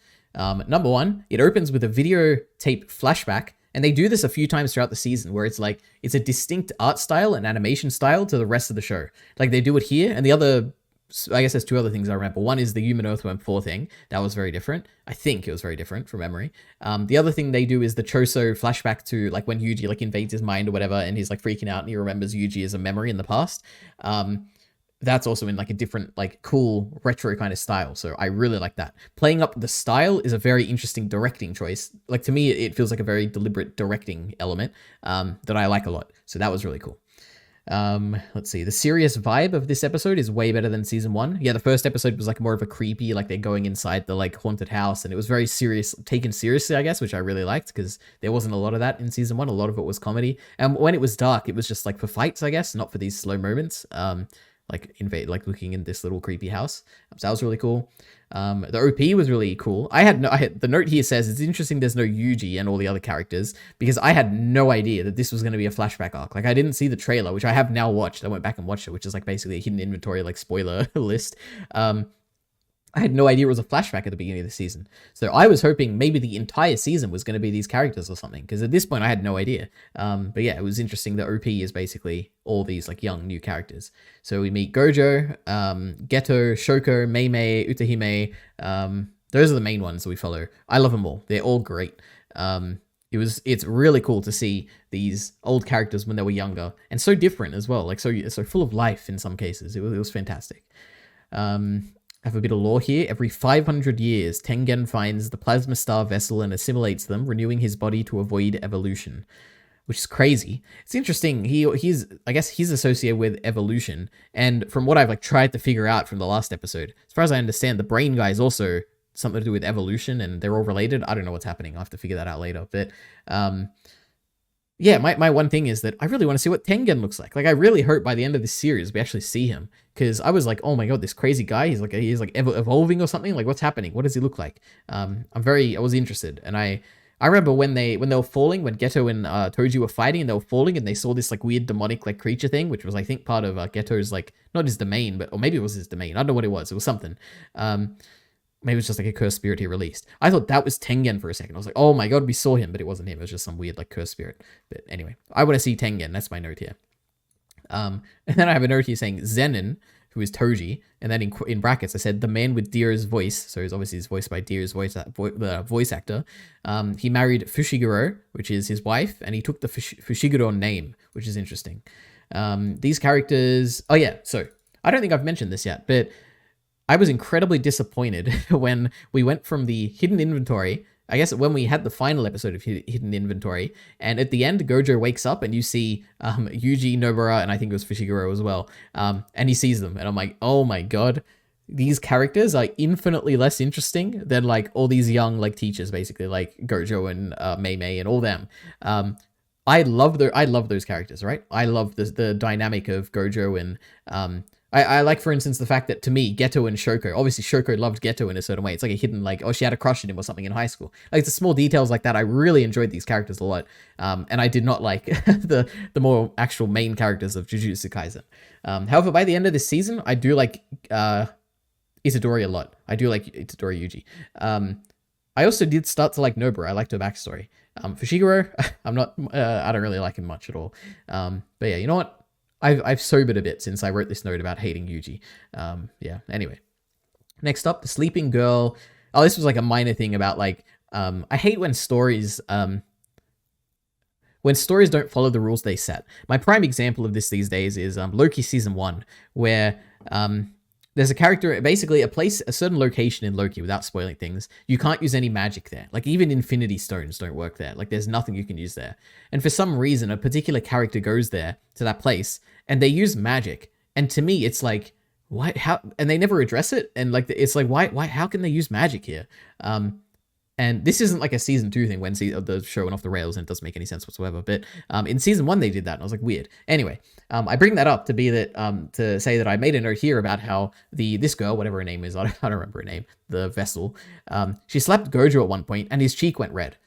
Number 1, it opens with a videotape flashback, and they do this a few times throughout the season where it's like, it's a distinct art style and animation style to the rest of the show. Like they do it here, and the other, I guess there's 2 other things I remember. One is the Human Earthworm 4 thing. That was very different. I think it was very different from memory. The other thing they do is the Choso flashback to like when Yuji like invades his mind or whatever, and he's like freaking out and he remembers Yuji as a memory in the past. That's also in like a different, like cool retro kind of style. So I really like that. Playing up the style is a very interesting directing choice. Like to me, it feels like a very deliberate directing element that I like a lot. So that was really cool. Let's see. The serious vibe of this episode is way better than season 1. Yeah, the first episode was like more of a creepy, like they're going inside the like haunted house, and it was very serious, taken seriously, I guess, which I really liked because there wasn't a lot of that in season 1. A lot of it was comedy. And when it was dark, it was just like for fights, I guess, not for these slow moments. Like looking in this little creepy house. So that was really cool. The OP was really cool. The note here says it's interesting there's no Yuji and all the other characters, because I had no idea that this was going to be a flashback arc. Like I didn't see the trailer, which I have now watched. I went back and watched it, which is like basically a hidden inventory like spoiler list. I had no idea it was a flashback at the beginning of the season. So I was hoping maybe the entire season was going to be these characters or something, because at this point I had no idea. But yeah, it was interesting. The OP is basically all these like young new characters. So we meet Gojo, Geto, Shoko, Mei, Utahime. Those are the main ones that we follow. I love them all. They're all great. It's really cool to see these old characters when they were younger, and so different as well. Like so full of life in some cases. It was fantastic. I have a bit of lore here. Every 500 years, Tengen finds the plasma star vessel and assimilates them, renewing his body to avoid evolution, which is crazy. It's interesting. I guess he's associated with evolution, and from what I've like tried to figure out from the last episode, as far as I understand, the brain guy is also something to do with evolution, and they're all related. I don't know what's happening. I'll have to figure that out later. But yeah, my one thing is that I really want to see what Tengen looks like. Like, I really hope by the end of this series we actually see him, because I was like, oh my god, this crazy guy, he's like evolving or something. Like, what's happening? What does he look like? I was interested, and I remember when they were falling, when Geto and Toji were fighting, and they were falling, and they saw this like weird demonic like creature thing, which was I think part of Geto's like, not his domain, or maybe it was his domain. I don't know what it was. It was something. Maybe it was just like a cursed spirit he released. I thought that was Tengen for a second. I was like, oh my god, we saw him, but it wasn't him. It was just some weird like cursed spirit. But anyway, I want to see Tengen. That's my note here. And then I have a note here saying Zenin, who is Toji, and then in brackets I said the man with Deer's voice. So he's obviously voiced by Deer's voice actor. He married Fushiguro, which is his wife, and he took the Fushiguro name, which is interesting. These characters. Oh yeah, so I don't think I've mentioned this yet, but I was incredibly disappointed when we went from the hidden inventory. I guess when we had the final episode of Hidden Inventory, and at the end, Gojo wakes up and you see Yuji, Nobara, and I think it was Fushiguro as well, and he sees them, and I'm like, oh my god, these characters are infinitely less interesting than like all these young like teachers, basically, like Gojo and Mei Mei and all them. I love those characters, right? I love the dynamic of Gojo and I like, for instance, the fact that to me, Geto and Shoko, obviously Shoko loved Geto in a certain way. It's like a hidden, like, oh, she had a crush on him or something in high school. Like, the small details like that. I really enjoyed these characters a lot. And I did not like the more actual main characters of Jujutsu Kaisen. However, by the end of this season, I do like Itadori a lot. I do like Itadori Yuji. I also did start to like Nobara. I liked her backstory. Fushiguro, I don't really like him much at all. But yeah, you know what? I've sobered a bit since I wrote this note about hating Yuji. Yeah, anyway. Next up, the sleeping girl. Oh, this was like a minor thing about like, I hate when stories don't follow the rules they set. My prime example of this these days is Loki season 1, where there's a character, basically a certain location in Loki, without spoiling things, you can't use any magic there. Like, even Infinity Stones don't work there. Like, there's nothing you can use there. And for some reason, a particular character goes there, to that place, and they use magic. And to me, it's like, why, how, and they never address it. And like, it's like, why, how can they use magic here? And this isn't like a season 2 thing when the show went off the rails and it doesn't make any sense whatsoever. But in season 1, they did that, and I was like, weird. Anyway, I bring that up to be that to say that I made a note here about how this girl, whatever her name is, I don't remember her name, the vessel, she slapped Gojo at one point, and his cheek went red.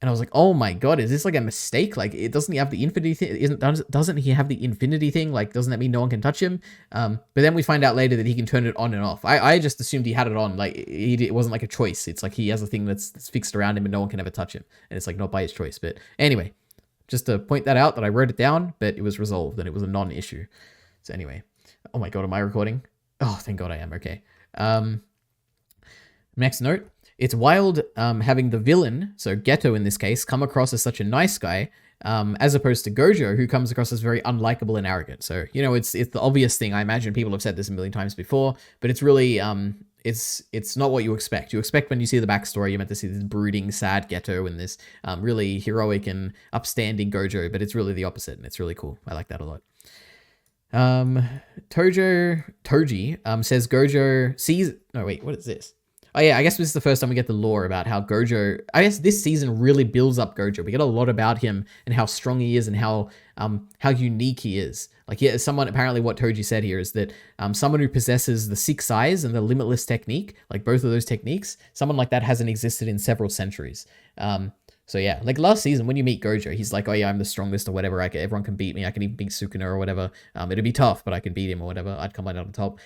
And I was like, oh my god, is this like a mistake? Like, doesn't he have the infinity thing? Doesn't he have the infinity thing? Like, doesn't that mean no one can touch him? But then we find out later that he can turn it on and off. I just assumed he had it on. Like, it wasn't like a choice. It's like he has a thing that's fixed around him and no one can ever touch him. And it's like not by his choice. But anyway, just to point that out, that I wrote it down, but it was resolved and it was a non-issue. So anyway, oh my god, am I recording? Oh, thank god I am. Okay. Next note. It's wild having the villain, so Geto in this case, come across as such a nice guy, as opposed to Gojo, who comes across as very unlikable and arrogant. So, you know, it's the obvious thing. I imagine people have said this a million times before, but it's really, it's not what you expect. You expect when you see the backstory, you're meant to see this brooding, sad Geto and this really heroic and upstanding Gojo, but it's really the opposite, and it's really cool. I like that a lot. Toji says Gojo sees... No, wait, what is this? Oh yeah, I guess this is the first time we get the lore about how Gojo... I guess this season really builds up Gojo. We get a lot about him and how strong he is and how unique he is. Like, yeah, apparently what Toji said here is that someone who possesses the 6 eyes and the limitless technique, like both of those techniques, someone like that hasn't existed in several centuries. So yeah, like last season when you meet Gojo, he's like, oh yeah, I'm the strongest or whatever. Everyone can beat me. I can even beat Sukuna or whatever. It'd be tough, but I can beat him or whatever. I'd come out on top.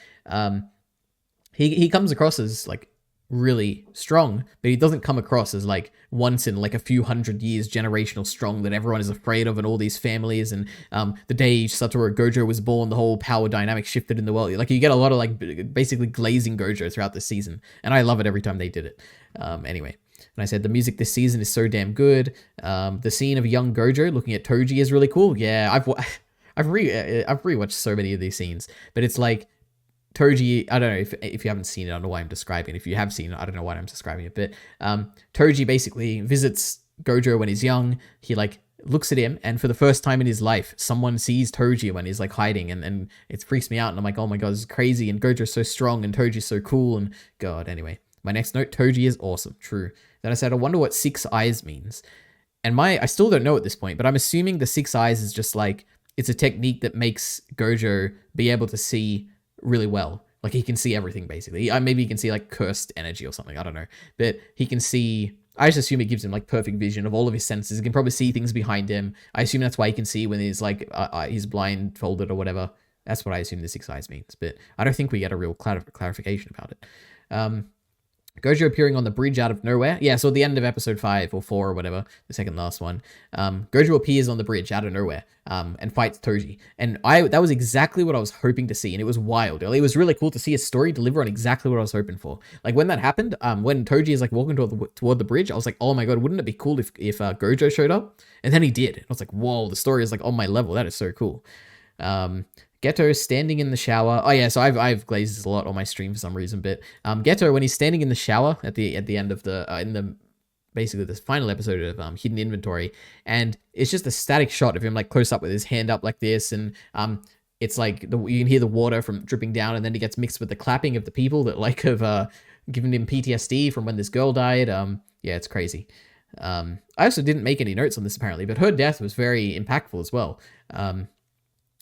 He comes across as like really strong, but he doesn't come across as like once in like a few hundred years generational strong that everyone is afraid of, and all these families, and the day Satoru Gojo was born, the whole power dynamic shifted in the world. Like, you get a lot of like basically glazing Gojo throughout the season, and I love it every time they did it. Anyway, and I said the music this season is so damn good. The scene of young Gojo looking at Toji is really cool. Yeah, I've rewatched so many of these scenes, but it's like Toji, I don't know if you haven't seen it, I don't know why I'm describing it. If you have seen it, I don't know why I'm describing it. But Toji basically visits Gojo when he's young. He like looks at him, and for the first time in his life, someone sees Toji when he's like hiding, and it freaks me out. And I'm like, oh my god, this is crazy. And Gojo's so strong, and Toji's so cool. And god, anyway, my next note: Toji is awesome. True. Then I said, I wonder what 6 eyes means. And I still don't know at this point, but I'm assuming the 6 eyes is just like, it's a technique that makes Gojo be able to see really well. Like, he can see everything basically. Maybe he can see like cursed energy or something, I don't know, but he can see, I just assume it gives him like perfect vision of all of his senses. He can probably see things behind him. I assume that's why he can see when he's like he's blindfolded or whatever. That's what I assume the 6 eyes means, but I don't think we get a real clarification about it. Gojo appearing on the bridge out of nowhere. Yeah, so at the end of episode 5 or 4 or whatever, the second last one, Gojo appears on the bridge out of nowhere and fights Toji. And that was exactly what I was hoping to see, and it was wild. It was really cool to see a story deliver on exactly what I was hoping for. Like, when that happened, when Toji is like walking toward the bridge, I was like, oh my god, wouldn't it be cool if Gojo showed up? And then he did. I was like, whoa, the story is like on my level. That is so cool. Geto standing in the shower. Oh yeah, so I've glazed this a lot on my stream for some reason, but Geto when he's standing in the shower at the end of the in the basically this final episode of Hidden Inventory, and it's just a static shot of him like close up with his hand up like this, and it's like you can hear the water from dripping down, and then it gets mixed with the clapping of the people that like have given him PTSD from when this girl died. Yeah, it's crazy. I also didn't make any notes on this apparently, but her death was very impactful as well.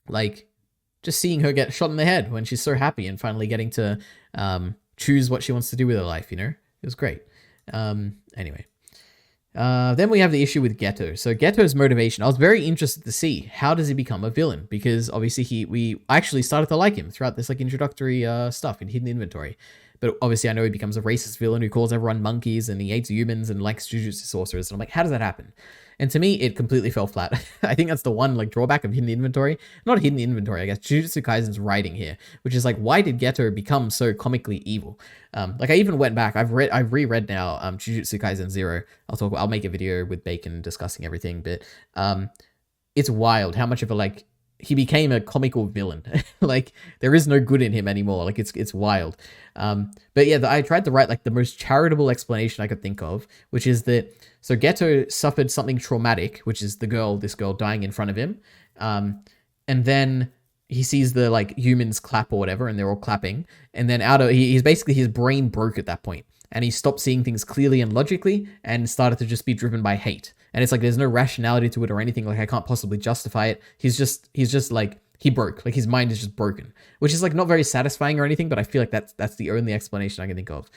Like just seeing her get shot in the head when she's so happy and finally getting to choose what she wants to do with her life, you know? It was great. Anyway. Then we have the issue with Geto. So Geto's motivation, I was very interested to see how does he become a villain, because obviously we actually started to like him throughout this like introductory stuff in Hidden Inventory. But obviously I know he becomes a racist villain who calls everyone monkeys and he hates humans and likes Jujutsu sorcerers. And I'm like, how does that happen? And to me, it completely fell flat. I think that's the one like drawback of Hidden Inventory. Not Hidden Inventory, I guess. Jujutsu Kaisen's writing here, which is like, why did Geto become so comically evil? Like I even went back. I've reread now Jujutsu Kaisen 0. I'll make a video with Bacon discussing everything, but it's wild how much of a like he became a comical villain. Like there is no good in him anymore. Like it's wild. But yeah, I tried to write like the most charitable explanation I could think of, which is that so Geto suffered something traumatic, which is this girl dying in front of him. And then he sees the like humans clap or whatever, and they're all clapping. And then he's basically, his brain broke at that point, and he stopped seeing things clearly and logically and started to just be driven by hate. And it's like, there's no rationality to it or anything. Like I can't possibly justify it. He's just like, he broke, like his mind is just broken, which is like not very satisfying or anything, but I feel like that's the only explanation I can think of.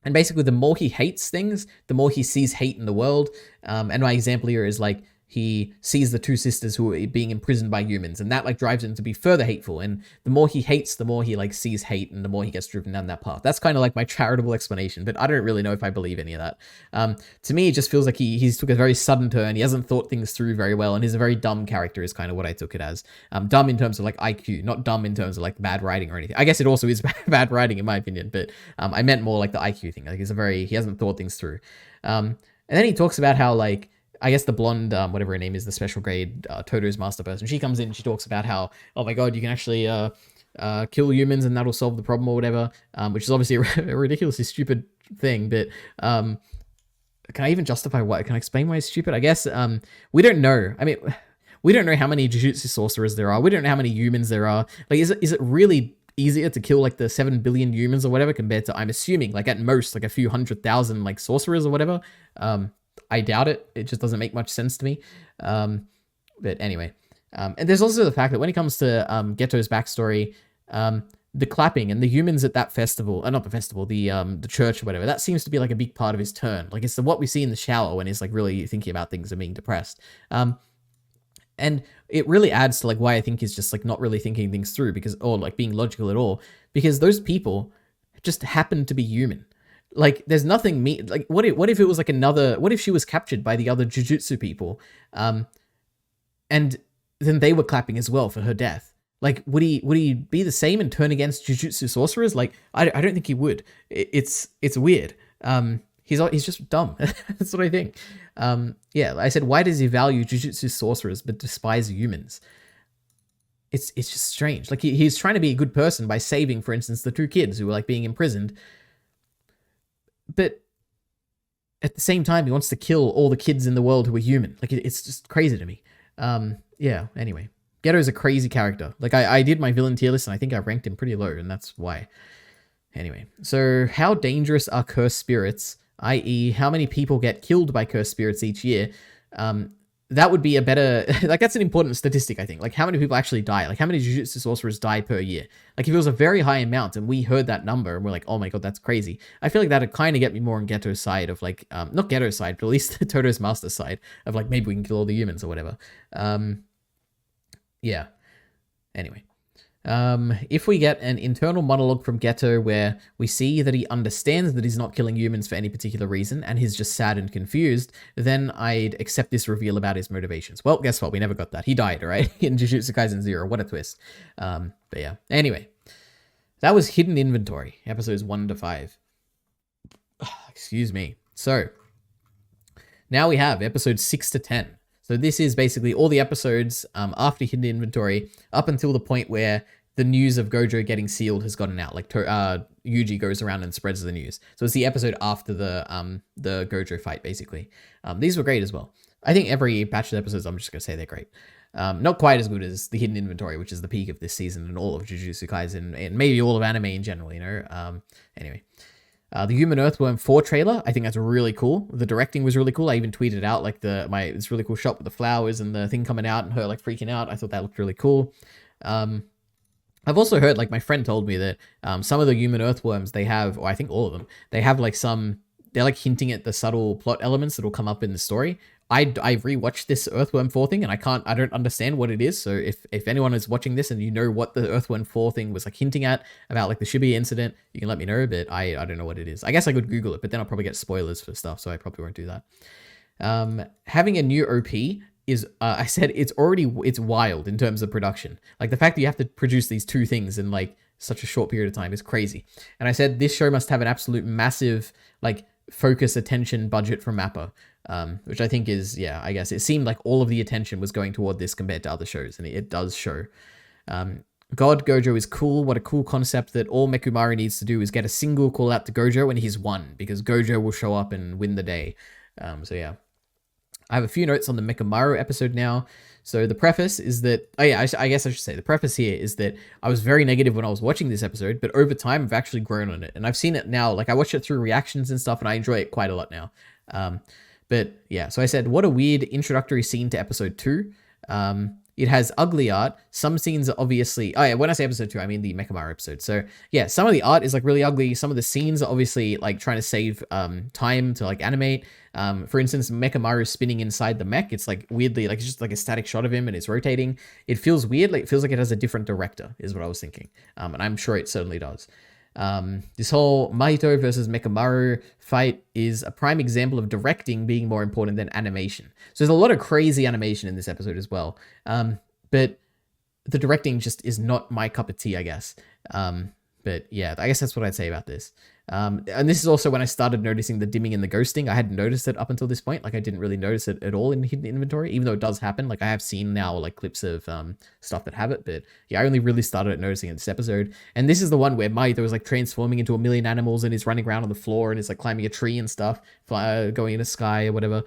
And basically the more he hates things, the more he sees hate in the world. And my example here is like, he sees the two sisters who are being imprisoned by humans, and that like drives him to be further hateful. And the more he hates, the more he like sees hate, and the more he gets driven down that path. That's kind of like my charitable explanation, but I don't really know if I believe any of that. To me, it just feels like he's took a very sudden turn. He hasn't thought things through very well, and he's a very dumb character is kind of what I took it as. Dumb in terms of like IQ, not dumb in terms of like bad writing or anything. I guess it also is bad writing in my opinion, but I meant more like the IQ thing. Like he hasn't thought things through. And then he talks about how like, I guess the blonde, whatever her name is, the special grade Toto's master person, she comes in and she talks about how, oh my god, you can actually kill humans and that'll solve the problem or whatever, which is obviously a ridiculously stupid thing, but can I even justify why? Can I explain why it's stupid? I guess we don't know. I mean, we don't know how many Jujutsu sorcerers there are. We don't know how many humans there are. Like, is it really easier to kill like the 7 billion humans or whatever compared to, I'm assuming, like at most, like a few 100,000 like sorcerers or whatever? I doubt it. It just doesn't make much sense to me. But anyway. And there's also the fact that when it comes to Geto's backstory, the clapping and the humans at that festival, not the festival, the church or whatever, that seems to be like a big part of his turn. Like it's what we see in the shower when he's like really thinking about things and being depressed. And it really adds to like why I think he's just like not really thinking things through, or like being logical at all, because those people just happen to be human. Like, there's nothing like, what if it was like what if she was captured by the other Jujutsu people, and then they were clapping as well for her death? Like, would he be the same and turn against Jujutsu sorcerers? Like, I don't think he would. It's weird. He's just dumb. That's what I think. Yeah, I said, why does he value Jujutsu sorcerers but despise humans? It's just strange. Like, he's trying to be a good person by saving, for instance, the two kids who were like being imprisoned. But at the same time, he wants to kill all the kids in the world who are human. Like, it's just crazy to me. Yeah, anyway. Geto's a crazy character. Like, I did my villain tier list, and I think I ranked him pretty low, and that's why. Anyway, so how dangerous are cursed spirits, i.e. how many people get killed by cursed spirits each year? That would be a better, like, that's an important statistic, I think. Like, how many people actually die? Like, how many Jujutsu sorcerers die per year? Like, if it was a very high amount and we heard that number and we're like, oh my god, that's crazy, I feel like that'd kind of get me more on Geto's side of, like, not Geto's side, but at least Toto's master side of, like, maybe we can kill all the humans or whatever. Yeah. Anyway. If we get an internal monologue from Geto where we see that he understands that he's not killing humans for any particular reason and he's just sad and confused, then I'd accept this reveal about his motivations. Well, guess what? We never got that. He died, right? In Jujutsu Kaisen 0. What a twist. But yeah. Anyway, that was Hidden Inventory, episodes 1 to 5. Excuse me. So, now we have episodes 6 to 10. So this is basically all the episodes after Hidden Inventory up until the point where the news of Gojo getting sealed has gotten out. Like Yuji goes around and spreads the news. So it's the episode after the Gojo fight, basically. These were great as well. I think every batch of episodes, I'm just gonna say they're great. Not quite as good as the Hidden Inventory, which is the peak of this season and all of Jujutsu Kaisen and maybe all of anime in general. You know. Anyway. The Human Earthworm 4 trailer, I think that's really cool. The directing was really cool. I even tweeted out like this really cool shot with the flowers and the thing coming out and her like freaking out. I thought that looked really cool. I've also heard, like my friend told me that some of the Human Earthworms they have, or I think all of them, they have like they're like hinting at the subtle plot elements that will come up in the story. I rewatched this Earthworm 4 thing and I don't understand what it is. So if anyone is watching this and you know what the Earthworm 4 thing was like hinting at about like the Shibuya incident, you can let me know, but I don't know what it is. I guess I could Google it, but then I'll probably get spoilers for stuff, so I probably won't do that. Having a new OP is, I said it's wild in terms of production. Like the fact that you have to produce these two things in like such a short period of time is crazy. And I said this show must have an absolute massive like focus attention budget from Mappa. Which I think is, yeah, I guess it seemed like all of the attention was going toward this compared to other shows, and it does show. God Gojo is cool. What a cool concept that all Mekumaru needs to do is get a single call out to Gojo and he's won, because Gojo will show up and win the day. So yeah. I have a few notes on the Mekumaru episode now. So the preface is that, I guess I should say the preface here is that I was very negative when I was watching this episode, but over time I've actually grown on it, and I've seen it now. Like I watch it through reactions and stuff, and I enjoy it quite a lot now. But yeah, so I said, what a weird introductory scene to episode 2. It has ugly art. Some scenes are obviously... Oh yeah, when I say episode 2, I mean the Mekamaru episode. So yeah, some of the art is like really ugly. Some of the scenes are obviously like trying to save time to like animate. For instance, Mekamaru spinning inside the mech. It's like weirdly, like it's just like a static shot of him and it's rotating. It feels weird. Like it feels like it has a different director is what I was thinking. And I'm sure it certainly does. This whole Mahito versus Mekamaru fight is a prime example of directing being more important than animation. So there's a lot of crazy animation in this episode as well. But the directing just is not my cup of tea, I guess. But yeah, I guess that's what I'd say about this. And this is also when I started noticing the dimming and the ghosting. I hadn't noticed it up until this point. Like I didn't really notice it at all in Hidden Inventory, even though it does happen. Like I have seen now like clips of stuff that have it, but yeah, I only really started noticing it this episode. And this is the one where Mahito was like transforming into a million animals and is running around on the floor and is like climbing a tree and stuff, going in the sky or whatever.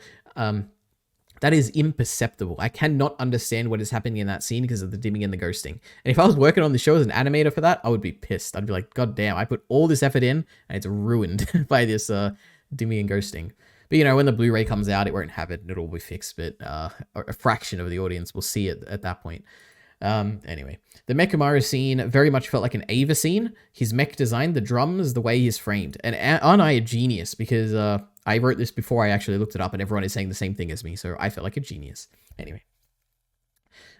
That is imperceptible. I cannot understand what is happening in that scene because of the dimming and the ghosting. And if I was working on the show as an animator for that, I would be pissed. I'd be like, God damn, I put all this effort in and it's ruined by this dimming and ghosting. But you know, when the Blu-ray comes out, it won't have it and it'll be fixed. But a fraction of the audience will see it at that point. Anyway, the Mekamaru scene very much felt like an Ava scene. His mech design, the drums, the way he's framed. And aren't I a genius? Because I wrote this before I actually looked it up and everyone is saying the same thing as me, so I felt like a genius. Anyway.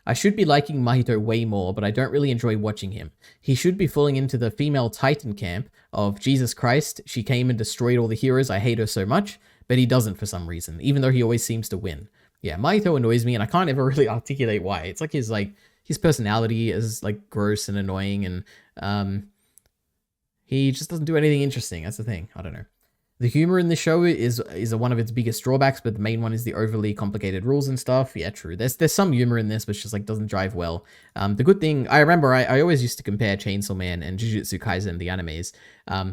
I should be liking Mahito way more, but I don't really enjoy watching him. He should be falling into the female Titan camp of Jesus Christ, she came and destroyed all the heroes, I hate her so much, but he doesn't for some reason, even though he always seems to win. Yeah, Mahito annoys me and I can't ever really articulate why. It's like his personality is like gross and annoying, and he just doesn't do anything interesting. That's the thing. I don't know. The humor in this show is one of its biggest drawbacks, but the main one is the overly complicated rules and stuff. Yeah, true. There's some humor in this, but just like doesn't drive well. The good thing, I remember I always used to compare Chainsaw Man and Jujutsu Kaisen, the animes,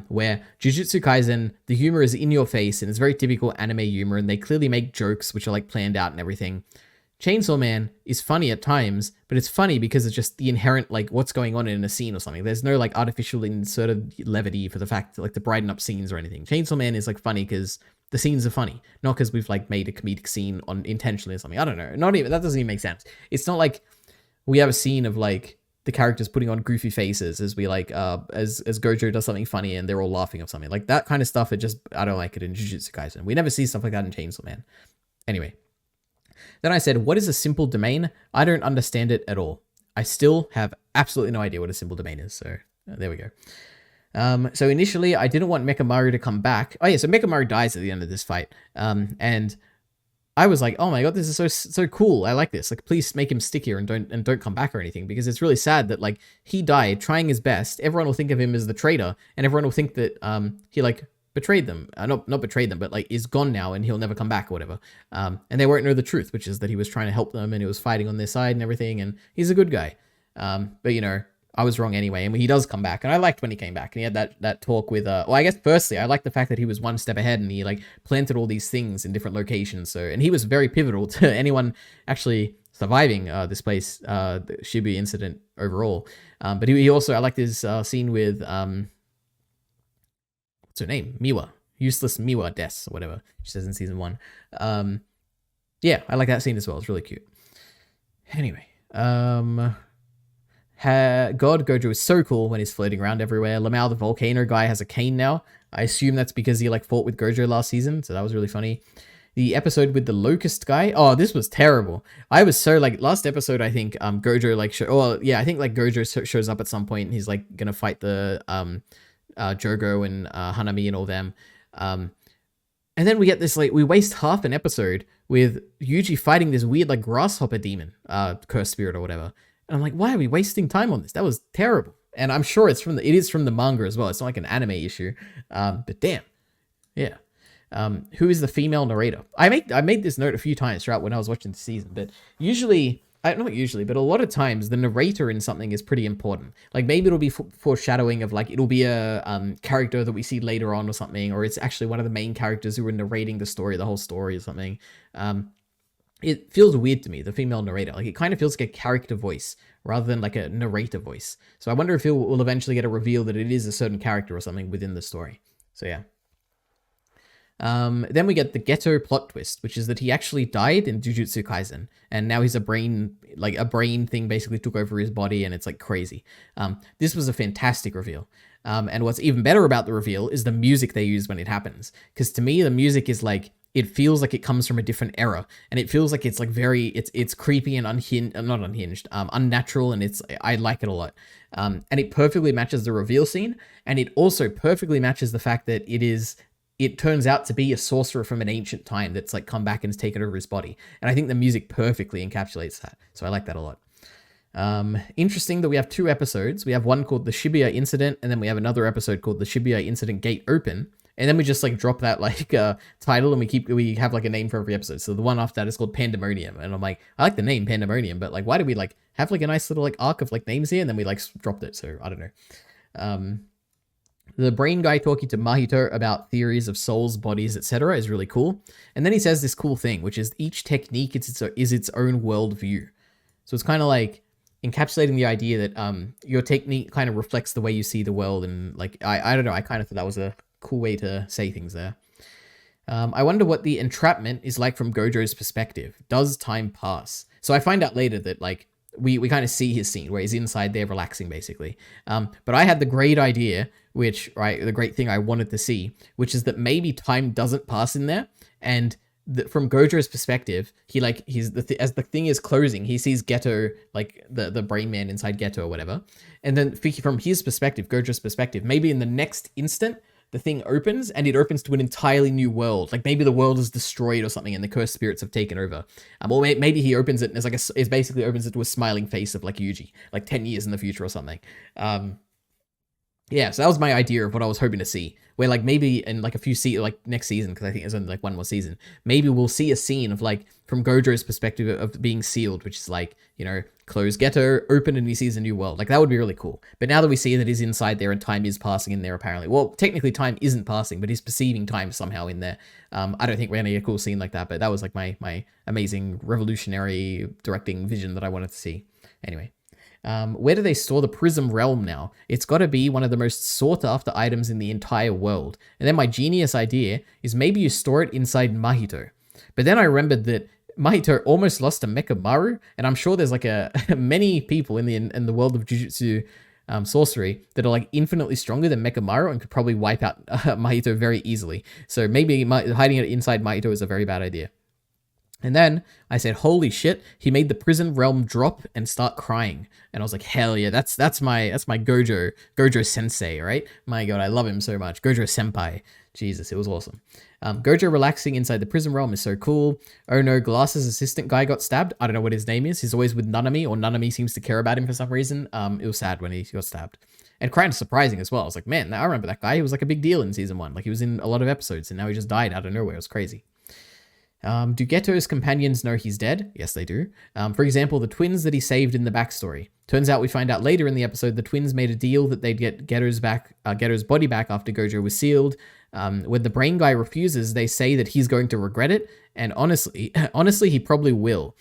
where Jujutsu Kaisen, the humor is in your face and it's very typical anime humor, and they clearly make jokes which are like planned out and everything. Chainsaw Man is funny at times, but it's funny because it's just the inherent, like, what's going on in a scene or something. There's no, like, artificial inserted levity for the fact, like, to brighten up scenes or anything. Chainsaw Man is, like, funny because the scenes are funny, not because we've, like, made a comedic scene on intentionally or something. I don't know. That doesn't even make sense. It's not like we have a scene of, like, the characters putting on goofy faces as we, like, as Gojo does something funny and they're all laughing or something. Like, that kind of stuff, I don't like it in Jujutsu Kaisen. We never see stuff like that in Chainsaw Man. Anyway. Then I said, what is a simple domain? I don't understand it at all. I still have absolutely no idea what a simple domain is. So there we go. So initially, I didn't want Mekamaru to come back. Oh yeah, so Mekamaru dies at the end of this fight. And I was like, oh my god, this is so cool. I like this. Like, please make him stick here and don't come back or anything, because it's really sad that like he died trying his best. Everyone will think of him as the traitor, and everyone will think that he like betrayed them. Not betrayed them, but like is gone now and he'll never come back or whatever. And they won't know the truth, which is that he was trying to help them and he was fighting on their side and everything. And he's a good guy. But you know, I was wrong anyway. And he does come back, and I liked when he came back and he had that talk with. Well, I guess firstly, I liked the fact that he was one step ahead and he like planted all these things in different locations. So, and he was very pivotal to anyone actually surviving this place, the Shibuya incident overall. But he also, I liked his scene with what's her name? Miwa. Useless Miwa Des, or whatever she says in season 1. Yeah, I like that scene as well. It's really cute. Anyway, God Gojo is so cool when he's floating around everywhere. Lamau, the volcano guy, has a cane now. I assume that's because he like fought with Gojo last season, so that was really funny. The episode with the locust guy, oh, this was terrible. I was so like, last episode, I think Gojo like I think like Gojo shows up at some point and he's like gonna fight the Jogo and Hanami and all them. And then we get this, like, we waste half an episode with Yuji fighting this weird, like, grasshopper demon, cursed spirit or whatever. And I'm like, why are we wasting time on this? That was terrible. And I'm sure it is from the manga as well. It's not like an anime issue. But damn. Yeah. Who is the female narrator? I made this note a few times throughout when I was watching the season, but not usually, but a lot of times the narrator in something is pretty important. Like maybe it'll be foreshadowing of like, it'll be a character that we see later on or something, or it's actually one of the main characters who are narrating the story, the whole story or something. It feels weird to me, the female narrator. Like it kind of feels like a character voice rather than like a narrator voice. So I wonder if we'll eventually get a reveal that it is a certain character or something within the story. So yeah. Then we get the Geto plot twist, which is that he actually died in Jujutsu Kaisen, and now he's a brain thing basically took over his body, and it's like crazy. This was a fantastic reveal. And what's even better about the reveal is the music they use when it happens. Because to me, the music is like, it feels like it comes from a different era, and it feels like it's like it's creepy and unnatural, and I like it a lot. And it perfectly matches the reveal scene, and it also perfectly matches the fact that it turns out to be a sorcerer from an ancient time that's like come back and has taken over his body. And I think the music perfectly encapsulates that. So I like that a lot. Interesting that we have 2 episodes. We have one called the Shibuya Incident, and then we have another episode called the Shibuya Incident Gate Open. And then we just like drop that like title, and we have like a name for every episode. So the one after that is called Pandemonium. And I'm like, I like the name Pandemonium, but like, why do we like have like a nice little like arc of like names here? And then we like dropped it. So I don't know. The brain guy talking to Mahito about theories of souls, bodies, etc. is really cool. And then he says this cool thing, which is each technique is its own worldview. So it's kind of like encapsulating the idea that your technique kind of reflects the way you see the world. And like, I don't know, I kind of thought that was a cool way to say things there. I wonder what the entrapment is like from Gojo's perspective. Does time pass? So I find out later that like, we kind of see his scene where he's inside there relaxing basically. But I had the great idea, the great thing I wanted to see, which is that maybe time doesn't pass in there. And from Gojo's perspective, as the thing is closing, he sees Geto, like the brain man inside Geto or whatever. And then from his perspective, Gojo's perspective, maybe in the next instant, the thing opens and it opens to an entirely new world. Like maybe the world is destroyed or something and the cursed spirits have taken over. Or maybe he opens it and it basically opens it to a smiling face of like Yuji, like 10 years in the future or something. Yeah, so that was my idea of what I was hoping to see. Where like maybe in like a few next season, because I think there's only like one more season, maybe we'll see a scene of like from Gojo's perspective of being sealed, which is like, you know, close Geto, open, and he sees a new world. Like that would be really cool. But now that we see that he's inside there and time is passing in there apparently. Well, technically time isn't passing, but he's perceiving time somehow in there. I don't think we're gonna get a cool scene like that, but that was like my amazing revolutionary directing vision that I wanted to see. Anyway. Where do they store the Prism Realm now? It's got to be one of the most sought after items in the entire world. And then my genius idea is maybe you store it inside Mahito. But then I remembered that Mahito almost lost to Mekamaru, and I'm sure there's like many people in the world of Jujutsu sorcery that are like infinitely stronger than Mekamaru and could probably wipe out Mahito very easily. So maybe hiding it inside Mahito is a very bad idea. And then I said, holy shit, he made the prison realm drop and start crying. And I was like, hell yeah, that's my Gojo sensei, right? My God, I love him so much. Gojo senpai. Jesus, it was awesome. Gojo relaxing inside the prison realm is so cool. Oh no, Glass's assistant guy got stabbed. I don't know what his name is. He's always with Nanami, or Nanami seems to care about him for some reason. It was sad when he got stabbed. And kind of surprising as well. I was like, man, I remember that guy. He was like a big deal in season 1. Like he was in a lot of episodes, and now he just died out of nowhere. It was crazy. Do Geto's companions know he's dead? Yes, they do. For example, the twins that he saved in the backstory. Turns out we find out later in the episode the twins made a deal that they'd get Geto's body back after Gojo was sealed. When the brain guy refuses, they say that he's going to regret it, and honestly, he probably will.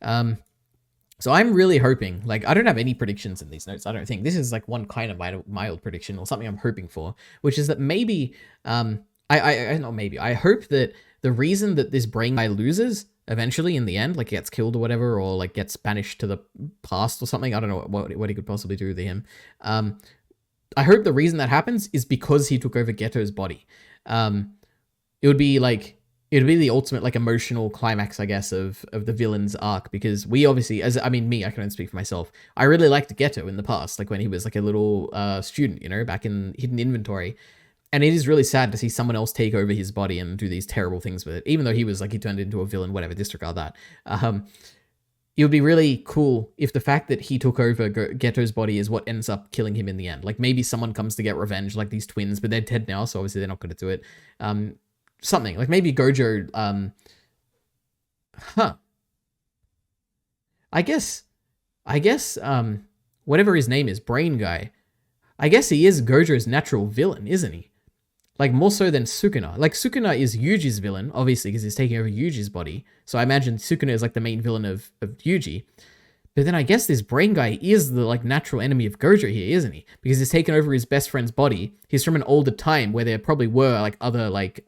So I'm really hoping, like, I don't have any predictions in these notes, I don't think. This is like one kind of mild prediction, or something I'm hoping for, which is that maybe, I hope that the reason that this brain guy loses eventually in the end, like gets killed or whatever, or like gets banished to the past or something, I don't know what he could possibly do to him. I hope the reason that happens is because he took over Geto's body. It would be the ultimate like emotional climax, I guess, of the villain's arc, because we obviously, I can only speak for myself. I really liked Geto in the past, like when he was like a little student, back in Hidden Inventory. And it is really sad to see someone else take over his body and do these terrible things with it, even though he turned into a villain, whatever, disregard that. It would be really cool if the fact that he took over Geto's body is what ends up killing him in the end. Like maybe someone comes to get revenge, like these twins, but they're dead now, so obviously they're not going to do it. Something like maybe Gojo. I guess. Whatever his name is, Brain Guy. I guess he is Gojo's natural villain, isn't he? Like more so than Sukuna. Like Sukuna is Yuji's villain, obviously, because he's taking over Yuji's body. So I imagine Sukuna is like the main villain of Yuji. But then I guess this Brain Guy is the like natural enemy of Gojo here, isn't he? Because he's taken over his best friend's body. He's from an older time where there probably were like other like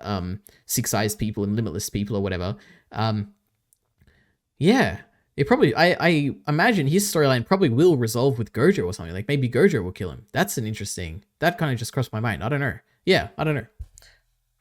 six-eyes people and limitless people or whatever. Yeah. It probably, I imagine his storyline probably will resolve with Gojo or something. Like maybe Gojo will kill him. That's an interesting, that kind of just crossed my mind. I don't know. Yeah, I don't know.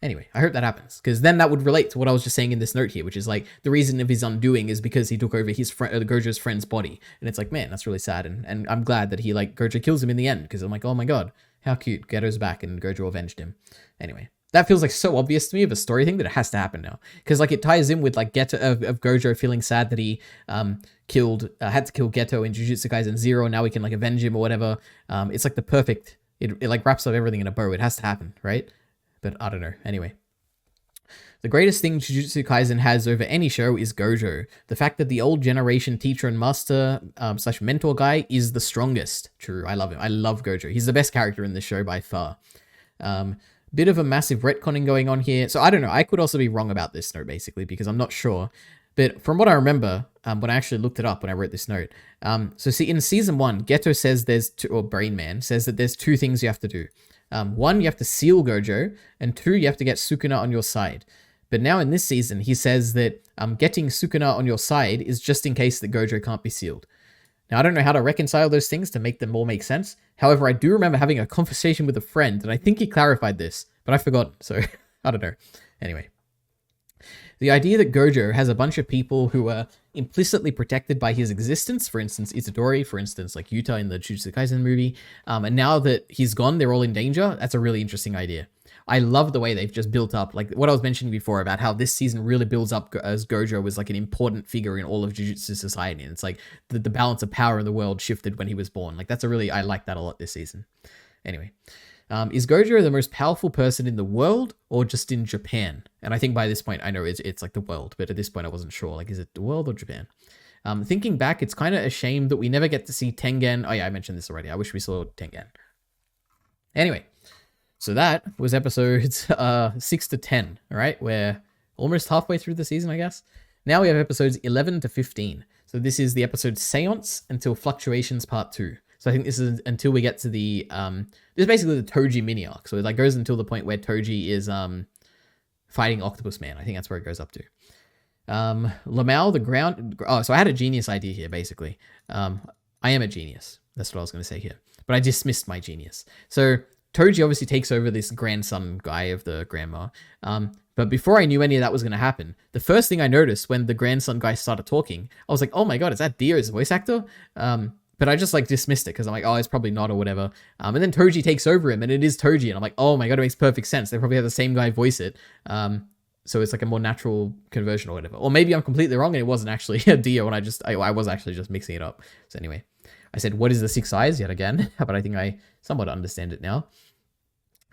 Anyway, I hope that happens, because then that would relate to what I was just saying in this note here, which is like the reason of his undoing is because he took over his Gojo's friend's body. And it's like, man, that's really sad. And I'm glad that he like Gojo kills him in the end, because I'm like, oh my God, how cute. Geto's back and Gojo avenged him. Anyway, that feels like so obvious to me of a story thing that it has to happen now, because like it ties in with like Geto of Gojo feeling sad that he had to kill Geto in Jujutsu Kaisen 0. Now we can like avenge him or whatever. It's like the perfect, it like wraps up everything in a bow. It has to happen, right? But I don't know. Anyway. The greatest thing Jujutsu Kaisen has over any show is Gojo. The fact that the old generation teacher and master / mentor guy is the strongest. True, I love him. I love Gojo. He's the best character in this show by far. Bit of a massive retconning going on here. So I don't know. I could also be wrong about this note, basically, because I'm not sure. But from what I remember, when I actually looked it up when I wrote this note, so see, in season 1, Geto says Brain Man says that there's 2 things you have to do. 1, you have to seal Gojo, and 2, you have to get Sukuna on your side. But now in this season, he says that getting Sukuna on your side is just in case that Gojo can't be sealed. Now, I don't know how to reconcile those things to make them all make sense. However, I do remember having a conversation with a friend, and I think he clarified this, but I forgot, so I don't know. Anyway. The idea that Gojo has a bunch of people who are implicitly protected by his existence, for instance, Itadori, for instance, like Yuta in the Jujutsu Kaisen movie, and now that he's gone, they're all in danger, that's a really interesting idea. I love the way they've just built up, like what I was mentioning before about how this season really builds up as Gojo was like an important figure in all of Jujutsu society, and it's like the balance of power in the world shifted when he was born. Like I like that a lot this season. Anyway. Is Gojo the most powerful person in the world or just in Japan? And I think by this point, I know it's like the world, but at this point I wasn't sure. Like, is it the world or Japan? Thinking back, it's kind of a shame that we never get to see Tengen. Oh yeah, I mentioned this already. I wish we saw Tengen. Anyway, so that was episodes 6 to 10, all right? We're almost halfway through the season, I guess. Now we have episodes 11 to 15. So this is the episode Seance until Fluctuations Part 2. So I think this is until we get to the, this is basically the Toji mini arc. So it like goes until the point where Toji is fighting Octopus Man. I think that's where it goes up to. Lamau, the ground, so I had a genius idea here, basically. I am a genius. That's what I was going to say here. But I dismissed my genius. So Toji obviously takes over this grandson guy of the grandma. But before I knew any of that was going to happen, the first thing I noticed when the grandson guy started talking, I was like, oh my God, is that Dio's voice actor? But I just like dismissed it because I'm like, oh, it's probably not or whatever. And then Toji takes over him and it is Toji. And I'm like, oh my God, it makes perfect sense. They probably have the same guy voice it. So it's like a more natural conversion or whatever. Or maybe I'm completely wrong and it wasn't actually a Dio and I was actually just mixing it up. So anyway, I said, what is the 6 eyes yet again? But I think I somewhat understand it now.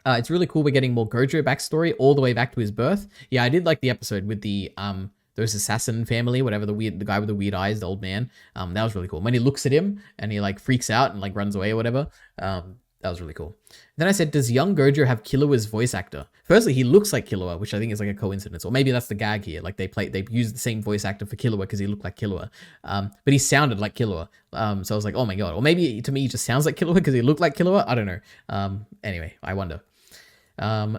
It's really cool we're getting more Gojo backstory all the way back to his birth. Yeah, I did like the episode with the those assassin family, whatever, the guy with the weird eyes, the old man. That was really cool. When he looks at him and he like freaks out and like runs away or whatever. That was really cool. Then I said, does young Gojo have Killua's voice actor? Firstly, he looks like Killua, which I think is like a coincidence, or maybe that's the gag here. Like they used the same voice actor for Killua because he looked like Killua, but he sounded like Killua. So I was like, oh my god. Or maybe to me he just sounds like Killua because he looked like Killua. I don't know. Anyway, I wonder.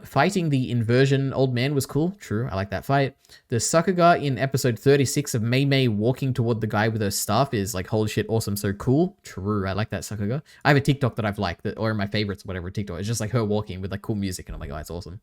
Fighting the inversion old man was cool. True, I like that fight. The Sakuga in episode 36 of Mei Mei walking toward the guy with her staff is like, holy shit, awesome, so cool. True, I like that Sakuga. I have a TikTok that I've liked, or in my favorites, whatever TikTok. It's just like her walking with like cool music, and I'm like, oh, it's awesome.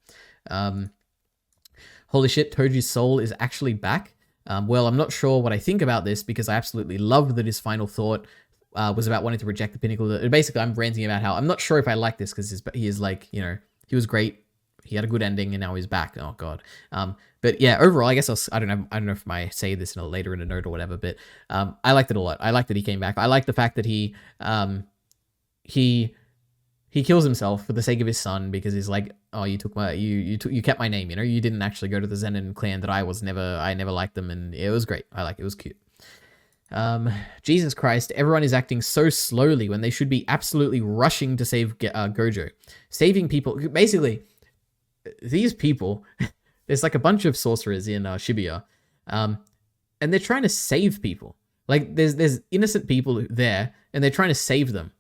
Holy shit, Toji's soul is actually back. Well, I'm not sure what I think about this because I absolutely love that his final thought was about wanting to reject the pinnacle. Basically, I'm ranting about how I'm not sure if I like this because he is like, you know, he was great. He had a good ending, and now he's back. Oh god. But yeah, overall, I guess I don't know if I say this later in a note or whatever. But I liked it a lot. I liked that he came back. I like the fact that he kills himself for the sake of his son because he's like, oh, you kept my name. You know, you didn't actually go to the Zenin clan that I never liked them, and it was great. It was cute. Jesus Christ, everyone is acting so slowly when they should be absolutely rushing to save Gojo. Saving people, basically, these people, there's like a bunch of sorcerers in Shibuya, and they're trying to save people. Like, there's innocent people there, and they're trying to save them.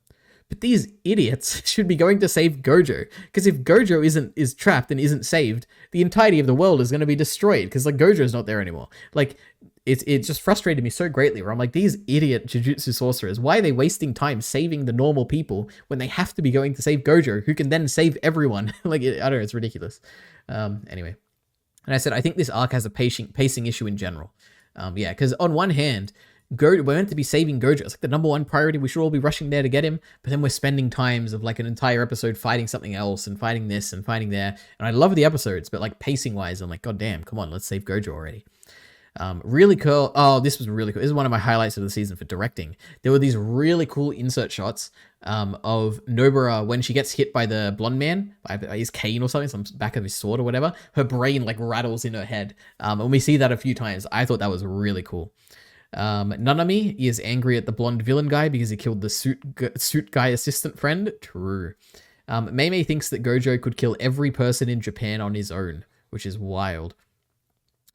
But these idiots should be going to save Gojo, because if Gojo is trapped and isn't saved, the entirety of the world is going to be destroyed, because like Gojo's not there anymore. Like, it just frustrated me so greatly, where I'm like, these idiot Jujutsu sorcerers, why are they wasting time saving the normal people when they have to be going to save Gojo, who can then save everyone? Like, I don't know, it's ridiculous. Anyway. And I said, I think this arc has a pacing issue in general. Yeah, because on one hand, we're meant to be saving Gojo. It's like the number one priority. We should all be rushing there to get him. But then we're spending times of like an entire episode fighting something else and fighting this and fighting there. And I love the episodes, but like pacing wise, I'm like, god damn, come on, let's save Gojo already. Really cool. Oh, this was really cool. This is one of my highlights of the season for directing. There were these really cool insert shots of Nobara when she gets hit by the blonde man, by his cane or something, some back of his sword or whatever. Her brain like rattles in her head. And we see that a few times. I thought that was really cool. Nanami is angry at the blonde villain guy because he killed the suit guy assistant friend. True. Mei Mei thinks that Gojo could kill every person in Japan on his own, which is wild.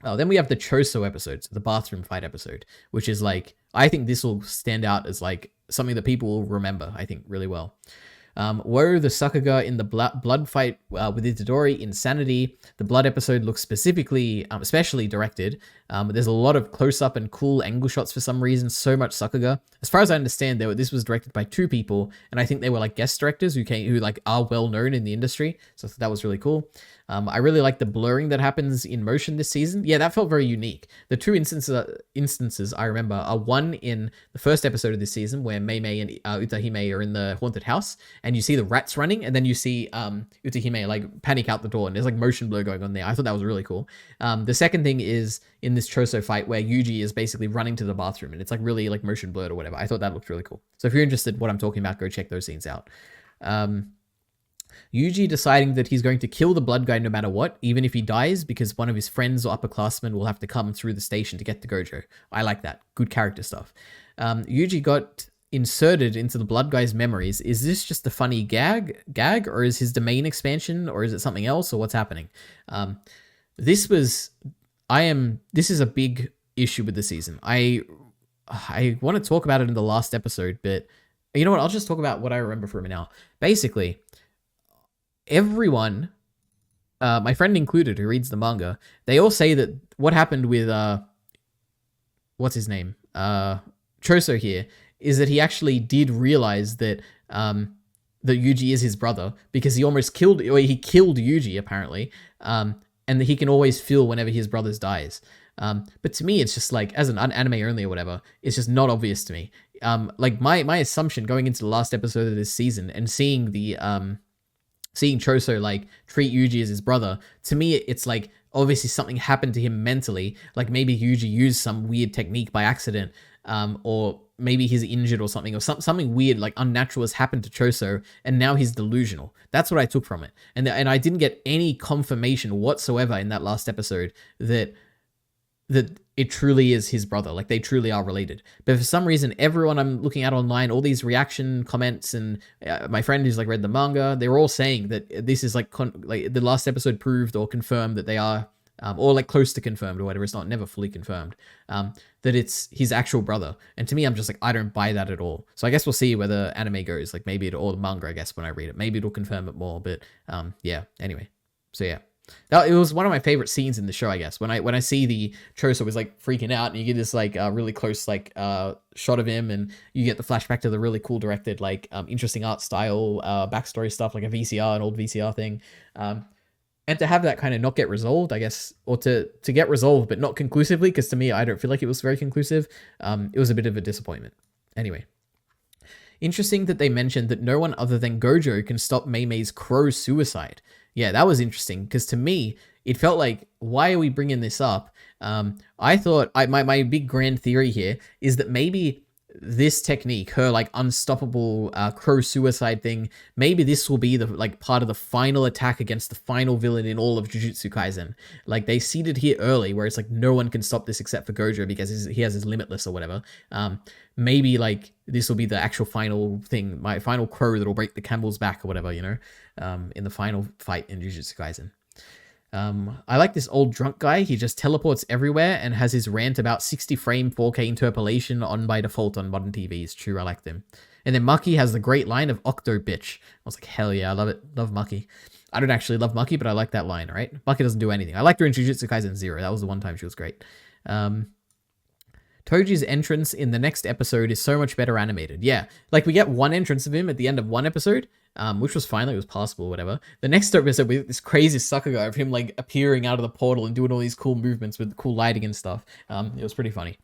Oh, then we have the Choso episode, so the bathroom fight episode, which is like, I think this will stand out as like something that people will remember, I think, really well. Were the Sakuga in the blood fight with Itadori Insanity. The blood episode looks especially directed. There's a lot of close-up and cool angle shots for some reason, so much Sakuga. As far as I understand, this was directed by 2 people, and I think they were like guest directors who like are well-known in the industry, so that was really cool. I really like the blurring that happens in motion this season. Yeah, that felt very unique. The 2 instances I remember are one in the first episode of this season where Mei Mei and Utahime are in the haunted house, and you see the rats running, and then you see Utahime like panic out the door, and there's like motion blur going on there. I thought that was really cool. The second thing is in this Choso fight where Yuji is basically running to the bathroom, and it's like really like motion blurred or whatever. I thought that looked really cool. So if you're interested in what I'm talking about, go check those scenes out. Yuji deciding that he's going to kill the blood guy no matter what, even if he dies, because one of his friends or upperclassmen will have to come through the station to get to Gojo. I like that. Good character stuff. Yuji got inserted into the blood guy's memories. Is this just a funny gag, or is his domain expansion, or is it something else, or what's happening? This is a big issue with the season. I want to talk about it in the last episode, but you know what? I'll just talk about what I remember from it now. Basically, everyone, my friend included, who reads the manga, they all say that what happened with what's his name, Choso here, is that he actually did realize that that Yuji is his brother, because he killed Yuji apparently, and that he can always feel whenever his brother dies. But to me, it's just like, as an anime only or whatever, it's just not obvious to me. Like my assumption going into the last episode of this season and seeing Choso like treat Yuji as his brother, to me it's like obviously something happened to him mentally, like maybe Yuji used some weird technique by accident, or maybe he's injured or something, or something weird, like unnatural has happened to Choso, and now he's delusional. That's what I took from it. And I didn't get any confirmation whatsoever in that last episode that it truly is his brother. Like, they truly are related. But for some reason, everyone I'm looking at online, all these reaction comments, and my friend who's like read the manga, they're all saying that this is like the last episode proved or confirmed that they are, or like close to confirmed or whatever. It's not never fully confirmed, that it's his actual brother. And to me, I'm just like, I don't buy that at all. So I guess we'll see where the anime goes. Like, maybe or the manga, I guess, when I read it, maybe it'll confirm it more. But yeah. Anyway, so yeah. It was one of my favorite scenes in the show, I guess. When I see the Choso was like freaking out, and you get this like really close like shot of him, and you get the flashback to the really cool directed like interesting art style backstory stuff, like a VCR, an old VCR thing, and to have that kind of not get resolved, I guess, or to get resolved but not conclusively, because to me I don't feel like it was very conclusive. It was a bit of a disappointment. Anyway. Interesting that they mentioned that no one other than Gojo can stop Mei-Mei's crow suicide. Yeah, that was interesting, because to me, it felt like, why are we bringing this up? I thought, my big grand theory here is that maybe this technique, her like unstoppable crow suicide thing, maybe this will be the like part of the final attack against the final villain in all of Jujutsu Kaisen. Like, they seeded here early where it's like no one can stop this except for Gojo because he has his limitless or whatever. Maybe like this will be the actual final thing, my final crow that'll break the camel's back or whatever, you know, in the final fight in Jujutsu Kaisen. I like this old drunk guy. He just teleports everywhere and has his rant about 60 frame 4K interpolation on by default on modern TVs. True, I like them. And then Maki has the great line of Octo bitch. I was like, hell yeah, I love it. Love Maki. I don't actually love Maki, but I like that line, right? Maki doesn't do anything. I liked her in Jujutsu Kaisen 0. That was the one time she was great. Toji's entrance in the next episode is so much better animated. Yeah, like we get one entrance of him at the end of one episode, which was fine, like it was passable or whatever. The next episode, we get this crazy sucker guy of him like appearing out of the portal and doing all these cool movements with cool lighting and stuff. It was pretty funny.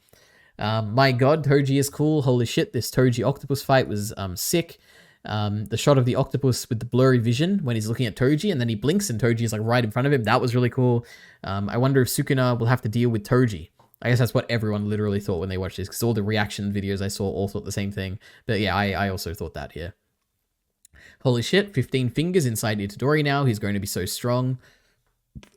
My god, Toji is cool. Holy shit, this Toji octopus fight was sick. The shot of the octopus with the blurry vision when he's looking at Toji, and then he blinks and Toji is like right in front of him. That was really cool. I wonder if Sukuna will have to deal with Toji. I guess that's what everyone literally thought when they watched this, because all the reaction videos I saw all thought the same thing. But yeah, I also thought that here. Holy shit, 15 fingers inside Itadori now. He's going to be so strong.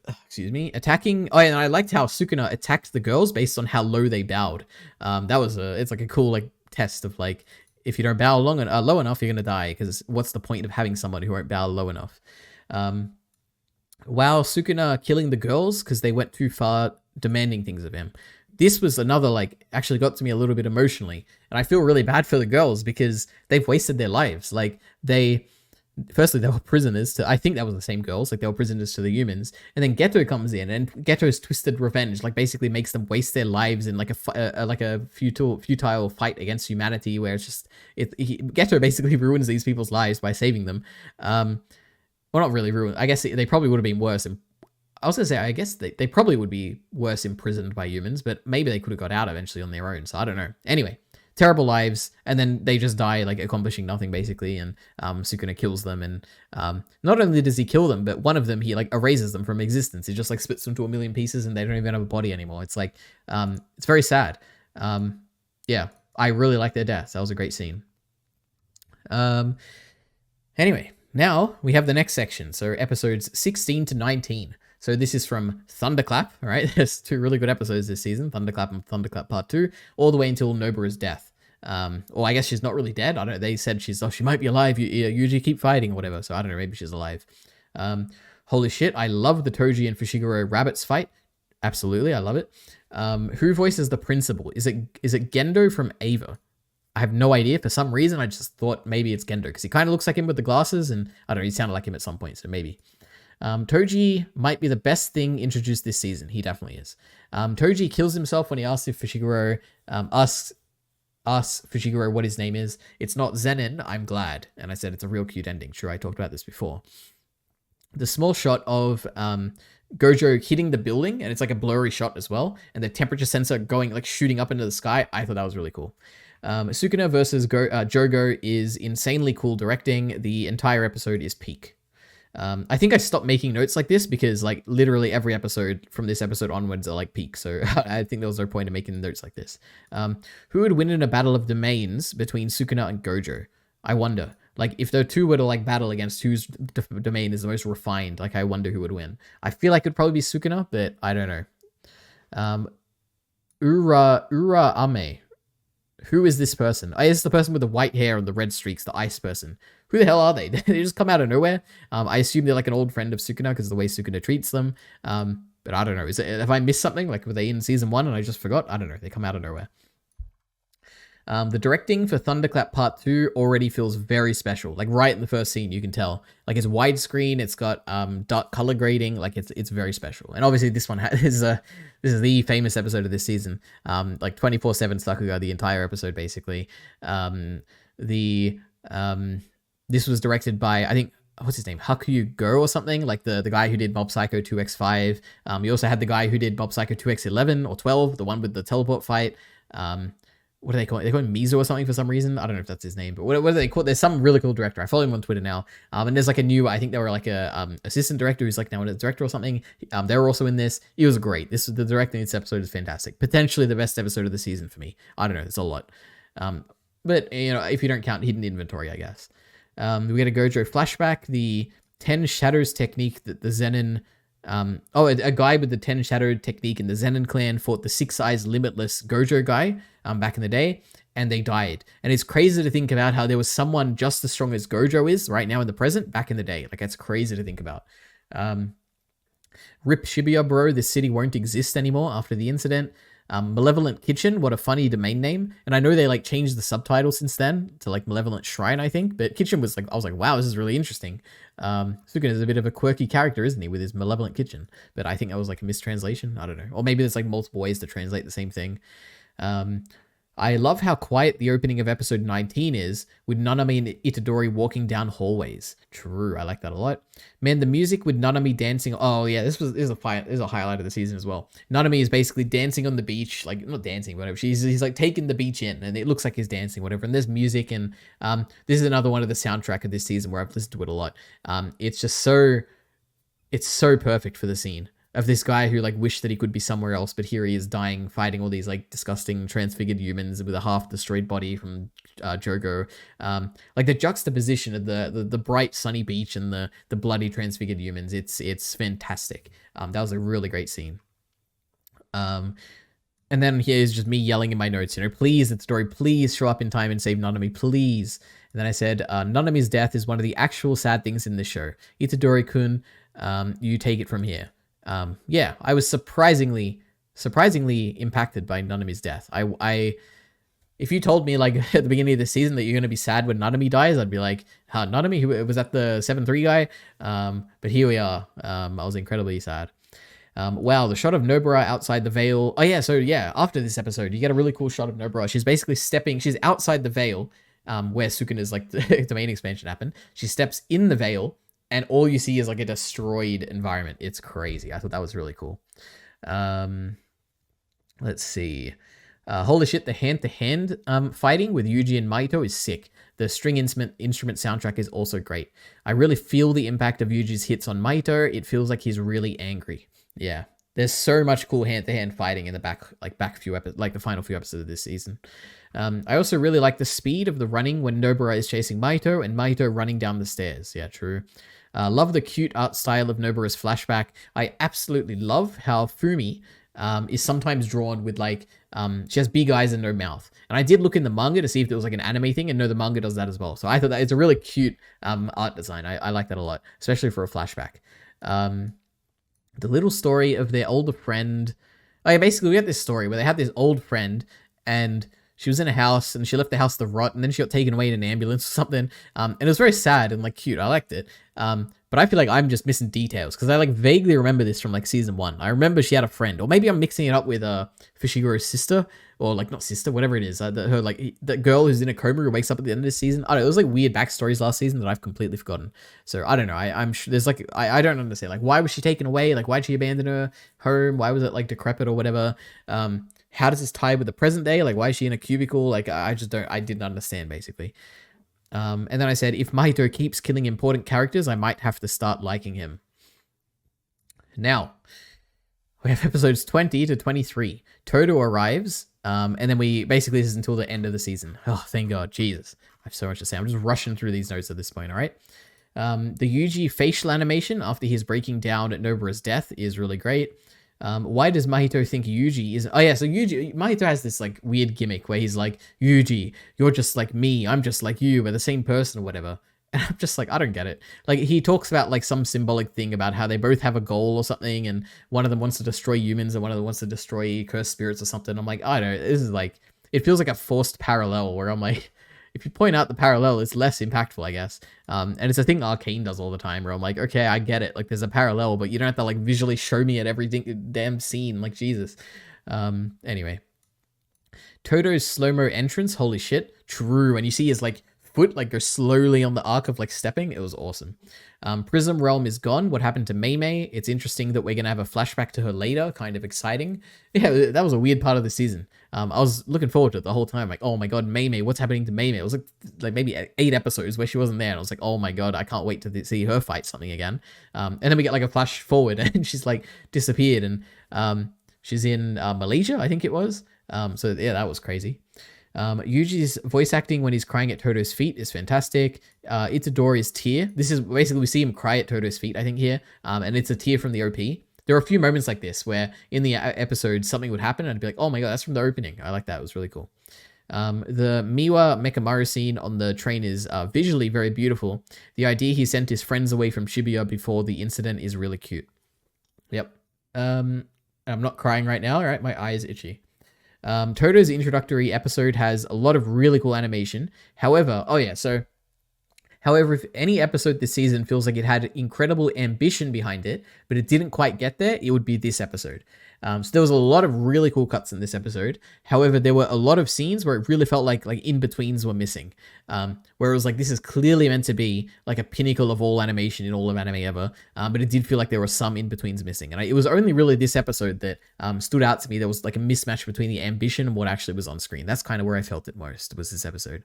Excuse me. Attacking. Oh, and I liked how Sukuna attacked the girls based on how low they bowed. That was it's like a cool like test of like, if you don't bow low enough, you're going to die, because what's the point of having someone who won't bow low enough? Wow, Sukuna killing the girls because they went too far demanding things of him. This was another, like, actually got to me a little bit emotionally. And I feel really bad for the girls because they've wasted their lives. Like, firstly, they were prisoners to, I think that was the same girls, like they were prisoners to the humans. And then Geto comes in, and Geto's twisted revenge, like basically makes them waste their lives in like a futile fight against humanity, where it's just, Geto basically ruins these people's lives by saving them. Well, not really ruined. I guess they probably would have been worse. I was going to say, I guess they probably would be worse imprisoned by humans, but maybe they could have got out eventually on their own. So I don't know. Anyway, terrible lives. And then they just die, like accomplishing nothing basically. And Sukuna kills them. And not only does he kill them, but one of them, he like erases them from existence. He just like splits them to a million pieces and they don't even have a body anymore. It's like, it's very sad. Yeah, I really like their deaths. That was a great scene. Anyway. Now, we have the next section, so episodes 16 to 19. So this is from Thunderclap, all right? There's 2 really good episodes this season, Thunderclap and Thunderclap Part 2, all the way until Nobara's death. Or I guess she's not really dead. I don't know. They said she might be alive. You usually keep fighting or whatever, so I don't know. Maybe she's alive. Holy shit, I love the Toji and Fushiguro rabbits fight. Absolutely, I love it. Who voices the principal? Is it Gendo from Ava? I have no idea. For some reason, I just thought maybe it's Gendo, because he kind of looks like him with the glasses, and I don't know, he sounded like him at some point, so maybe. Toji might be the best thing introduced this season. He definitely is. Toji kills himself when he asks if Fushiguro asks Fushiguro what his name is. It's not Zenin, I'm glad. And I said it's a real cute ending. Sure, I talked about this before. The small shot of Gojo hitting the building, and it's like a blurry shot as well, and the temperature sensor going, like shooting up into the sky, I thought that was really cool. Sukuna versus Jogo is insanely cool directing. The entire episode is peak. I think I stopped making notes like this because like literally every episode from this episode onwards are like peak. So I think there was no point in making notes like this. Who would win in a battle of domains between Sukuna and Gojo? I wonder. Like if the two were to like battle against whose domain is the most refined, like I wonder who would win. I feel like it'd probably be Sukuna, but I don't know. Ura Ame. Who is this person? Oh, it's the person with the white hair and the red streaks, the ice person. Who the hell are they? They just come out of nowhere. I assume they're like an old friend of Sukuna because of the way Sukuna treats them. But I don't know. Have I missed something? Like were they in season 1 and I just forgot? I don't know. They come out of nowhere. The directing for Thunderclap Part 2 already feels very special. Like right in the first scene, you can tell. Like it's widescreen, it's got dark color grading, like it's very special. And obviously this one is the famous episode of this season. Like 24/7 Sakuga, the entire episode basically. This was directed by, I think, what's his name? Hakuyu Go or something, like the guy who did Mob Psycho 2x5. You also had the guy who did Mob Psycho 2x11 or 12, the one with the teleport fight. What do they call it? They call him Mizo or something for some reason. I don't know if that's his name, but what do they call it? There's some really cool director. I follow him on Twitter now. And there's like a new, I think they were like a assistant director who's like now a director or something. They were also in this. It was great. The directing of this episode is fantastic. Potentially the best episode of the season for me. I don't know. It's a lot. But you know, if you don't count hidden inventory, I guess. We get a Gojo flashback. The 10 shadows technique that the Zenin... a guy with the 10 shadow technique in the Zenin clan fought the 6 eyes limitless Gojo guy back in the day, and they died. And it's crazy to think about how there was someone just as strong as Gojo is right now in the present back in the day. Like that's crazy to think about. Rip Shibuya, bro. This city won't exist anymore after the incident. Malevolent Kitchen, what a funny domain name. And I know they like changed the subtitle since then to like Malevolent Shrine, I think. But Kitchen was like, I was like, wow, this is really interesting. Sukuna is a bit of a quirky character, isn't he, with his Malevolent Kitchen? But I think that was like a mistranslation. I don't know. Or maybe there's like multiple ways to translate the same thing. I love how quiet the opening of episode 19 is, with Nanami and Itadori walking down hallways. True, I like that a lot. Man, the music with Nanami dancing. Oh yeah, this is a highlight of the season as well. Nanami is basically dancing on the beach, like not dancing, whatever. He's like taking the beach in, and it looks like he's dancing, whatever. And there's music, and this is another one of the soundtrack of this season where I've listened to it a lot. It's just it's so perfect for the scene of this guy who like wished that he could be somewhere else, but here he is dying, fighting all these like disgusting transfigured humans with a half destroyed body from Jogo. Like the juxtaposition of the bright sunny beach and the bloody transfigured humans, it's fantastic. That was a really great scene. And then here's just me yelling in my notes, you know, please, Itadori, please show up in time and save Nanami, please. And then I said, Nanami's death is one of the actual sad things in this show. Itadori-kun, you take it from here. Yeah, I was surprisingly impacted by Nanami's death. If you told me like at the beginning of the season that you're going to be sad when Nanami dies, I'd be like, Nanami, who was that the 7-3 guy? But here we are. I was incredibly sad. Wow, the shot of Nobara outside the veil. Oh yeah, so yeah, after this episode, you get a really cool shot of Nobara. She's basically she's outside the veil, where Sukuna's like the domain expansion happened. She steps in the veil, and all you see is like a destroyed environment. It's crazy. I thought that was really cool. Let's see. Holy shit, the hand-to-hand fighting with Yuji and Maito is sick. The string instrument soundtrack is also great. I really feel the impact of Yuji's hits on Maito. It feels like he's really angry. Yeah. There's so much cool hand-to-hand fighting in the back few episodes, like the final few episodes of this season. I also really like the speed of the running when Nobara is chasing Maito and Maito running down the stairs. Yeah, true. Love the cute art style of Nobara's flashback. I absolutely love how Fumi is sometimes drawn with like, she has big eyes and no mouth. And I did look in the manga to see if there was like an anime thing, and no, the manga does that as well. So I thought that it's a really cute art design. I like that a lot, especially for a flashback. The little story of their older friend. Oh yeah, basically we had this story where they had this old friend, and she was in a house and she left the house to rot, and then she got taken away in an ambulance or something. And it was very sad and like cute. I liked it. But I feel like I'm just missing details because I like vaguely remember this from like season 1. I remember she had a friend, or maybe I'm mixing it up with Fushiguro's sister, or like not sister, whatever it is. Her like the girl who's in a coma who wakes up at the end of this season. I don't know. It was like weird backstories last season that I've completely forgotten. So I don't know. I'm sure there's like I don't understand. Like why was she taken away? Like why'd she abandon her home? Why was it like decrepit or whatever? How does this tie with the present day? Like why is she in a cubicle? Like I didn't understand basically. And then I said, if Mahito keeps killing important characters, I might have to start liking him. Now, we have episodes 20 to 23. Toto arrives, and then this is until the end of the season. Oh, thank God. Jesus. I have so much to say. I'm just rushing through these notes at this point, all right? The Yuji facial animation after his breaking down at Nobara's death is really great. Why does Mahito think Yuji is... Oh, yeah, so Mahito has this, like, weird gimmick where he's like, Yuji, you're just like me, I'm just like you, we're the same person or whatever. And I'm just like, I don't get it. Like, he talks about, like, some symbolic thing about how they both have a goal or something, and one of them wants to destroy humans, and one of them wants to destroy cursed spirits or something. I'm like, I don't know, this is, like... It feels like a forced parallel where I'm like... If you point out the parallel, it's less impactful, I guess. And it's a thing Arcane does all the time, where I'm like, okay, I get it. Like, there's a parallel, but you don't have to, like, visually show me at every damn scene. Like, Jesus. Anyway. Toto's slow-mo entrance, holy shit. True. And you see his, like, foot, like, go slowly on the arc of, like, stepping. It was awesome. Prism Realm is gone. What happened to Mei Mei? It's interesting that we're going to have a flashback to her later. Kind of exciting. Yeah, that was a weird part of the season. I was looking forward to it the whole time. Like, oh my God, Mei Mei, what's happening to Mei Mei? It was like maybe 8 episodes where she wasn't there. And I was like, oh my God, I can't wait to see her fight something again. And then we get like a flash forward and she's like disappeared. And she's in Malaysia, I think it was. So yeah, that was crazy. Yuji's voice acting when he's crying at Toto's feet is fantastic. Itadori's tear. This is basically, we see him cry at Toto's feet, I think, here. And it's a tear from the OP. There are a few moments like this where in the episode something would happen and I'd be like, oh my God, that's from the opening. I like that. It was really cool. The Miwa Mekamaru scene on the train is visually very beautiful. The idea he sent his friends away from Shibuya before the incident is really cute. Yep. I'm not crying right now. All right, my eye is itchy. Toto's introductory episode has a lot of really cool animation. However, if any episode this season feels like it had incredible ambition behind it, but it didn't quite get there, it would be this episode. So there was a lot of really cool cuts in this episode. However, there were a lot of scenes where it really felt like in-betweens were missing. Where it was like, this is clearly meant to be like a pinnacle of all animation in all of anime ever. But it did feel like there were some in-betweens missing. And it was only really this episode that stood out to me. There was like a mismatch between the ambition and what actually was on screen. That's kind of where I felt it most, was this episode.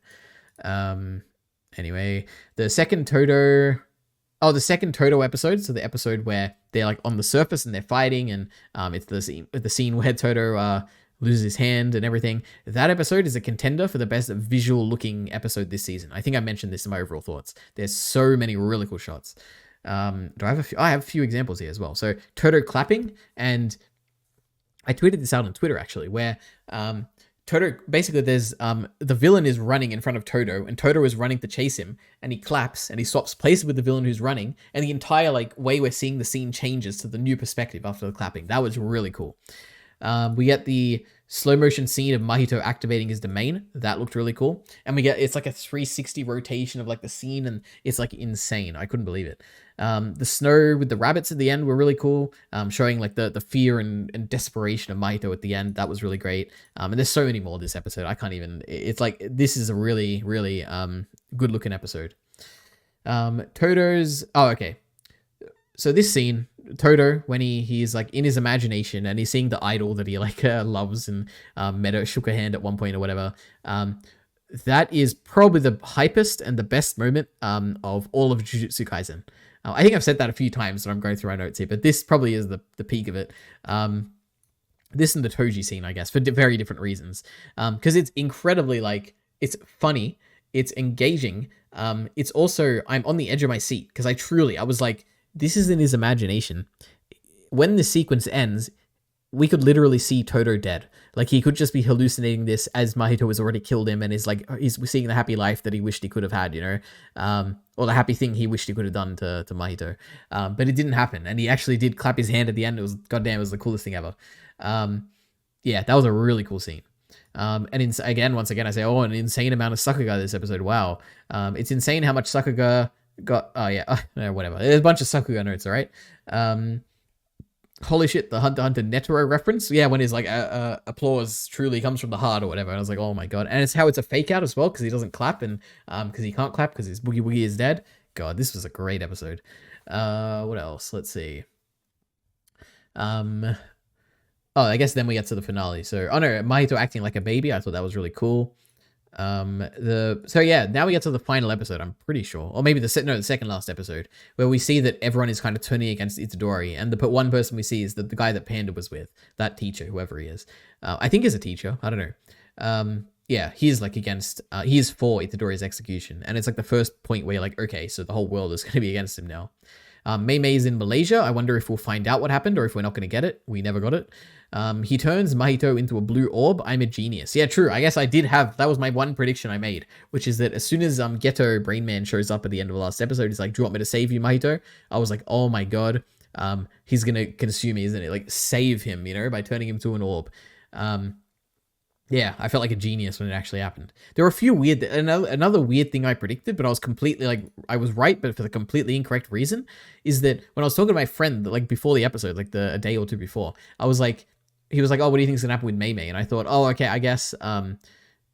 Anyway, the second Toto episode, so the episode where they're like on the surface and they're fighting, and it's the scene where Toto loses his hand and everything. That episode is a contender for the best visual looking episode this season. I think I mentioned this in my overall thoughts. There's so many really cool shots. Do I have a few? I have a few examples here as well. So Toto clapping, and I tweeted this out on Twitter actually, where Toto, basically there's, the villain is running in front of Toto, and Toto is running to chase him, and he claps, and he swaps places with the villain who's running, and the entire, like, way we're seeing the scene changes to the new perspective after the clapping. That was really cool. We get the slow motion scene of Mahito activating his domain. That looked really cool. And it's like a 360 rotation of like the scene, and it's like insane. I couldn't believe it. The snow with the rabbits at the end were really cool, showing like the fear and desperation of Mahito at the end. That was really great. And there's so many more this episode. I can't even, it's like, this is a really, really good looking episode. Okay. So this scene, Toto, when he's like in his imagination and he's seeing the idol that he like loves, and shook her hand at one point or whatever. That is probably the hypest and the best moment of all of Jujutsu Kaisen. I think I've said that a few times when I'm going through my notes here, but this probably is the peak of it. This and the Toji scene, I guess, for very different reasons. Because it's incredibly, like, it's funny, it's engaging. It's also, I'm on the edge of my seat because I was like, this is in his imagination. When the sequence ends, we could literally see Toto dead. Like, he could just be hallucinating this as Mahito has already killed him, and is like, he's seeing the happy life that he wished he could have had, you know? Or the happy thing he wished he could have done to Mahito. But it didn't happen, and he actually did clap his hand at the end. It was, goddamn, it was the coolest thing ever. Yeah, that was a really cool scene. And once again, I say, an insane amount of Sakuga this episode. Wow. It's insane how much Sakuga got. Oh, yeah, whatever. There's a bunch of Sakuga notes, all right? Holy shit, the Hunter x Hunter Netero reference. Yeah, when his like applause truly comes from the heart or whatever. And I was like, oh my God. And it's how it's a fake out as well, because he doesn't clap, and because he can't clap because his Boogie Woogie is dead. God, this was a great episode. What else? Let's see. I guess then we get to the finale. So, Mahito acting like a baby. I thought that was really cool. So yeah, now we get to the final episode, I'm pretty sure, or maybe the second last episode, where we see that everyone is kind of turning against Itadori, and the one person we see is the guy that Panda was with, that teacher, whoever he is. I think he's a teacher, I don't know. Yeah, he's like against, he's for Itadori's execution, and it's like the first point where you're like, okay, so the whole world is going to be against him now. Mei Mei's in Malaysia. I wonder if we'll find out what happened or if we're not going to get it. We never got it. He turns Mahito into a blue orb. I'm a genius. Yeah, true. I guess I did have, that was my one prediction I made, which is that as soon as Geto Brain Man shows up at the end of the last episode, he's like, do you want me to save you, Mahito? I was like, oh my God. He's going to consume me, isn't it? Like save him, by turning him to an orb. Yeah, I felt like a genius when it actually happened. There were a few another weird thing I predicted, but I was completely like, I was right, but for the completely incorrect reason, is that when I was talking to my friend, like before the episode, like a day or two before, I was like, he was like, oh, what do you think is gonna happen with Mei Mei? And I thought, oh, okay, I guess,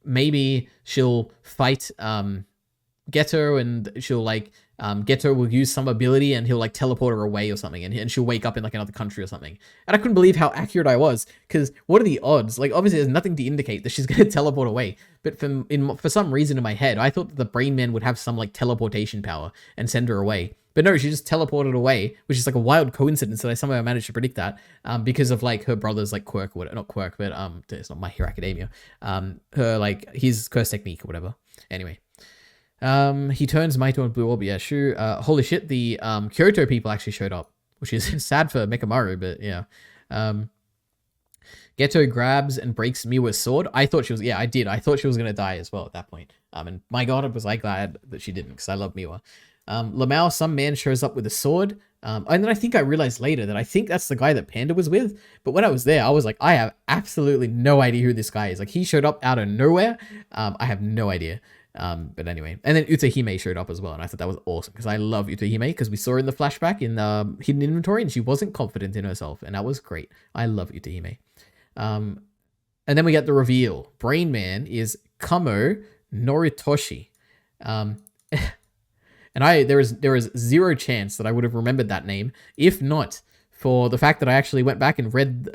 maybe she'll fight, Geto, and she'll like, Geto will use some ability and he'll like teleport her away or something, and she'll wake up in like another country or something. And I couldn't believe how accurate I was, because what are the odds? Like obviously there's nothing to indicate that she's going to teleport away, but for some reason in my head, I thought that the Brain Man would have some like teleportation power and send her away. But no, she just teleported away, which is like a wild coincidence that I somehow managed to predict that, because of like her brother's like quirk, or not quirk, but it's not My Hero Academia. Her like his curse technique or whatever. Anyway. He turns Mahito into blue orb. Yeah, sure. Holy shit, the Kyoto people actually showed up, which is sad for Mekamaru, but yeah. Geto grabs and breaks Miwa's sword. I thought she was, yeah, I did. I thought she was gonna die as well at that point. And my God, was I glad that she didn't, because I love Miwa. Lamau, some man shows up with a sword. And then I think I realized later that I think that's the guy that Panda was with. But when I was there, I was like, I have absolutely no idea who this guy is. Like he showed up out of nowhere. I have no idea. But anyway, and then Utahime showed up as well, and I thought that was awesome, because I love Utahime, because we saw her in the flashback in the Hidden Inventory, and she wasn't confident in herself, and that was great. I love Utahime. And then we get the reveal. Brain Man is Kamo Noritoshi. And there is zero chance that I would have remembered that name, if not for the fact that I actually went back and read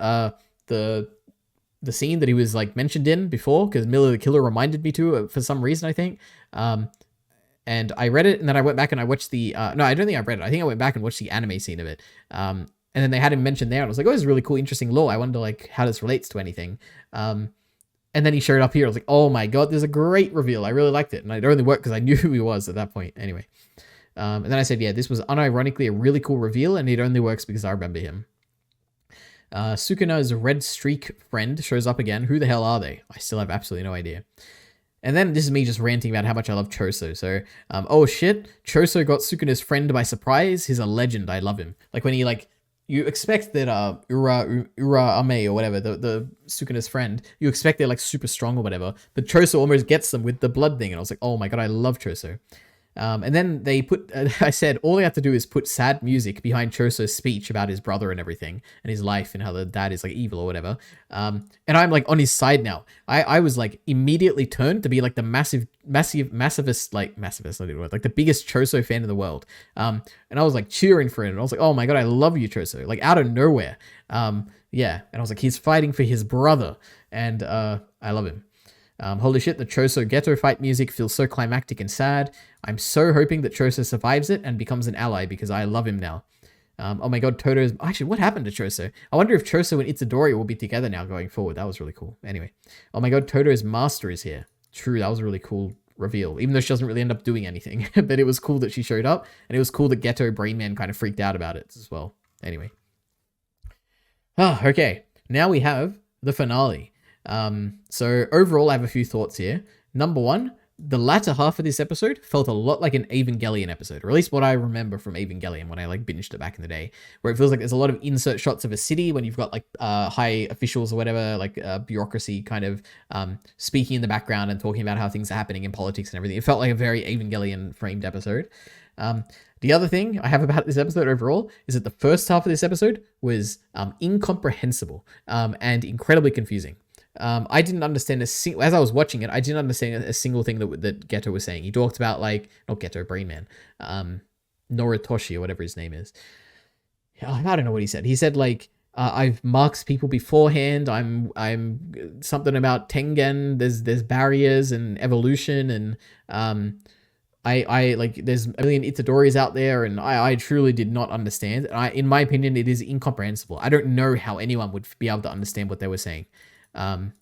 the scene that he was like mentioned in before, because Miller the Killer reminded me to for some reason, I think. And I read it, and then I went back and I watched the no, I don't think I read it. I think I went back and watched the anime scene of it. And then they had him mentioned there, and I was like, oh, this is really cool, interesting lore. I wonder like how this relates to anything. And then he showed up here. I was like, oh my God, there's a great reveal. I really liked it, and it only worked because I knew who he was at that point. Anyway, and then I said, yeah, this was unironically a really cool reveal, and it only works because I remember him. Sukuna's red streak friend shows up again. Who the hell are they? I still have absolutely no idea. And then this is me just ranting about how much I love Choso. So, oh shit, Choso got Sukuna's friend by surprise. He's a legend. I love him. Like when he like, you expect that Ura Ame or whatever, the Sukuna's friend, you expect they're like super strong or whatever, but Choso almost gets them with the blood thing, and I was like, oh my God, I love Choso. And then they put, I said, all they have to do is put sad music behind Choso's speech about his brother and everything, and his life, and how the dad is like evil or whatever. And I'm like on his side now. I was like immediately turned to be like the massivist, like the biggest Choso fan in the world. And I was like cheering for him, and I was like, oh my God, I love you, Choso, like out of nowhere. Yeah. And I was like, he's fighting for his brother, and I love him. Holy shit, the Choso Geto fight music feels so climactic and sad. I'm so hoping that Choso survives it and becomes an ally, because I love him now. Oh my God, Toto's... Actually, what happened to Choso? I wonder if Choso and Itadori will be together now going forward. That was really cool. Anyway. Oh my God, Toto's master is here. True, that was a really cool reveal, even though she doesn't really end up doing anything. But it was cool that she showed up, and it was cool that Geto Brain Man kind of freaked out about it as well. Anyway. Okay. Now we have the finale. So overall, I have a few thoughts here. Number one, the latter half of this episode felt a lot like an Evangelion episode, or at least what I remember from Evangelion when I like binged it back in the day, where it feels like there's a lot of insert shots of a city when you've got like high officials or whatever, like bureaucracy kind of speaking in the background and talking about how things are happening in politics and everything. It felt like a very Evangelion framed episode. The other thing I have about this episode overall is that the first half of this episode was incomprehensible and incredibly confusing. I didn't understand as I was watching it, I didn't understand a single thing that Geto was saying. He talked about like, not Geto, Brain Man, Noritoshi or whatever his name is. I don't know what he said. He said like, I've marked people beforehand. I'm something about Tengen. There's barriers and evolution, and I like there's a million Itadoris out there, and I truly did not understand. In my opinion, it is incomprehensible. I don't know how anyone would be able to understand what they were saying. Um,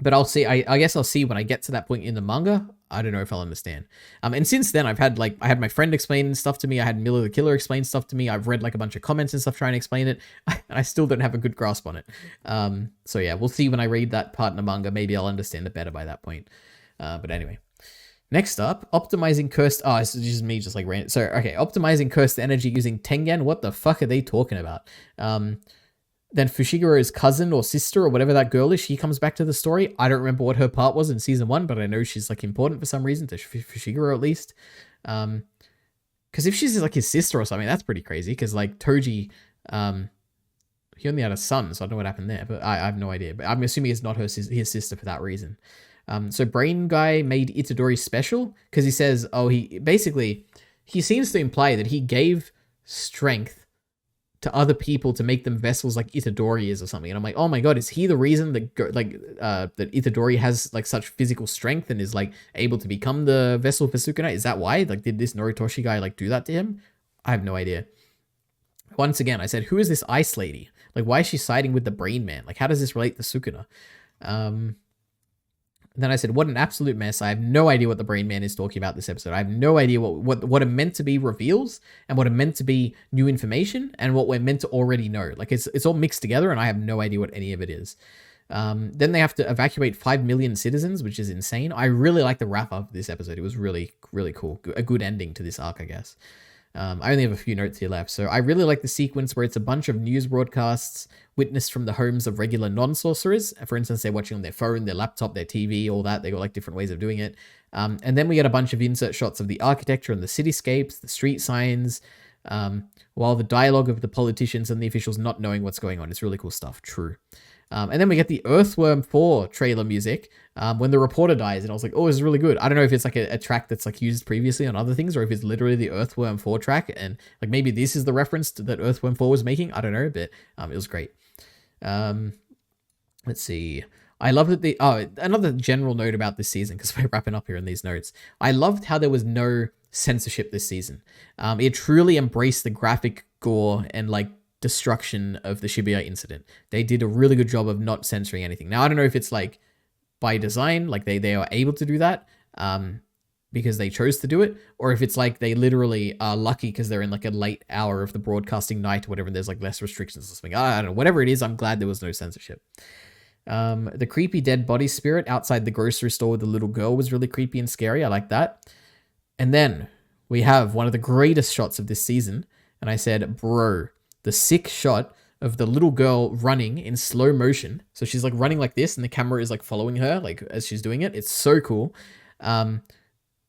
but I'll see. I guess I'll see when I get to that point in the manga. I don't know if I'll understand. And since then, I had my friend explain stuff to me. I had Miller the Killer explain stuff to me. I've read like a bunch of comments and stuff trying to explain it, and I still don't have a good grasp on it. So yeah, we'll see when I read that part in the manga. Maybe I'll understand it better by that point. But anyway. Next up, optimizing cursed. Oh, it's just me, just like random. So okay, optimizing cursed energy using Tengen. What the fuck are they talking about? Then Fushiguro's cousin or sister or whatever that girl is, she comes back to the story. I don't remember what her part was in season 1, but I know she's like important for some reason to Fushiguro at least. Because if she's like his sister or something, that's pretty crazy. Because like Toji, he only had a son, so I don't know what happened there, but I have no idea. But I'm assuming it's not his sister for that reason. So Brain Guy made Itadori special because he says, he seems to imply that he gave strength to other people to make them vessels like Itadori is or something. And I'm like, oh my god, is he the reason that that Itadori has like such physical strength and is like able to become the vessel for Sukuna? Is that why? Like, did this Noritoshi guy like do that to him? I have no idea. Once again, I said, who is this ice lady? Like, why is she siding with the Brain Man? Like, how does this relate to Sukuna? Then I said, what an absolute mess. I have no idea what the Brain Man is talking about this episode. I have no idea what are meant to be reveals and what are meant to be new information and what we're meant to already know. Like, it's all mixed together and I have no idea what any of it is. Then they have to evacuate 5 million citizens, which is insane. I really like the wrap up of this episode. It was really, really cool. A good ending to this arc, I guess. I only have a few notes here left. So I really like the sequence where it's a bunch of news broadcasts witnessed from the homes of regular non-sorcerers. For instance, they're watching on their phone, their laptop, their TV, all that. They got like different ways of doing it. And then we get a bunch of insert shots of the architecture and the cityscapes, the street signs, while the dialogue of the politicians and the officials not knowing what's going on. It's really cool stuff. True. And then we get the Earthworm 4 trailer music when the reporter dies. And I was like, oh, this is really good. I don't know if it's like a track that's like used previously on other things or if it's literally the Earthworm 4 track. And like maybe this is the reference that Earthworm 4 was making. I don't know, but it was great. Let's see. I love that another general note about this season, because we're wrapping up here in these notes. I loved how there was no censorship this season. It truly embraced the graphic gore and like destruction of the Shibuya incident. They did a really good job of not censoring anything. Now, I don't know if it's like by design, like they are able to do that because they chose to do it, or if it's like they literally are lucky because they're in like a late hour of the broadcasting night or whatever, and there's like less restrictions or something. I don't know. Whatever it is, I'm glad there was no censorship. The creepy dead body spirit outside the grocery store with the little girl was really creepy and scary. I like that. And then we have one of the greatest shots of this season, and I said, bro, the sick shot of the little girl running in slow motion. So she's like running like this and the camera is like following her like as she's doing it. It's so cool. And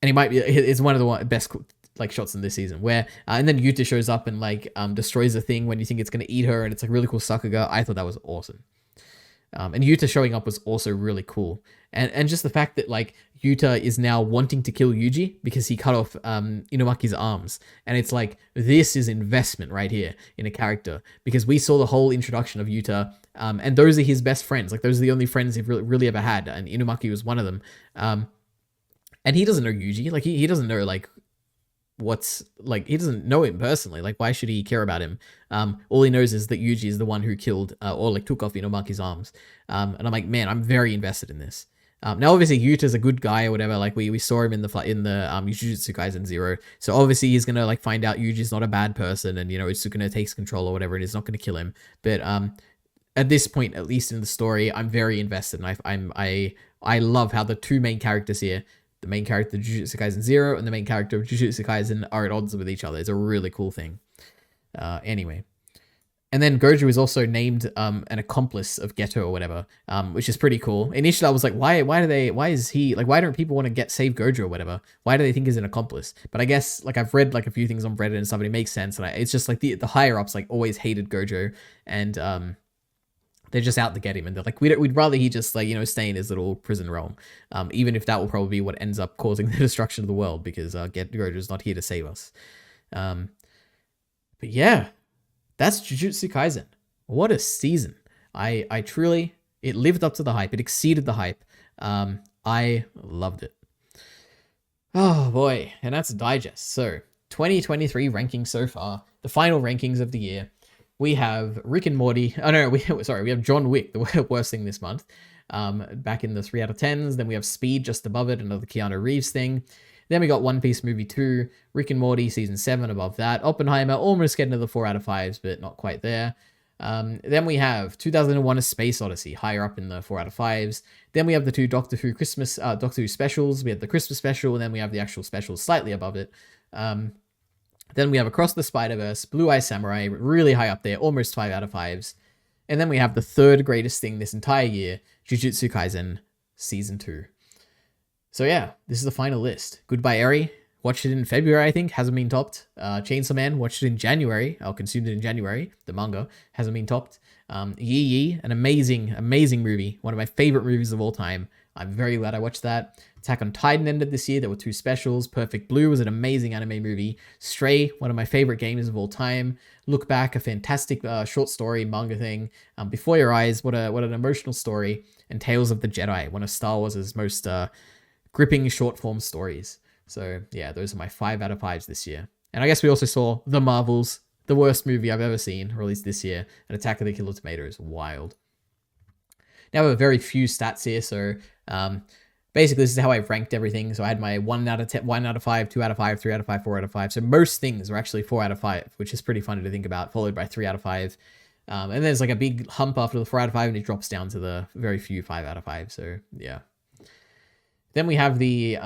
it's one of the best like shots in this season where, and then Yuta shows up and like destroys the thing when you think it's going to eat her and it's like really cool Sakuga. I thought that was awesome. And Yuta showing up was also really cool. And just the fact that like Yuta is now wanting to kill Yuji because he cut off Inumaki's arms. And it's like, this is investment right here in a character because we saw the whole introduction of Yuta. And those are his best friends. Like those are the only friends he's really ever had. And Inumaki was one of them. And he doesn't know Yuji. Like he doesn't know like what's like, he doesn't know him personally. Like why should he care about him? All he knows is that Yuji is the one who killed or like took off Inumaki's arms. And I'm like, man, I'm very invested in this. Now obviously Yuta's a good guy or whatever. Like we saw him in the Jujutsu Kaisen 0. So obviously he's gonna like find out Yuji's not a bad person and Sukuna takes control or whatever and is not gonna kill him. But at this point, at least in the story, I'm very invested and I love how the two main characters here, the main character of Jujutsu Kaisen 0 and the main character of Jujutsu Kaisen are at odds with each other. It's a really cool thing. Anyway. And then Gojo is also named an accomplice of Geto or whatever, which is pretty cool. Initially, I was like, why don't people want to save Gojo or whatever? Why do they think he's an accomplice? But I guess, like, I've read, like, a few things on Reddit and stuff, and it makes sense. And it's just, like, the higher-ups, like, always hated Gojo, and they're just out to get him. And they're like, we'd rather he just, like, stay in his little prison realm, even if that will probably be what ends up causing the destruction of the world, because Gojo's not here to save us. But yeah. That's Jujutsu Kaisen. what a season. I truly, it lived up to the hype. It exceeded the hype. I loved it. Oh boy, and that's digest. So 2023 rankings so far, the final rankings of the year. We have Rick and Morty. Oh no, we have John Wick, the worst thing this month. Back in the 3 out of 10s. Then we have Speed just above it, another Keanu Reeves thing. Then we got One Piece movie 2, Rick and Morty season 7 above that. Oppenheimer almost getting to the 4 out of 5s, but not quite there. Then we have 2001: A Space Odyssey, higher up in the 4 out of 5s. Then we have the 2 Doctor Who specials. We have the Christmas special, and then we have the actual specials slightly above it. Then we have Across the Spider-Verse, Blue Eye Samurai, really high up there, almost 5 out of 5s. And then we have the third greatest thing this entire year, Jujutsu Kaisen Season 2. So yeah, this is the final list. Goodbye Eri, watched it in February, I think, hasn't been topped. Chainsaw Man, watched it in January, I consumed it in January, the manga, hasn't been topped. Yi Yi, an amazing, amazing movie, one of my favorite movies of all time. I'm very glad I watched that. Attack on Titan ended this year, there were 2 specials. Perfect Blue was an amazing anime movie. Stray, one of my favorite games of all time. Look Back, a fantastic short story manga thing. Before Your Eyes, what an emotional story. And Tales of the Jedi, one of Star Wars' most gripping short form stories. So yeah, those are my 5 out of 5s this year. And I guess we also saw The Marvels, the worst movie I've ever seen, released this year. And Attack of the Killer Tomatoes, wild. Now I have a very few stats here, so basically this is how I've ranked everything. So I had my 1 out of 10, 1 out of 5, 2 out of 5, 3 out of 5, 4 out of 5. So most things are actually 4 out of 5, which is pretty funny to think about, followed by 3 out of 5. And there's like a big hump after the 4 out of 5, and it drops down to the very few 5 out of 5. So yeah. Then we have the,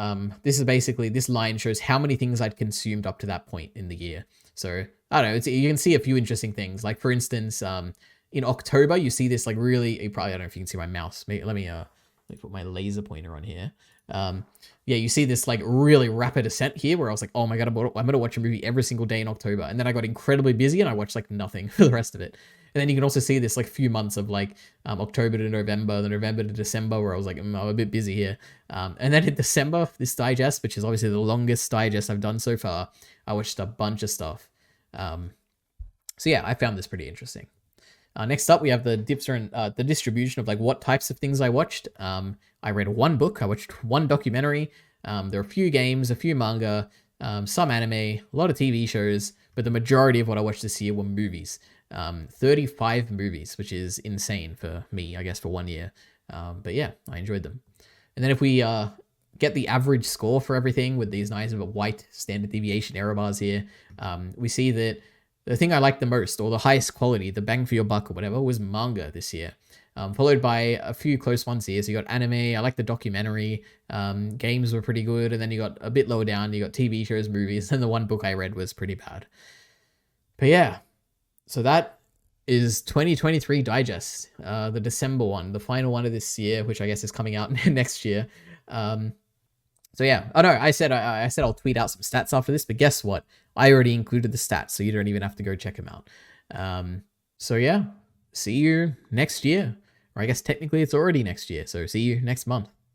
this is basically, this line shows how many things I'd consumed up to that point in the year. So, I don't know, you can see a few interesting things. Like, for instance, in October, you see this, like, really, I don't know if you can see my mouse. Let me put my laser pointer on here. Yeah, you see this, like, really rapid ascent here, where I was like, oh my god, I'm going to watch a movie every single day in October. And then I got incredibly busy, and I watched, like, nothing for the rest of it. And then you can also see this like few months of like October to November, then November to December, where I was like, I'm a bit busy here. And then in December, this digest, which is obviously the longest digest I've done so far, I watched a bunch of stuff. So yeah, I found this pretty interesting. Next up, we have the the distribution of like what types of things I watched. I read 1 book, I watched 1 documentary. There are a few games, a few manga, some anime, a lot of TV shows, but the majority of what I watched this year were movies. 35 movies, which is insane for me, I guess, for 1 year. But yeah, I enjoyed them. And then if we get the average score for everything with these nice white standard deviation error bars here, we see that the thing I liked the most, or the highest quality, the bang for your buck or whatever, was manga this year. Followed by a few close ones here. So you got anime, I like the documentary, games were pretty good, and then you got a bit lower down, you got TV shows, movies, and the 1 book I read was pretty bad. But yeah, so that is 2023 Digest, the December one, the final one of this year, which I guess is coming out next year. So yeah, oh no, I said I'll tweet out some stats after this, but guess what? I already included the stats, so you don't even have to go check them out. So yeah, see you next year. Or I guess technically it's already next year, so see you next month.